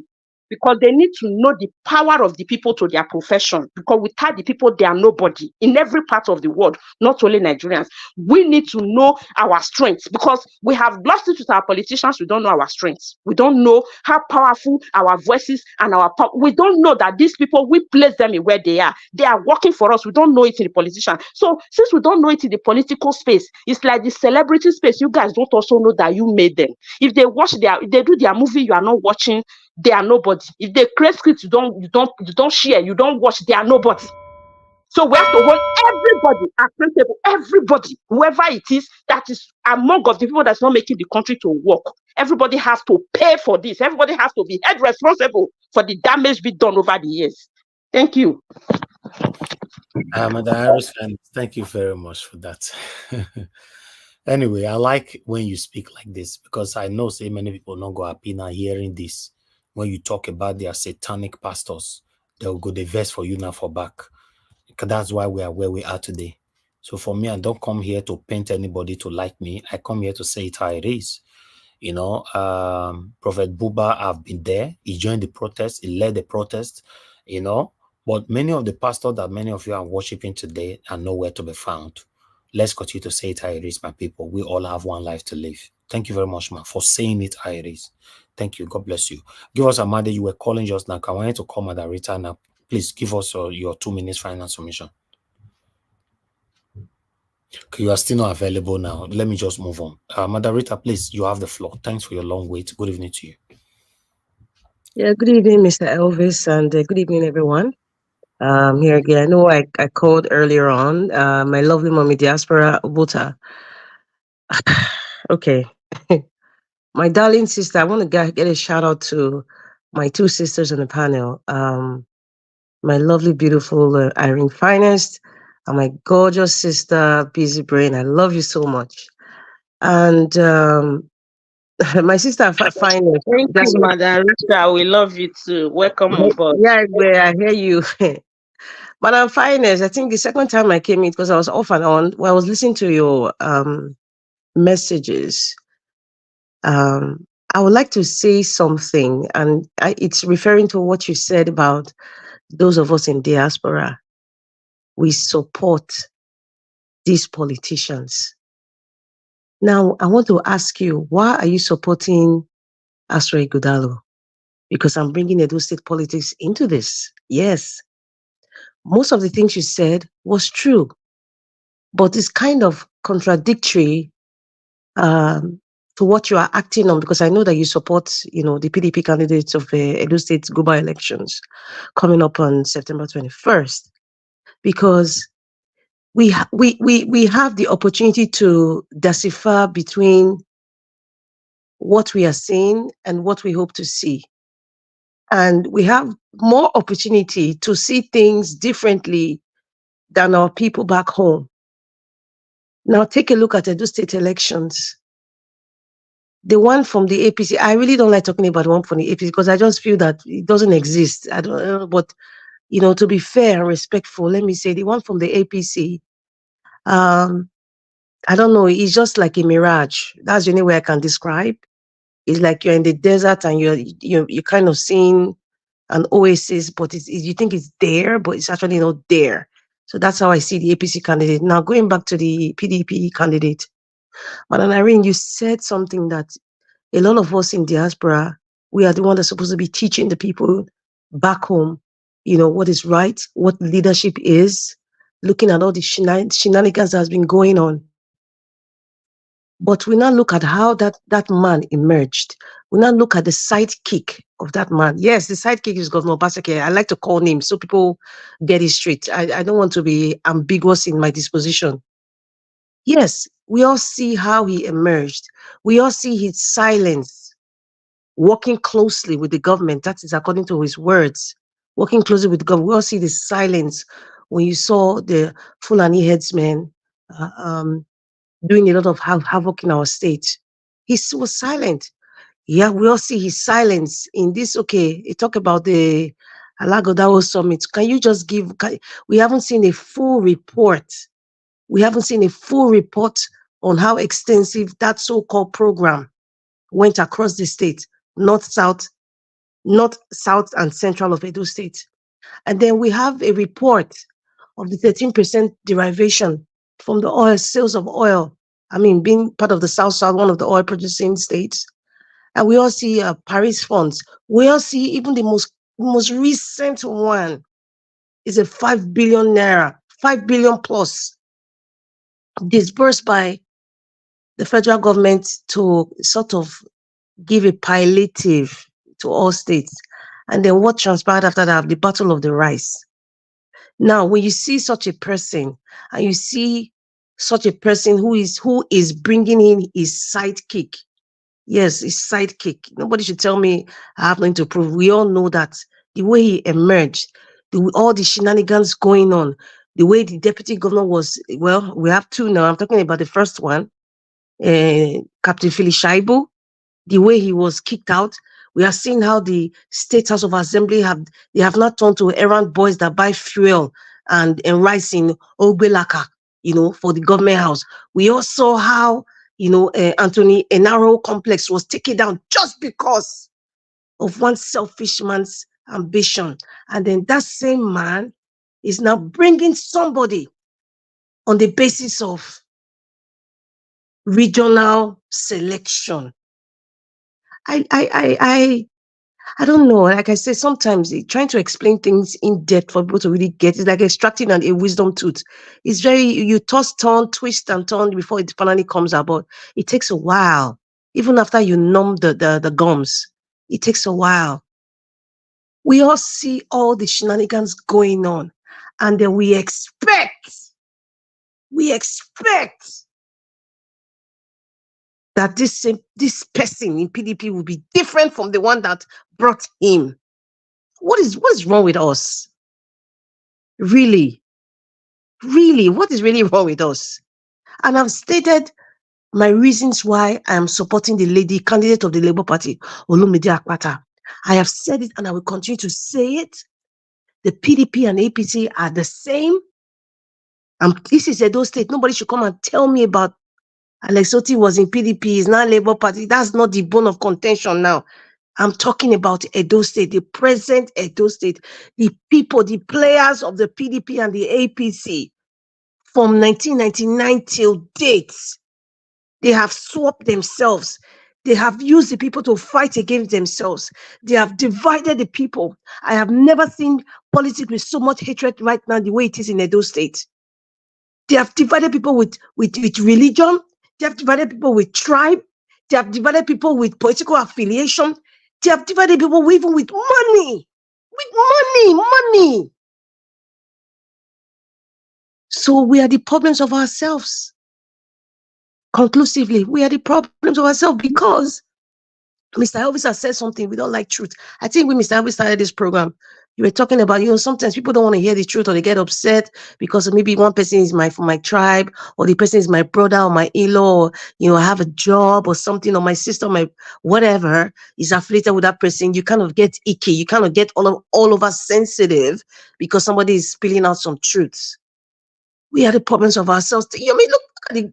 because they need to know the power of the people to their profession. Because without the people, they are nobody in every part of the world, not only Nigerians. We need to know our strengths, because we have lost it with our politicians. We don't know our strengths. We don't know how powerful our voices and we don't know that these people, we place them in where they are. They are working for us. We don't know it in the politician. So since we don't know it in the political space, it's like the celebrity space. You guys don't also know that you made them. If they if they do their movie, you are not watching, they are nobody. If they create scripts, you don't share, you don't watch, they are nobody. So we have to hold everybody accountable, everybody, whoever it is that is among of the people that's not making the country to work. Everybody has to pay for this. Everybody has to be held responsible for the damage being done over the years. Thank you. Madam Harris, thank you very much for that. Anyway, I like when you speak like this, because I know so many people not go happy now hearing this. When you talk about their satanic pastors, they'll go the verse for you now for back. Because that's why we are where we are today. So for me, I don't come here to paint anybody to like me. I come here to say it how it is. You know, Prophet Buba have been there. He joined the protest. He led the protest, you know. But many of the pastors that many of you are worshiping today are nowhere to be found. Let's continue to say it how it is, my people. We all have one life to live. Thank you very much, man, for saying it how it is. Thank you. God bless you. Give us a mother. You were calling just now. I want you to call Mother Rita now. Please give us your 2 minutes final submission. Okay, you are still not available now. Let me just move on. Mother Rita, please, you have the floor. Thanks for your long wait. Good evening to you. Yeah, good evening, Mr. Elvis, and good evening, everyone. Here again. I know I called earlier on. My lovely mommy, Diaspora Buta. Okay. My darling sister, I want to get a shout out to my 2 sisters on the panel. My lovely, beautiful Irene Finest, and my gorgeous sister, Busy Brain. I love you so much. And My sister, fine. Thank you, That's what. Madam Rita. We love you too. Welcome on board. Yeah, I hear you. Madam Finance, I think the second time I came in, because I was off and on, when I was listening to your messages, I would like to say something, and it's referring to what you said about those of us in diaspora. We support these politicians. Now, I want to ask you, why are you supporting Asra Ighodalo? Because I'm bringing Edo State politics into this. Yes, most of the things you said was true, but it's kind of contradictory to what you are acting on, because I know that you support, the PDP candidates of Edo State global elections coming up on September 21st, because we have the opportunity to decipher between what we are seeing and what we hope to see. And we have more opportunity to see things differently than our people back home. Now, take a look at Edo State elections. The one from the APC, I really don't like talking about the one from the APC because I just feel that it doesn't exist. I don't know, but, to be fair and respectful, let me say the one from the APC, I don't know, it's just like a mirage. That's the only way I can describe. It's like you're in the desert and you're kind of seeing an oasis, but you think it's there, but it's actually not there. So that's how I see the APC candidate. Now, going back to the PDP candidate, Madam Irene, you said something that a lot of us in diaspora, we are the ones that's supposed to be teaching the people back home, what is right, what leadership is, looking at all the shenanigans that has been going on. But we now look at how that man emerged. We now look at the sidekick of that man. Yes, the sidekick is Governor Obaseki. I like to call names so people get it straight. I don't want to be ambiguous in my disposition. Yes, we all see how he emerged. We all see his silence, working closely with the government. That is according to his words. Working closely with the government. We all see the silence when you saw the Fulani headsmen doing a lot of havoc in our state. He was silent. Yeah, we all see his silence in this. Okay, you talk about the Alagodawo summit. Can you just we haven't seen a full report. We haven't seen a full report on how extensive that so-called program went across the state, north, south, and central of Edo State. And then we have a report of the 13% derivation from the oil, sales of oil. I mean, being part of the South, one of the oil producing states. And we all see Paris funds. We all see even the most recent one is a 5 billion naira, 5 billion plus, disbursed by the federal government to sort of give a palliative to all states. And then what transpired after that? The battle of the rice. Now, when you see such a person, and you see such a person who is bringing in his sidekick, yes, his sidekick. Nobody should tell me I have nothing to prove. We all know that the way he emerged, all the shenanigans going on, the way the deputy governor was, well, we have two now. I'm talking about the first one, Captain Philip Shaibu, the way he was kicked out. We are seeing how the State House of Assembly have not turned to errand boys that buy fuel and rice in Ogbelaka, for the government house. We also saw how, Anthony Enaro complex was taken down just because of one selfish man's ambition. And then that same man is now bringing somebody on the basis of regional selection. I don't know. Like I said, sometimes trying to explain things in depth for people to really get is like extracting a wisdom tooth. It's you toss, turn, twist, and turn before it finally comes out. But it takes a while. Even after you numb the gums, it takes a while. We all see all the shenanigans going on, and then we expect that this person in PDP will be different from the one that brought him. What is wrong with us? Really, what is really wrong with us? And I've stated my reasons why I am supporting the lady candidate of the Labour Party, Olumide Akpata. I have said it and I will continue to say it. The PDP and APC are the same. This is Edo State. Nobody should come and tell me about Alex Otti was in PDP, is now Labour Party. That's not the bone of contention now. I'm talking about Edo State, the present Edo State, the people, the players of the PDP and the APC from 1999 till date. They have swapped themselves. They have used the people to fight against themselves. They have divided the people. I have never seen politics with so much hatred right now the way it is in Edo State. They have divided people with religion. They have divided people with tribe. They have divided people with political affiliation. They have divided people even with money. With money. So we are the problems of ourselves. Conclusively, we are the problems of ourselves because Mr. Elvis has said something. We don't like truth. I think when Mr. Elvis started this program, you were talking about, sometimes people don't want to hear the truth or they get upset because maybe one person is from my tribe or the person is my brother or my in-law, or, I have a job or something, or my sister, my whatever is affiliated with that person. You kind of get icky. You kind of get all over sensitive because somebody is spilling out some truths. We are the problems of ourselves. Look at it.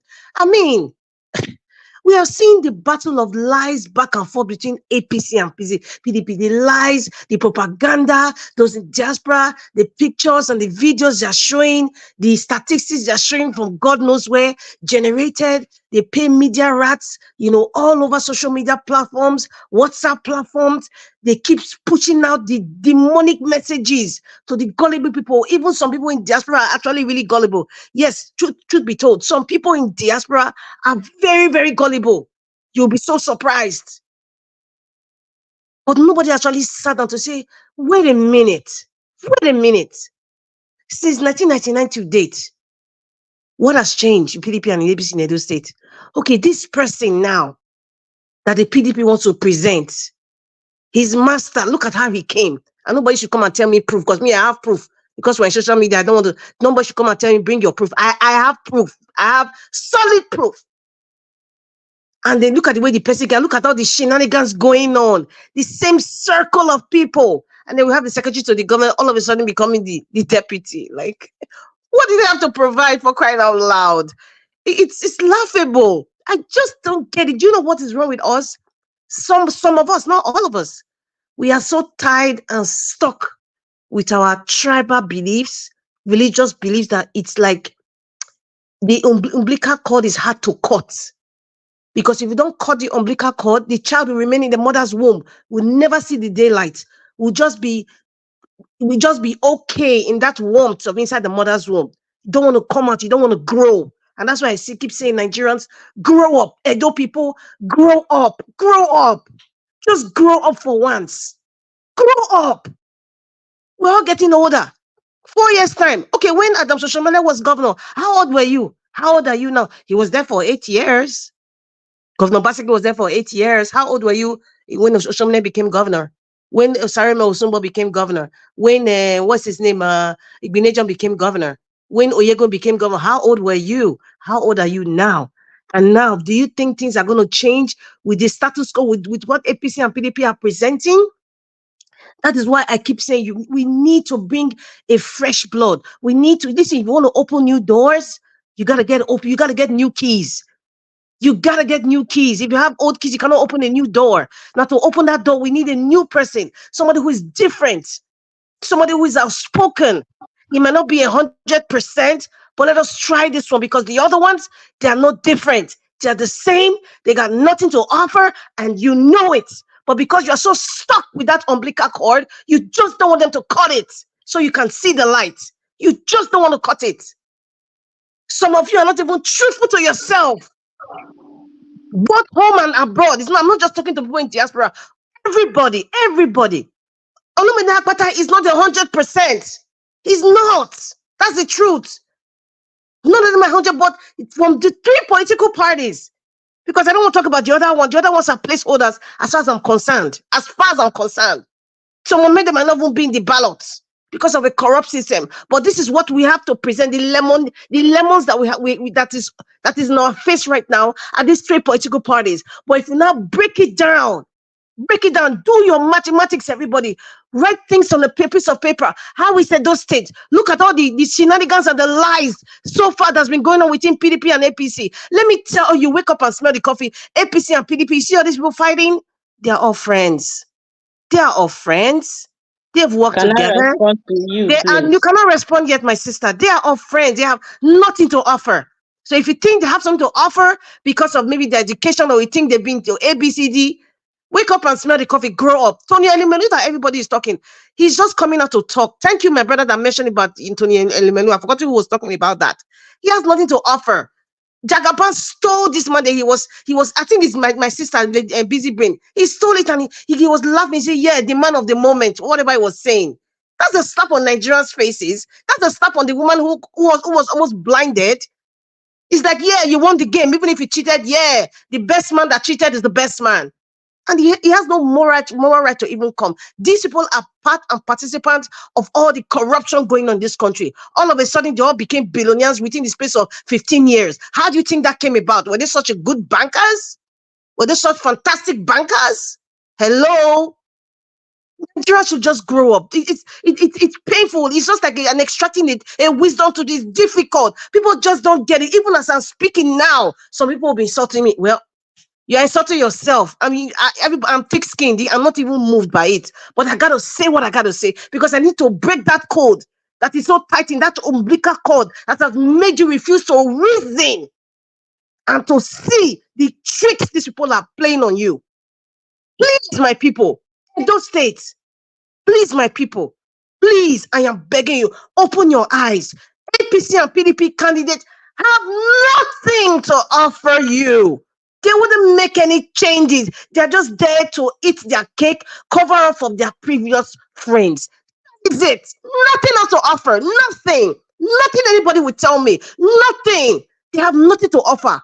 We have seen the battle of lies back and forth between APC and PDP. The lies, the propaganda, those in diaspora, the pictures and the videos they are showing, the statistics they are showing from God knows where, generated. They pay media rats, all over social media platforms, WhatsApp platforms. They keep pushing out the demonic messages to the gullible people. Even some people in diaspora are actually really gullible. Yes, truth be told, some people in diaspora are very, very gullible. You'll be so surprised. But nobody actually sat down to say, wait a minute. Since 1999 to date, what has changed in PDP and in APC in Edo State? Okay, this person now that the PDP wants to present, his master, look at how he came. And nobody should come and tell me proof, because me, I have proof. Because we're in social media, I don't want to, nobody should come and tell me, bring your proof. I have proof. I have solid proof. And then look at the way the person can, look at all the shenanigans going on. The same circle of people. And then we have the secretary to the government all of a sudden becoming the deputy. Like, what do they have to provide, for crying out loud? It's laughable. I just don't get it. Do you know what is wrong with us? Some of us, not all of us. We are so tied and stuck with our tribal beliefs, religious beliefs, that it's like the umbilical cord is hard to cut. Because if you don't cut the umbilical cord, the child will remain in the mother's womb, will never see the daylight, will just be okay in that warmth of inside the mother's womb. You don't want to come out, you don't want to grow. And that's why I keep saying, Nigerians, grow up. Edo people, grow up. Just grow up for once. Grow up. We're all getting older. 4 years' time. Okay, when Adam Soshomele was governor, how old were you? How old are you now? He was there for 8 years. Governor Basiki was there for 8 years. How old were you when Soshomele became governor? When Sareme Osumbo became governor? When, what's his name? Igbinejan became governor? When Oyego became governor? How old were you? How old are you now? And now, do you think things are going to change with the status quo, with what APC and PDP are presenting? That is why I keep saying we need to bring a fresh blood. We need to, listen, if you want to open new doors, you got to get open. You got to get new keys. You got to get new keys. If you have old keys, you cannot open a new door. Now, to open that door, we need a new person, somebody who is different, somebody who is outspoken. He may not be 100%, but let us try this one, because the other ones, they are not different. They are the same. They got nothing to offer, and you know it. But because you are so stuck with that umbilical cord, you just don't want them to cut it so you can see the light. You just don't want to cut it. Some of you are not even truthful to yourself. Both home and abroad. I'm not just talking to people in diaspora. Everybody. Olumide Akpata is not 100%. He's not. That's the truth. None of them are 100%, but from the 3 political parties. Because I don't want to talk about the other one. The other ones are placeholders as far as I'm concerned. Some of them might not even be in the ballots. because of a corrupt system. But this is what we have to present, the lemons that we have, that is in our face right now at these three political parties. But if you now break it down, do your mathematics, everybody. Write things on a piece of paper. How is Edo State? Look at all the shenanigans and the lies so far that's been going on within PDP and APC. Let me tell you, wake up and smell the coffee. APC and PDP, you see all these people fighting? They are all friends. They've worked together. Respond to you, You cannot respond yet, my sister. They are all friends. They have nothing to offer. So if you think they have something to offer because of maybe the education, or you think they've been to ABCD, wake up and smell the coffee. Grow up. Tony Elimelu, that everybody is talking. He's just coming out to talk. Thank you, my brother, that mentioned about Tony Elimelu. I forgot who was talking about that. He has nothing to offer. Jagaban stole this money. He was. I think it's my sister, Busy Brain. He stole it and he was laughing. He said, "Yeah, the man of the moment." Whatever he was saying. That's a slap on Nigerians' faces. That's a slap on the woman who was almost blinded. It's like, yeah, you won the game, even if you cheated. Yeah, the best man that cheated is the best man. And he has no moral right to even come. These people are part and participants of all the corruption going on in this country. All of a sudden, they all became billionaires within the space of 15 years. How do you think that came about? Were they such a good bankers? Were they such fantastic bankers? Hello? Nigeria should just grow up. It's painful. It's just like an extracting a wisdom to this difficult. People just don't get it. Even as I'm speaking now, some people will be insulting me. Well, you're insulting yourself. I mean, I'm thick-skinned. I'm not even moved by it. But I got to say what I got to say because I need to break that code that is so tight in that umbilical cord that has made you refuse to reason and to see the tricks these people are playing on you. Please, my people, Edo State, please, my people, please, I am begging you, open your eyes. APC and PDP candidates have nothing to offer you. They wouldn't make any changes. They're just there to eat their cake, cover up from their previous friends. That is it. Nothing else to offer. Nothing. Nothing anybody would tell me. Nothing. They have nothing to offer.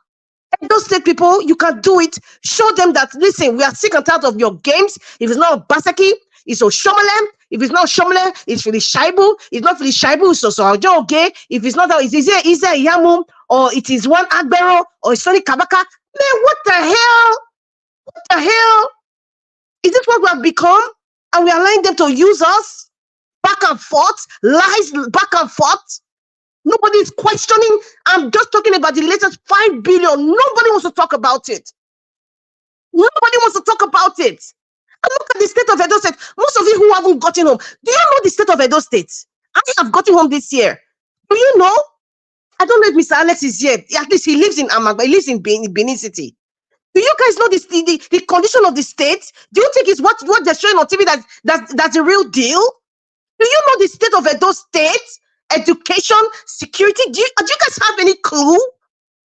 And those state people, you can do it. Show them that, listen, we are sick and tired of your games. If it's not Basaki, it's Oshomole. If it's not Shomole, it's Philly Shaibu. It's not Philly Shaibu, it's so okay. If it's not that, it's Isa Yamu, or it is one Agbero, or it's Sonny Kabaka. Man, what the hell? What the hell? Is this what we have become? And we are allowing them to use us? Back and forth? Lies back and forth? Nobody is questioning. I'm just talking about the latest 5 billion. Nobody wants to talk about it. Nobody wants to talk about it. And look at the state of Edo State. Most of you who haven't gotten home, do you know the state of Edo State? I have gotten home this year. Do you know? I don't know if Mr. Alex is here. At least he lives in Amagba. He lives in Benin City. Do you guys know the condition of the state? Do you think it's what they're showing on TV that's a real deal? Do you know the state of Edo State? Education, security. Do you guys have any clue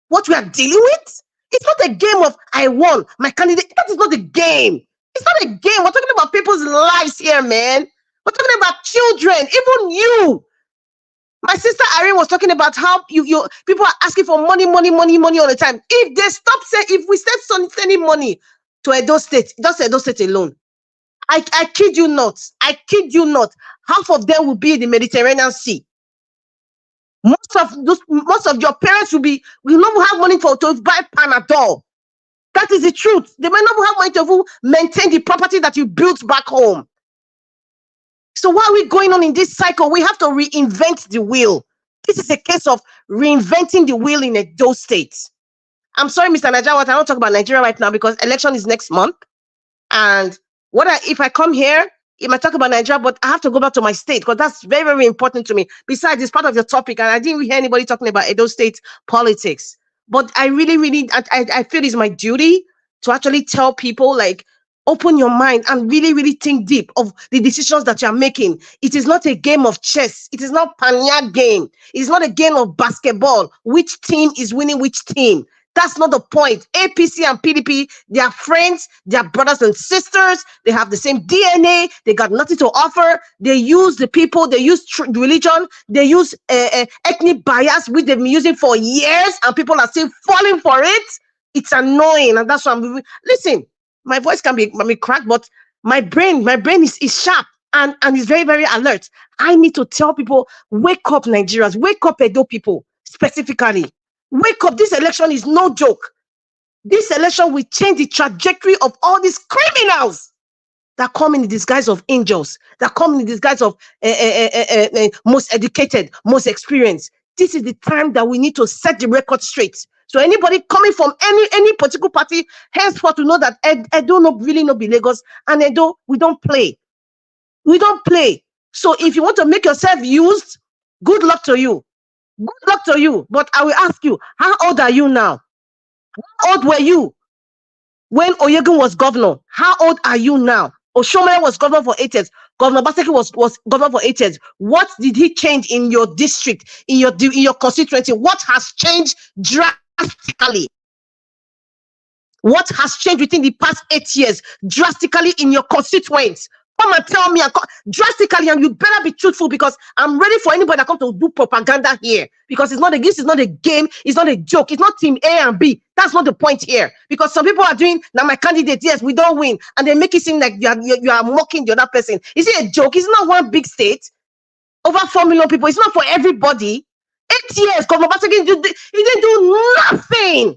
what we are dealing with? It's not a game of I won my candidate. That is not a game. It's not a game. We're talking about people's lives here, man. We're talking about children, even you. My sister Irene was talking about how you people are asking for money all the time. If they stop saying, if we start sending money to Edo State, just Edo State alone, I kid you not. I kid you not. Half of them will be in the Mediterranean Sea. Most of your parents will not have money to buy Panadol. That is the truth. They might not have money to maintain the property that you built back home. So why are we going on in this cycle? We have to reinvent the wheel. This is a case of reinventing the wheel in Edo State. I'm sorry, Mr. Nnaji, I don't talk about Nigeria right now because election is next month. And if I come here, it might talk about Nigeria, but I have to go back to my state because that's very, very important to me. Besides, it's part of your topic, and I didn't hear anybody talking about Edo State politics. But I really, I feel it's my duty to actually tell people, like, open your mind and really, really think deep of the decisions that you're making. It is not a game of chess. It is not Panya game. It's not a game of basketball. Which team is winning which team? That's not the point. APC and PDP, they are friends, they are brothers and sisters, they have the same DNA, they got nothing to offer. They use the people, they use religion, they use ethnic bias, which they've been using for years, and people are still falling for it. It's annoying, and that's why listen, my voice can be cracked, but my brain is sharp. and is very, very alert. I need to tell people, wake up, Nigerians, wake up, Edo people, specifically. Wake up. This election is no joke. This election will change the trajectory of all these criminals that come in the disguise of angels, that come in the disguise of most educated, most experienced. This is the time that we need to set the record straight. So anybody coming from any political party, henceforth to know that Edo no really no be Lagos, and Edo, we don't play. We don't play. So if you want to make yourself used, good luck to you. Good luck to you. But I will ask you, how old are you now? How old were you when Oyegun was governor? How old are you now? Oshomole was governor for 8 years. Governor Baseki was governor for 8 years. What did he change in your district, in your constituency? What has changed drastically? What has changed within the past 8 years drastically in your constituents? Come and tell me drastically, and you better be truthful, because I'm ready for anybody that come to do propaganda here. Because this is not a game, it's not a joke, it's not team A and B. That's not the point here. Because some people are doing, now my candidate, yes, we don't win, and they make it seem like you are mocking the other person. Is it a joke? It's not one big state, over 4 million people. It's not for everybody. 8 years, Governor Baseki, he didn't do nothing.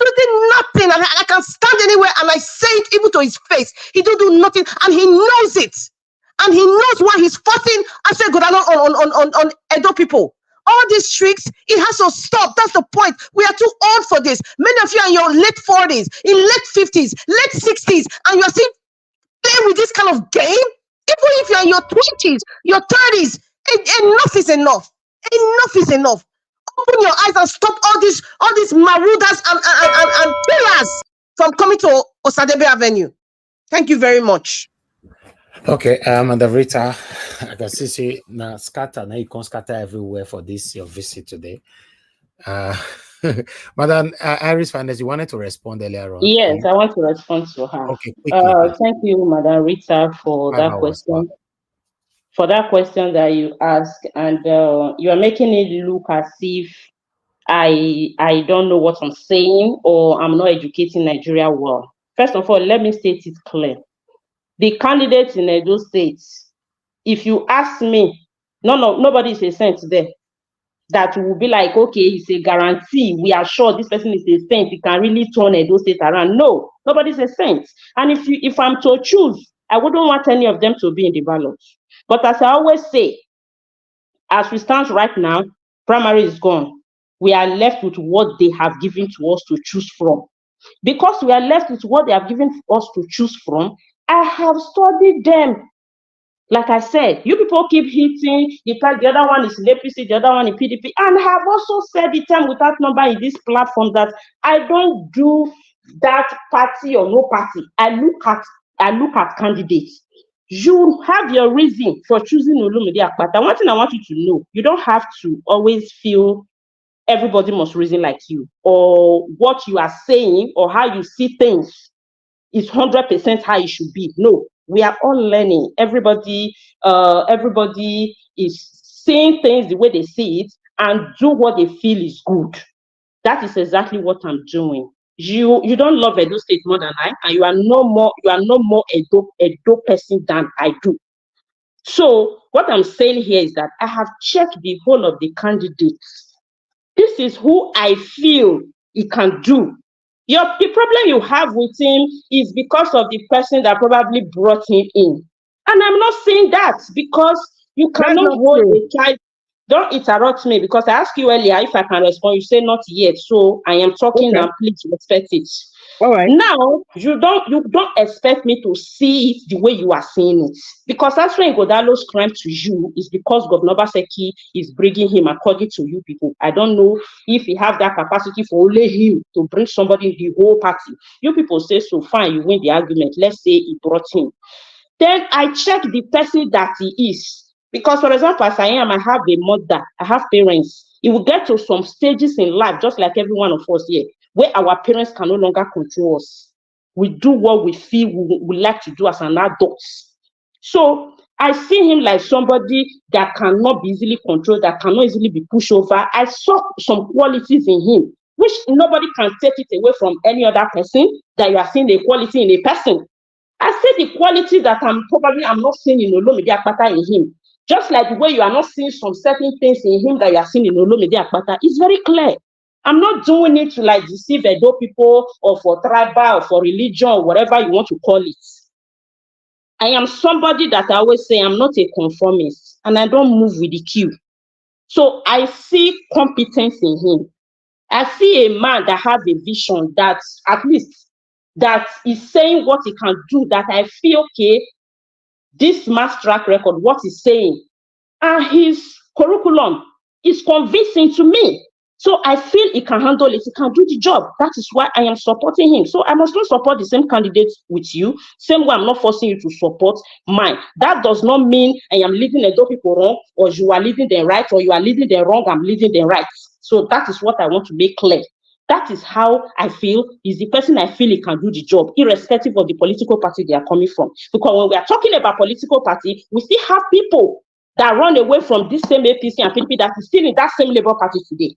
Absolutely nothing. And I can stand anywhere and I say it even to his face. He don't do nothing, and he knows it. And he knows why he's forcing on Edo people. All these tricks, it has to stop. That's the point. We are too old for this. Many of you are in your late 40s, in late 50s, late 60s, and you're still playing with this kind of game. Even if you're in your 20s, your 30s, enough is enough. Enough is enough. Open your eyes and stop all these marauders and killers from coming to Osadebe Avenue. Thank you very much. Okay, and the Rita, I can see now scatter. Now you can scatter everywhere for this your visit today. Madam Iris Finance, you wanted to respond earlier on. Yes, I want to respond to her. Okay, quickly. Thank you, Madam Rita, for that question. For that question that you asked, and you are making it look as if I don't know what I'm saying, or I'm not educating Nigeria well. First of all, let me state it clear. The candidates in Edo State, if you ask me, nobody is a saint there. That will be like, okay, it's a guarantee. We are sure this person is a saint. He can really turn Edo State around. No, nobody's a saint. And if I'm to choose, I wouldn't want any of them to be in the ballot. But as I always say, as we stand right now, primary is gone. We are left with what they have given to us to choose from. Because we are left with what they have given us to choose from, I have studied them. Like I said, you people keep hitting the other one is in APC, the other one in PDP, and I have also said the time without number in this platform that I don't do that party or no party. I look at candidates. You have your reason for choosing Olumide Akpata. One thing I want you to know, you don't have to always feel everybody must reason like you, or what you are saying or how you see things is 100% how it should be. No, we are all learning. Everybody is seeing things the way they see it and do what they feel is good. That is exactly what I'm doing. You don't love Edo State more than I, and you are no more Edo person than I do. So what I'm saying here is that I have checked the whole of the candidates. This is who I feel he can do. The problem you have with him is because of the person that probably brought him in. And I'm not saying that, because you cannot hold a child. Don't interrupt me, because I asked you earlier if I can respond. You say not yet. So I am talking now. Please respect it. All right. Now, you don't expect me to see it the way you are seeing it. Because answering Godalo's crime to you is because Governor Baseki is bringing him according to you people. I don't know if he have that capacity for only him to bring somebody in the whole party. You people say, so fine, you win the argument. Let's say he brought him. Then I check the person that he is. Because, for example, as I am, I have a mother, I have parents. It will get to some stages in life, just like every one of us here, where our parents can no longer control us. We do what we feel we like to do as an adult. So I see him like somebody that cannot be easily controlled, that cannot easily be pushed over. I saw some qualities in him, which nobody can take it away from any other person, that you are seeing a quality in a person. I see the quality that I'm not seeing in Olomide Akpata in him. Just like the way you are not seeing some certain things in him that you are seeing in Olomide Akpata, it's very clear. I'm not doing it to like deceive Edo people or for tribal or for religion or whatever you want to call it. I am somebody that I always say I'm not a conformist and I don't move with the queue. So I see competence in him. I see a man that has a vision that at least that is saying what he can do, that I feel, okay, this mass track record, what he's saying, and his curriculum is convincing to me. So I feel he can handle it, he can do the job. That is why I am supporting him. So I must not support the same candidate with you, same way I'm not forcing you to support mine. That does not mean I am leading Edo people wrong, or you are leading them right, or you are leading them wrong, I'm leading them right. So that is what I want to make clear. That is how I feel is the person I feel he can do the job, irrespective of the political party they are coming from. Because when we are talking about political party, we still have people that run away from this same APC and PDP that is still in that same Labour Party today.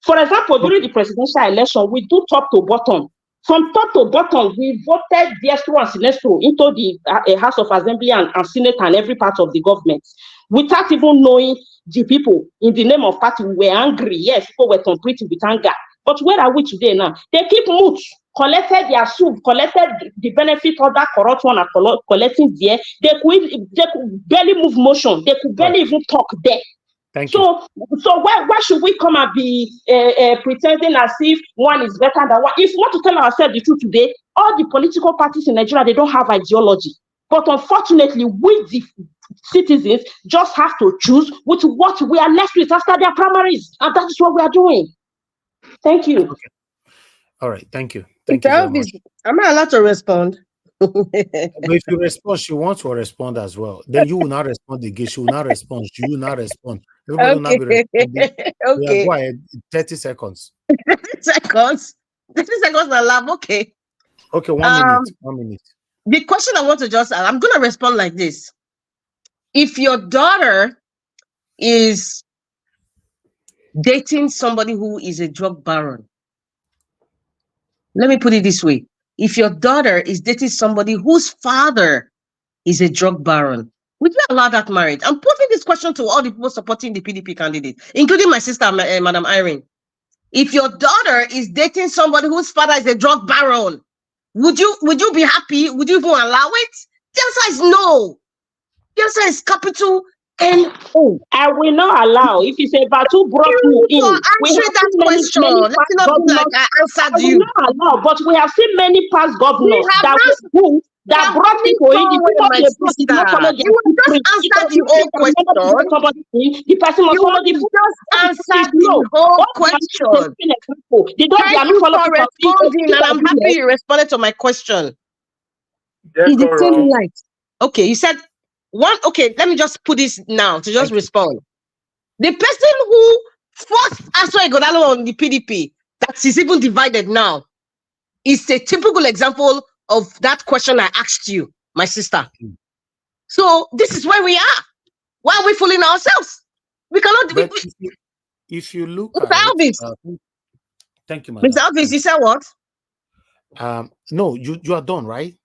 For example, during the presidential election, we do top to bottom. From top to bottom, we voted Diestro and Sinestro into the House of Assembly and Senate and every part of the government, without even knowing the people. In the name of party, we were angry. Yes, people were completing with anger. But where are we today now? They keep mute, collected their soup, collected the benefit of that corrupt one are collecting there. They could barely move motion. They could barely even talk there. Thank you. So why should we come and be pretending as if one is better than one? If we want to tell ourselves the truth today, all the political parties in Nigeria, they don't have ideology. But unfortunately, we the citizens just have to choose with what we are left with after their primaries. And that is what we are doing. Thank you. Okay. All right. Thank you. Thank you very much. Am I allowed to respond? But if you respond, she wants to respond as well. Then you will not respond again. She will not respond. You will not respond. Everybody will not be responding. Okay. Yeah, go ahead. 30 seconds. 30 seconds. 30 seconds na lab. Okay. Okay, 1 minute. 1 minute. The question I want to just ask, I'm going to respond like this. If your daughter is dating somebody who is a drug baron, let me put it this way. If your daughter is dating somebody whose father is a drug baron, would you allow that marriage? I'm putting this question to all the people supporting the PDP candidate, including my sister, Madam Irene. If your daughter is dating somebody whose father is a drug baron, would you be happy? Would you even allow it? The answer is no. The answer is capital N-O. I will not allow. If you say Batu brought you in, answer that question. Let's not be like I answered you. I will not allow, but we have seen many past governors that brought people in. You just answered the whole question. The person must follow the just answered the whole question. Thank you for responding, and I'm happy you responded to my question. Is the same light? Okay, you said one. Okay, let me just put this now to just respond. The person who forced Aswa Igodalo on the PDP, that is even divided now, is a typical example of that question I asked you, my sister. So this is where we are. Why are we fooling ourselves? We cannot. If you look Mr. at Elvis, thank you, madam. Mr. Elvis, you said what? No, you are done, right?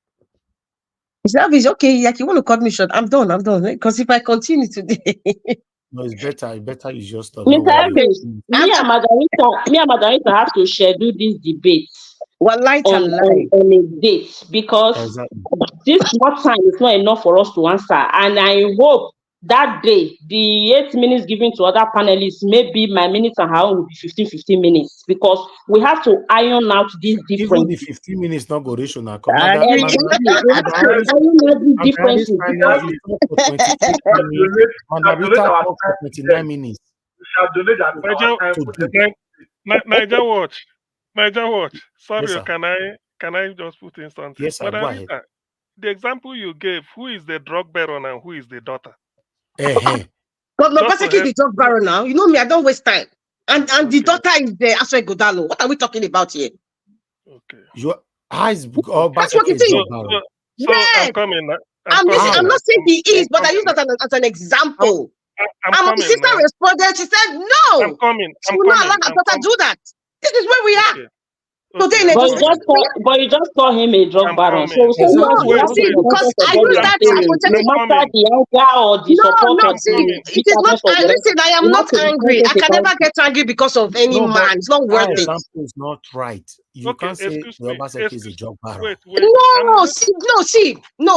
Mr. Elvis, okay, like you want to cut me short. I'm done. Because if I continue today. No, it's better you just stop. Mr. Elvis, me and Margarita have to schedule this debate. What light on a date, because this much time is not enough for us to answer. And I hope that day, the 8 minutes given to other panelists, maybe my minutes and her own will be 15 minutes, because we have to iron out this difference. Even the 15 minutes not go ratio now. Niger Watch. Sorry, yes, can I just put in something? Yes, sir. Go ahead. The example you gave, who is the drug baron and who is the daughter? But no, basically the drug baron now. You know me, I don't waste time. And the daughter is the Aswa Igodalo. What are we talking about here? Okay. Your eyes that's what it is. I'm coming. I'm not saying he is, but I use that as an example. And my sister responded, she said, no. I'm coming. She will not allow her daughter do that. This is where we are. Today, But you just call him a drug baron. So no, we have to see, be because conscious of I what use we are that saying, hypothetical. no matter the anger or the support or the See, it is not. bitterness or whatever. Listen, I am We not have to be angry. I conscious can never about get angry because of any No, but man. It's not that worth it. example is not right. You Okay, can't say excuse the me. Obaseki is a drug baron. Wait. I'm No, going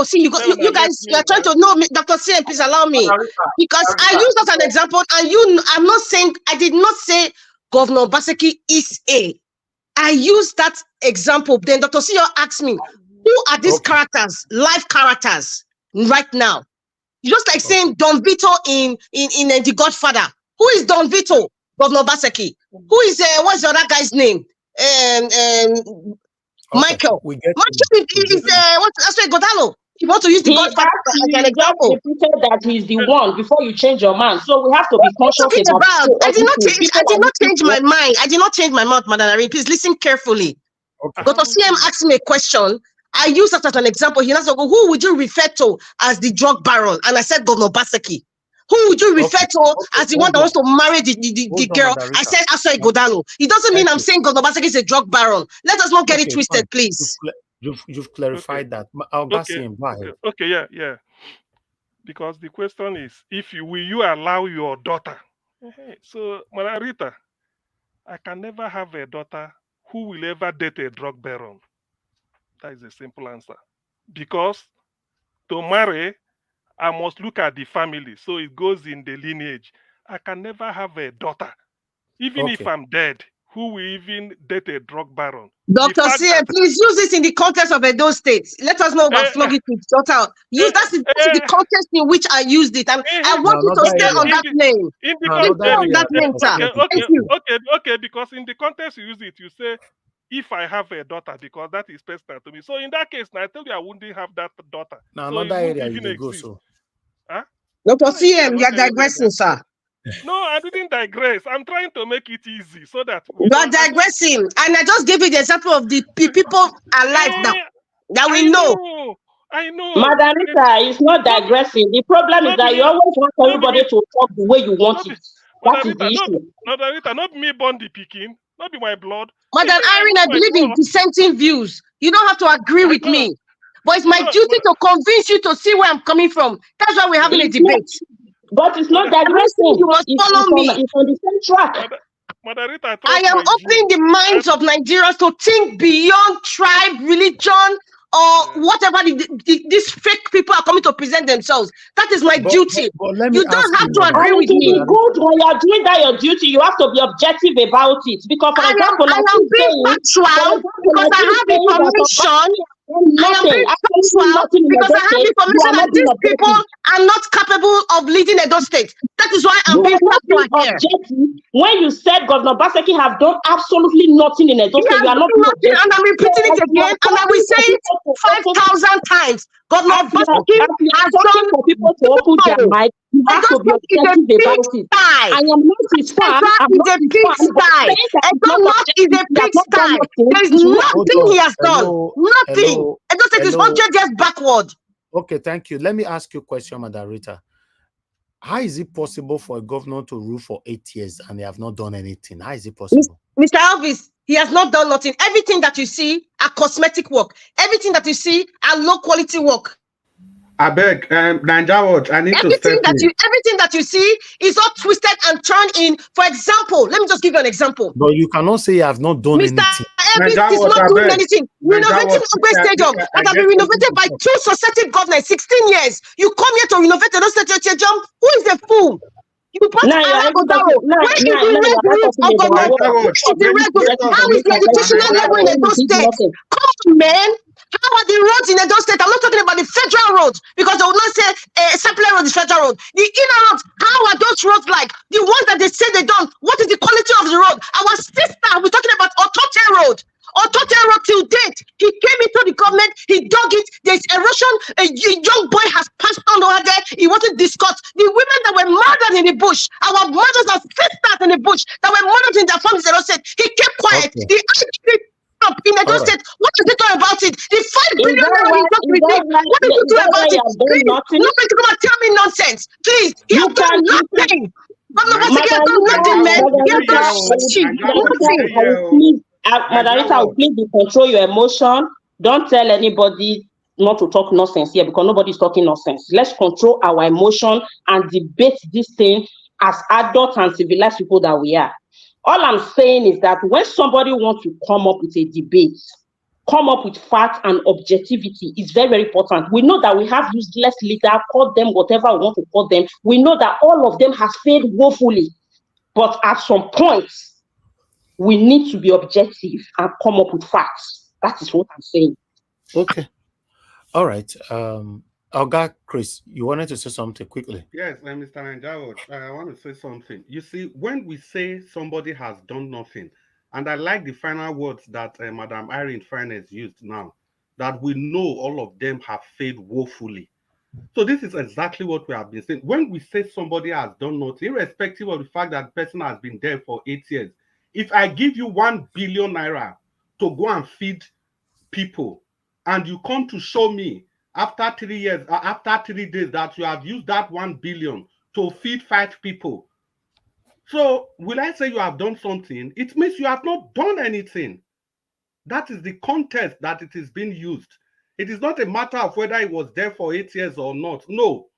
see, you guys, you are trying to know me, Dr. CM, please allow me, because I use that as an example, and I'm not saying, I did not say Governor Obaseki is a. I use that example. Then Dr. CEO asked me, who are these characters, live characters, right now? Just like saying Don Vito in The Godfather. Who is Don Vito? Governor Obaseki. Who is what's the other guy's name? Michael. Michael is what's Godalo. You want to use The Godfather as an example? just repeated that he's the one before you change your mind. So we have to be What are you conscious talking about about? I did not change. people I did are not looking change for. my mind. I did not change my mind, Madam Irene. Please listen carefully. Dr. CM asked me a question. I used that as an example. He asked, who would you refer to as the drug baron? And I said, Governor Obaseki. Who would you refer to as the one that wants to marry the girl? I said, Asoy Godalo. It doesn't mean I'm saying Governor Obaseki is a drug baron. Let us not get it twisted, fine. please. You've clarified that. Okay, yeah. Because the question is, will you allow your daughter? So, Margarita, I can never have a daughter who will ever date a drug baron. That is a simple answer. Because to marry, I must look at the family. So it goes in the lineage. I can never have a daughter, even if I'm dead, who will even date a drug baron. Dr. CM, please use this in the context of Edo State. Let us know about flog it with daughter. Use that's the context in which I used it. And I want you to stay on that lane. Stay on that lane, sir. Thank you. Okay, because in the context you use it, you say, if I have a daughter, because that is personal to me. So in that case, I tell you I wouldn't have that daughter. Now, so another area even you go exist. so. Huh? Dr. CM, you are digressing, sir. No, I didn't digress. I'm trying to make it easy so that you are digressing. And I just gave you the example of the people alive that we know. I know. Margarita, it's not digressing. The problem is that you always want everybody to talk the way you want it. That is the issue. Margarita, not me born the picking, not be my blood. Madam Irene, I believe in dissenting views. You don't have to agree with me. But it's my duty to convince you to see where I'm coming from. That's why we're having a debate. But it's not digressing. You must follow me. It's on the same track. I am opening the minds of Nigerians to think beyond tribe, religion, or whatever these fake people are coming to present themselves. That is my duty. You don't have to agree with me. It is good when you are doing that your duty. You have to be objective about it. Because, for example, I am being factual because I have information. I am being factual because I have information that these people are not capable of leading Edo State. That is why I'm being factual here. When you said Governor Obaseki have done absolutely nothing in Edo State, you are not nothing, and I'm repeating it again, and I will say it 5,000 times. Governor Obaseki has done for people to open their mic. You have to be objective about it. I am not his fan. I'm not his fan. Edo North is a pigsty. There is nothing he has done. Nothing. Edo State is 100 years backward. Okay, thank you. Let me ask you a question, Madam Rita. How is it possible for a governor to rule for 8 years and they have not done anything? How is it possible? Mr. Elvis, he has not done nothing. Everything that you see are cosmetic work. Everything that you see are low quality work. I beg, Nnaji, I need to step in. Everything that you see is all twisted and turned in. For example, let me just give you an example. But you cannot say you have not done anything. Mr. Elvis is not doing anything. Renovating Ogbe Stadium that has been renovated by 2 successive governors, 16 years. You come here to renovate the stadium. Who is the fool? You pass Alagodaro. Where is the red roof of government? How is the educational level in Edo State? Come on, man. How are the roads in Edo State? I'm not talking about the federal roads because they will not say Sapele Road is federal road. The inner roads, how are those roads like? The ones that they say they don't. What is the quality of the road? Our sister, we're talking about Otote Road. Otote Road till date. He came into the government, he dug it. There's erosion. A young boy has passed on over there. He wasn't discussed. The women that were murdered in the bush, our mothers and sisters in the bush that were murdered in their families, they said he kept quiet. He up in Edo State. What did he do about it? The $5 billion he just received. What did he do about it? Please, nobody to come and tell me nonsense. Please, he has done nothing. But nobody has done nothing, man. He has done nothing. Margarita, I will please control your emotion. Don't tell anybody not to talk nonsense here because nobody's talking nonsense. Let's control our emotion and debate this thing as adults and civilized people that we are. All I'm saying is that when somebody wants to come up with a debate, come up with facts and objectivity is very, very important. We know that we have useless leaders, call them whatever we want to call them. We know that all of them has failed woefully. But at some point, we need to be objective and come up with facts. That is what I'm saying. Okay. All right. Oga Chris, you wanted to say something quickly. Yes, Mr. Nnaji, I want to say something. You see, when we say somebody has done nothing, and I like the final words that Madam Irene Finance used now, that we know all of them have failed woefully. So this is exactly what we have been saying. When we say somebody has done nothing, irrespective of the fact that the person has been there for 8 years, if I give you 1 billion naira to go and feed people, and you come to show me after 3 years, after 3 days that you have used that 1 billion to feed 5 people, so will I say you have done something? It means you have not done anything. That is the context that it is being used. It is not a matter of whether it was there for 8 years or not. No,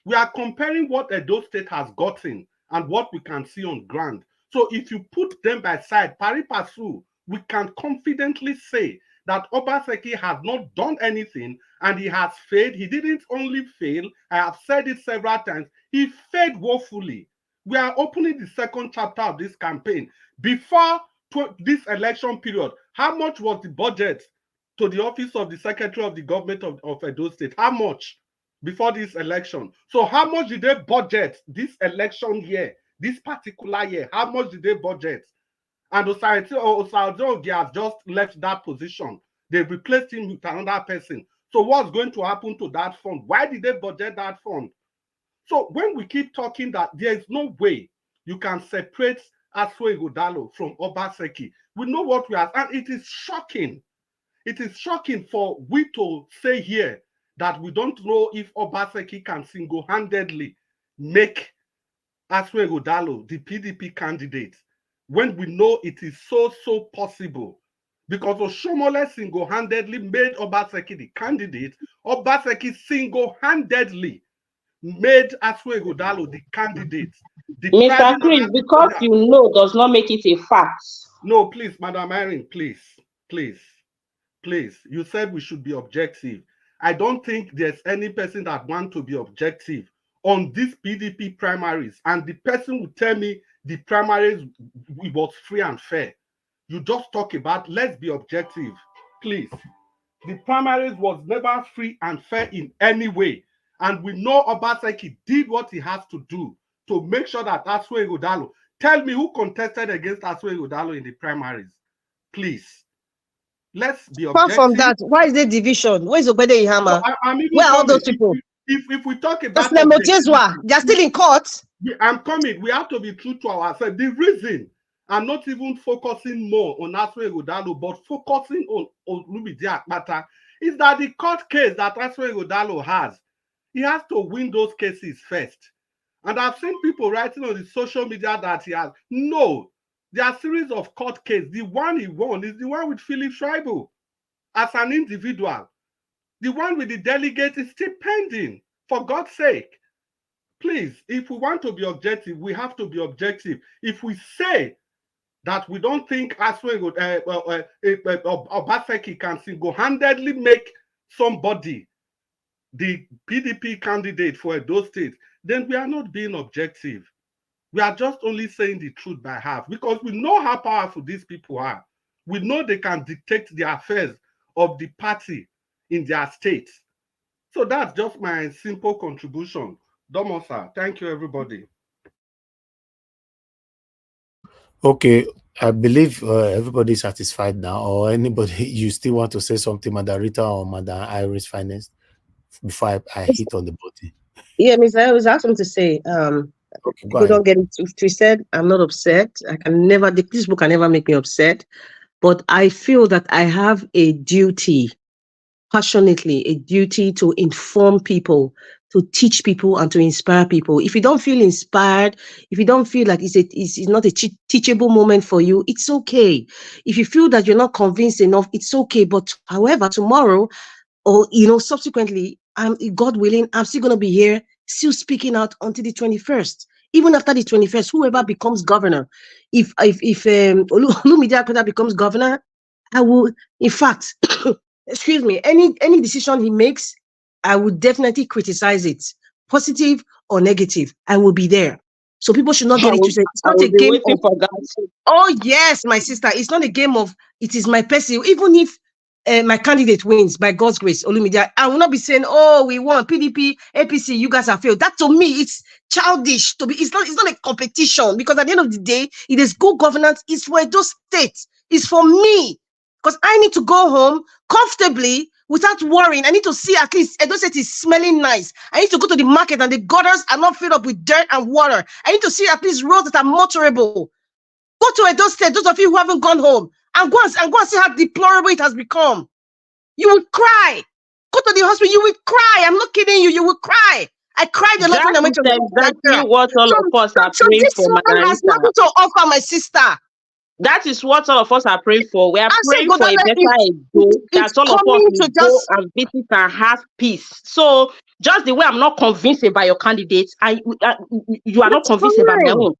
we are comparing what Edo State has gotten and what we can see on ground. So if you put them by side, pari passu, we can confidently say that Obaseki has not done anything and he has failed. He didn't only fail, I have said it several times, he failed woefully. We are opening the second chapter of this campaign. Before this election period, how much was the budget to the office of the Secretary of the Government of Edo State? How much before this election? So how much did they budget this election year, this particular year? How much did they budget? And Osaojogi has just left that position. They replaced him with another person. So what's going to happen to that fund? Why did they budget that fund? So when we keep talking that there is no way you can separate Asue Godalo from Obaseki, we know what we are, and it is shocking. It is shocking for we to say here that we don't know if Obaseki can single-handedly make Asue Godalo the PDP candidate, when we know it is so possible. Because Oshomole single-handedly made Obaseki the candidate, Obaseki single-handedly made Asue Godalo the candidate. Mr. Chris, because you know does not make it a fact. No, please, Madam Irene, please. You said we should be objective. I don't think there's any person that wants to be objective on these PDP primaries, and the person will tell me the primaries was free and fair. You just talk about, let's be objective, please. The primaries was never free and fair in any way. And we know Obaseki did what he has to do to make sure that Asue Godalo. Tell me who contested against Asue Godalo in the primaries. Please. Let's be objective. Apart from that, why is there division? Where is Obede Ihama? Where are all those people? If we talk about they are still in court. I'm coming. We have to be true to ourselves. The reason I'm not even focusing more on Asue Godalo, but focusing on Olumide Akpata, is that the court case that Asue Godalo has, he has to win those cases first. And I've seen people writing on the social media that he has. No, there are a series of court cases. The one he won is the one with Philip Schreiber as an individual. The one with the delegate is still pending, for God's sake. Please, if we want to be objective, we have to be objective. If we say that we don't think Obaseki can single-handedly make somebody the PDP candidate for Edo State, then we are not being objective. We are just only saying the truth by half, because we know how powerful these people are. We know they can dictate the affairs of the party in their state. So that's just my simple contribution. Domosa, thank you, everybody. Okay, I believe everybody's satisfied now, or anybody, you still want to say something, Madarita or Madam Iris Finance, before I hit on the button? Yeah, Miss, I was asking to say, people don't get it twisted. I'm not upset. This book can never make me upset. But I feel that I have a duty, passionately, a duty to inform people, to teach people and to inspire people. If you don't feel inspired, if you don't feel like it's not a teachable moment for you, it's okay. If you feel that you're not convinced enough, it's okay. But however, tomorrow or, subsequently, God willing, I'm still going to be here, still speaking out until the 21st. Even after the 21st, whoever becomes governor, if Olumide becomes governor, I will, in fact, excuse me, any decision he makes, I would definitely criticize it, positive or negative. I will be there. So people should not get it twisted. It's not a game of. Oh yes, my sister. It's not a game of. It is my person. Even if my candidate wins by God's grace, Olumide, I will not be saying, "Oh, we won PDP, APC. You guys have failed." That to me, it's childish. To be, it's not a competition, because at the end of the day, it is good governance. It's for Edo State. It's for me, because I need to go home comfortably without worrying. I need to see at least Edo State is smelling nice. I need to go to the market and the gutters are not filled up with dirt and water. I need to see at least roads that are motorable. Go to Edo State, those of you who haven't gone home, and go and see how deplorable it has become. You will cry. Go to the hospital, you will cry. I'm not kidding you. You will cry. I cried a lot when I went to exactly what all of us are praying for. So this one has nothing to offer, my sister. That is what all of us are praying for. We are praying for a better Edo, that all of us will go and visit and have peace. So just the way I'm not convinced about your candidates, you are not convinced about my own.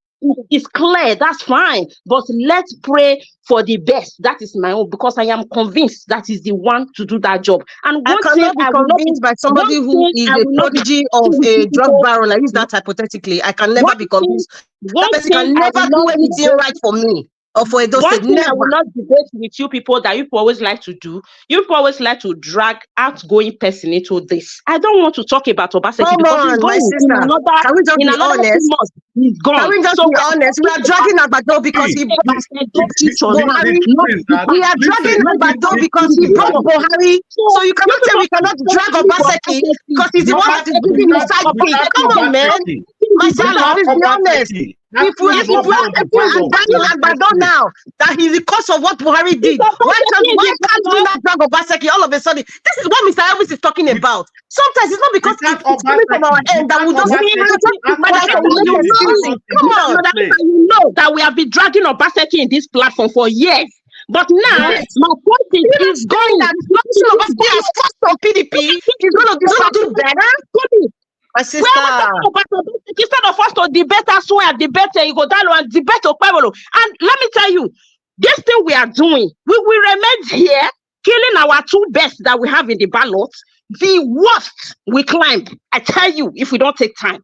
It's clear, that's fine. But let's pray for the best. That is my own, because I am convinced that is the one to do that job. And I cannot be convinced by somebody who is a prodigy of a drug baron. I use that hypothetically. I can never be convinced. That person can never do anything right for me. Or for Edo State, I will not debate with you people that you always like to do. You always like to drag outgoing person into this. I don't want to talk about Obaseki because he's going in another. Can we just be honest? He's gone. Can we just be honest? We are dragging Abado because he brought Buhari. We are dragging Abado because he brought Buhari. So you cannot say we cannot drag Obaseki because he's the one that is giving his sidekick. Come on, man. My sister, let's be honest. If we are dragging Agbado now, that he's the cause of what Buhari did, why can't we not drag Obaseki all of a sudden? This is what Mr. Elvis is talking about. Sometimes it's not because it's coming from our end that we don't come on. You know that we have been dragging Obaseki in this platform for years. But now, my point is going that Obaseki has forced on PDP. He's going to do better. My sister. Instead of us to debate us where debate you go down and debate Okpebolo. And let me tell you, this thing we are doing, we will remain here, killing our two best that we have in the ballot. The worst we climb. I tell you, if we don't take time.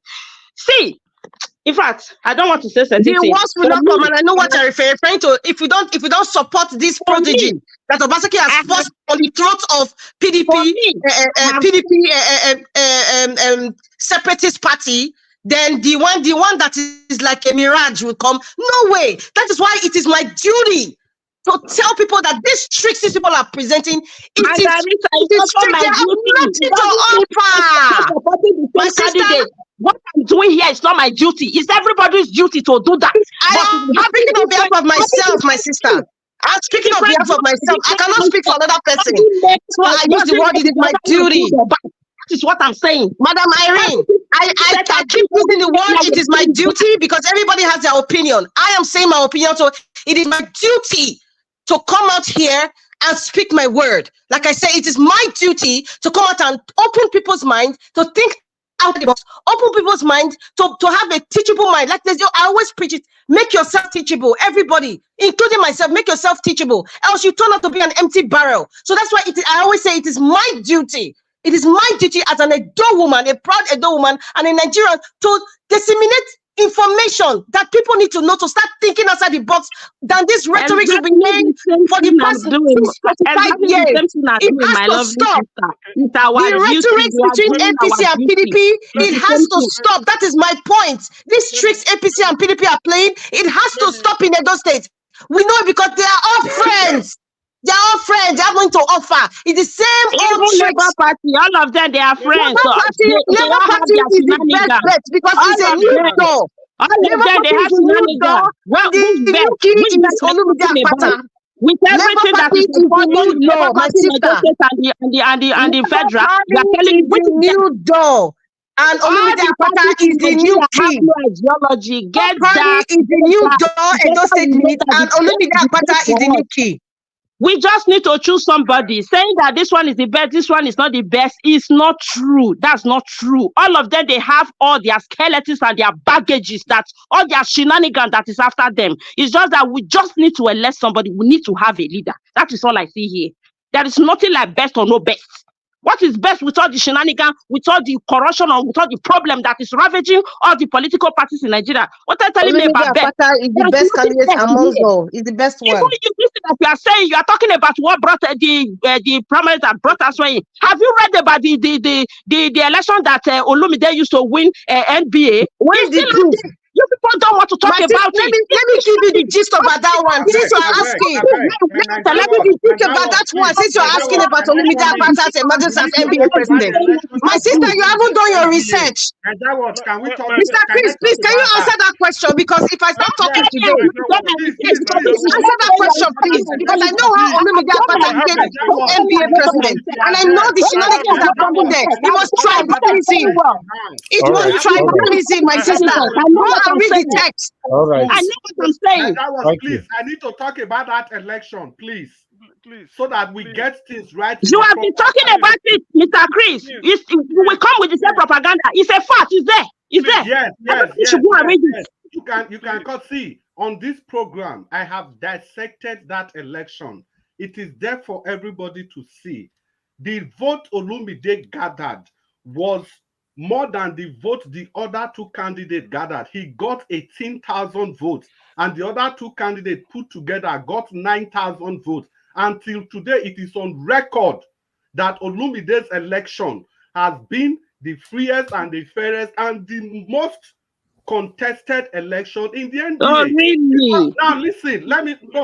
See, in fact, I don't want to say something. The worst will not come, and I know what you're referring to. If we don't support this prodigy that Obaseki has forced on the throat of PDP, separatist party, then the one that is like a mirage will come. No way. That is why it is my duty to tell people that these tricks these people are presenting, it is nothing to offer. My sister, what I'm doing here is not my duty. It's everybody's duty to do that. I'm speaking on behalf of myself, my sister. I'm speaking on behalf of myself. I cannot speak for another person. That's why I use the word, it is my duty. That is what I'm saying. Madam Irene, I keep using the word, it is my duty, because everybody has their opinion. I am saying my opinion, so it is my duty to come out here and speak my word. Like I say, it is my duty to come out and open people's minds, to think out of the box, open people's minds, to have a teachable mind. Like this, I always preach it, make yourself teachable. Everybody, including myself, make yourself teachable. Else you turn out to be an empty barrel. So that's why I always say it is my duty. It is my duty as an Edo woman, a proud Edo woman, and a Nigerian, to disseminate information that people need to know, to start thinking outside the box than this rhetoric we've been hearing for the past 25 years. It has to stop. The rhetoric between APC and PDP, it has to stop. That is my point. These tricks APC and PDP are playing, it has to stop in Edo State. We know it because they are all friends. They are all friends. They are going to offer. It's the same old Labour Party. All of them, they are friends. Labour Party is the best bet because it's a new door. Labour Party is a new door. The UK is Olumide Akpata. With everything that is important, Labour Party, and the federal, they are telling you new door. And Olumide Akpata is the new key. No ideology. Get that. Is the new Edo State unit, and Olumide Akpata is the new key. We just need to choose somebody. Saying that this one is the best, this one is not the best, is not true. That's not true. All of them, they have all their skeletons and their baggages, that all their shenanigans that is after them. It's just that we just need to elect somebody. We need to have a leader. That is all I see here. There is nothing like best or no best. What is best with all the shenanigans, with all the corruption, or with all the problem that is ravaging all the political parties in Nigeria? What are you telling me about best? Is the best candidate amongst all. Is the best one. Even if this thing that you are saying, you are talking about what brought the primaries that brought us way. Have you read about the election that Olumide used to win NBA? Where's the proof? You people don't want to talk about it. Let me give you the gist about that one. Since you're asking, let me give you about that one. Since you're asking about Olumide Akpata's emergence as NBA president, my sister, you haven't done your research. Mr. Chris, please, can you answer that question? Because if I start talking today, please answer that question, please. Because I know how Olumide Akpata became NBA president, and I know the shenanigans that happened there. It was tribalism. It was tribalism, my sister. And read the text. All right. I know what I'm saying. Please, I need to talk about that election, please, so that we get things right. You have been talking about it, Mr. Chris. You will come with the same propaganda. It's a fact. It's there. It's there. Yes. You can see on this program. I have dissected that election. It is there for everybody to see. The vote Olumide gathered was more than the vote the other two candidates gathered. He got 18,000 votes, and the other two candidates put together got 9,000 votes. Until today, it is on record that Olumide's election has been the freest and the fairest and the most contested election in the NBA. Oh, really? Now, listen,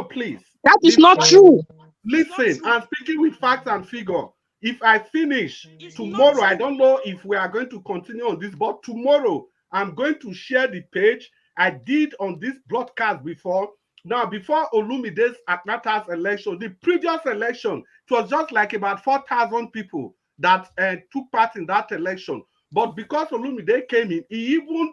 please. That is not true. Listen, I'm speaking with facts and figure. If I finish tomorrow, I don't know if we are going to continue on this, but tomorrow I'm going to share the page I did on this broadcast before. Now, before Olumide's Akpata's election, the previous election, it was just like about 4,000 people that took part in that election. But because Olumide came in, he even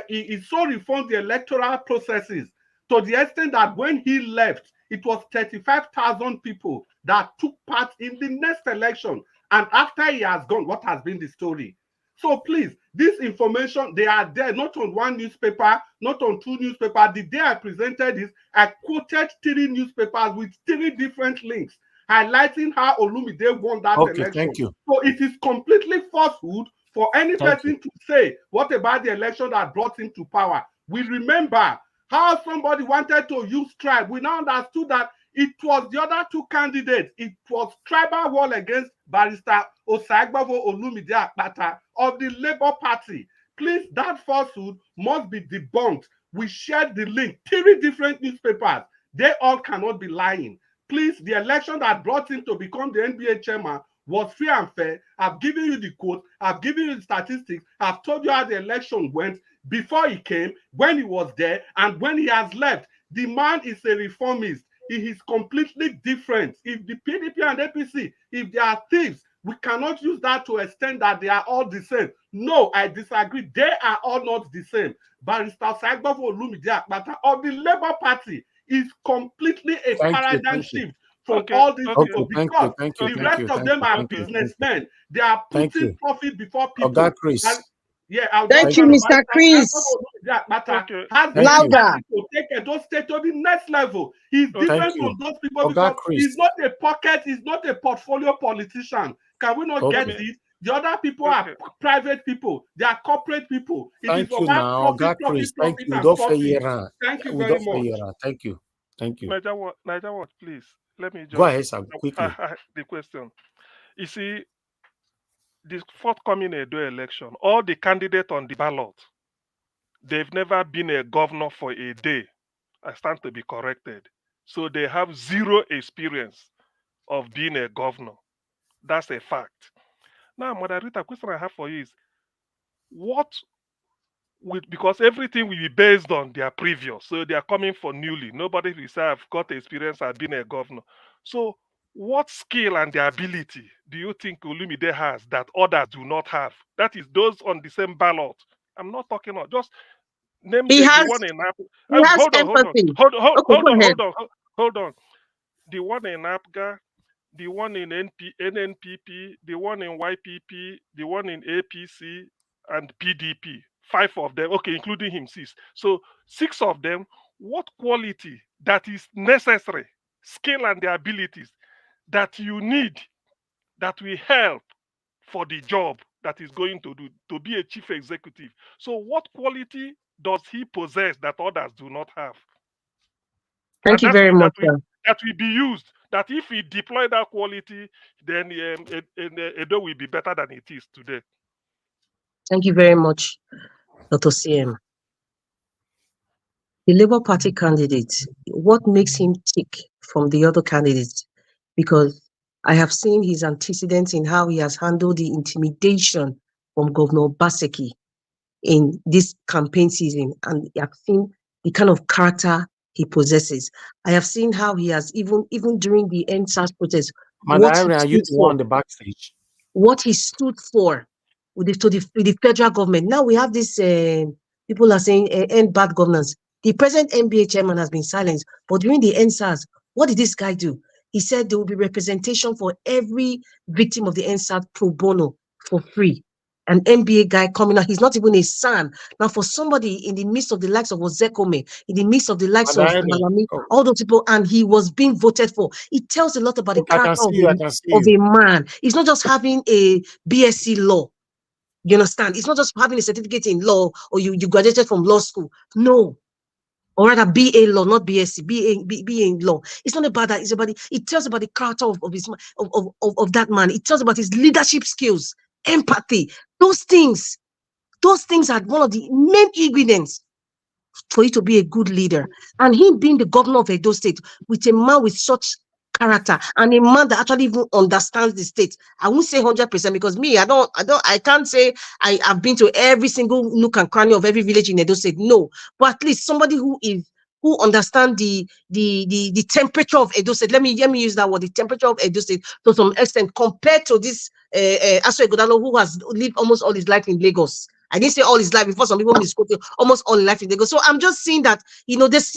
he so reformed the electoral processes to the extent that when he left, it was 35,000 people that took part in the next election. And after he has gone, what has been the story? So please, this information, they are there, not on one newspaper, not on two newspapers. The day I presented this, I quoted 3 newspapers with 3 different links, highlighting how Olumide won that election. Thank you. So it is completely falsehood for any person to say, what about the election that brought him to power? We remember how somebody wanted to use tribe. We now understood that it was the other two candidates. It was tribal war against Barrister Osagbavo Olumide Akpata of the Labour Party. Please, that falsehood must be debunked. We shared the link. 3 different newspapers. They all cannot be lying. Please, the election that brought him to become the NBA chairman was free and fair. I've given you the quote. I've given you the statistics. I've told you how the election went before he came, when he was there, and when he has left. The man is a reformist. He is completely different. If the PDP and APC, if they are thieves, we cannot use that to extend that they are all the same. No, I disagree. They are all not the same. Barrister Osagbavo Olumide Akpata of the Labour Party is completely a paradigm shift from all these people, because the rest of them are businessmen. They are putting profit before people. Thank you, Mr. Chris. Louder. To take Edo State to the next level. He's different from those people because he's not a pocket, he's not a portfolio politician. Can we not get it? The other people are private people. They are corporate people. Thank you now, Chris. Thank you. Thank you very much. Thank you. Thank you. Niger, please. Let me just go ahead, sir, quickly. The question. You see, this forthcoming Edo election, all the candidates on the ballot, they've never been a governor for a day. I stand to be corrected. So they have 0 experience of being a governor. That's a fact. Now, Moderator, question I have for you is, because everything will be based on their previous, so they are coming for newly. Nobody will say, I've got experience, I've been a governor. So what skill and the ability do you think Olumide has that others do not have? That is those on the same ballot. I'm not talking about just name He the has one in Apga. he has Hold on, empathy. Okay, go ahead. hold on. The one in Apga, the one in NNPP, the one in YPP, the one in APC, and PDP. 5 of them, okay, including him, 6. So 6 of them, what quality that is necessary, skill and the abilities that you need, that will help for the job that is going to do, to be a chief executive. So what quality does he possess that others do not have? Thank you very much, sir. That will be used. That if we deploy that quality, then Edo will be better than it is today. Thank you very much, Dr. CM. The Labour Party candidate, what makes him tick from the other candidates? Because I have seen his antecedents in how he has handled the intimidation from Governor Baseki in this campaign season, and I have seen the kind of character he possesses. I have seen how he has, even during the NSAS protest, Madam, are you the one on the backstage? What he stood for with the federal government. Now we have this, people are saying end bad governance. The present NBA chairman has been silenced, but during the NSAS, what did this guy do? He said there will be representation for every victim of the NSAS pro bono for free. An NBA guy coming out, he's not even a son. Now, for somebody in the midst of the likes of Ozekome, in the midst of the likes of Malami, all those people, and he was being voted for, it tells a lot about the character of a man. It's not just having a BSc law. You understand? It's not just having a certificate in law or you graduated from law school. No. Or rather, BA law, not BSc, BA in law. It's not about that. It's about it tells about the character of that man. It tells about his leadership skills, empathy. Those things are one of the main ingredients for you to be a good leader. And him being the governor of Edo State with a man with such character and a man that actually even understands the state. I won't say 100% because me, I can't say I've been to every single nook and cranny of every village in Edo State. No, but at least somebody who understands the temperature of Edo State. Let me use that word, the temperature of Edo State to some extent compared to this Aso Ighodalo who has lived almost all his life in Lagos. I didn't say all his life before some people misquoted almost all his life in Lagos. So I'm just saying that, there's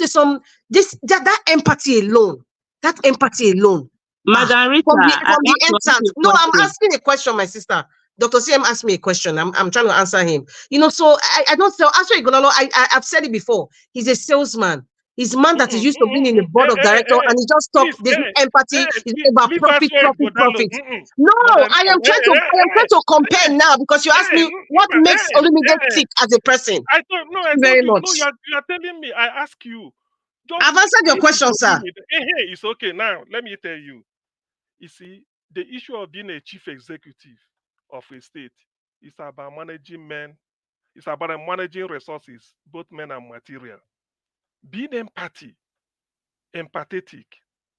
that empathy alone. That empathy alone. Madam Rita, from the instant. No, I'm asking a question, my sister. Dr. CM asked me a question. I'm trying to answer him. So I don't sell. Actually, I've said it before. He's a salesman. He's a man that is used to being in the board of directors, and he just talks. There's empathy. It's about profit. No, I am trying to compare now because you asked me what makes Olumide tick as a person. Very much. No, you are telling me. I ask you. I've answered your question, sir. It's okay now. Let me tell you. You see, the issue of being a chief executive of a state is about managing men. It's about managing resources, both men and material. Being empathetic,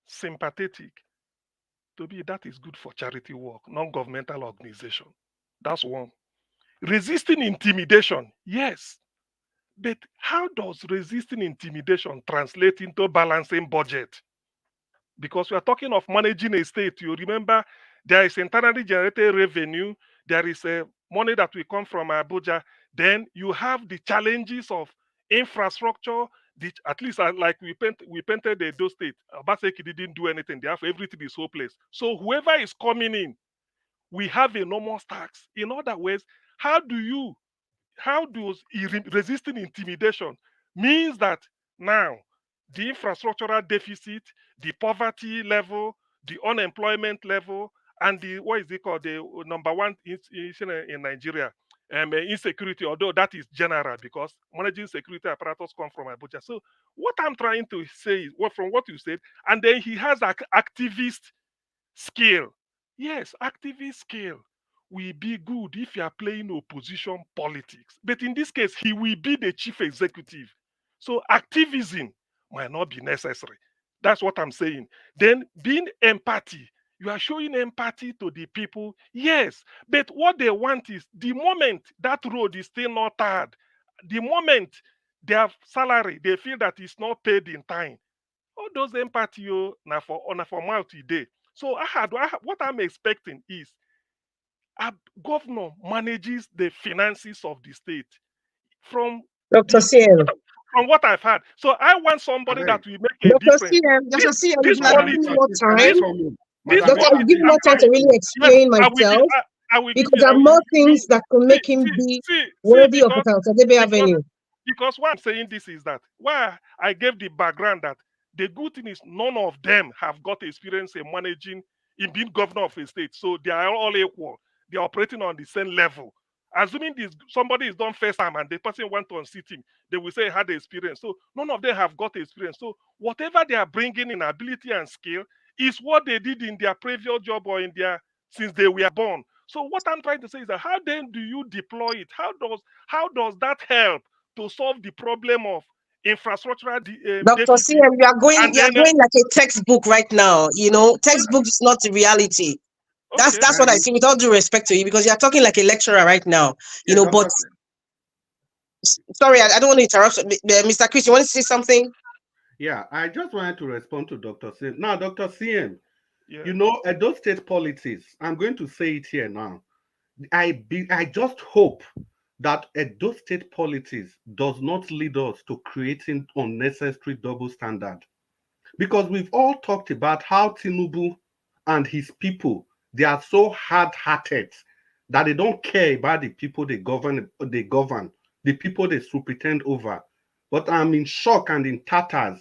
sympathetic, to me, that is good for charity work, non-governmental organization. That's one. Resisting intimidation, yes. But how does resisting intimidation translate into balancing budget? Because we are talking of managing a state. You remember there is internally generated revenue. There is money that will come from Abuja. Then you have the challenges of infrastructure. At least like we painted the Edo State. Obaseki didn't do anything. Therefore, everything is hopeless. So whoever is coming in, we have enormous tax. In other words, how does resisting intimidation means that now the infrastructural deficit, the poverty level, the unemployment level, and the number one issue in Nigeria, insecurity, although that is general because managing security apparatus come from Abuja. So what I'm trying to say is, from what you said, and then he has activist skill. Yes, activist skill will be good if you are playing opposition politics. But in this case, he will be the chief executive. So activism might not be necessary. That's what I'm saying. Then being empathy, you are showing empathy to the people. Yes, but what they want is the moment that road is still not tarred, the moment their salary, they feel that it's not paid in time. All those empathy now for mouth today. So what I'm expecting is a governor manages the finances of the state from Dr. CM. from what I've heard. So I want somebody that will make a Dr. difference. CM, Dr. CM, This you have given me more time. this Doctor, I'll give quality, you more time to really explain myself because there are more things that could make him be worthy of Okanotadebe Avenue. Because why I'm saying this is that why I gave the background that the good thing is none of them have got experience in managing, in being governor of a state. So they are all equal. They are operating on the same level. Assuming somebody is done first time and the person went to unseat him, they will say he had the experience. So none of them have got experience. So whatever they are bringing in ability and skill is what they did in their previous job or in their since they were born. So what I'm trying to say is that how then do you deploy it? How does that help to solve the problem of infrastructural Dr. deficit? CM, you are going like a textbook right now. You know, textbook is not the reality. That's what I see, with all due respect to you, because you are talking like a lecturer right now. You know, but sorry, I don't want to interrupt. Mr. Chris, you want to say something? Yeah, I just wanted to respond to Dr. CM. Now, Dr. CM, you know, Edo State politics, I'm going to say it here now. I just hope that Edo State politics does not lead us to creating unnecessary double standard. Because we've all talked about how Tinubu and his people, they are so hard-hearted that they don't care about the people they govern, the people they superintend over. But I'm in shock and in tatters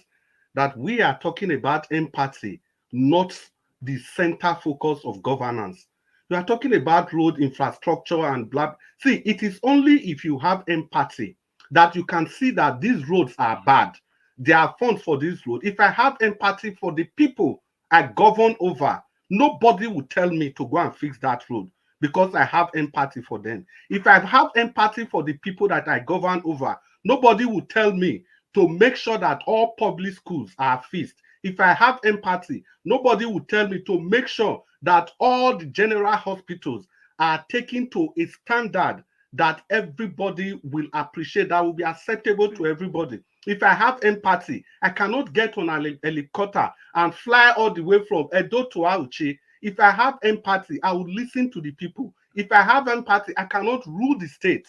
that we are talking about empathy, not the center focus of governance. We are talking about road infrastructure and blah. See, it is only if you have empathy that you can see that these roads are bad. There are funds for this road. If I have empathy for the people I govern over, nobody will tell me to go and fix that road because I have empathy for them. If I have empathy for the people that I govern over, nobody will tell me to make sure that all public schools are fixed. If I have empathy, nobody will tell me to make sure that all the general hospitals are taken to a standard that everybody will appreciate, that will be acceptable to everybody. If I have empathy, I cannot get on a helicopter and fly all the way from Edo to Auchi. If I have empathy, I will listen to the people. If I have empathy, I cannot rule the state.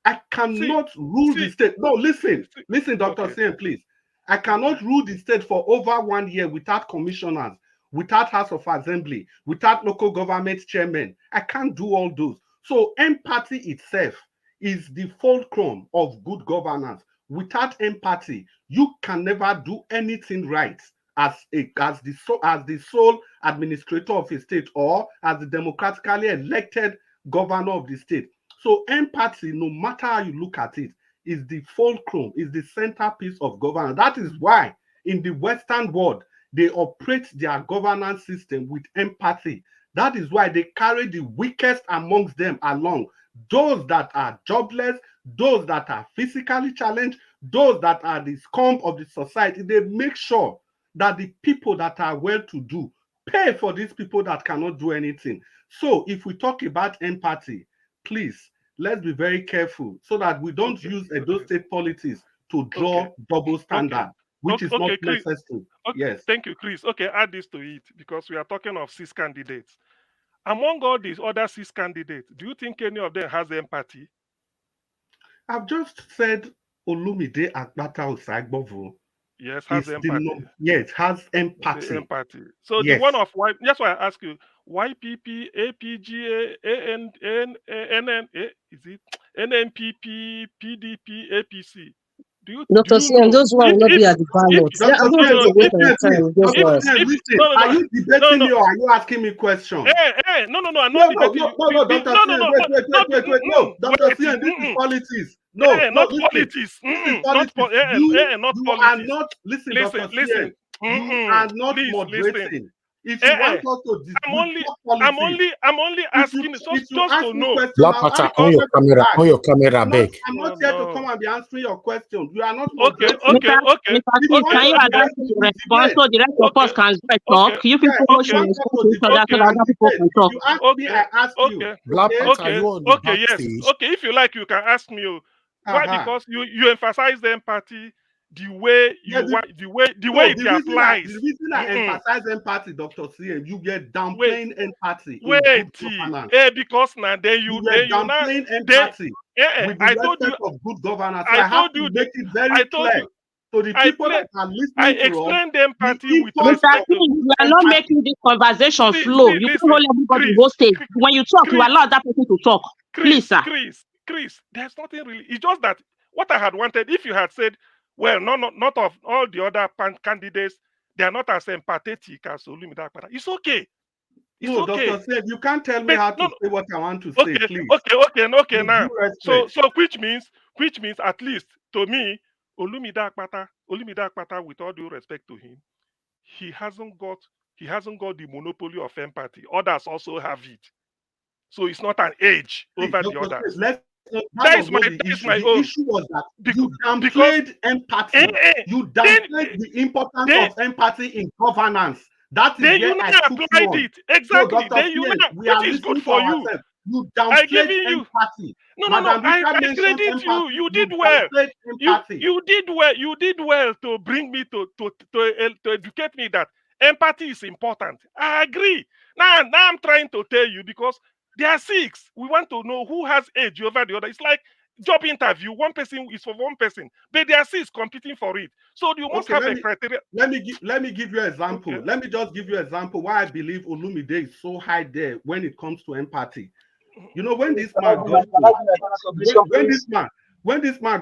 I cannot rule the state. No, listen, Dr. Sen, please. I cannot rule the state for over 1 year without commissioners, without House of Assembly, without local government chairmen. I can't do all those. So empathy itself is the fulcrum of good governance. Without empathy, you can never do anything right as the sole administrator of a state or as the democratically elected governor of the state. So empathy, no matter how you look at it, is the fulcrum, is the centerpiece of governance. That is why in the Western world, they operate their governance system with empathy. That is why they carry the weakest amongst them along. Those that are jobless, those that are physically challenged, those that are the scum of the society, they make sure that the people that are well-to-do pay for these people that cannot do anything. So if we talk about empathy, please, let's be very careful so that we don't use Edo State politics to draw double standard, which is not Chris. necessary. Yes. Thank you, Chris. Okay, add this to it because we are talking of 6 candidates. Among all these other 6 candidates, do you think any of them has empathy? I've just said Olumide Agbata Osagbovo. Yes, has empathy. Yes, has empathy. Empathy. So the one of why, that's why I ask you, YPP, APGA, is it NNPP, PDP, APC? Dr. CM, those ones will not be at the ballot. I don't want to waste my time. Those ones. Are you debating me or are you asking me questions? No, I'm not debating you. No, Dr. CM, no, Dr. CM, this is politics. No, not politics. Not politics. Listen, Dr. CM, you are not moderating. If you want us to discuss I'm only asking just to know. Black Panther, on your camera, beg. I'm not here to come and be answering your question. You are not moderating. Okay. Can you allow me to respond so the rest of us can talk? You people should respond to each other so that other people can talk. You ask me, I ask you. Black Panther, you on the yes. Okay, if you like, you can ask me. Why? Because you emphasize the empathy. the way you want, the way it applies. The reason I emphasize empathy, Dr. CM, you get downplaying empathy in Wait, good governance. because now then you downplaying empathy with the I told you of good governance. So I have to make it very clear to the people that are listening I to us. explained empathy with Mr. respect. You are not making this conversation flow. You can't hold everybody hostage. When you talk, you allow that person to talk. Please, sir. Chris, there's nothing really. It's just that what I had wanted, if you had said, well, not of all the other candidates, they are not as empathetic as Olumide Akpata. It's okay. It's okay. Dr. Seth, you can't tell me how to say what I want to say, please. Okay, now. So which means at least to me, Olumide Akpata, with all due respect to him, he hasn't got the monopoly of empathy. Others also have it. So it's not an age over the others. That is my own. The issue was that you downplayed empathy. You downplayed the importance of empathy in governance. That is where I applied it. Exactly. We are listening for you. You downplayed empathy. I credit you. You did well. You did well to bring me to educate me that empathy is important. I agree. Now I'm trying to tell you because there are 6. We want to know who has edge over the other. It's like job interview. One person is for one person, but there are 6 competing for it. So you must have a criteria. Let me give you an example. Okay. Let me just give you an example why I believe Olumide is so high there when it comes to empathy. You know, when this man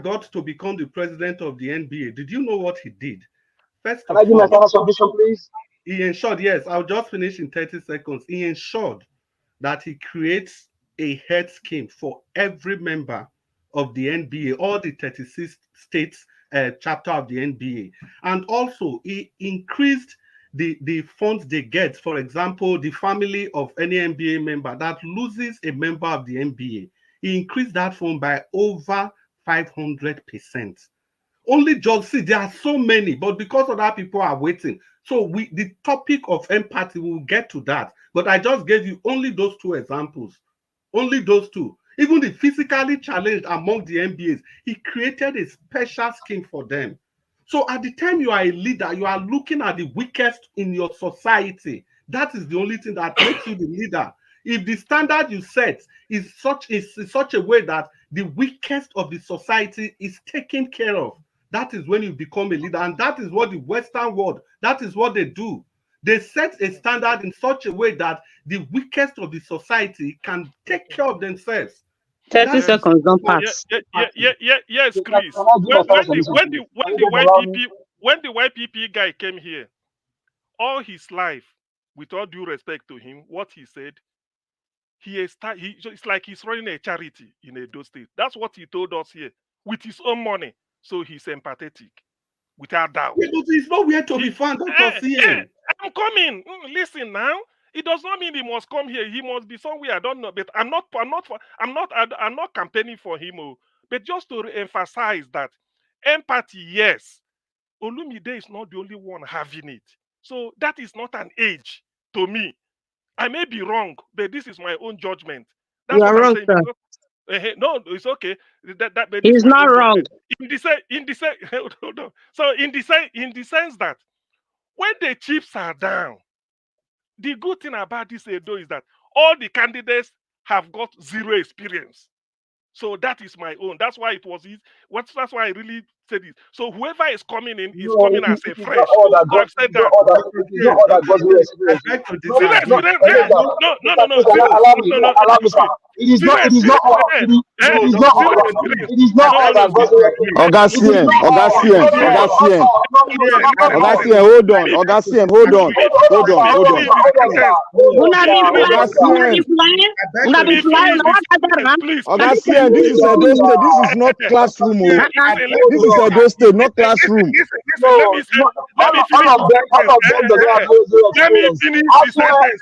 got to become the president of the NBA, did you know what he did? First of all, please? He ensured, yes, I'll just finish in 30 seconds. He ensured that he creates a health scheme for every member of the NBA, all the 36 states chapter of the NBA. And also, he increased the funds they get. For example, the family of any NBA member that loses a member of the NBA, he increased that fund by over 500%. Only just see, there are so many, but because other people are waiting. So the topic of empathy, we will get to that. But I just gave you only those 2 examples. Only those 2. Even the physically challenged among the MBAs, he created a special scheme for them. So at the time you are a leader, you are looking at the weakest in your society. That is the only thing that makes you the leader. If the standard you set is such a way that the weakest of the society is taken care of, that is when you become a leader. And that is what the Western world, that is what they do. They set a standard in such a way that the weakest of the society can take care of themselves. 30 seconds don't pass. Yes, Chris. When the YPP guy came here, all his life, with all due respect to him, what he said, it's like he's running a charity in Edo State. That's what he told us here, with his own money. So he's empathetic, without doubt. Yeah, but he's nowhere to be found. I'm coming. Listen now. It does not mean he must come here. He must be somewhere. I don't know. But I'm not campaigning for him. But just to emphasize that empathy, yes, Olumide is not the only one having it. So that is not an age to me. I may be wrong, but this is my own judgment. That's you are wrong, sir. No, it's okay. He's not wrong. Hold on. So in the sense that when the chips are down, the good thing about this Edo is that all the candidates have got 0 experience. So that is my own. That's why it was it. That's why I really said it. So whoever is coming in is coming as a fresh. I've said that. This is Edo State. This is not classroom. This is Edo State, not classroom. Let me finish the sentence.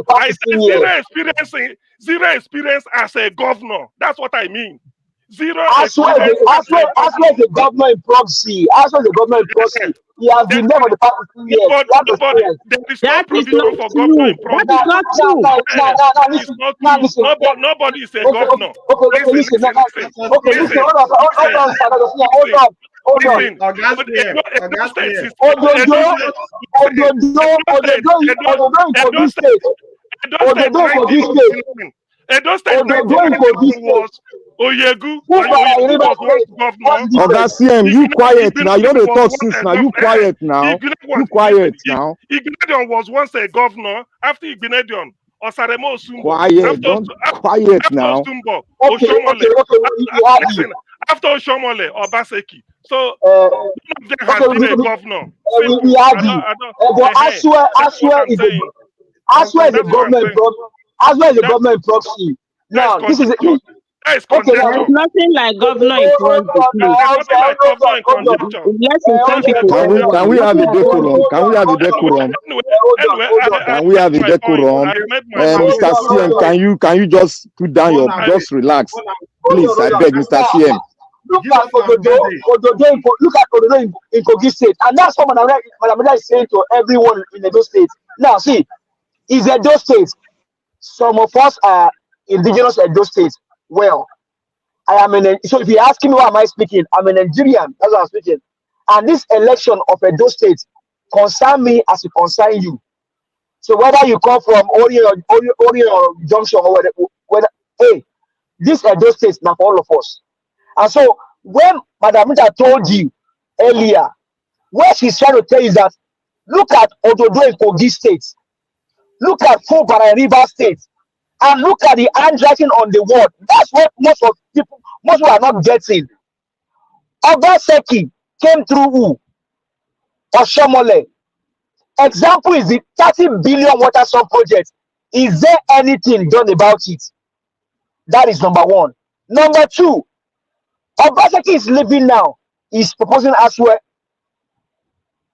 I said 0 experience as a governor. That's what I mean. Zero Aswa experience as a is a governor in proxy. Aswa is a governor in proxy. He has been there for the past 15 years. He has experience. There is no That is provision not for governor true. in That proxy. is not true. It's not true. Listen. Nobody is a Okay, governor. Listen. listen. Hold on, hold on. Listen. Edo State is Ododo in Kogi State. Ododo in Kogi State. Edo State Ododo in Kogi 1999 State. was Oyegu. Who And Oyegu was once What's governor. the Oga difference? CM, you quiet now. You don't Was talk once since a now. You governor. quiet now. You quiet now. Igbinedion was once a governor. After Igbinedion, Osaremo Osumbo. Quiet. Don't quiet now. Osumbo, Okay, Oshomole. we have you. Listen, after Oshomole, Obaseki. So none of them has been a governor. Simple. We have you. But Aswa is a Aswa is a government proxy. Aswa is a government proxy. Now this is that is okay. There's nothing like governor in proxy, please. nothing like governor in conjunction. Unless in some people Can we have a decorum? Can we have a decorum? Can we have a decorum? Mr. CM, can you just put down your just relax, please? I beg, Mr. CM. Look at Ododo in Kogi State, and that's what Madam is saying to everyone in Edo State. Now, see, is Edo State. Some of us are indigenous Edo State. Well, I am so if you ask me why am I speaking, I'm a Nigerian. That's what I'm speaking. And this election of Edo State concern me as it concern you. So whether you come from Orion Junction or whether hey, this Edo State is not for all of us. And so when Madam told you earlier, what she's trying to tell you is that look at Ododo in Kogi State, look at Fubara in River State, and look at the handwriting on the wall. That's what most people are not getting. Obaseki came through who? Oshomole. Example is the 30 billion water sun project. Is there anything done about it? That is number one. Number two, Obaseki is living now. He's proposing as well.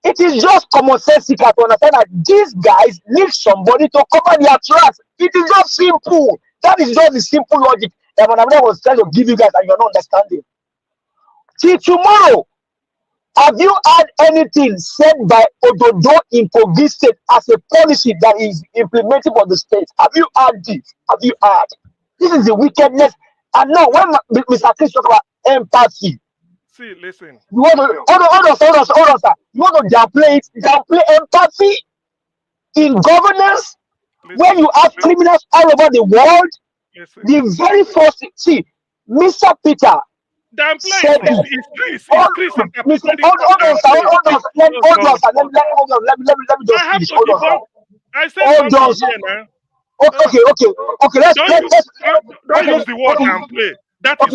It is just common sense to understand that these guys need somebody to cover their tracks. It is just simple. That is just the simple logic that Madam was trying to give you guys and you're not understanding. Till tomorrow, have you had anything said by Ododo in Kogi State as a policy that is implemented for the state? Have you had this? Have you had? This is the wickedness. And now, when Mr. Chris talks about empathy, see, listen. You want to hold on, sir. You want to downplay empathy in governance when you have criminals all over the world. The very first Mr. Peter said Hold on, let me just finish. Hold on. Okay. Let's don't use the word downplay. That is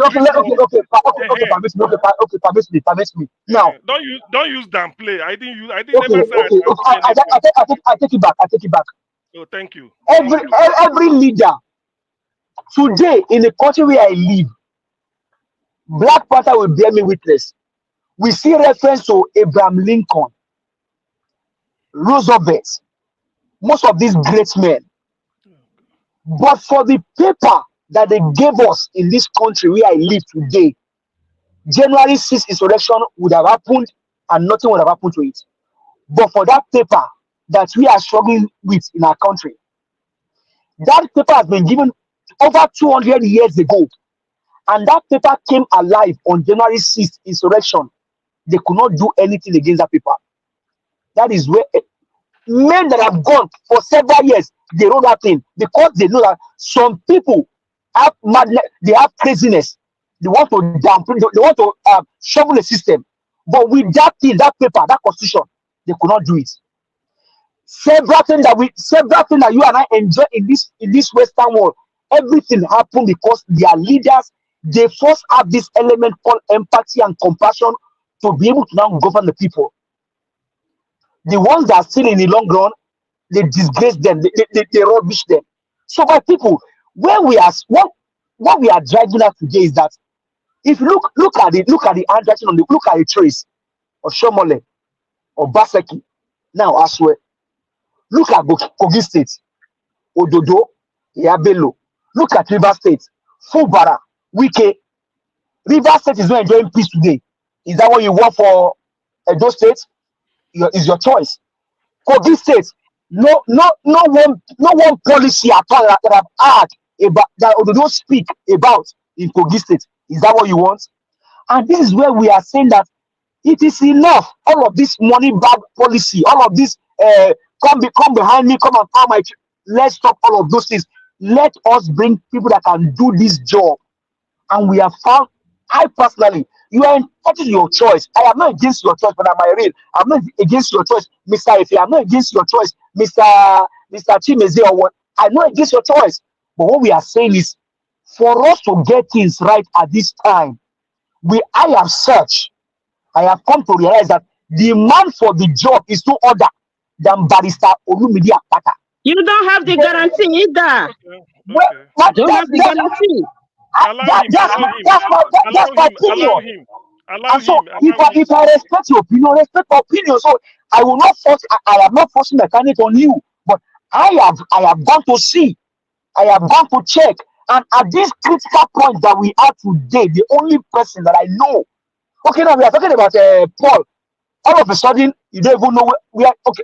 permit me. Now, don't use downplay. I didn't never say I take it back. Oh, thank you. Every leader today in the country where I live, Black Panther will bear me witness. We see reference to Abraham Lincoln, Roosevelt, most of these great men. But for the paper that they gave us in this country where I live today, January 6th insurrection would have happened and nothing would have happened to it. But for that paper that we are struggling with in our country, that paper has been given over 200 years ago. And that paper came alive on January 6th insurrection. They could not do anything against that paper. That is where men that have gone for several years, they wrote that thing because they know that some people have madness, they have craziness. They want to dampen, they want to shovel the system. But with that thing, that paper, that constitution, they could not do it. Several things that you and I enjoy in this Western world, everything happened because their leaders, they first have this element called empathy and compassion to be able to now govern the people. The ones that are still in the long run, they disgrace them, they rubbish them. So my people, what we are driving at today is that if you look at the handwriting on look at the trace of Shomole or Baseki, now I swear, look at Kogi State, Ododo, Yabelo, look at River State, Fubara, Wike. River State is not enjoying peace today. Is that what you want for Edo State? Is your choice. Kogi State, no one policy at all that I've had about that they don't speak about in Kogi State. Is that what you want? And this is where we are saying that it is enough. All of this money bag policy, all of this come behind me, come and call my. Let's stop all of those things. Let us bring people that can do this job. And we have found. I personally, you are entitled to your choice. I am not against your choice, but I'm not against your choice, Mr. Ife. I'm not against your choice, Mr. Chimeze or what. I'm not against your choice. But what we are saying is, for us to get things right at this time, I have searched. I have come to realize that the man for the job is no other than Barrister Olumide Akpata. You don't have the guarantee either. Okay. Don't have the guarantee. That's my opinion. And so if I respect your opinion, respect my opinion. So I will not force. I am not forcing my candidate on you, but I have gone to see. I have gone to check, and at this critical point that we are today, the only person that I know. Okay, now we are talking about Paul. All of a sudden, you don't even know where. Okay,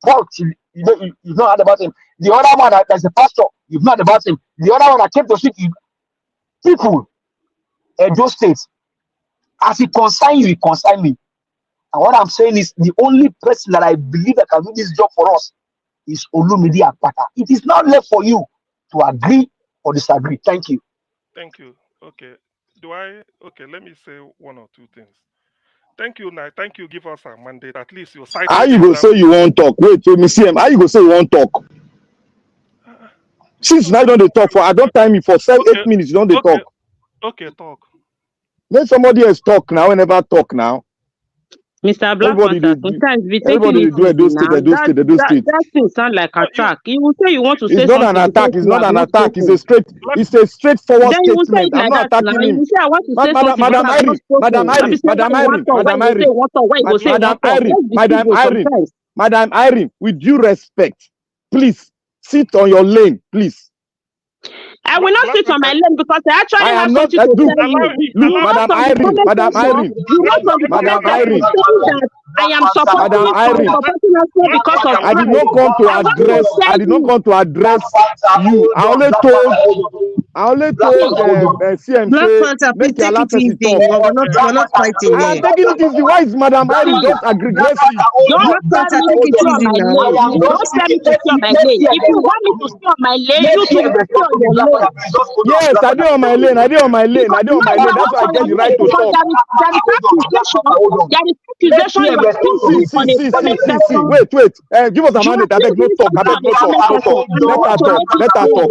Paul, you've not heard about him. The other one that's the pastor, you've not heard about him. The other one that came to speak, people, Edo State, as it concern you, it concern me. And what I'm saying is the only person that I believe that can do this job for us is Olumide Akpata. It is not left for you to agree or disagree. Thank you. Thank you. Okay. Okay, let me say one or two things. Thank you, Nai. Thank you. Give us a mandate. At least you cited. How you go say you won't talk? Wait, me see him. How you go say you won't talk? Since now don't they talk for, I don't time me for 7-8 minutes. You don't they talk? Okay, talk. Let somebody else talk now. Whenever talk now. Mr. Blackwater, sometimes be taking it easy now. That thing sound like attack. You will say you want to say something. It's not an attack. It's not an attack. It's a straightforward then you say statement. it like I'm not that attacking now. him. You say I want to say something. Madam Irene, Madam Irene, Madam Irene, with due respect, please sit on your lane, please. I will not sit on my lane because I actually have something to tell you. Look, Madam Irene, Madam Irene, Madam Irene. I am supporting because of I did not come to address. I did not come to address you. I only told CM make you allow person talk. We're not fighting here. I'm taking it easy. Why is Madam Irene just aggressive? Don't tell me to sit on my lane. Don't tell me to sit on my lane. If you want me to sit on my lane, you to sit on your lane. Yes, I do on my lane. I do on my lane. I do on my lane. That's why I get the right to talk. There is accusation. See. Wait. Give us a mandate. I beg no talk. I beg no talk. Let her talk.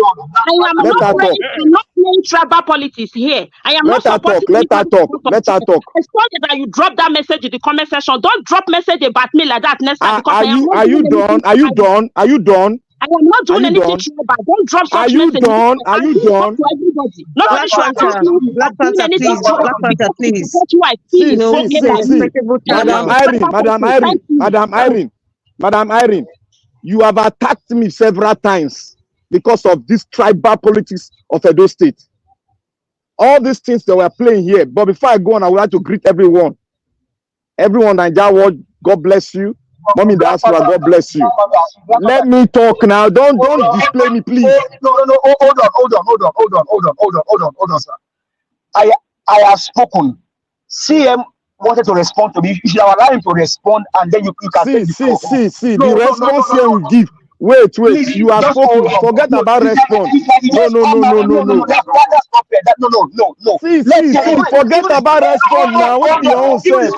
I'm not playing tribal politics here. I am not supporting. Let her talk. It's funny that you drop that message in the comment section. Don't drop message about me like that next time. Are you done? I am not doing anything tribal. Don't drop such message. Are you done? Black Panther, please. Madam Irene, you have attacked me several times because of this tribal politics of Edo State. All these things that we're playing here. But before I go on, I would like to greet everyone. Everyone, Nigerian, God bless you. Mommy Diaspora, God bless you. Let me talk now. Don't display me, please. No. Hold on, sir. I have spoken. CM wanted to respond to me. You should allow him to respond, and then you can see. The response here will give. Wait. Please, you are spoken. Forget about response. No. That's not fair. No. See. Forget about response now. What your own say?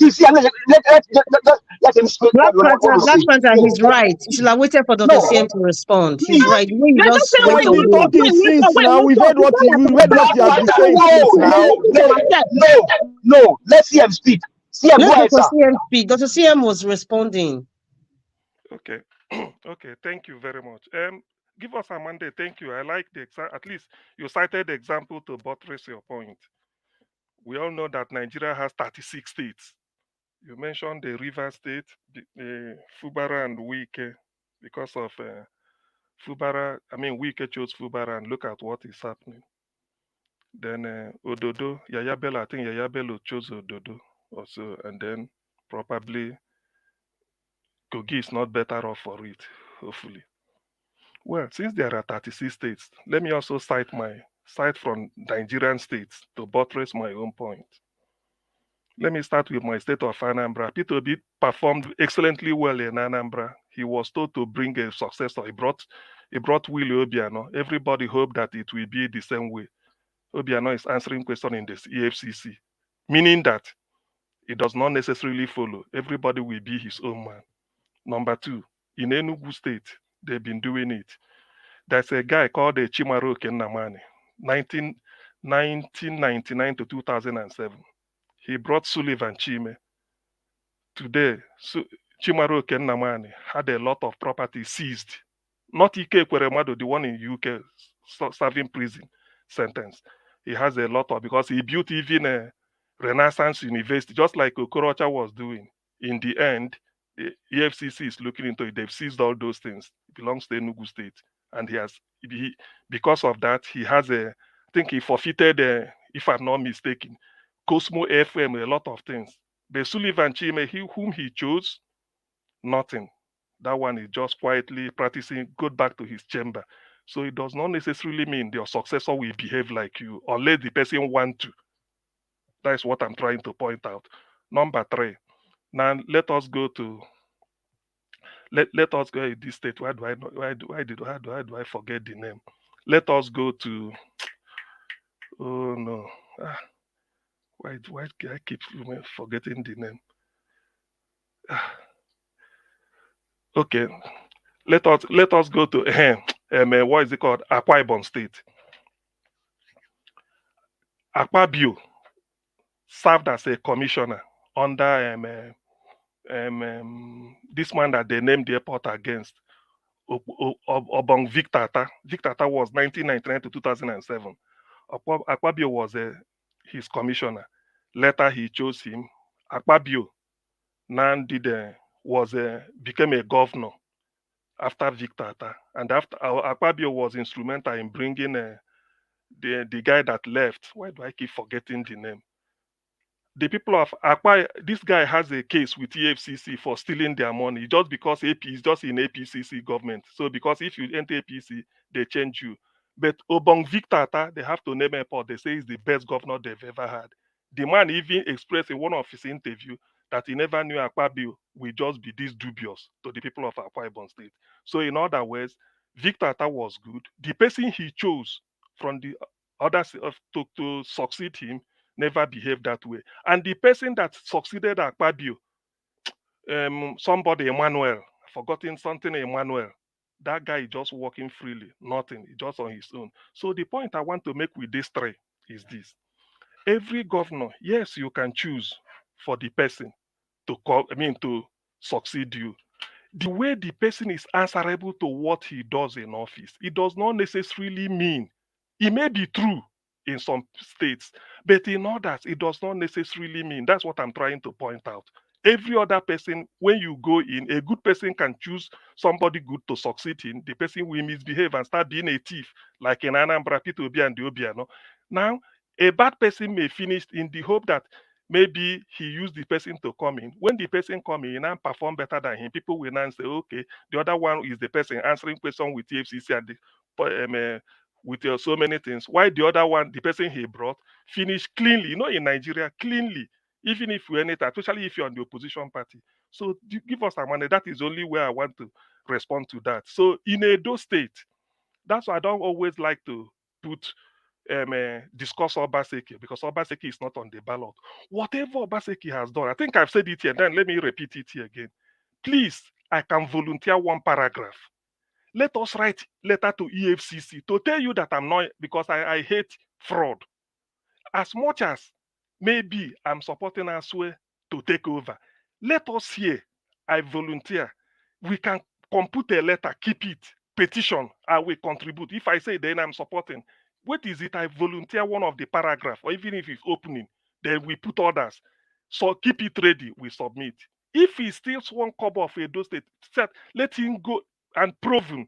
Let him speak. Black Panther, he's right. You should have waited for Dr. CM to respond. He's right. We've been talking since now. We've heard what he has been saying since now. No. Let CM speak. CM, let Dr. CM speak. Dr. CM was responding. Okay. Thank you very much. Give us a mandate. Thank you. I like at least you cited the example to buttress your point. We all know that Nigeria has 36 states. You mentioned the River State, Fubara and Wike, because of Wike chose Fubara, and look at what is happening. Then Ododo, Yaya Bello, I think Yaya Bello chose Ododo also, and then probably Kogi is not better off for it, hopefully. Well, since there are 36 states, let me also cite from Nigerian states to buttress my own point. Let me start with my state of Anambra. Peter Obi performed excellently well in Anambra. He was told to bring a successor. He brought Willie Obiano. Everybody hoped that it will be the same way. Obiano is answering questions in the EFCC, meaning that it does not necessarily follow. Everybody will be his own man. Number two, in Enugu State, they've been doing it. There's a guy called Chima Nnamani, 1999 to 2007. He brought Sullivan Chime. Today, Chimaro Nnamani had a lot of property seized. Not Ike Kweremado, the one in UK serving prison sentence. He has a lot of, because he built even a Renaissance University, just like Okorocha was doing. In the end, the EFCC is looking into it. They've seized all those things. It belongs to Enugu State. And because of that, he has I think he forfeited, if I'm not mistaken, Cosmo FM, a lot of things. But Sullivan Chime, whom he chose, nothing. That one is just quietly practicing, go back to his chamber. So it does not necessarily mean your successor will behave like you, unless the person want to. That's what I'm trying to point out. Number three. Now let us go to this state. How do I forget the name? Let us go to oh no. Why do I keep forgetting the name? Okay. Let us go to what is it called? Akwa Ibom State. Akpabio served as a commissioner under this man that they named the airport against, Obong Victata. Victata was 1999 to 2007. Akpabio was his commissioner. Later he chose him. Akpabio now became a governor after Victata, and after Akpabio was instrumental in bringing the guy that left. Why do I keep forgetting the name? The people of Akpa, this guy has a case with EFCC for stealing their money just because AP is just in APCC government. So because if you enter APC, they change you. But Obong Victata, they have to name a port. They say he's the best governor they've ever had. The man even expressed in one of his interview that he never knew Akpabio will just be this dubious to the people of Akwa Ibom State. So in other words, Victata was good. The person he chose from the others to succeed him never behaved that way. And the person that succeeded Akpabio, somebody Emmanuel, forgotten something Emmanuel, that guy is just walking freely, nothing, just on his own. So the point I want to make with this three is this. Every governor, yes, you can choose for the person to succeed you. The way the person is answerable to what he does in office, it does not necessarily mean, it may be true in some states, but in others, it does not necessarily mean. That's what I'm trying to point out. Every other person, when you go in, a good person can choose somebody good to succeed in. The person will misbehave and start being a thief, like in Anambra, Peter Obi and the Obiano. Now, a bad person may finish in the hope that maybe he used the person to come in. When the person come in and perform better than him, people will now say, okay, the other one is the person answering question with TFCC and with so many things. Why the other one, the person he brought, finished cleanly, in Nigeria, cleanly, even if we anything, especially if you're on the opposition party. So give us a money. That is only where I want to respond to that. So in Edo State, that's why I don't always like to put discuss Obaseki, because Obaseki is not on the ballot. Whatever Obaseki has done, I think I've said it here, then let me repeat it here again. Please, I can volunteer one paragraph. Let us write letter to EFCC to tell you that I'm not, because I hate fraud. As much as maybe I'm supporting Aswe to take over, let us hear, I volunteer. We can compute a letter, keep it, petition, I will contribute. If I say then I'm supporting, what is it? I volunteer one of the paragraph, or even if it's opening, then we put others. So keep it ready, we submit. If he steals one kobo of Edo State, let him go and proven.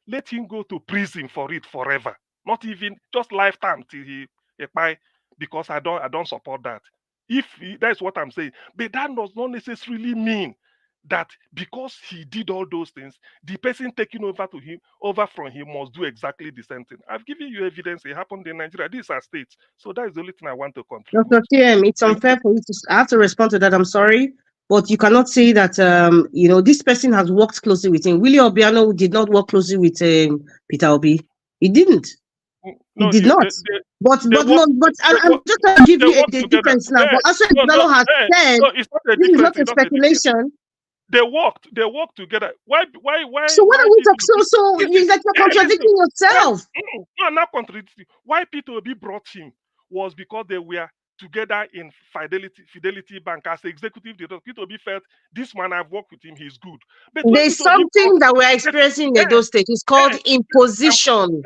Let him go to prison for it forever. Not even just lifetime till he because I don't support that. If that's what I'm saying, but that does not necessarily mean that because he did all those things, the person taking over from him must do exactly the same thing. I've given you evidence it happened in Nigeria. These are states. So that is the only thing I want to contribute. Dr. TM, it's unfair for you to. I have to respond to that. I'm sorry, but you cannot say that this person has worked closely with him. Willie Obiano did not work closely with Peter Obi. He didn't. No, he did not. I'm just going to give you a difference now. But also, Obiano has said it's not a this is not a difference. speculation. They worked together. Why? So what are we talking? So it's like you're contradicting yourself. No, I'm not contradicting. Why Peter Obi brought him was because they were together in Fidelity Bank as executive director. Peter Obi felt this man, I've worked with him, he's good. But there's something that we're experiencing in Edo State. It's called imposition.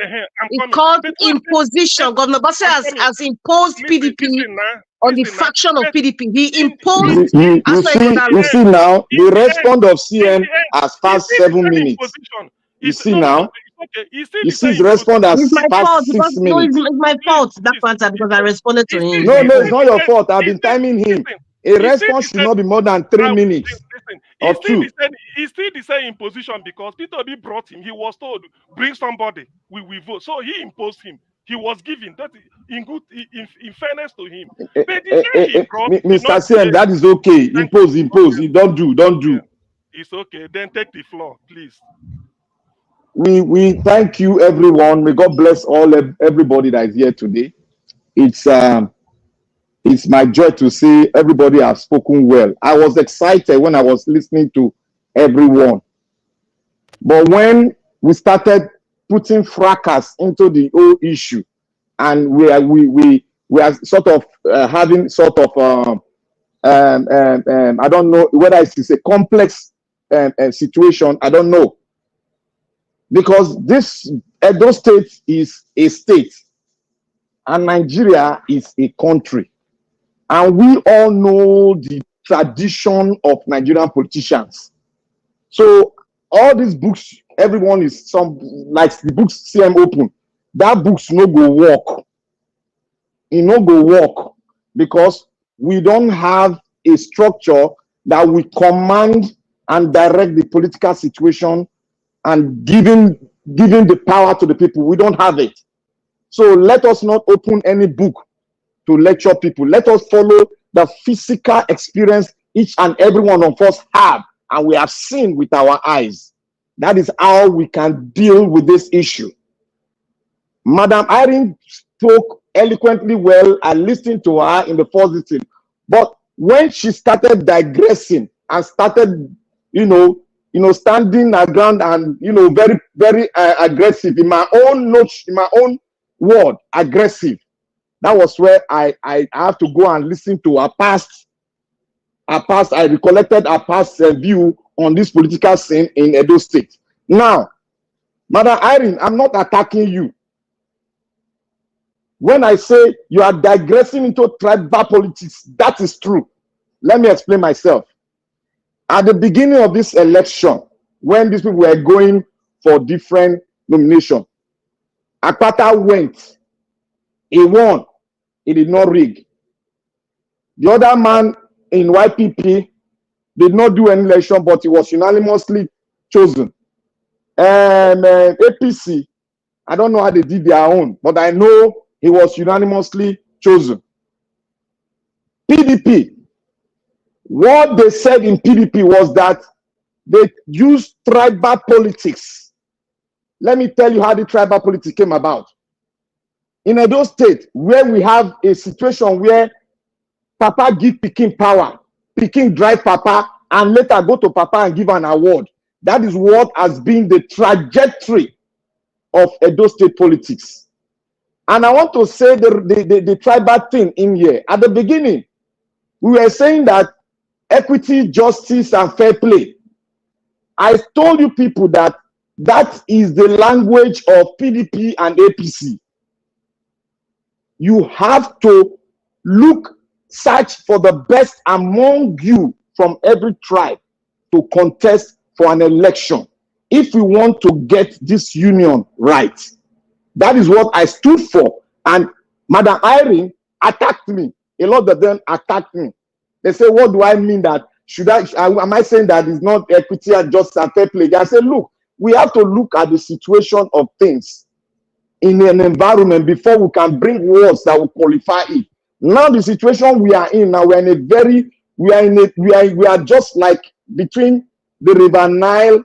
It's called imposition. Governor Bassey has imposed PDP on the faction of PDP. He imposed. You see now, the response of CM has passed 7 minutes. You see now? Okay. You see his response has passed 6 minutes. No, it's my fault, that matter, because I responded to him. No, it's not your fault. I've been timing him. A response should not be more than 3 minutes. Or 2. He's still the same in position because Peter Obi brought him. He was told, bring somebody, we vote. So he imposed him. He was given that in fairness to him. But Mr. CM, that is okay. Impose. Don't do. It's okay. Then take the floor, please. We thank you, everyone. May God bless everybody that is here today. It's my joy to see everybody has spoken well. I was excited when I was listening to everyone, but when we started putting fracas into the whole issue, and we are sort of having sort of I don't know whether it's a complex situation. I don't know. Because this Edo State is a state and Nigeria is a country. And we all know the tradition of Nigerian politicians. So all these books, everyone is like the books CM open. That books no go work. It no go work because we don't have a structure that will command and direct the political situation and giving the power to the people. We don't have it. So let us not open any book to lecture people. Let us follow the physical experience each and every one of us have, and we have seen with our eyes. That is how we can deal with this issue. Madam Irene spoke eloquently well. I listened to her in the first meeting. But when she started digressing and started, standing her ground and very, very aggressive in my own notes, in my own word, aggressive. That was where I have to go and listen to her past. I recollected her past view on this political scene in Edo State. Now, Madam Irene, I'm not attacking you. When I say you are digressing into tribal politics, that is true. Let me explain myself. At the beginning of this election, when these people were going for different nominations, Akpata went. He won. He did not rig. The other man in YPP did not do any election, but he was unanimously chosen. APC, I don't know how they did their own, but I know he was unanimously chosen. PDP, what they said in PDP was that they used tribal politics. Let me tell you how the tribal politics came about. In Edo State, where we have a situation where Papa give Pikin power, Pikin drive Papa, and later go to Papa and give an award. That is what has been the trajectory of Edo State politics. And I want to say the tribal thing in here. At the beginning, we were saying that equity, justice, and fair play. I told you people that that is the language of PDP and APC. You have to search for the best among you from every tribe to contest for an election if we want to get this union right. That is what I stood for. And Madam Irene attacked me. A lot of them attacked me. They say, what do I mean that am I saying that it's not equity and justice and fair play? I say, look, we have to look at the situation of things in an environment before we can bring words that will qualify it. Now the situation we are in now, we are just like between the River Nile,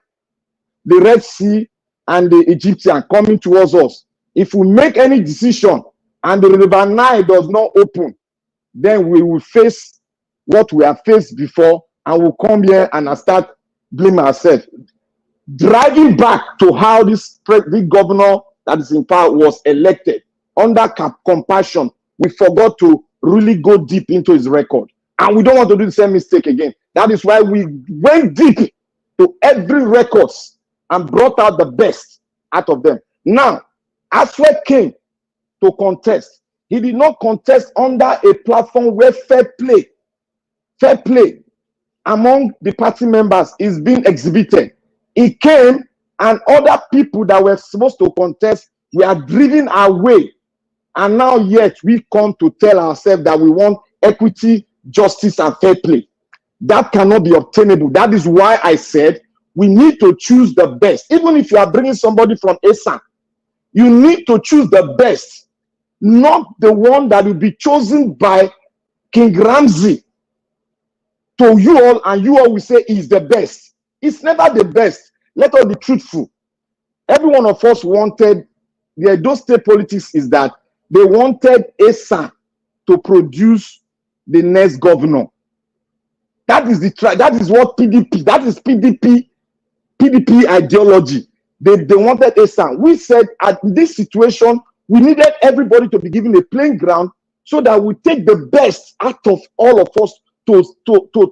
the Red Sea, and the Egyptian coming towards us. If we make any decision and the River Nile does not open, then we will face what we have faced before, and we'll come here and start blaming ourselves. Driving back to how this governor that is in power was elected under compassion, we forgot to really go deep into his record. And we don't want to do the same mistake again. That is why we went deep to every records and brought out the best out of them. Now, Aswe came to contest. He did not contest under a platform where fair play among the party members is being exhibited. He came and other people that were supposed to contest were driven away. And now yet we come to tell ourselves that we want equity, justice, and fair play. That cannot be obtainable. That is why I said we need to choose the best. Even if you are bringing somebody from Esan, you need to choose the best, not the one that will be chosen by King Ramsey to you all, and you all will say is the best. It's never the best. Let us be truthful. Every one of us wanted, the Edo State politics is that they wanted Esan to produce the next governor. That is what PDP, that is PDP ideology. They wanted Esan. We said at this situation, we needed everybody to be given a playing ground so that we take the best out of all of us to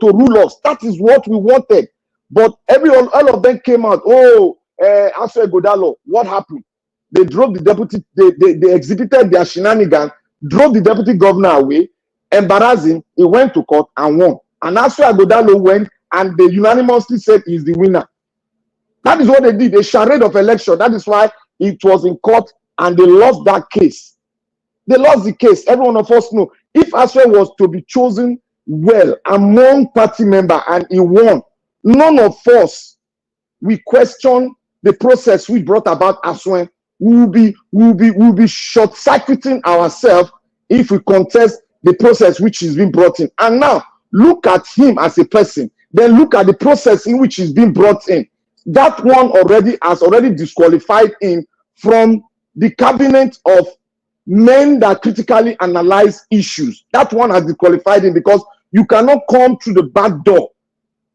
rule us. That is what we wanted. But all of them came out. Oh, Aswe Godalo, what happened? They drove the deputy, they exhibited their shenanigans, drove the deputy governor away, embarrassing. He went to court and won. And Aswe Godalo went and they unanimously said he's the winner. That is what they did, a charade of election. That is why it was in court and they lost that case. They lost the case. Every one of us know. If Aswe was to be chosen well among party members and he won, none of us we question the process we brought about Aswe. We'll be short-circuiting ourselves if we contest the process which is being brought in. And now look at him as a person. Then look at the process in which he's been brought in. That one has already disqualified him from the cabinet of men that critically analyze issues. That one has disqualified him because you cannot come through the back door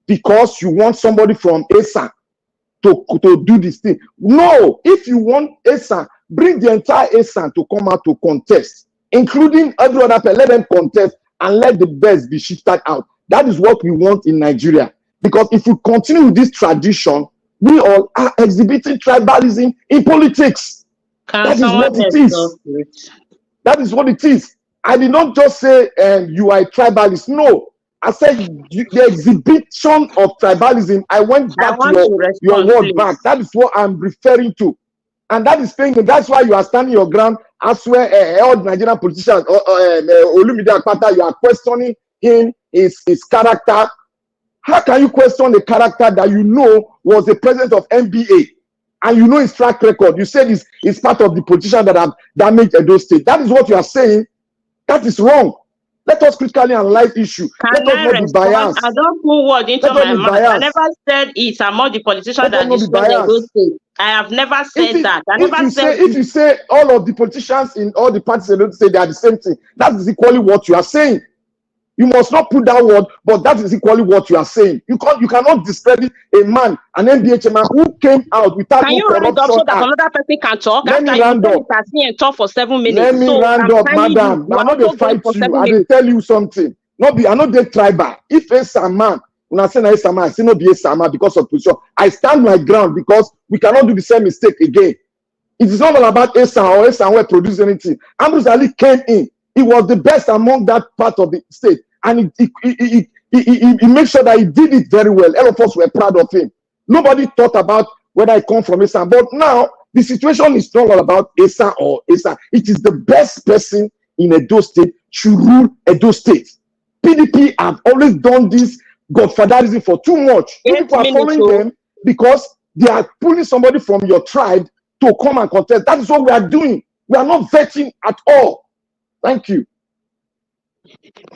because you want somebody from Esan to do this thing. No, if you want Esan, bring the entire Esan to come out to contest, including every other person. Let them contest and let the best be shifted out. That is what we want in Nigeria. Because if we continue with this tradition, we all are exhibiting tribalism in politics. That is what it is. That is what it is. I did not just say you are a tribalist. No. I said the exhibition of tribalism. I went back to your word back. That is what I'm referring to. And that is saying that's why you are standing your ground. I swear all Nigerian politicians, Olumide Akpata, you are questioning him, his character. How can you question the character that you know was the president of NBA and you know his track record? You said he's part of the politicians that have damaged Edo State. That is what you are saying. That is wrong. Let us critically analyze issue. Let us not be biased. I don't put word into my mouth. I never said it's among the politicians that destroy Edo State. I have never said that. I never said if you say all of the politicians in all the parties in Edo State they are the same thing, that is equally what you are saying. You must not put that word, but that is equally what you are saying. You cannot discredit a man, an NBA man who came out without no corruption. Can you round up so that another person can talk? Let me round up. And talk for 7 minutes. Let me round up, madam. I'm not going to fight you. I will tell you something. I'm not the tribal. If it's a man, when I say it's a man, I say no be a man because of position. I stand my ground because we cannot do the same mistake again. It is not all about Esan or Esan who produce anything. Ambrose Ali came in. He was the best among that part of the state. And he made sure that he did it very well. All of us were proud of him. Nobody thought about whether I come from Esan. But now, the situation is not all about Esan or Esan. It is the best person in Edo State should rule Edo State. PDP have always done this godfatherism for too much. You people are following them because they are pulling somebody from your tribe to come and contest. That is what we are doing. We are not vetting at all. Thank you.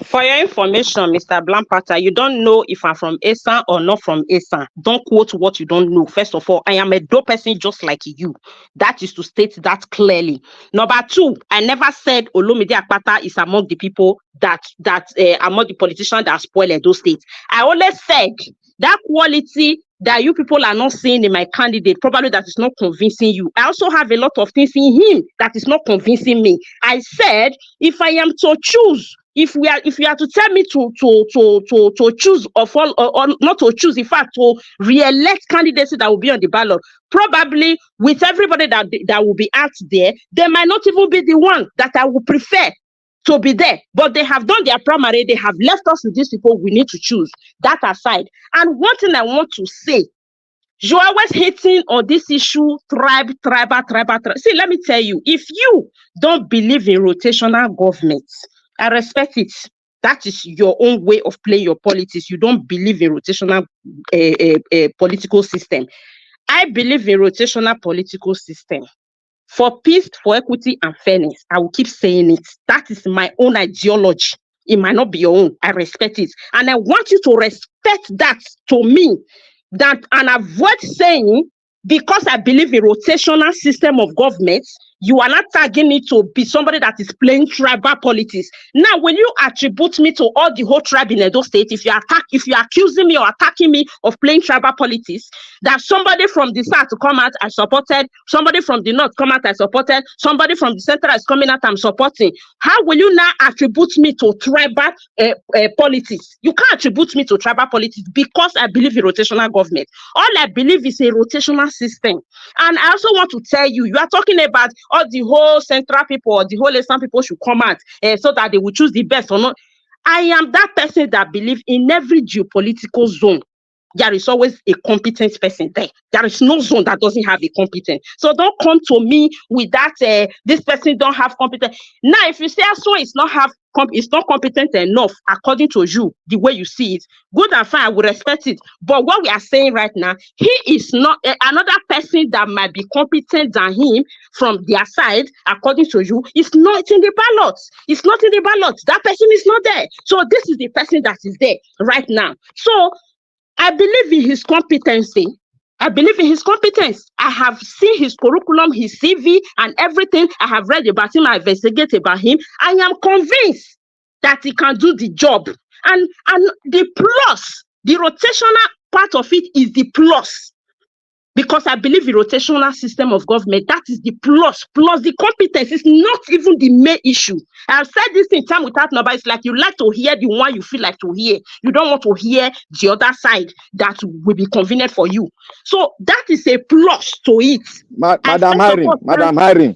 For your information, Mr. Blampata, you don't know if I'm from Esan or not from Esan. Don't quote what you don't know. First of all, I am a dope person just like you. That is to state that clearly. Number two, I never said Olumide Akpata is among the people that among the politicians that spoil Edo State. I always said that quality that you people are not seeing in my candidate, probably that is not convincing you. I also have a lot of things in him that is not convincing me. I said, if I am to choose, if you are to tell me to choose or not to choose, in fact, to re-elect candidates that will be on the ballot, probably with everybody that will be out there, they might not even be the one that I would prefer to be there. But they have done their primary, they have left us with these people we need to choose. That aside. And one thing I want to say, you're always hitting on this issue, tribal. See, let me tell you, if you don't believe in rotational governments, I respect it. That is your own way of playing your politics. You don't believe in rotational political system. I believe in rotational political system. For peace, for equity, and fairness. I will keep saying it. That is my own ideology. It might not be your own. I respect it. And I want you to respect that to me. That and avoid saying, because I believe in rotational system of government, you are not tagging me to be somebody that is playing tribal politics. Now, when you attribute me to all the whole tribe in Edo State, if you're accusing me or attacking me of playing tribal politics, that somebody from the south to come out, I supported, somebody from the north come out, I supported, somebody from the center is coming out, I'm supporting. How will you now attribute me to tribal politics? You can't attribute me to tribal politics because I believe in rotational government. All I believe is a rotational system. And I also want to tell you, you are talking about all the whole central people or the whole eastern people should come out so that they will choose the best or not. I am that person that believes in every geopolitical zone, there is always a competent person there. There is no zone that doesn't have a competent. So don't come to me with that, this person don't have competence. Now, if you say so, it's not competent enough according to you, the way you see it, good and fine, I will respect it. But what we are saying right now, he is not another person that might be competent than him from their side, according to you, is not in the ballot. It's not in the ballot. That person is not there. So this is the person that is there right now. So I believe in his competency. I believe in his competence. I have seen his curriculum, his CV, and everything. I have read about him. I investigate about him. I am convinced that he can do the job. And the plus, the rotational part of it is the plus. Because I believe in rotational system of government, that is the plus. Plus the competence is not even the main issue. I've said this in time without number. It's like you like to hear the one you feel like to hear. You don't want to hear the other side that will be convenient for you. So that is a plus to it. Madam Irene,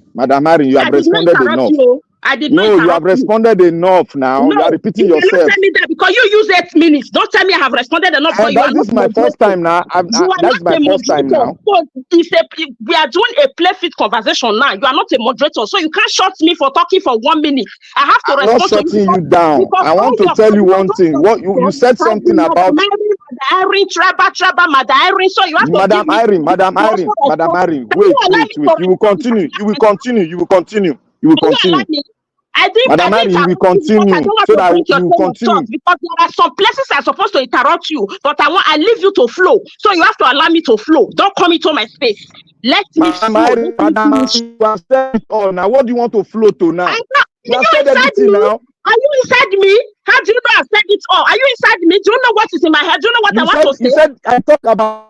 you have responded enough. I did not. No, you have responded enough now. No, you are repeating you yourself. Tell me that because you use 8 minutes. Don't tell me I have responded enough. And this is my first time now. That's my first time now. So we are doing a play fit conversation now. You are not a moderator, so you can't shut me for talking for 1 minute. I have to respond to you. I'm not shutting you down. I want to tell you one thing. What you said something about Irene, Madam Irene. So you have to Madam Irene. Wait. You will continue. Madam Irene, you will continue so that you will continue. Because there are some places I'm supposed to interrupt you, but I leave you to flow. So you have to allow me to flow. Don't come into my space. Let me flow. Madam Irene, you have said it all. Now, what do you want to flow to now? You have said everything now. Are you inside me? How do you know I've said it all? Are you inside me? Do you know what is in my head? Do you know what I want to say? You said I talk about.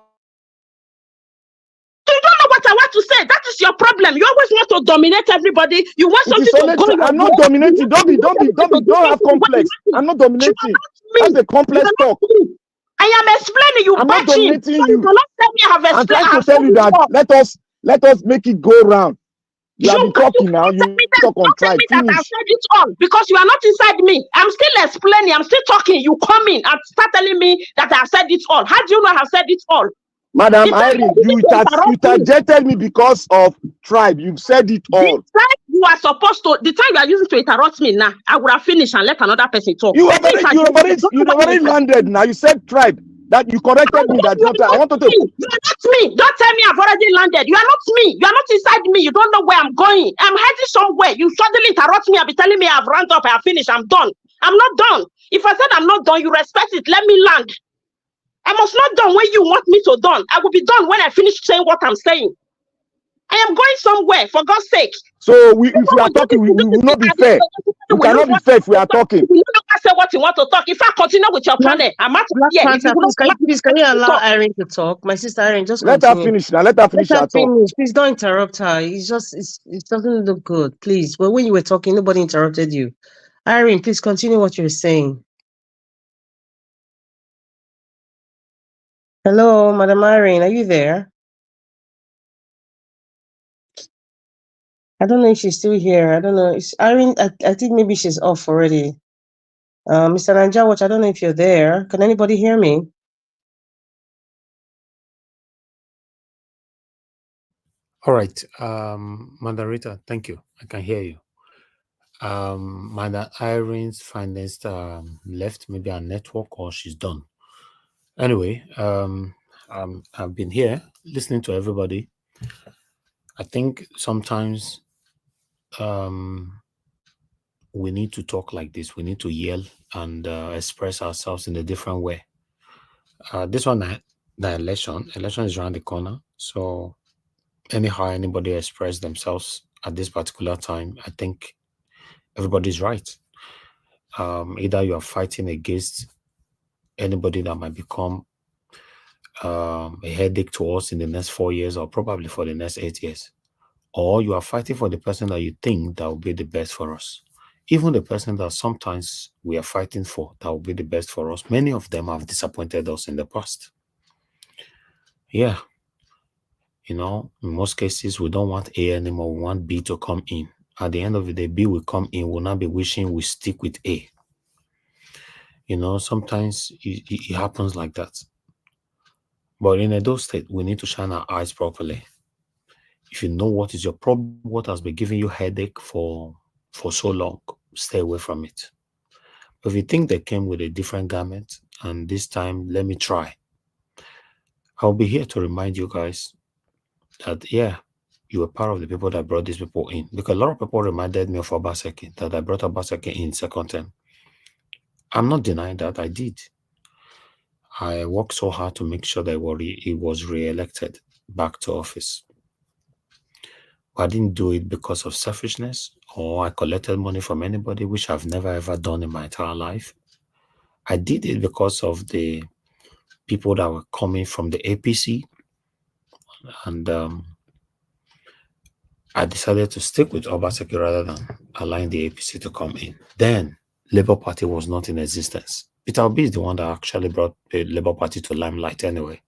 You don't know what I want to say. That is your problem. You always want to dominate everybody. You want something to go. I'm not dominating. Don't have complex. I'm not dominating. That's a complex talk. I am explaining you. I'm not dominating you. You cannot tell me I have explained. I'm trying to tell you that let us make it go round. You have been talking now. You talk on tribe. That I've said it all because you are not inside me. I'm still explaining. I'm still talking. You come in and start telling me that I've said it all. How do you know I've said it all? Madam Irene, you interjected me because of tribe. You've said it all. The You are supposed to, the time you are using to interrupt me now, I would have finished and let another person talk. You already landed now. You said tribe. That you corrected me. That's not. I want to take. You are not me. Don't tell me I've already landed. You are not me. You are not inside me. You don't know where I'm going. I'm heading somewhere. You suddenly interrupt me and be telling me I've rounded up, I have finished, I'm done. I'm not done. If I said I'm not done, you respect it. Let me land. I must not done when you want me to done. I will be done when I finish saying what I'm saying. I am going somewhere, for God's sake. So if we are talking, we will not be fair. We cannot be fair if we are talking. You don't say what you want to talk. If I continue with your panel, I'm out of here. Please, can you allow Irene to talk? My sister Irene, just let continue. her finish now. Let her finish her talk. Please don't interrupt her. It doesn't look good. Please. Well, when you were talking, nobody interrupted you. Irene, please continue what you're saying. Hello, Madam Irene, are you there? I don't know if she's still here. I don't know. It's Irene, I think maybe she's off already. Mr. Nnaji, I don't know if you're there. Can anybody hear me? All right, Mandarita, thank you. I can hear you. Madam Irene's financed left, maybe a network, or she's done. Anyway, I've been here listening to everybody. I think sometimes we need to talk like this. We need to yell and express ourselves in a different way. This one, the election is around the corner. So anyhow anybody express themselves at this particular time, I think everybody's right. Either you are fighting against anybody that might become a headache to us in the next 4 years or probably for the next 8 years, or you are fighting for the person that you think that will be the best for us. Even the person that sometimes we are fighting for that will be the best for us, many of them have disappointed us in the past. Yeah. You know, in most cases, we don't want A anymore. We want B to come in. At the end of the day, B will come in. We'll not be wishing we stick with A. You know, sometimes it happens like that. But in Edo State, we need to shine our eyes properly. If you know what is your problem, what has been giving you headache for so long, stay away from it. If you think they came with a different garment, and this time, let me try. I'll be here to remind you guys that, yeah, you were part of the people that brought these people in. Because a lot of people reminded me of Obaseki, that I brought Obaseki in second term. I'm not denying that I did. I worked so hard to make sure that he was re-elected back to office. I didn't do it because of selfishness or I collected money from anybody, which I've never ever done in my entire life. I did it because of the people that were coming from the APC, and I decided to stick with Obaseki rather than allowing the APC to come in. Then Labour Party was not in existence. Peter Obi is the one that actually brought the Labour Party to limelight anyway.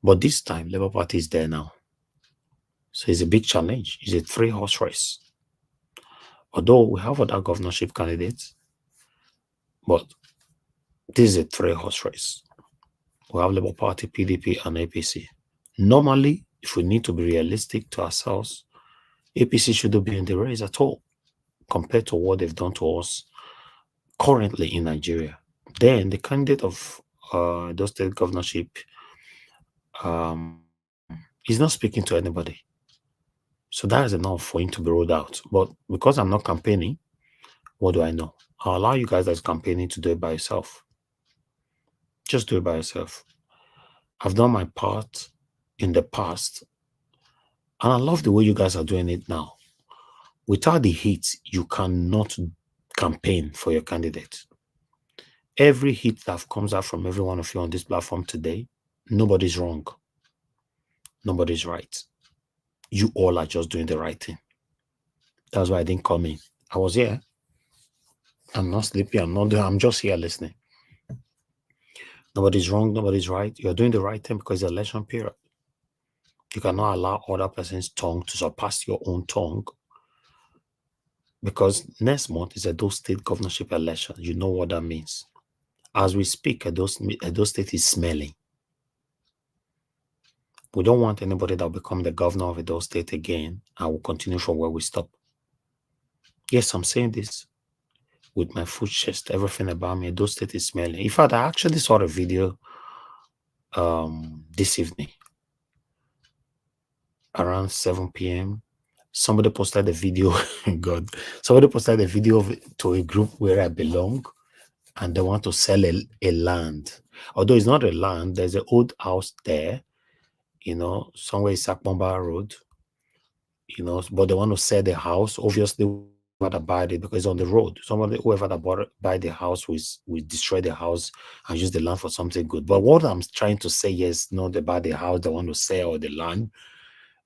But this time, Labour Party is there now. So it's a big challenge. It's a 3-horse race. Although we have other governorship candidates, but this is a 3-horse race. We have Labour Party, PDP, and APC. Normally, if we need to be realistic to ourselves, APC shouldn't be in the race at all compared to what they've done to us currently in Nigeria. Then the candidate of Edo State governorship is not speaking to anybody. So that is enough for him to be ruled out. But because I'm not campaigning, what do I know? I'll allow you guys that's campaigning to do it by yourself. Just do it by yourself. I've done my part in the past, and I love the way you guys are doing it now. Without the heat, you cannot campaign for your candidate. Every hit that comes out from every one of you on this platform today, nobody's wrong. Nobody's right. You all are just doing the right thing. That's why I didn't come in. I was here. I'm not sleepy. I'm just here listening. Nobody's wrong. Nobody's right. You're doing the right thing because it's election period. You cannot allow other person's tongue to surpass your own tongue. Because next month is Edo State governorship election. You know what that means. As we speak, Edo State is smelling. We don't want anybody that will become the governor of Edo State again. I will continue from where we stop. Yes, I'm saying this with my full chest. Everything about me, Edo State is smelling. In fact, I actually saw a video this evening around 7 p.m. Somebody posted a video. God, somebody posted a video to a group where I belong, and they want to sell a land. Although it's not a land, there's an old house there, you know, somewhere in Sakbomba Road, you know, but they want to sell the house. Obviously, whoever that buy it, because it's on the road. Whoever that buy the house will destroy the house and use the land for something good. But what I'm trying to say is not about the house they want to sell or the land.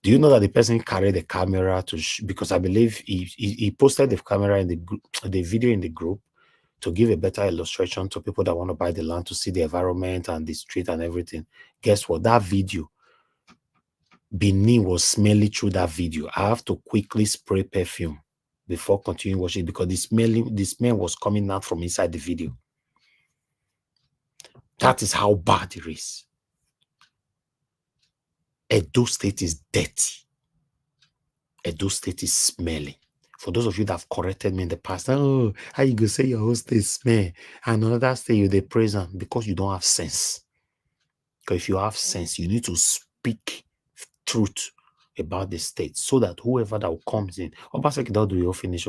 Do you know that the person carried the camera to because I believe he posted the camera in the group, the video in the group, to give a better illustration to people that want to buy the land, to see the environment and the street and everything. Guess what? That video, Benin was smelly through that video. I have to quickly spray perfume before continuing watching because the smell was coming out from inside the video. That is how bad it is. Edo State is dirty. Edo State is smelly. For those of you that have corrected me in the past, oh, how you go say your whole state smell? And another state you they praise them because you don't have sense. Because if you have sense, you need to speak truth about the state so that whoever that comes in, Obaseki don't do your finish.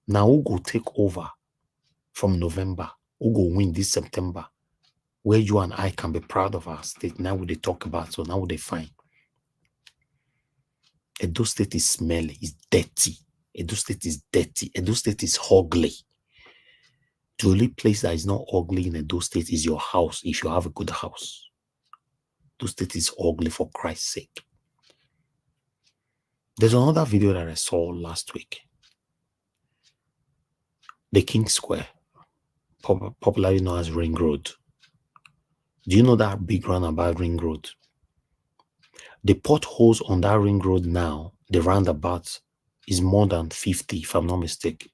Now who go take over from November? Who go win this September? Where you and I can be proud of our state. Now what they talk about, so now what they find. Edo State is smelly, it's dirty. Edo State is dirty. Edo State is ugly. The only place that is not ugly in Edo State is your house, if you have a good house. Edo State is ugly, for Christ's sake. There's another video that I saw last week. The King Square, popularly known as Ring Road. Do you know that big roundabout Ring Road? The potholes on that Ring Road now, the roundabout, is more than 50, if I'm not mistaken.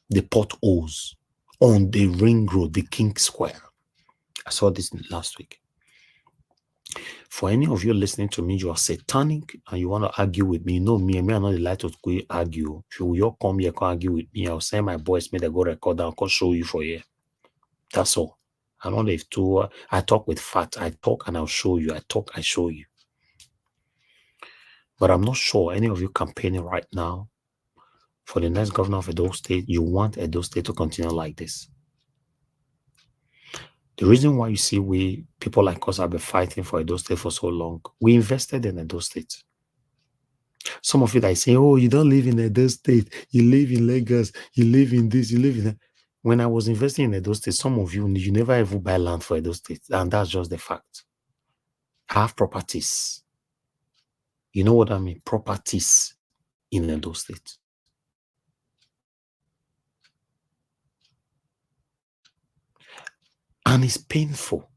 The potholes on the Ring Road, the King Square. I saw this last week. For any of you listening to me, you are satanic and you want to argue with me. You know me, and me are not the light to go argue. If you all come here, come argue with me, I'll send my boys, may they go record and I'll show you for you. That's all. I don't know if I talk with fat. I talk and I'll show you. I talk, I show you. But I'm not sure any of you campaigning right now for the next governor of Edo State, you want Edo State to continue like this. The reason why you see people like us have been fighting for Edo State for so long, we invested in Edo State. Some of you that say, oh, you don't live in Edo State, you live in Lagos, you live in this, you live in that. When I was investing in Edo State, some of you never ever buy land for Edo State, and that's just the fact. I have properties. You know what I mean? Properties in Edo State. And it's painful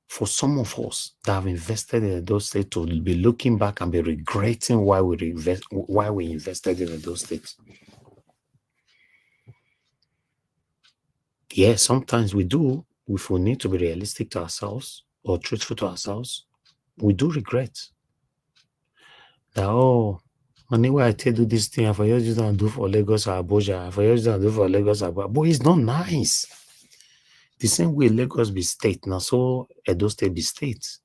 for some of us that have invested in Edo State to be looking back and be regretting why we invested in Edo State. Yeah, sometimes we do. If we need to be realistic to ourselves or truthful to ourselves, we do regret that, oh, anyway, I tell you this thing, if I just don't do for Lagos or Abuja, if I just don't do for Lagos or Abuja, but it's not nice. The same way Lagos be state, now so Edo State be state.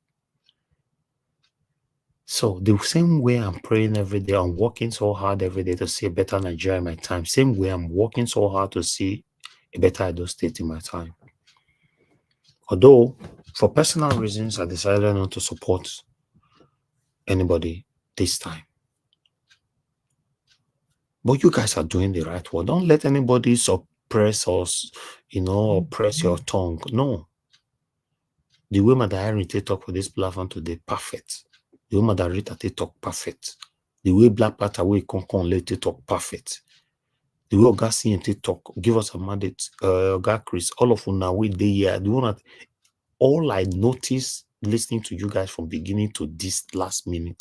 So the same way I'm praying every day, I'm working so hard every day to see a better Nigeria in my time. Same way I'm working so hard to see a better Edo State in my time. Although, for personal reasons, I decided not to support anybody this time. But you guys are doing the right one. Don't let anybody suppress us, oppress your tongue. No. The way Madam Irene talk for this platform today, perfect. The way Madam Rita talk, perfect. The way Black Panther way Concon later talk, perfect. The way Oga CNT talk, give us a mandate. Oga Chris, all of you now, we day here. All I noticed listening to you guys from beginning to this last minute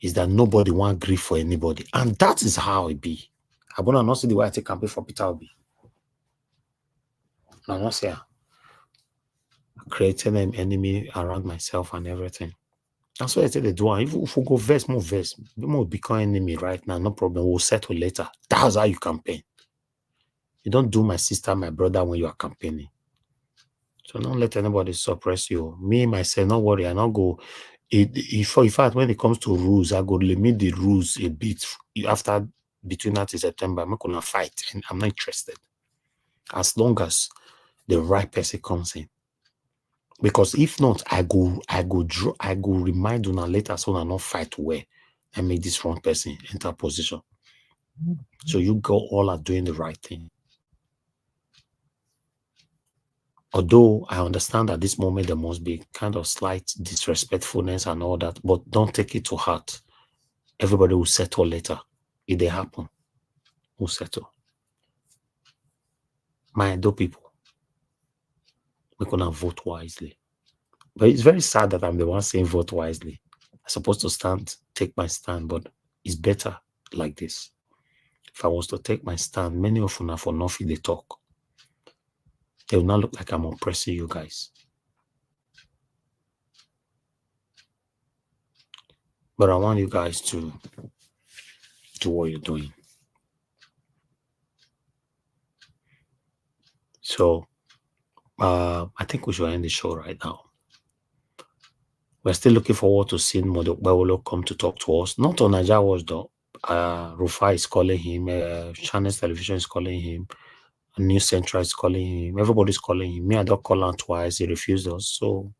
is that nobody want grief for anybody. And that is how it be. I want to not see the way I take campaign for Peter Obi. I'm not saying. creating an enemy around myself and everything. That's why I tell the do. If we go verse, we more become enemy right now. No problem. We'll settle later. That's how you campaign. You don't do my sister, my brother when you are campaigning. So don't let anybody suppress you. Me, myself, don't worry. I not go. In fact, when it comes to rules, I go limit the rules a bit after between now to September. I'm not gonna fight, and I'm not interested. As long as the right person comes in. Because if not, I go remind you later so I not fight well and make this wrong person enter position. So you go all are doing the right thing. Although I understand at this moment there must be kind of slight disrespectfulness and all that, but don't take it to heart. Everybody will settle later. If they happen, will settle. My Edo people, we're gonna vote wisely. But it's very sad that I'm the one saying vote wisely. I'm supposed to take my stand, but it's better like this. If I was to take my stand, many of you for nothing they talk. They will not look like I'm oppressing you guys. But I want you guys to do what you're doing. So I think we should end the show right now. We're still looking forward to seeing Modokbawolo come to talk to us. Not on Nigeria Watch though. Rufa is calling him. Channels Television is calling him. News Central is calling him. Everybody's calling him. Me, I don't call him twice. He refused us. So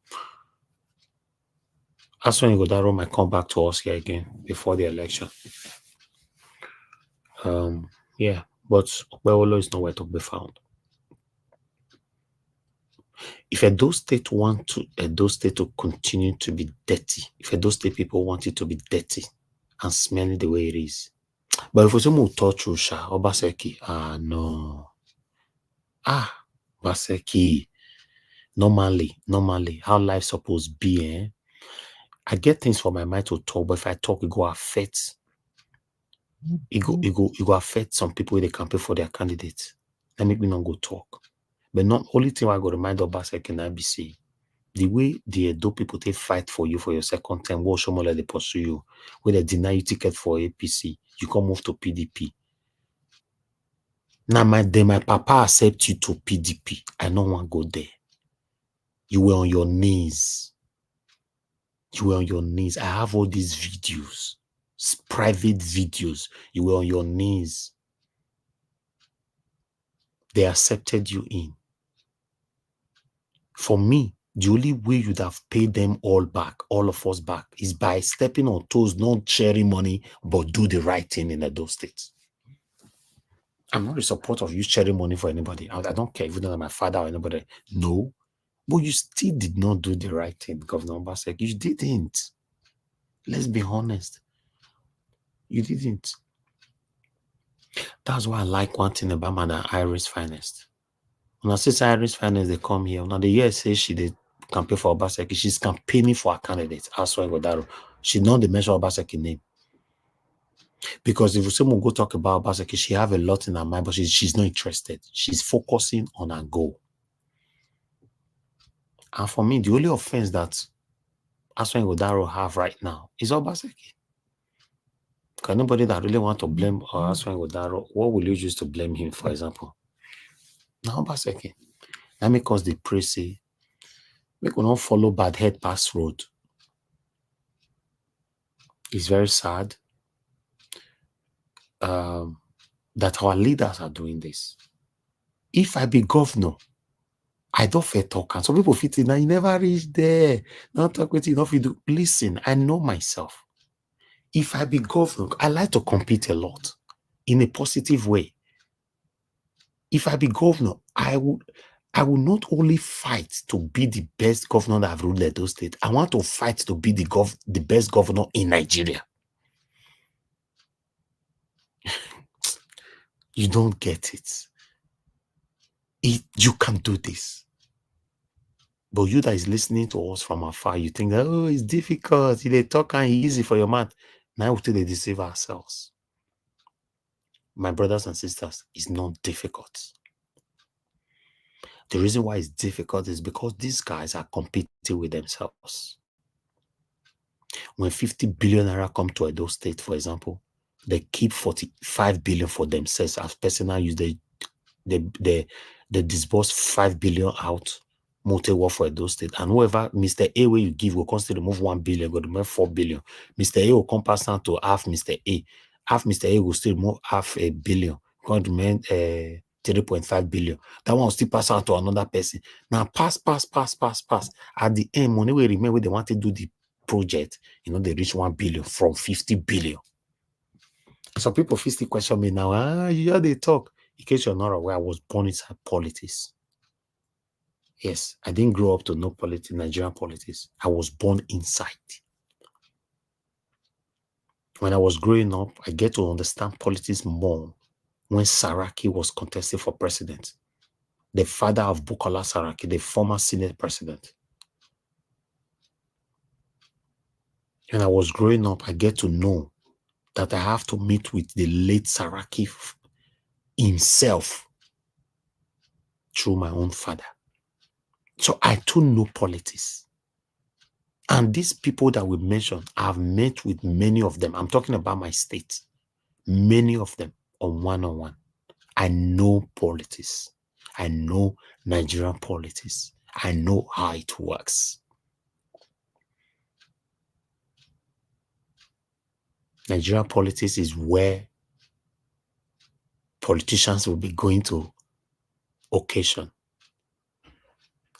that's when Godaro might come back to us here again before the election. Yeah, but Okbewolo is nowhere to be found. If Edo State want Edo State to continue to be dirty, if Edo State people want it to be dirty and smelly the way it is, but if we say more touch Rusha or Baseki, no. Baseki. Normally, how life supposed to be, I get things for my mind to talk, but if I talk, it go affect. It go affect some people when they campaign for their candidates. That make me not go talk. But not only thing I go remind Obaseki and IBC, the way the Edo people they fight for you for your second term, what Shomole they pursue you, where they deny you ticket for APC, you can move to PDP. Now my papa accept you to PDP. I don't want to go there. You were on your knees. You were on your knees. I have all these videos, private videos. You were on your knees. They accepted you in. For me, the only way you'd have paid them all back, all of us back, is by stepping on toes, not sharing money, but do the right thing in those states. I'm not in support of you sharing money for anybody. I don't care if you don't have my father or anybody. No. But you still did not do the right thing, Governor Obaseki. You didn't. Let's be honest. You didn't. That's why I like one thing about Madam Iris Finest. When I say Iris Finest, they come here. Now the year says she did campaign for Obaseki. She's campaigning for a candidate. Aswa Godaro. She know the mention Obaseki name. Because if someone go talk about Obaseki, she have a lot in her mind, but she's not interested. She's focusing on her goal. And for me, the only offense that Aswa Godaro have right now is Obaseki. Because anybody that really want to blame Aswa Godaro, what will you use to blame him, for example? Now Obaseki. That make us the praise say, we will not follow bad head pass road. It's very sad that our leaders are doing this. If I be governor, I don't fair talk. And some people fit in, now you never reach there. Not talk with you, enough you do. Listen, I know myself. If I be governor, I like to compete a lot in a positive way. If I be governor, I will not only fight to be the best governor that I've ruled Edo State. I want to fight to be the best governor in Nigeria. You don't get it. You can do this. But you that is listening to us from afar, you think that, oh, it's difficult. They talk and easy for your mouth. Now we they deceive ourselves. My brothers and sisters, it's not difficult. The reason why it's difficult is because these guys are competing with themselves. When 50 billion naira come to Edo State, for example, they keep 45 billion for themselves as personal use. They disburse 5 billion out, multi-war for Edo State. And whoever Mr. A where you give will constantly remove 1 billion, go to remove 4 billion. Mr. A will come pass down to half Mr. A. Half Mr. A will still remove half a billion, going to remain 3.5 billion. That one will still pass out to another person. Now pass. At the end, money will remain where they want to do the project. You know, they reach 1 billion from 50 billion. Some people still question me now. You hear they talk. In case you're not aware, I was born inside politics. Yes, I didn't grow up to know politics, Nigerian politics. I was born inside. When I was growing up, I get to understand politics more when Saraki was contesting for president. The father of Bukola Saraki, the former Senate president. When I was growing up, I get to know that I have to meet with the late Saraki himself through my own father. So I too know politics. And these people that we mentioned, I've met with many of them. I'm talking about my state. Many of them on one-on-one. I know politics. I know Nigerian politics. I know how it works. Nigerian politics is where politicians will be going to occasion.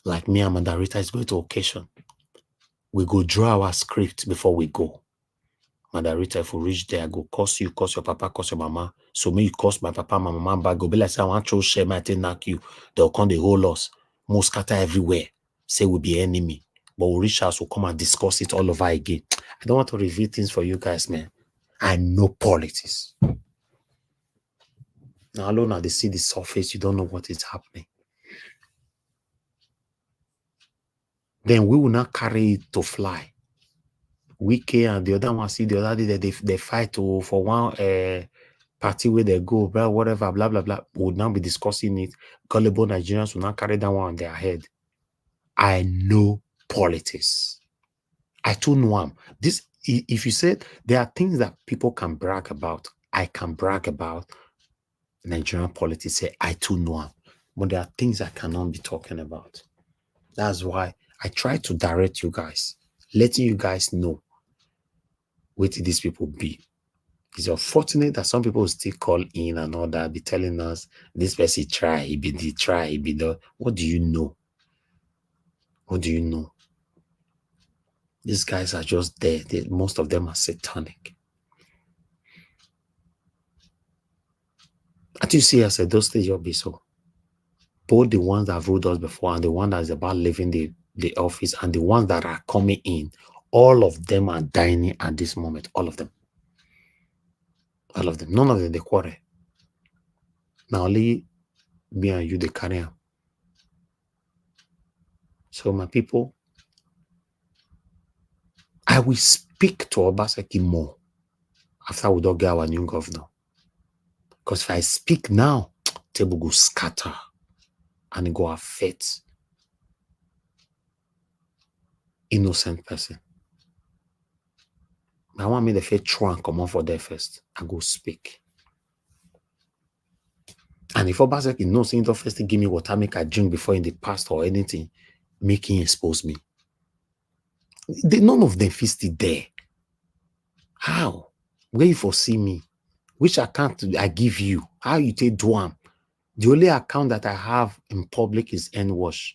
Like me and Mandarita is going to occasion. We go draw our script before we go. Mandarita, if we reach there, I go curse you, curse your papa, curse your mama. So me, you curse my papa, my mama, back. Go be like, say, I want to share my thing, knock you. They'll come, they hold us. More scatter everywhere. Say we'll be enemy. But we reach us, we'll come and discuss it all over again. I don't want to reveal things for you guys, man. I know politics. Now alone, now they see the surface, you don't know what is happening. Then we will not carry it to fly. Wiki and the other one, see the other day they fight for one party where they go, blah, whatever, blah, blah, blah. We would now be discussing it. Gullible Nigerians will not carry that one on their head. I know politics. I too know them. This, if you said there are things that people can brag about, I can brag about Nigerian politics. Say I too know them. But there are things I cannot be talking about. That's why I try to direct you guys, letting you guys know what these people be. It's unfortunate that some people still call in and all that, be telling us this person try, he be the try, he be the. What do you know? What do you know? These guys are just there. Most of them are satanic. As you see, as Edo State job be so. Both the ones that have ruled us before and the one that is about leaving the office and the ones that are coming in, all of them are dying at this moment. All of them. All of them. None of them they quarrel. Now only me and you they carry on. So my people, I will speak to Obaseki more after we don't get our new governor. Because if I speak now, table go scatter and it go affect innocent person. I want me to face try and come on for there first. I go speak. And if Obaseki knows him first to give me water, make I drink before in the past or anything, make him expose me. None of them feel still there. How? Where you foresee me? Which account I give you? How you take do am? The only account that I have in public is NWash,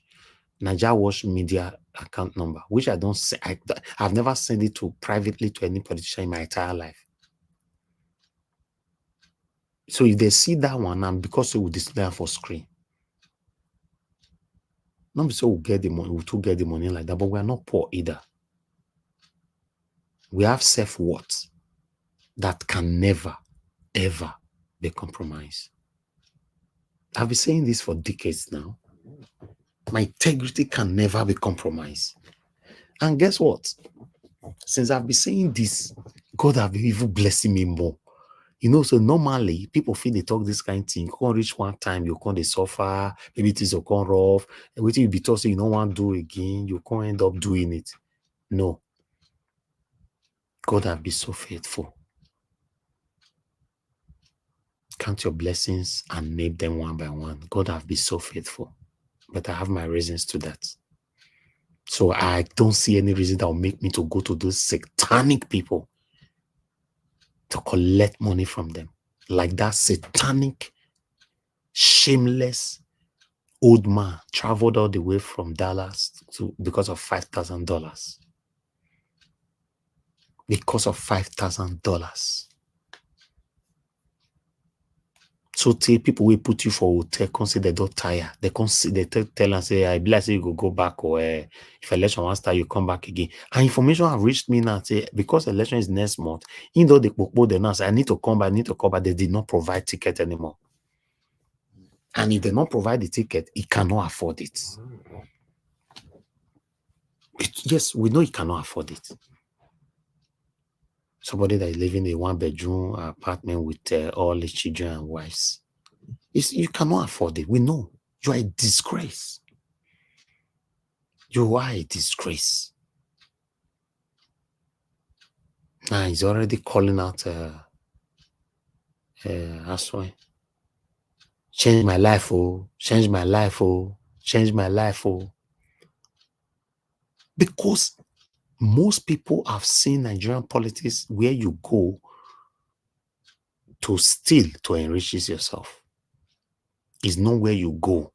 Nigeria Wash Media account number, which I don't say. I've never sent it to privately to any politician in my entire life. So if they see that one, and because it will display for screen, not so we'll get the money, we'll too get the money like that, but we are not poor either. We have self-worth that can never, ever be compromised. I've been saying this for decades now. My integrity can never be compromised. And guess what? Since I've been saying this, God have been even blessing me more. You know, so normally people feel they talk this kind of thing. You can't reach one time, you can't suffer, maybe it is a con rough, and wait till you be told so you don't want to do again, you can't end up doing it. No. God have been so faithful. Count your blessings and name them one by one. God have been so faithful. But I have my reasons to that. So I don't see any reason that will make me to go to those satanic people to collect money from them. Like that satanic, shameless old man traveled all the way from Dallas because of $5,000. Because of $5,000. So tell people we put you for hotel, consider they don't tire. They tell and say, I be like say you go back, or if election wants start, you come back again. And information have reached me now, say because election is next month, even though they announce I need to come back, they did not provide ticket anymore. And if they not provide the ticket, he cannot afford it. Yes, we know he cannot afford it. Somebody that is living in a one-bedroom apartment with all his children and wives. You cannot afford it. We know. You are a disgrace. You are a disgrace. Now he's already calling out Aswai. Change my life, oh. Change my life, oh. Change my life, oh. Because most people have seen Nigerian politics where you go to steal, to enrich yourself. It's not where you go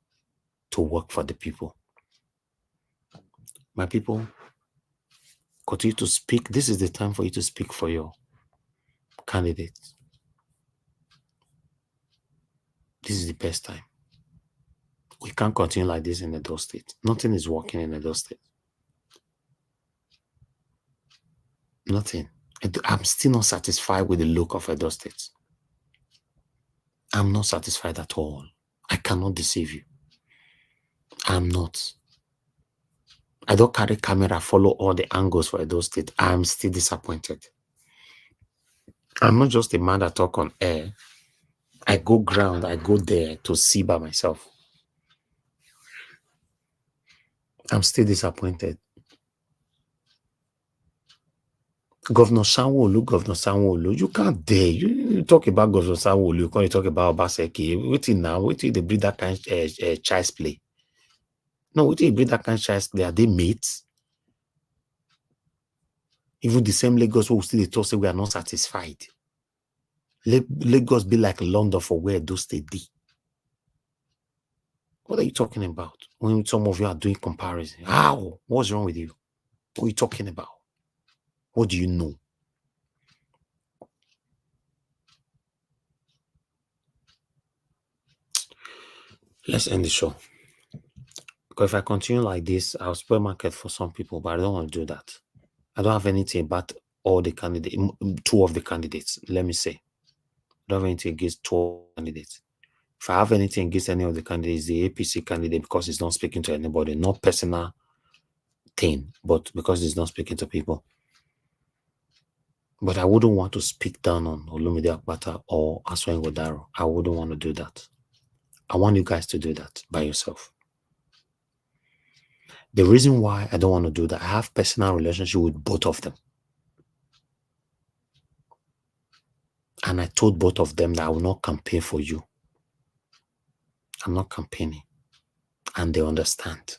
to work for the people. My people, continue to speak. This is the time for you to speak for your candidate. This is the best time. We can't continue like this in Edo State. Nothing is working in Edo State. Nothing. I'm still not satisfied with the look of Edo State. I'm not satisfied at all. I cannot deceive you. I'm not. I don't carry camera, follow all the angles for Edo State. I'm still disappointed. I'm not just a man that talk on air. I go ground, I go there to see by myself. I'm still disappointed. Governor Sanwo-Olu, you can't dare. You talk about Governor Sanwo-Olu, you can't talk about Obaseki. Waiting now, waiting they breed that kind of child's play. No, waiting they breed that kind of child's play. Are they mates? Even the same Lagos will still talk say we are not satisfied. Lagos be like London for where those State be. What are you talking about? When some of you are doing comparison. How? What's wrong with you? What are you talking about? What do you know? Let's end the show. Because if I continue like this, I'll spoil market for some people, but I don't want to do that. I don't have anything about all the candidates, two of the candidates, let me say. I don't have anything against two candidates. If I have anything against any of the candidates, the APC candidate, because he's not speaking to anybody, not personal thing, but because he's not speaking to people. But I wouldn't want to speak down on Olumide Akpata or Aswai Ngodaro. I wouldn't want to do that. I want you guys to do that by yourself. The reason why I don't want to do that, I have personal relationship with both of them. And I told both of them that I will not campaign for you. I'm not campaigning. And they understand.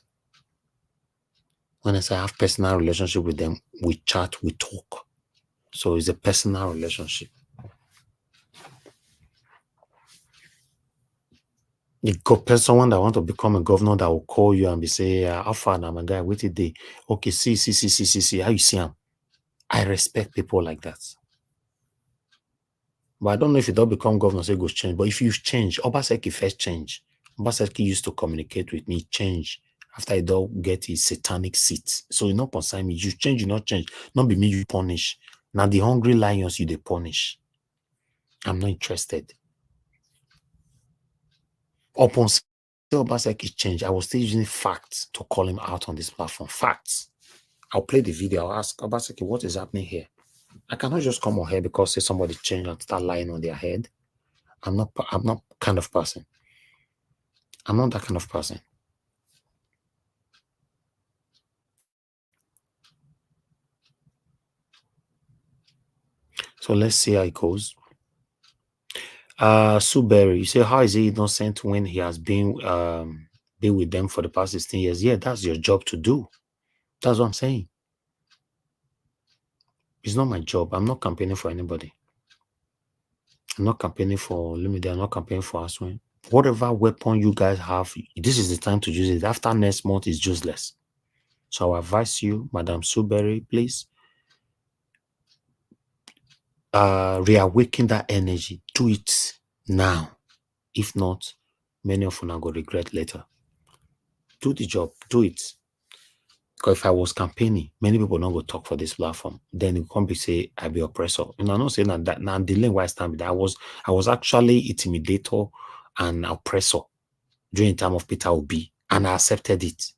When I say I have personal relationship with them, we chat, we talk. So it's a personal relationship. You got someone that want to become a governor that will call you and be say, how far now, my guy, wait a day. Okay, see, how you see him? I respect people like that. But I don't know if you don't become governor, say go change. But if you change, Obaseki first change. Obaseki used to communicate with me, change. After he don't get his satanic seat. So you not concern me. You change, you not change. Not be me, you punish. Now the hungry lions, you they punish. I'm not interested. Upon Obaseki change, I was still using facts to call him out on this platform. Facts. I'll play the video. I'll ask Obaseki, what is happening here? I cannot just come on here because say somebody changed and start lying on their head. I'm not kind of person. I'm not that kind of person. So let's see how it goes. Suberry, you say, how is he innocent when he has been with them for the past 16 years? Yeah, that's your job to do. That's what I'm saying. It's not my job. I'm not campaigning for anybody. I'm not campaigning for Lumide. I'm not campaigning for Aswin. Whatever weapon you guys have, this is the time to use it. After next month, it's useless. So I advise you, Madam Suberry, please reawaken that energy. Do it now. If not, many of you are going to regret later. Do the job. Do it. Because if I was campaigning, many people not go talk for this platform. Then you can't be say I be oppressor. I'm not saying that now I'm dealing why I stand with that. I was actually intimidator and oppressor during the time of Peter Obi, and I accepted it.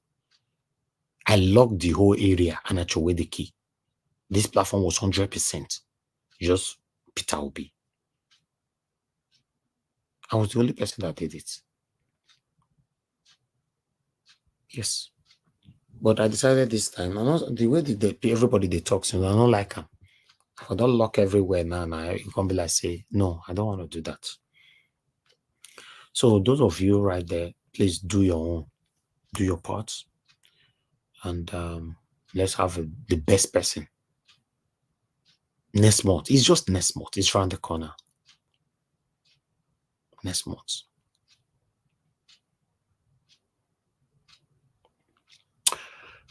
I locked the whole area and I threw away the key. This platform was 100% just Peter Obi. I was the only person that did it. Yes. But I decided this time, the way everybody they talk to me, I don't like them. I don't lock everywhere now. You can't be like, say, no, I don't want to do that. So those of you right there, please do your own, do your parts. And let's have the best person. Next month. It's just next month. It's around the corner. Next month.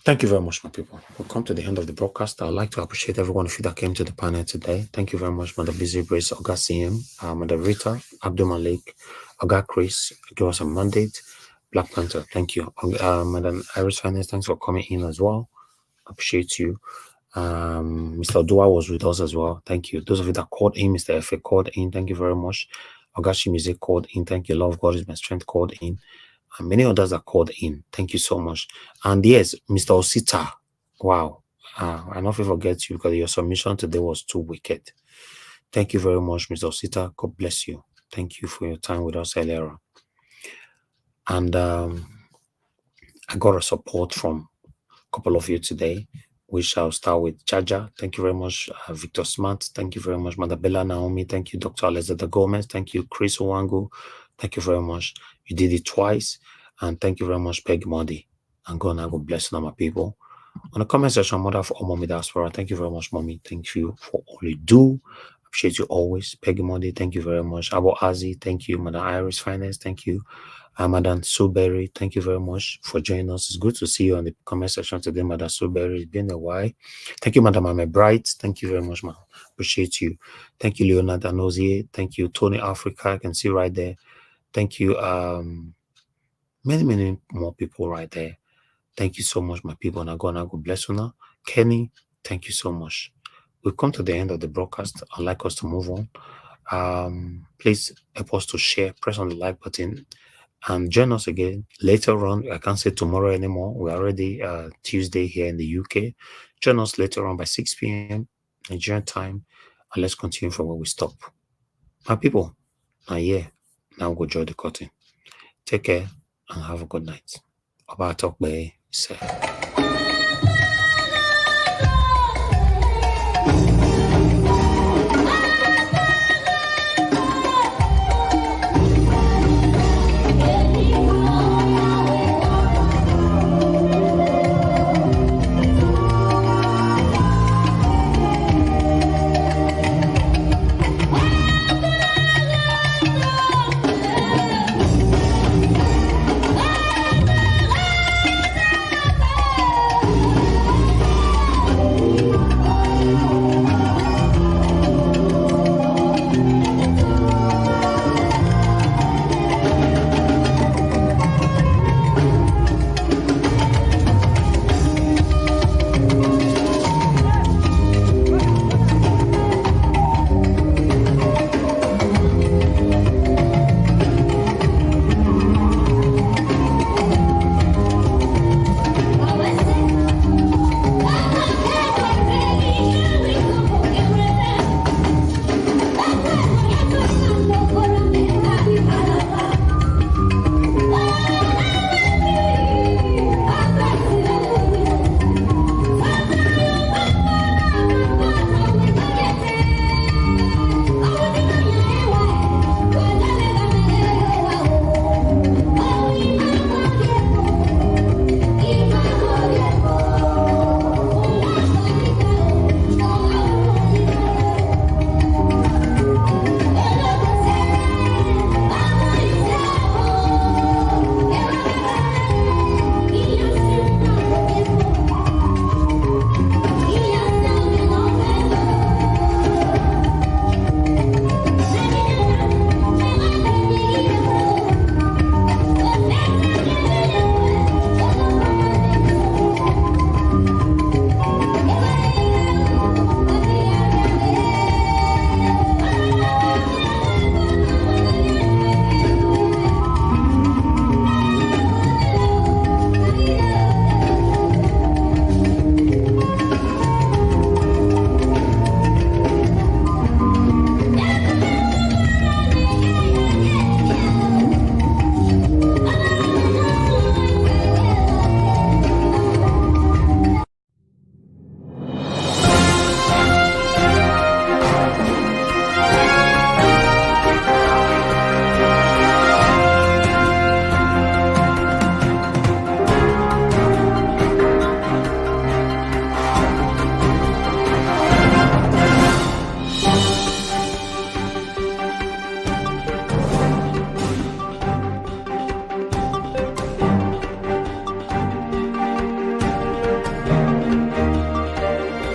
Thank you very much, my people. We'll come to the end of the broadcast. I'd like to appreciate every one of you that came to the panel today. Thank you very much, Mother Busy Brace, Oga CM, Mother Rita, Abdul Malik, Oga Chris, give us a mandate, Black Panther. Thank you. Madam Iris Finance, thanks for coming in as well. Appreciate you. Mr. Dua was with us as well. Thank you. Those of you that called in, Mr. F.A. called in, thank you very much. Ogashi Music called in. Thank you. Love of God is my strength called in. And many others are called in. Thank you so much. And yes, Mr. Osita. Wow. I don't forget you because your submission today was too wicked. Thank you very much, Mr. Osita. God bless you. Thank you for your time with us earlier. And I got a support from a couple of you today. We shall start with Jaja. Thank you very much, Victor Smart. Thank you very much, Madabella Naomi. Thank you, Dr. Alexander Gomez. Thank you, Chris Owango. Thank you very much. You did it twice. And thank you very much, Peg Modi. And God bless you, my people. On the comment section, Mother for all Mommy Diaspora. Thank you very much, Mommy. Thank you for all you do. Appreciate you always. Peggy Modi, thank you very much. Abo Azi, thank you. Madam Iris Finance, thank you. Madam Suberry, thank you very much for joining us. It's good to see you on the comment section today, Madam Suberry. It's been a while. Thank you, Madam Ame Bright. Thank you very much, ma'am. Appreciate you. Thank you, Leonard Anozie. Thank you, Tony Africa. I can see right there. Thank you. Many more people right there. Thank you so much, my people. And God bless you now. Kenny, thank you so much. We've come to the end of the broadcast. I'd like us to move on. Please help us to share, press on the like button, and join us again later on. I can't say tomorrow anymore. We're already Tuesday here in the UK. Join us later on by 6 p.m. Nigerian time, and let's continue from where we stop. My people, now go draw the curtain. Take care and have a good night. About talk by say.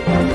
you.